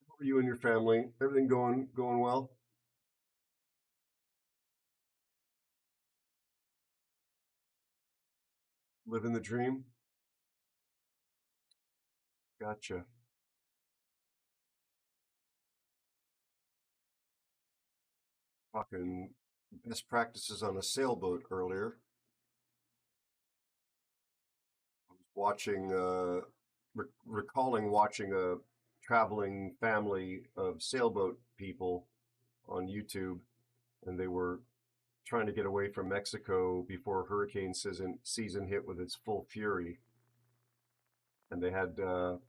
How are you and your family? Everything going well? Living the dream? Gotcha. Talking best practices on a sailboat earlier. I was watching, recalling watching a traveling family of sailboat people on YouTube, and they were trying to get away from Mexico before hurricane season hit with its full fury. And they had an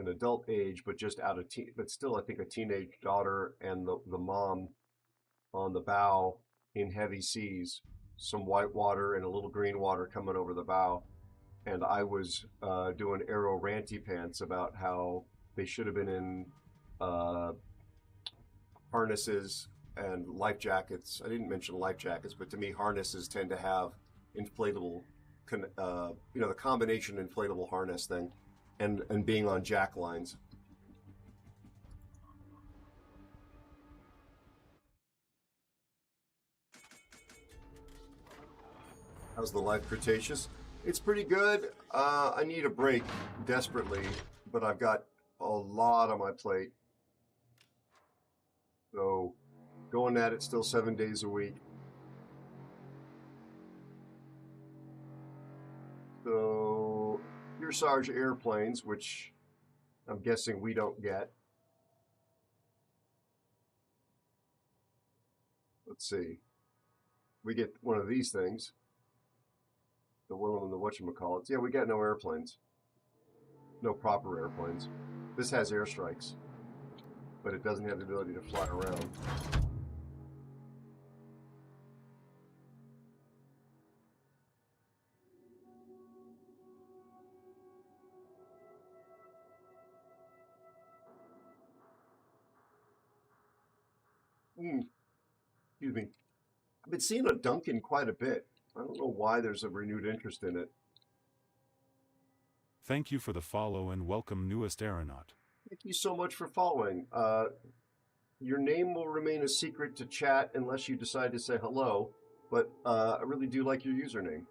adult age, but just out of but still, I think a teenage daughter and the mom on the bow in heavy seas, some white water and a little green water coming over the bow. And I was doing Aero ranty pants about how they should have been in harnesses and life jackets. I didn't mention life jackets, but to me, harnesses tend to have inflatable, the combination inflatable harness thing, and being on jack lines. How's the life, Cretaceous? It's pretty good. I need a break desperately, but I've got a lot on my plate. So going at it still 7 days a week. So Kearsarge airplanes, which I'm guessing we don't get. Let's see. We get one of these things. The one the whatchamacallits. Yeah, we got no airplanes. No proper airplanes. This has airstrikes, but it doesn't have the ability to fly around. Excuse me. I've been seeing a Duncan quite a bit. I don't know why there's a renewed interest in it. Thank you for the follow and welcome, newest aeronaut. Thank you so much for following. Your name will remain a secret to chat unless you decide to say hello, but I really do like your username.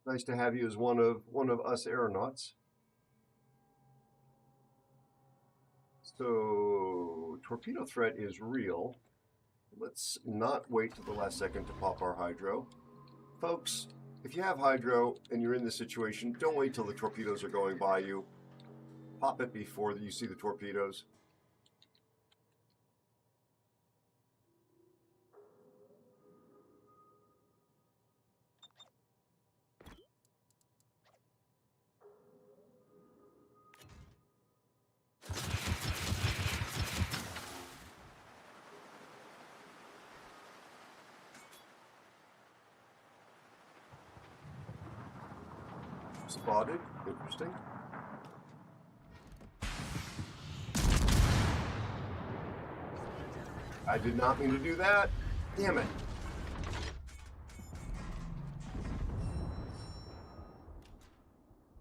Nice to have you as one of us aeronauts. So, torpedo threat is real. Let's not wait till the last second to pop our hydro. Folks, if you have hydro and you're in this situation, don't wait till the torpedoes are going by you. Pop it before you see the torpedoes. Spotted. Interesting. I did not mean to do that. Damn it.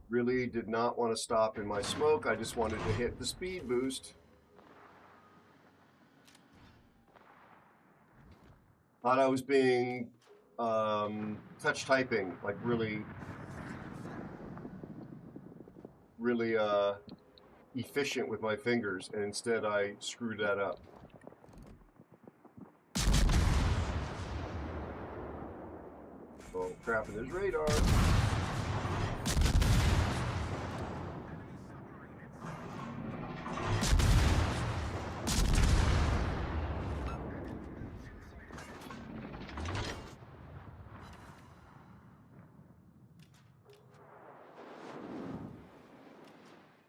Really did not want to stop in my smoke. I just wanted to hit the speed boost. Thought I was being touch typing, like really efficient with my fingers, and instead I screwed that up. Oh crap, and there's radar.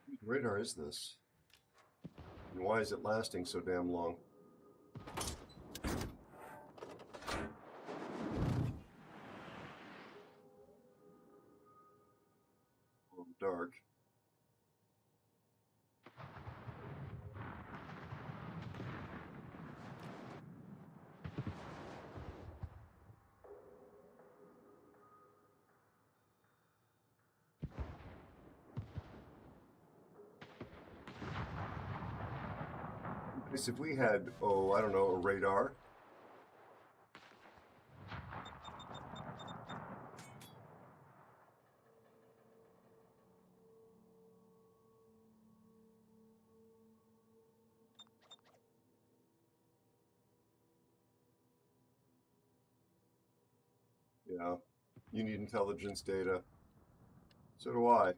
Whose radar is this? And why is it lasting so damn long? A little dark. If we had, oh, I don't know, a radar. Yeah, you need intelligence data. So do I.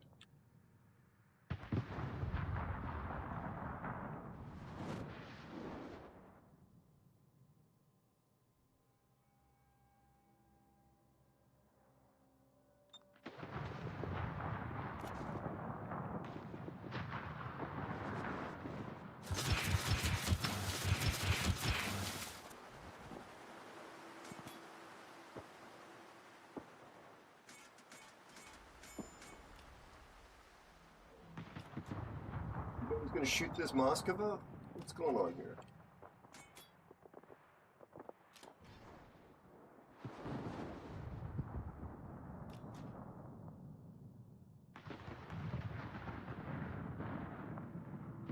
Who's going to shoot this Moskva? What's going on here?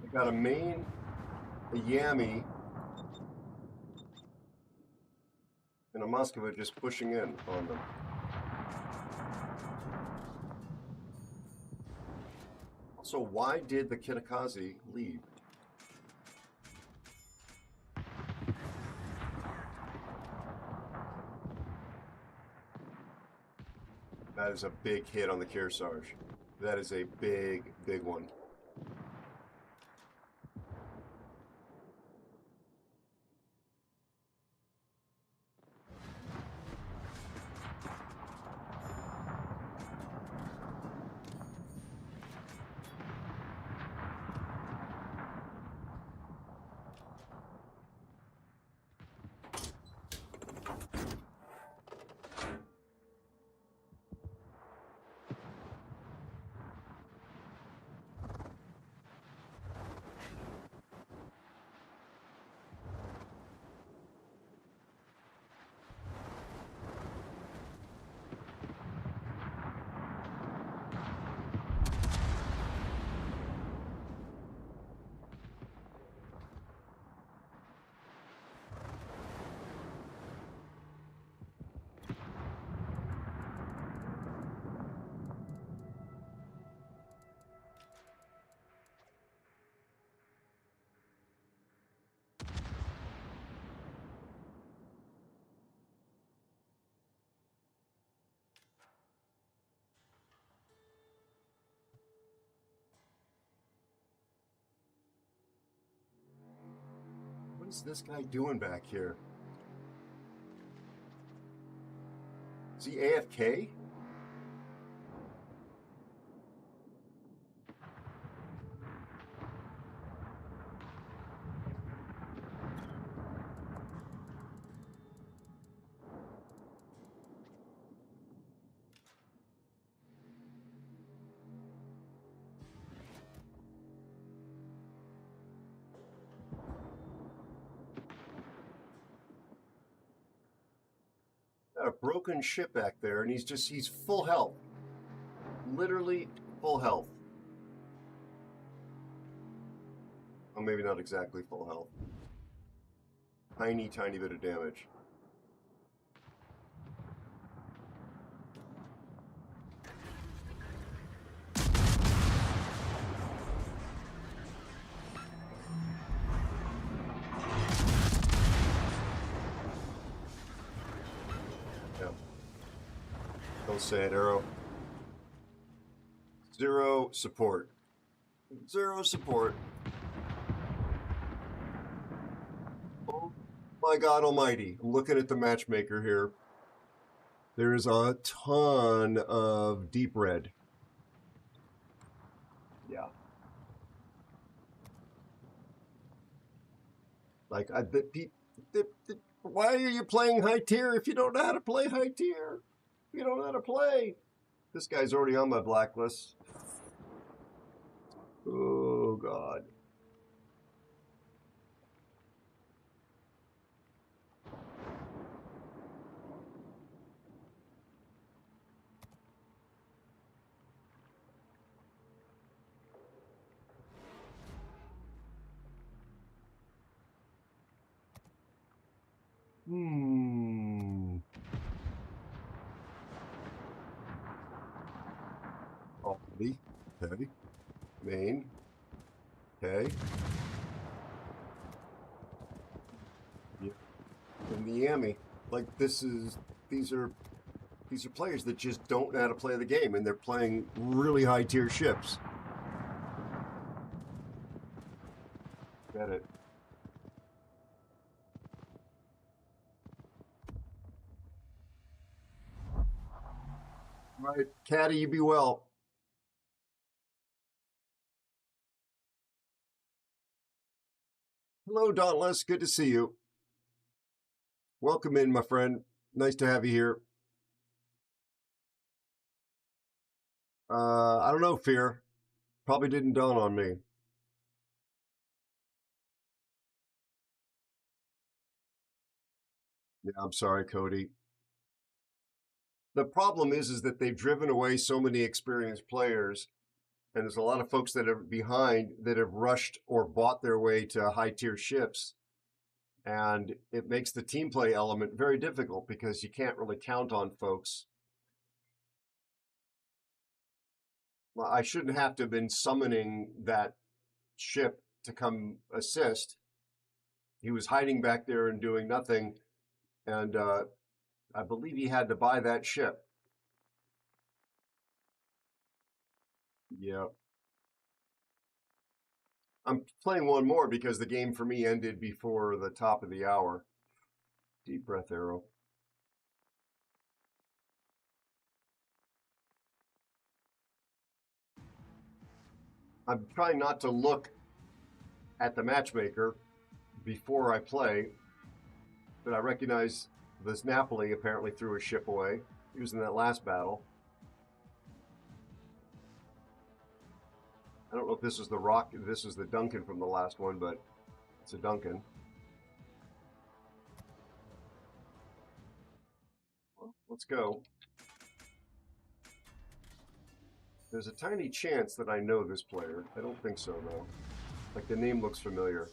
I got a main, a Yami, and a Moskva just pushing in on them. Also, why did the Kitakaze leave? That is a big hit on the Kearsarge. That is a big, big one. What is this guy doing back here? Is he AFK? Got a broken ship back there, and he's full health. Literally full health. Well, maybe not exactly full health. Tiny, tiny bit of damage. Don't say it, Aero. Zero support. Zero support. Oh my God almighty. I'm looking at the matchmaker here. There is a ton of deep red. Yeah. Like, why are you playing high tier if you don't know how to play high tier? You don't know how to play. This guy's already on my blacklist. Oh, God. Already. Okay. Main. Okay. Yeah. And the Yami. Like, these are players that just don't know how to play the game, and they're playing really high tier ships. Get it. All right, Caddy, you be well. Hello, Dauntless. Good to see you. Welcome in, my friend. Nice to have you here. I don't know, Fear. Probably didn't dawn on me. Yeah, I'm sorry, Cody. The problem is that they've driven away so many experienced players, and there's a lot of folks that are behind that have rushed or bought their way to high-tier ships, And it makes the team play element very difficult because you can't really count on folks. Well, I shouldn't have to have been summoning that ship to come assist. He was hiding back there and doing nothing, and I believe he had to buy that ship. Yeah. I'm playing one more because the game for me ended before the top of the hour. Deep breath, Aero. I'm trying not to look at the matchmaker before I play, but I recognize this Napoli apparently threw a ship away. He was in that last battle. I don't know if this is the Rock, this is the Duncan from the last one, but it's a Duncan. Well, let's go. There's a tiny chance that I know this player. I don't think so, though. Like, the name looks familiar.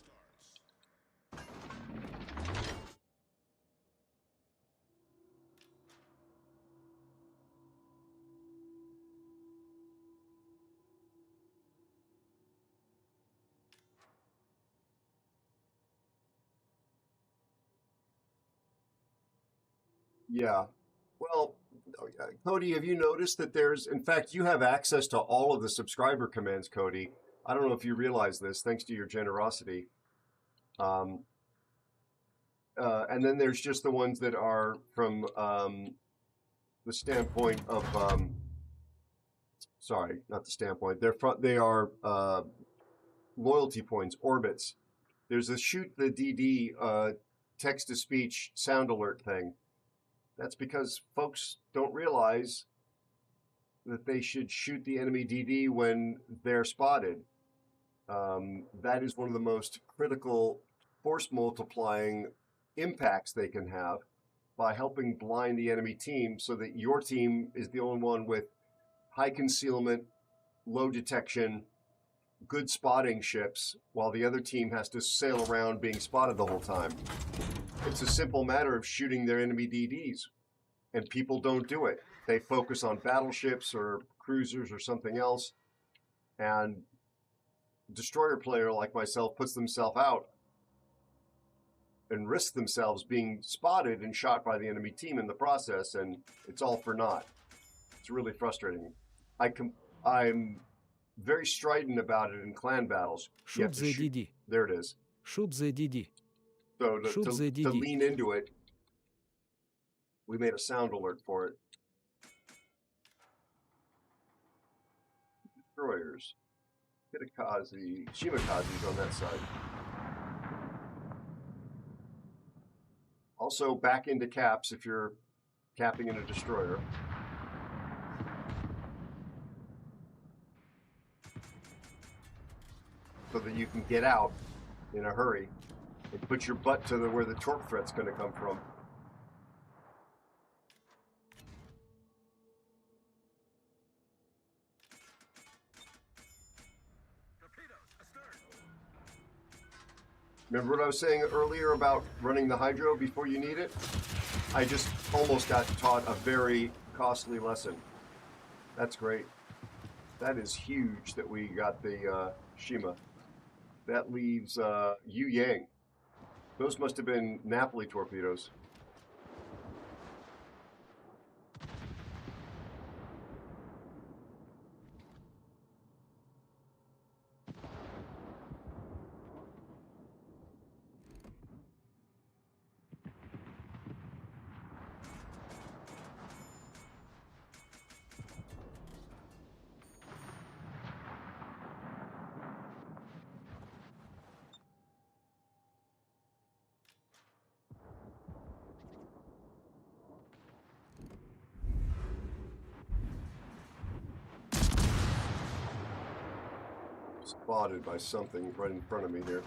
Yeah. Well, Cody, have you noticed that there's, in fact, you have access to all of the subscriber commands, Cody. I don't know if you realize this, thanks to your generosity. And then there's just the ones that are from the standpoint of, sorry, not the standpoint. They are loyalty points, orbits. There's a shoot the DD text-to-speech sound alert thing. That's because folks don't realize that they should shoot the enemy DD when they're spotted. That is one of the most critical force multiplying impacts they can have by helping blind the enemy team so that your team is the only one with high concealment, low detection, good spotting ships, while the other team has to sail around being spotted the whole time. It's a simple matter of shooting their enemy DDs, and people don't do it. They focus on battleships or cruisers or something else, and destroyer player like myself puts themselves out and risks themselves being spotted and shot by the enemy team in the process, and it's all for naught. It's really frustrating. I'm very strident about it in clan battles. Shoot the DD. There it is. Shoot the DD. So to lean into it, we made a sound alert for it. Destroyers. Hitakazi, Shimakazi's on that side. Also back into caps if you're capping in a destroyer. So that you can get out in a hurry and put your butt to where the torque threat's going to come from. Remember what I was saying earlier about running the hydro before you need it? I just almost got taught a very costly lesson. That's great. That is huge that we got the Shima. That leaves Yu Yang. Those must have been Napoli torpedoes. Spotted by something right in front of me here.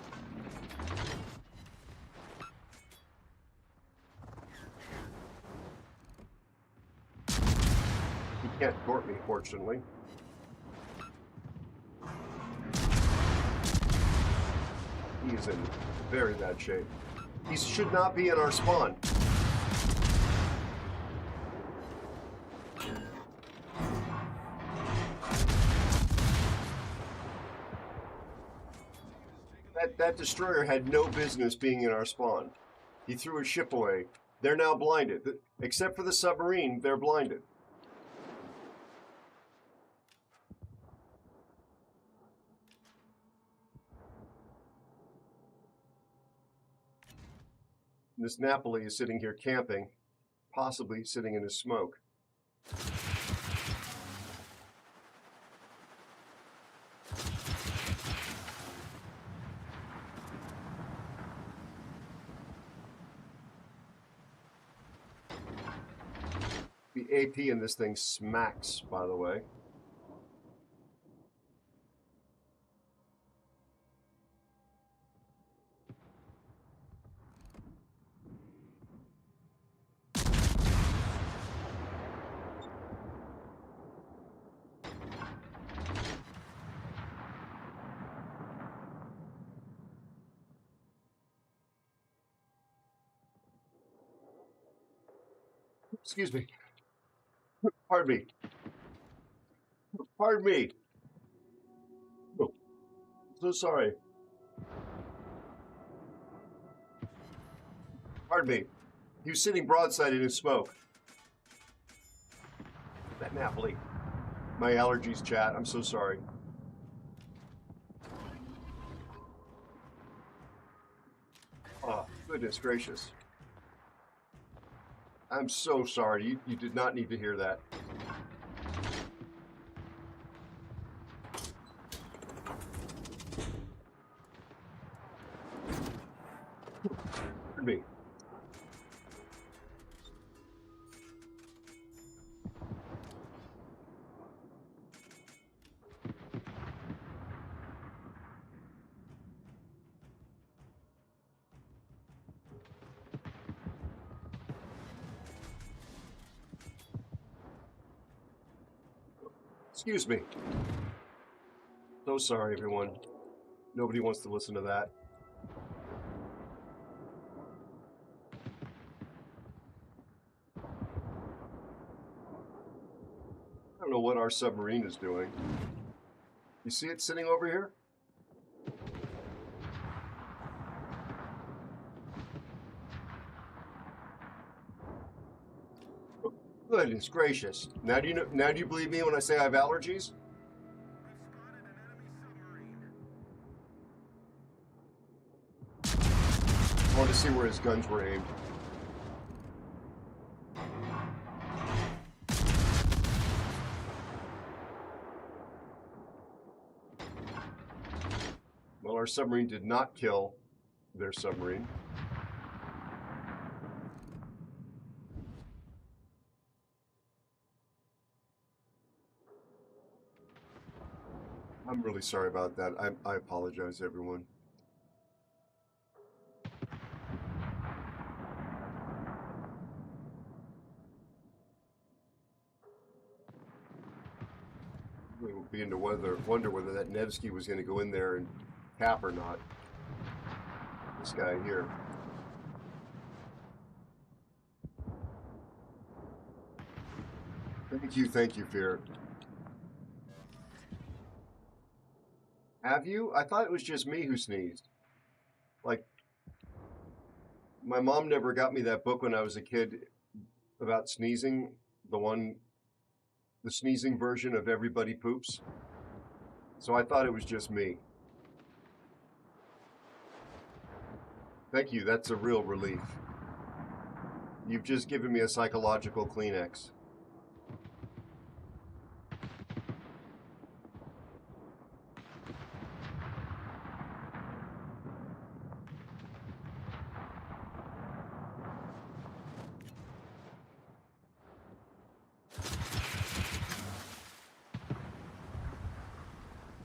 He can't court me, fortunately. He is in very bad shape. He should not be in our spawn. That destroyer had no business being in our spawn. He threw his ship away. They're now blinded. Except for the submarine, they're blinded. This Napoli is sitting here camping, possibly sitting in his smoke. The AP in this thing smacks, by the way. Excuse me. Pardon me. Pardon me. Oh, so sorry. Pardon me. He was sitting broadside in his smoke. That Napoli. My allergies, chat. I'm so sorry. Oh, goodness gracious. I'm so sorry. You did not need to hear that. Pardon me. Excuse me. So sorry, everyone. Nobody wants to listen to that. I don't know what our submarine is doing. You see it sitting over here? Goodness gracious. Now do you believe me when I say I have allergies? I wanted to see where his guns were aimed. Well, our submarine did not kill their submarine. I'm really sorry about that. I apologize, everyone. We will begin to wonder whether that Nevsky was going to go in there and cap or not. This guy here. Thank you, Fear. Have you? I thought it was just me who sneezed. Like, my mom never got me that book when I was a kid about sneezing. The sneezing version of Everybody Poops. So I thought it was just me. Thank you, that's a real relief. You've just given me a psychological Kleenex.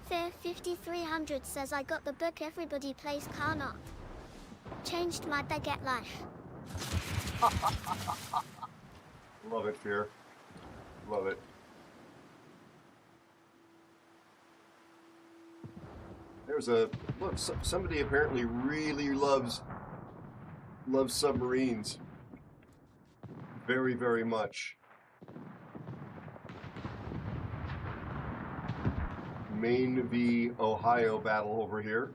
Fair 5300 says I got the book Everybody Plays Karna. Changed my baguette life. Love it, Fear. Love it. There's a look. Somebody apparently really loves Love submarines. Very, very much. Maine v. Ohio battle over here.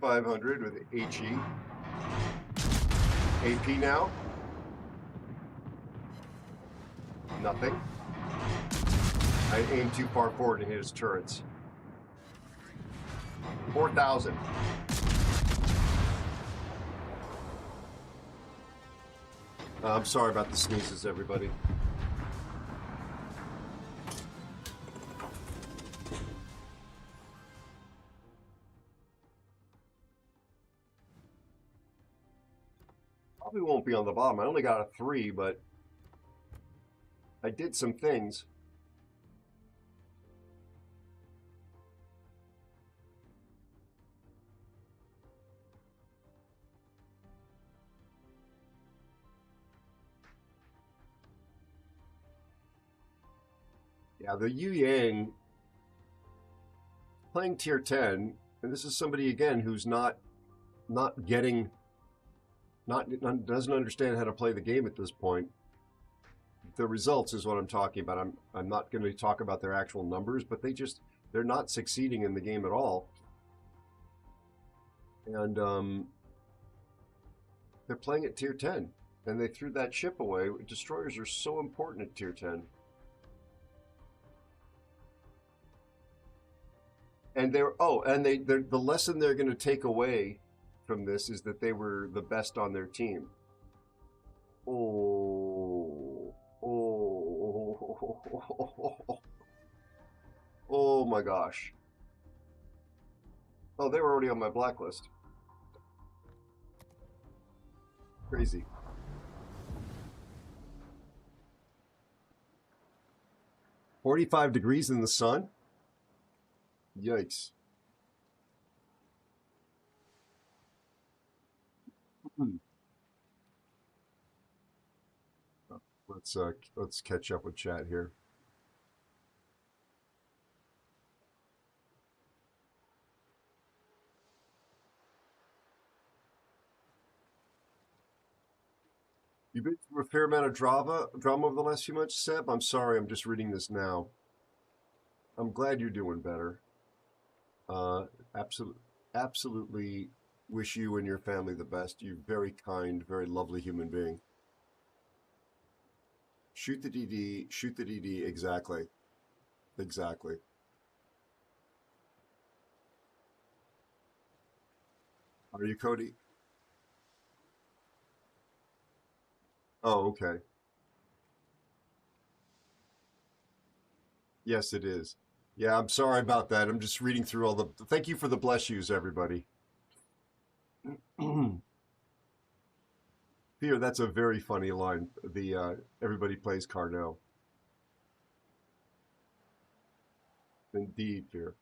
$2,500 with HE. AP now. Nothing. I aimed too far forward and hit his turrets. 4,000. I'm sorry about the sneezes, everybody. Probably won't be on the bottom. I only got a 3, but I did some things. Yeah, the Yu Yang playing tier 10, and this is somebody again who's not getting, doesn't understand how to play the game at this point. The results is what I'm talking about. I'm not going to talk about their actual numbers, but they're not succeeding in the game at all. And they're playing at tier 10, and they threw that ship away. Destroyers are so important at tier 10. And the lesson they're going to take away from this is that they were the best on their team. Oh my gosh. Oh, they were already on my blacklist. Crazy. "45 degrees in the sun? Yikes. Let's catch up with chat here. You've been through a fair amount of drama over the last few months, Seb? I'm sorry, I'm just reading this now. I'm glad you're doing better. Absolutely wish you and your family the best. You're very kind, very lovely human being. Shoot the DD, exactly. Exactly. Are you Cody? Oh, okay. Yes, it is. Yeah, I'm sorry about that. I'm just reading through all the... Thank you for the bless yous, everybody. Fear, that's a very funny line. The everybody plays Carnot. Indeed, Fear.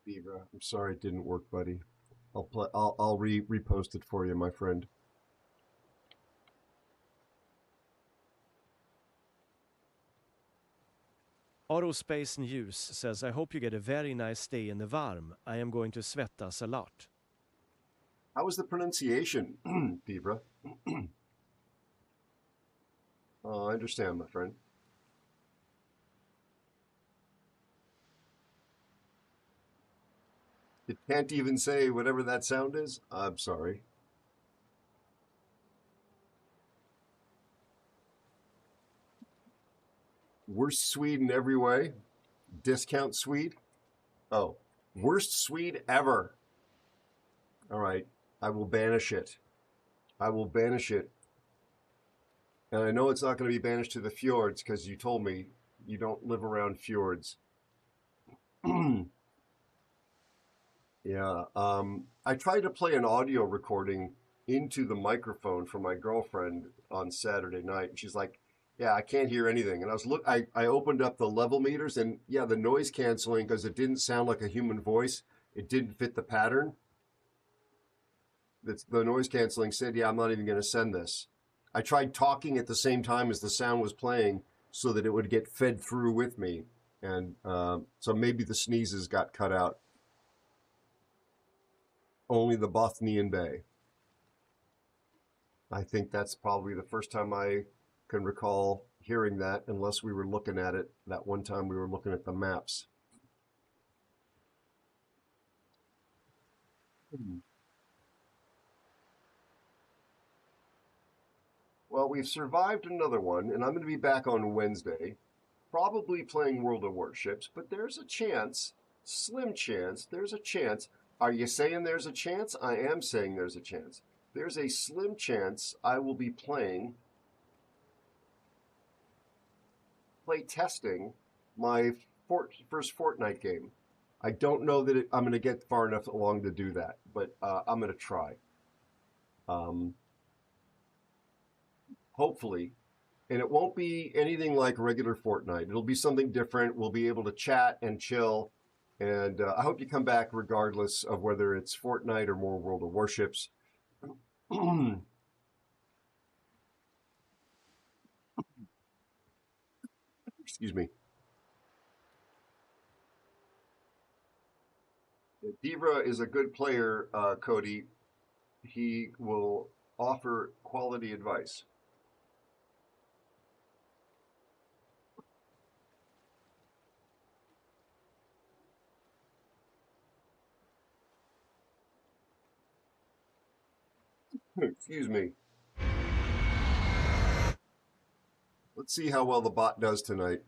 Beaver, I'm sorry it didn't work, buddy. I'll repost it for you, my friend. AeroSpaceNews says, I hope you get a very nice stay in the varm. I am going to svettas a lot. How was the pronunciation, Beaver? I understand, my friend. It can't even say whatever that sound is? I'm sorry. Worst Swede in every way? Discount Swede? Oh, worst Swede ever. All right, I will banish it. I will banish it. And I know it's not going to be banished to the fjords because you told me you don't live around fjords. Yeah. I tried to play an audio recording into the microphone for my girlfriend on Saturday night, and she's like, "Yeah, I can't hear anything." And I opened up the level meters, and yeah, the noise canceling, because it didn't sound like a human voice. It didn't fit the pattern. The noise canceling said, "Yeah, I'm not even going to send this." I tried talking at the same time as the sound was playing so that it would get fed through with me, and so maybe the sneezes got cut out. Only the Bothnian Bay. I think that's probably the first time I can recall hearing that, unless we were looking at it that one time we were looking at the maps. Well, we've survived another one, and I'm going to be back on Wednesday, probably playing World of Warships, but there's a chance, slim chance, there's a chance. Are you saying there's a chance? I am saying there's a chance. There's a slim chance I will be play testing my first Fortnite game. I don't know that I'm going to get far enough along to do that, but I'm going to try. Hopefully. And it won't be anything like regular Fortnite. It'll be something different. We'll be able to chat and chill. And I hope you come back regardless of whether it's Fortnite or more World of Warships. Excuse me. Divra is a good player, Cody. He will offer quality advice. Excuse me. Let's see how well the bot does tonight.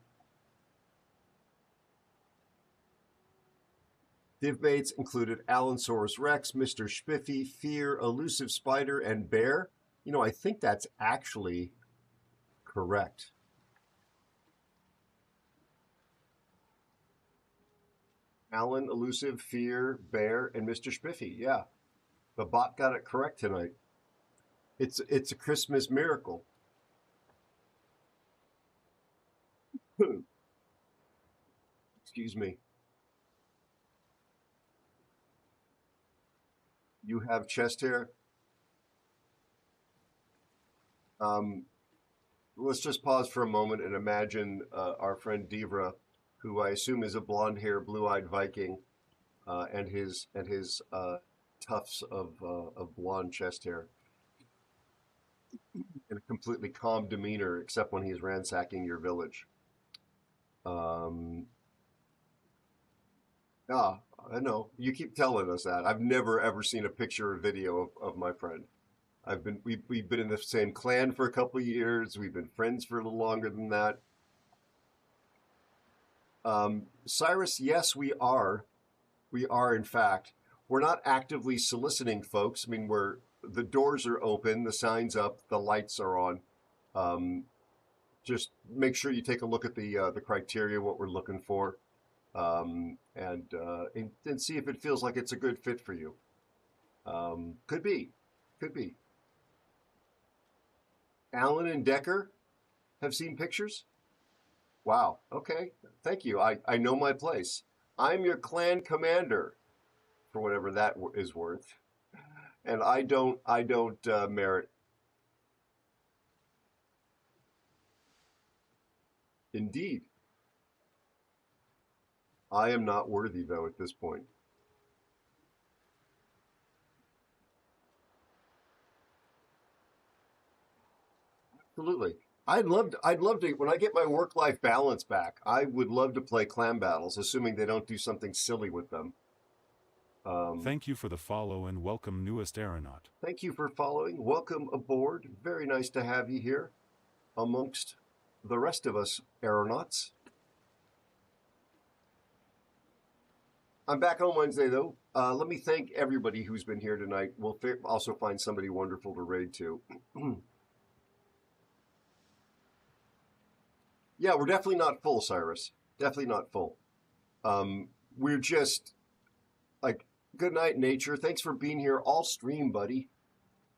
Divmates included Allosaurus Rex, Mr. Spiffy, Fear, Elusive Spider, and Bear. You know, I think that's actually correct. Alan, Elusive, Fear, Bear, and Mr. Spiffy. Yeah, the bot got it correct tonight. It's a Christmas miracle. Excuse me. You have chest hair? Let's just pause for a moment and imagine our friend Divra, who I assume is a blonde-haired, blue-eyed Viking, and his tufts of blonde chest hair, and a completely calm demeanor, except when he's ransacking your village. I know you keep telling us that. I've never ever seen a picture or video of my friend. We've been in the same clan for a couple of years. We've been friends for a little longer than that. Cyrus, yes, we are. We are, in fact. We're not actively soliciting folks. I mean, the doors are open, the sign's up, the lights are on. Just make sure you take a look at the criteria, what we're looking for, and see if it feels like it's a good fit for you. Could be. Alan and Decker have seen pictures? Wow. Okay. Thank you. I know my place. I'm your clan commander, for whatever that is worth, and I don't merit. Indeed. I am not worthy, though, at this point. Absolutely. I'd love to, when I get my work-life balance back, I would love to play clan battles, assuming they don't do something silly with them. Thank you for the follow and welcome, newest aeronaut. Thank you for following. Welcome aboard. Very nice to have you here amongst the rest of us aeronauts. I'm back on Wednesday, though. Let me thank everybody who's been here tonight. We'll also find somebody wonderful to raid to. Yeah, we're definitely not full, Cyrus. Definitely not full. We're just, like, Good night, Nature. Thanks for being here all stream, buddy.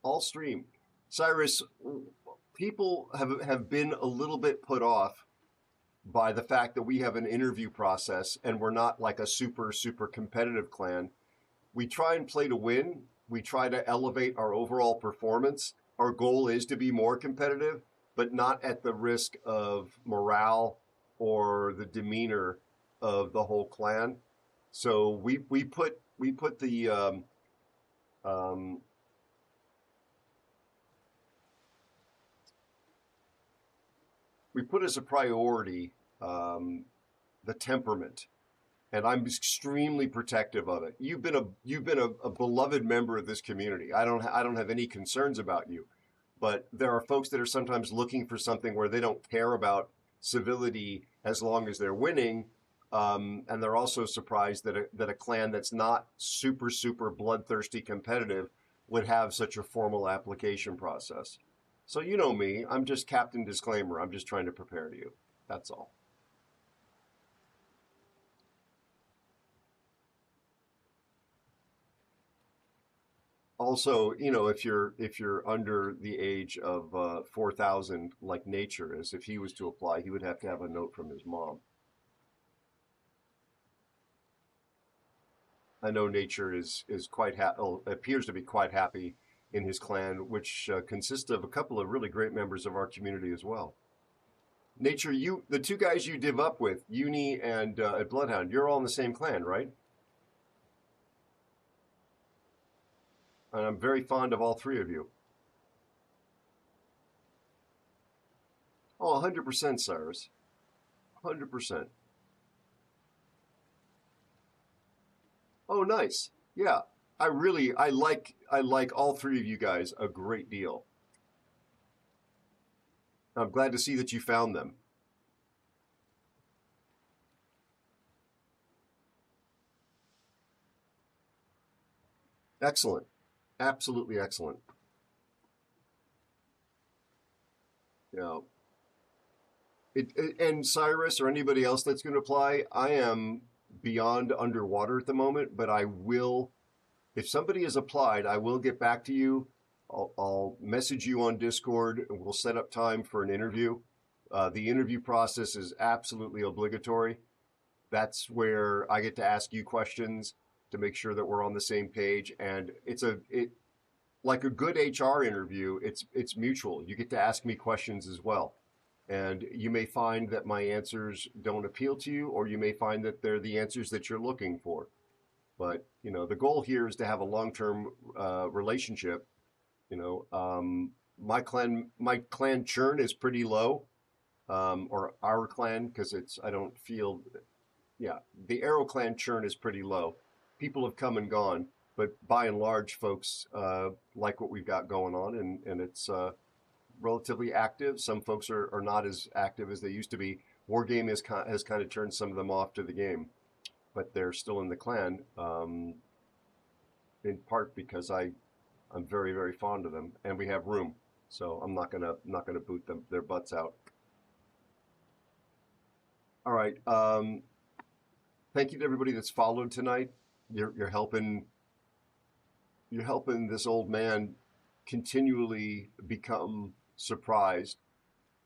All stream. Cyrus, people have been a little bit put off by the fact that we have an interview process and we're not like a super competitive clan. We try and play to win. We try to elevate our overall performance. Our goal is to be more competitive, but not at the risk of morale or the demeanor of the whole clan. So we put the we put as a priority the temperament, and I'm extremely protective of it. You've been a beloved member of this community. I don't have any concerns about you, but there are folks that are sometimes looking for something where they don't care about civility as long as they're winning, and they're also surprised that a clan that's not super bloodthirsty competitive would have such a formal application process. So you know me, I'm just Captain Disclaimer. I'm just trying to prepare you. That's all. Also, you know, if you're under the age of 4,000, like Nature is, if he was to apply, he would have to have a note from his mom. I know Nature is quite appears to be quite happy in his clan, which consists of a couple of really great members of our community as well. Nature, the two guys you div up with, Uni and Bloodhound, you're all in the same clan, right? And I'm very fond of all three of you. Oh, 100%, Cyrus. 100%. Oh, nice. Yeah, I like all three of you guys a great deal. I'm glad to see that you found them. Excellent. Absolutely excellent. Yeah. And Cyrus or anybody else that's going to apply, I am beyond underwater at the moment, but I will, if somebody has applied, I will get back to you. I'll message you on Discord and we'll set up time for an interview. The interview process is absolutely obligatory. That's where I get to ask you questions to make sure that we're on the same page. And it's like a good HR interview, it's mutual. You get to ask me questions as well. And you may find that my answers don't appeal to you, or you may find that they're the answers that you're looking for. But, you know, the goal here is to have a long-term relationship. You know, my clan churn is pretty low, or our clan, because I don't feel, yeah, the Aero clan churn is pretty low. People have come and gone, but by and large, folks like what we've got going on, and it's relatively active. Some folks are not as active as they used to be. Wargame has kind of turned some of them off to the game, but they're still in the clan, in part because I'm very, very fond of them, and we have room, so I'm not gonna boot their butts out. All right. Thank you to everybody that's followed tonight. You're helping this old man continually become surprised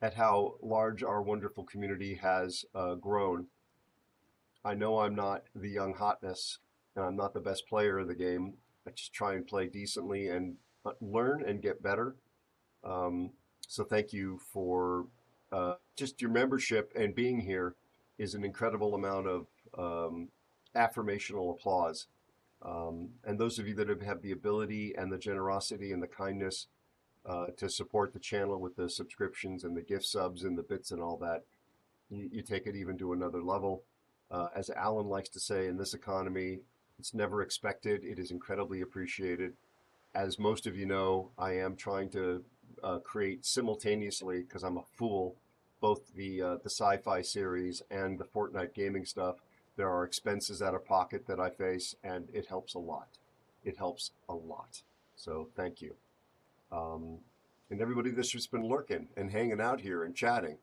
at how large our wonderful community has grown. I know I'm not the young hotness, and I'm not the best player of the game. I just try and play decently and learn and get better. So thank you for just your membership, and being here is an incredible amount of affirmational applause. And those of you that have the ability and the generosity and the kindness to support the channel with the subscriptions and the gift subs and the bits and all that, you take it even to another level. As Alan likes to say, in this economy, it's never expected. It is incredibly appreciated. As most of you know, I am trying to create simultaneously, because I'm a fool, both the sci-fi series and the Fortnite gaming stuff. There are expenses out of pocket that I face, and it helps a lot. It helps a lot. So thank you. And everybody that's just been lurking and hanging out here and chatting.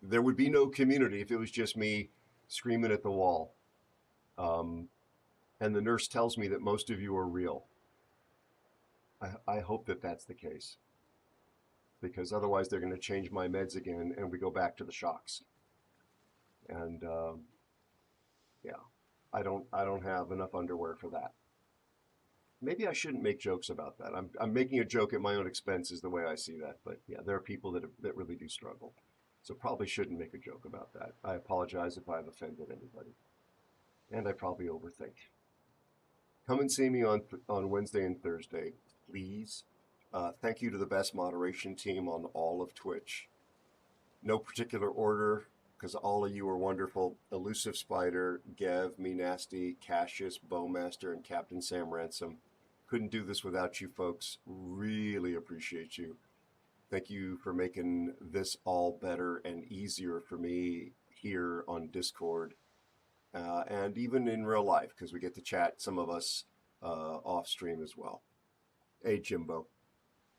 There would be no community if it was just me screaming at the wall. And and the nurse tells me that most of you are real. I hope that that's the case, because otherwise they're going to change my meds again and we go back to the shocks. And yeah, I don't have enough underwear for that. Maybe I shouldn't make jokes about that. I'm making a joke at my own expense is the way I see that. But yeah, there are people that really do struggle. So probably shouldn't make a joke about that. I apologize if I've offended anybody. And I probably overthink. Come and see me on Wednesday and Thursday, please. Thank you to the best moderation team on all of Twitch. No particular order, because all of you are wonderful. Elusive Spider, Gev, Me Nasty, Cassius, Bowmaster, and Captain Sam Ransom. Couldn't do this without you folks. Really appreciate you. Thank you for making this all better and easier for me here on Discord. And even in real life, because we get to chat, some of us, off stream as well. Hey, Jimbo.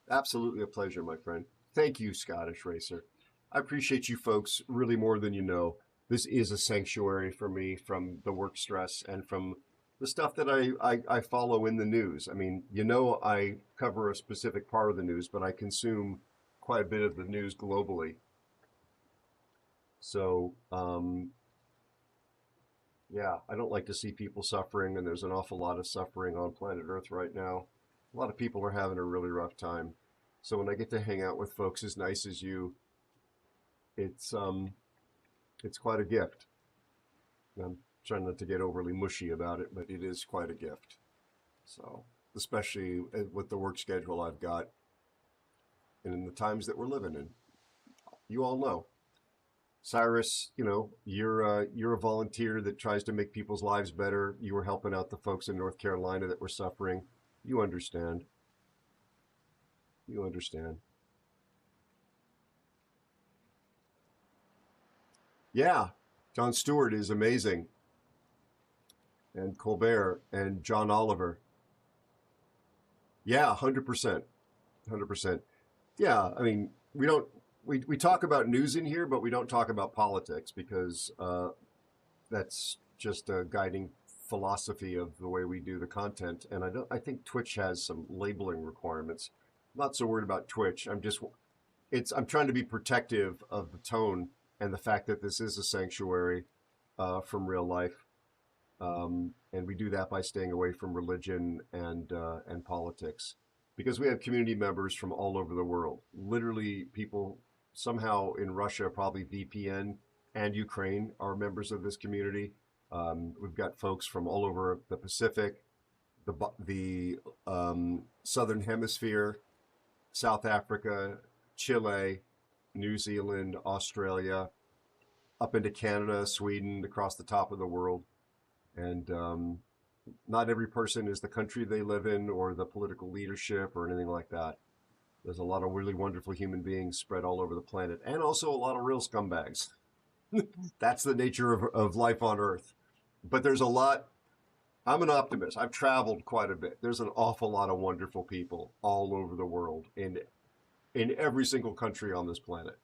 Absolutely a pleasure, my friend. Thank you, Scottish Racer. I appreciate you folks really more than you know. This is a sanctuary for me from the work stress and from the stuff that I follow in the news. I mean, you know, I cover a specific part of the news, but I consume quite a bit of the news globally. So, yeah, I don't like to see people suffering, and there's an awful lot of suffering on planet Earth right now. A lot of people are having a really rough time. So when I get to hang out with folks as nice as you, it's quite a gift. I'm trying not to get overly mushy about it, but it is quite a gift. So, especially with the work schedule I've got and in the times that we're living in. You all know. Cyrus, you know, you're a volunteer that tries to make people's lives better. You were helping out the folks in North Carolina that were suffering. You understand. You understand. Yeah, Jon Stewart is amazing. And Colbert and John Oliver. Yeah, 100%. 100%. Yeah, I mean, we talk about news in here, but we don't talk about politics because that's just a guiding philosophy of the way we do the content. And I think Twitch has some labeling requirements. I'm not so worried about Twitch. I'm trying to be protective of the tone and the fact that this is a sanctuary from real life. And we do that by staying away from religion and politics, because we have community members from all over the world. Literally, people somehow in Russia, probably VPN, and Ukraine are members of this community. We've got folks from all over the Pacific, the Southern Hemisphere, South Africa, Chile, New Zealand, Australia, up into Canada, Sweden, across the top of the world. And not every person is the country they live in or the political leadership or anything like that. There's a lot of really wonderful human beings spread all over the planet, and also a lot of real scumbags. That's the nature of life on Earth. But there's a lot. I'm an optimist. I've traveled quite a bit. There's an awful lot of wonderful people all over the world, in every single country on this planet.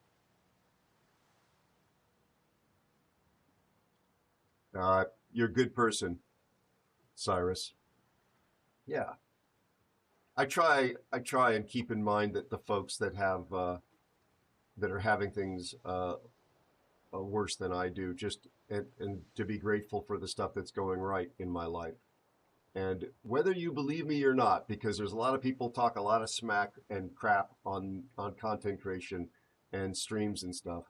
You're a good person, Cyrus. Yeah. I try and keep in mind that the folks that have that are having things worse than I do, just and to be grateful for the stuff that's going right in my life. And whether you believe me or not, because there's a lot of people talk a lot of smack and crap on content creation and streams and stuff,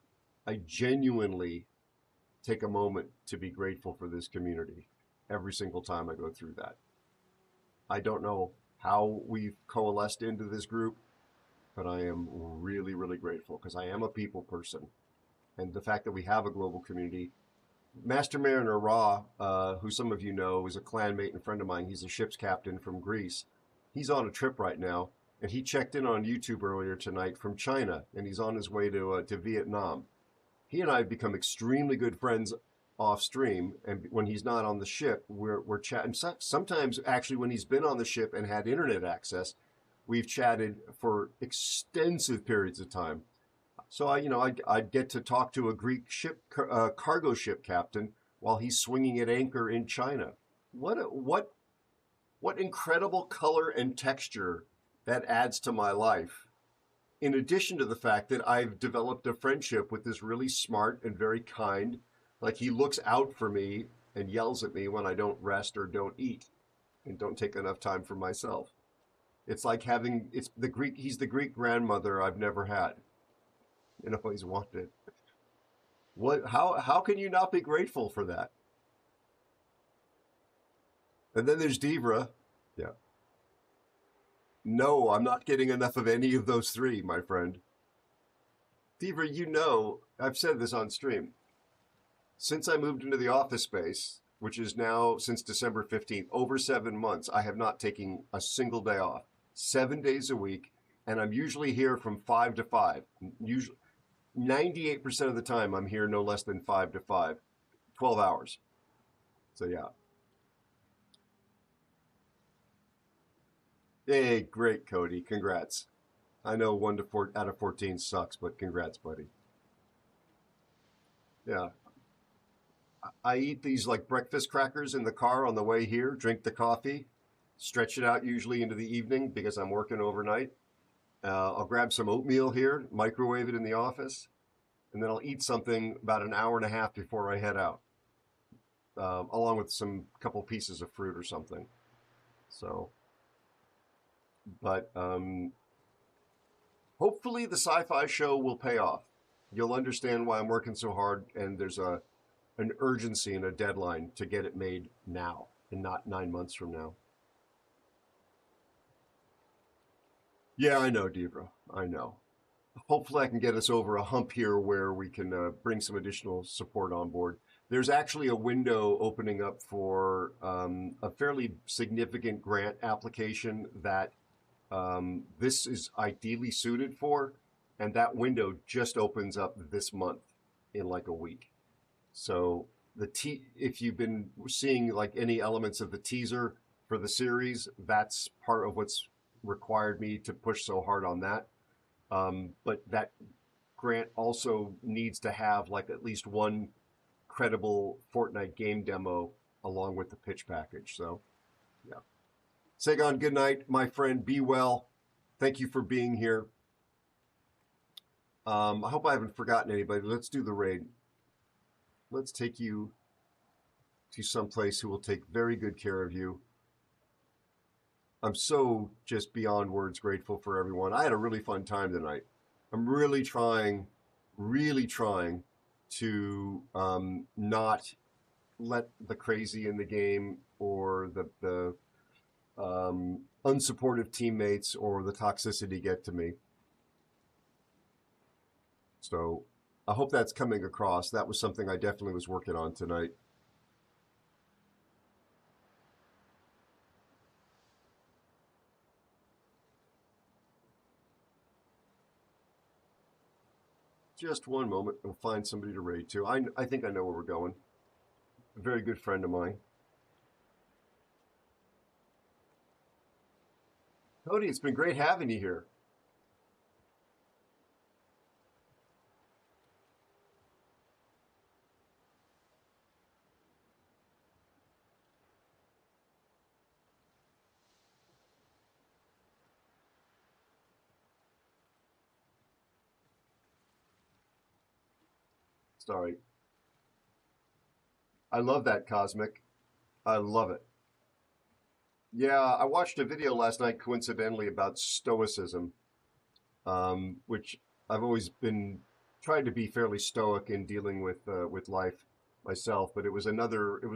I genuinely take a moment to be grateful for this community every single time I go through that. I don't know how we've coalesced into this group, but I am really, really grateful because I am a people person. And the fact that we have a global community. Master Mariner Ra, who some of you know, is a clanmate and friend of mine. He's a ship's captain from Greece. He's on a trip right now, and he checked in on YouTube earlier tonight from China, and he's on his way to Vietnam. He and I have become extremely good friends off stream, and when he's not on the ship, we're chatting. Sometimes, actually, when he's been on the ship and had internet access, we've chatted for extensive periods of time. So I'd get to talk to a Greek ship, cargo ship captain while he's swinging at anchor in China. What incredible color and texture that adds to my life. In addition to the fact that I've developed a friendship with this really smart and very kind, like he looks out for me and yells at me when I don't rest or don't eat and don't take enough time for myself. It's like he's the Greek grandmother I've never had and always wanted. How can you not be grateful for that? And then there's Devra. Yeah. No, I'm not getting enough of any of those three, my friend. Devra, you know, I've said this on stream. Since I moved into the office space, which is now since December 15th, over 7 months, I have not taken a single day off. 7 days a week, and I'm usually here from 5 to 5. Usually 98% of the time I'm here no less than 5 to 5. 12 hours. So yeah. Hey, great, Cody. Congrats. I know 1 to 4 out of 14 sucks, but congrats, buddy. Yeah. I eat these like breakfast crackers in the car on the way here, drink the coffee, stretch it out usually into the evening because I'm working overnight. I'll grab some oatmeal here, microwave it in the office, and then I'll eat something about an hour and a half before I head out, along with some couple pieces of fruit or something. So, but hopefully the sci-fi show will pay off. You'll understand why I'm working so hard, and there's an urgency and a deadline to get it made now and not 9 months from now. Yeah, I know, Devra. I know. Hopefully I can get us over a hump here where we can bring some additional support on board. There's actually a window opening up for a fairly significant grant application that this is ideally suited for, and that window just opens up this month in like a week. So if you've been seeing like any elements of the teaser for the series, that's part of what's required me to push so hard on that. But that grant also needs to have like at least one credible Fortnite game demo along with the pitch package. So, yeah. Sagan, good night, my friend. Be well. Thank you for being here. I hope I haven't forgotten anybody. Let's do the raid. Let's take you to someplace who will take very good care of you. I'm so just beyond words grateful for everyone. I had a really fun time tonight. I'm really trying to not let the crazy in the game or the unsupportive teammates or the toxicity get to me. So I hope that's coming across. That was something I definitely was working on tonight. Just one moment. We'll find somebody to raid to. I think I know where we're going. A very good friend of mine. Cody, it's been great having you here. Sorry. I love that, Cosmic. I love it. Yeah, I watched a video last night coincidentally about stoicism, which I've always been trying to be fairly stoic in dealing with life myself, but it was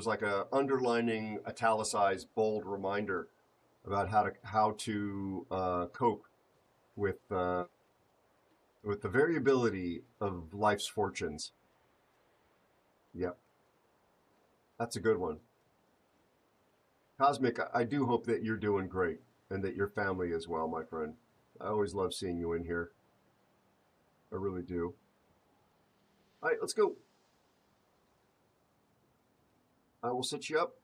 like a underlining, italicized, bold reminder about how to cope with the variability of life's fortunes. Yep. That's a good one. Cosmic, I do hope that you're doing great and that your family as well, my friend. I always love seeing you in here. I really do. All right, let's go. I will set you up.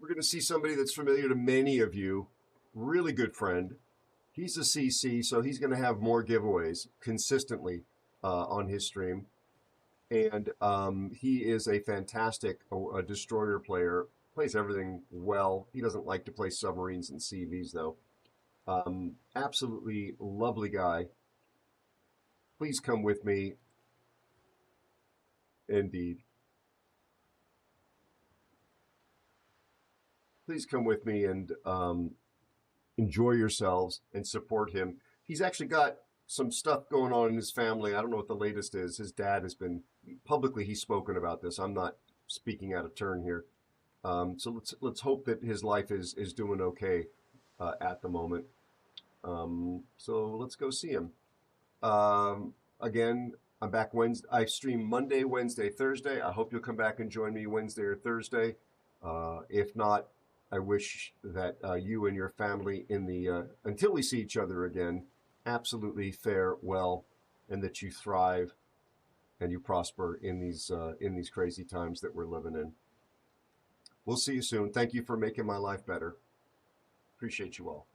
we're going to see somebody that's familiar to many of you, really good friend. He's a CC, so he's going to have more giveaways consistently on his stream. And he is a fantastic destroyer player, plays everything well. He doesn't like to play submarines and CVs, though. Absolutely lovely guy. Please come with me. Indeed. Please come with me and enjoy yourselves and support him. He's actually got some stuff going on in his family. I don't know what the latest is. His dad has been publicly, he's spoken about this. I'm not speaking out of turn here. So let's hope that his life is doing okay at the moment. So let's go see him. Again, I'm back Wednesday. I stream Monday, Wednesday, Thursday. I hope you'll come back and join me Wednesday or Thursday. If not, I wish that you and your family in the until we see each other again, absolutely fare well, and that you thrive and you prosper in these crazy times that we're living in. We'll see you soon. Thank you for making my life better. Appreciate you all.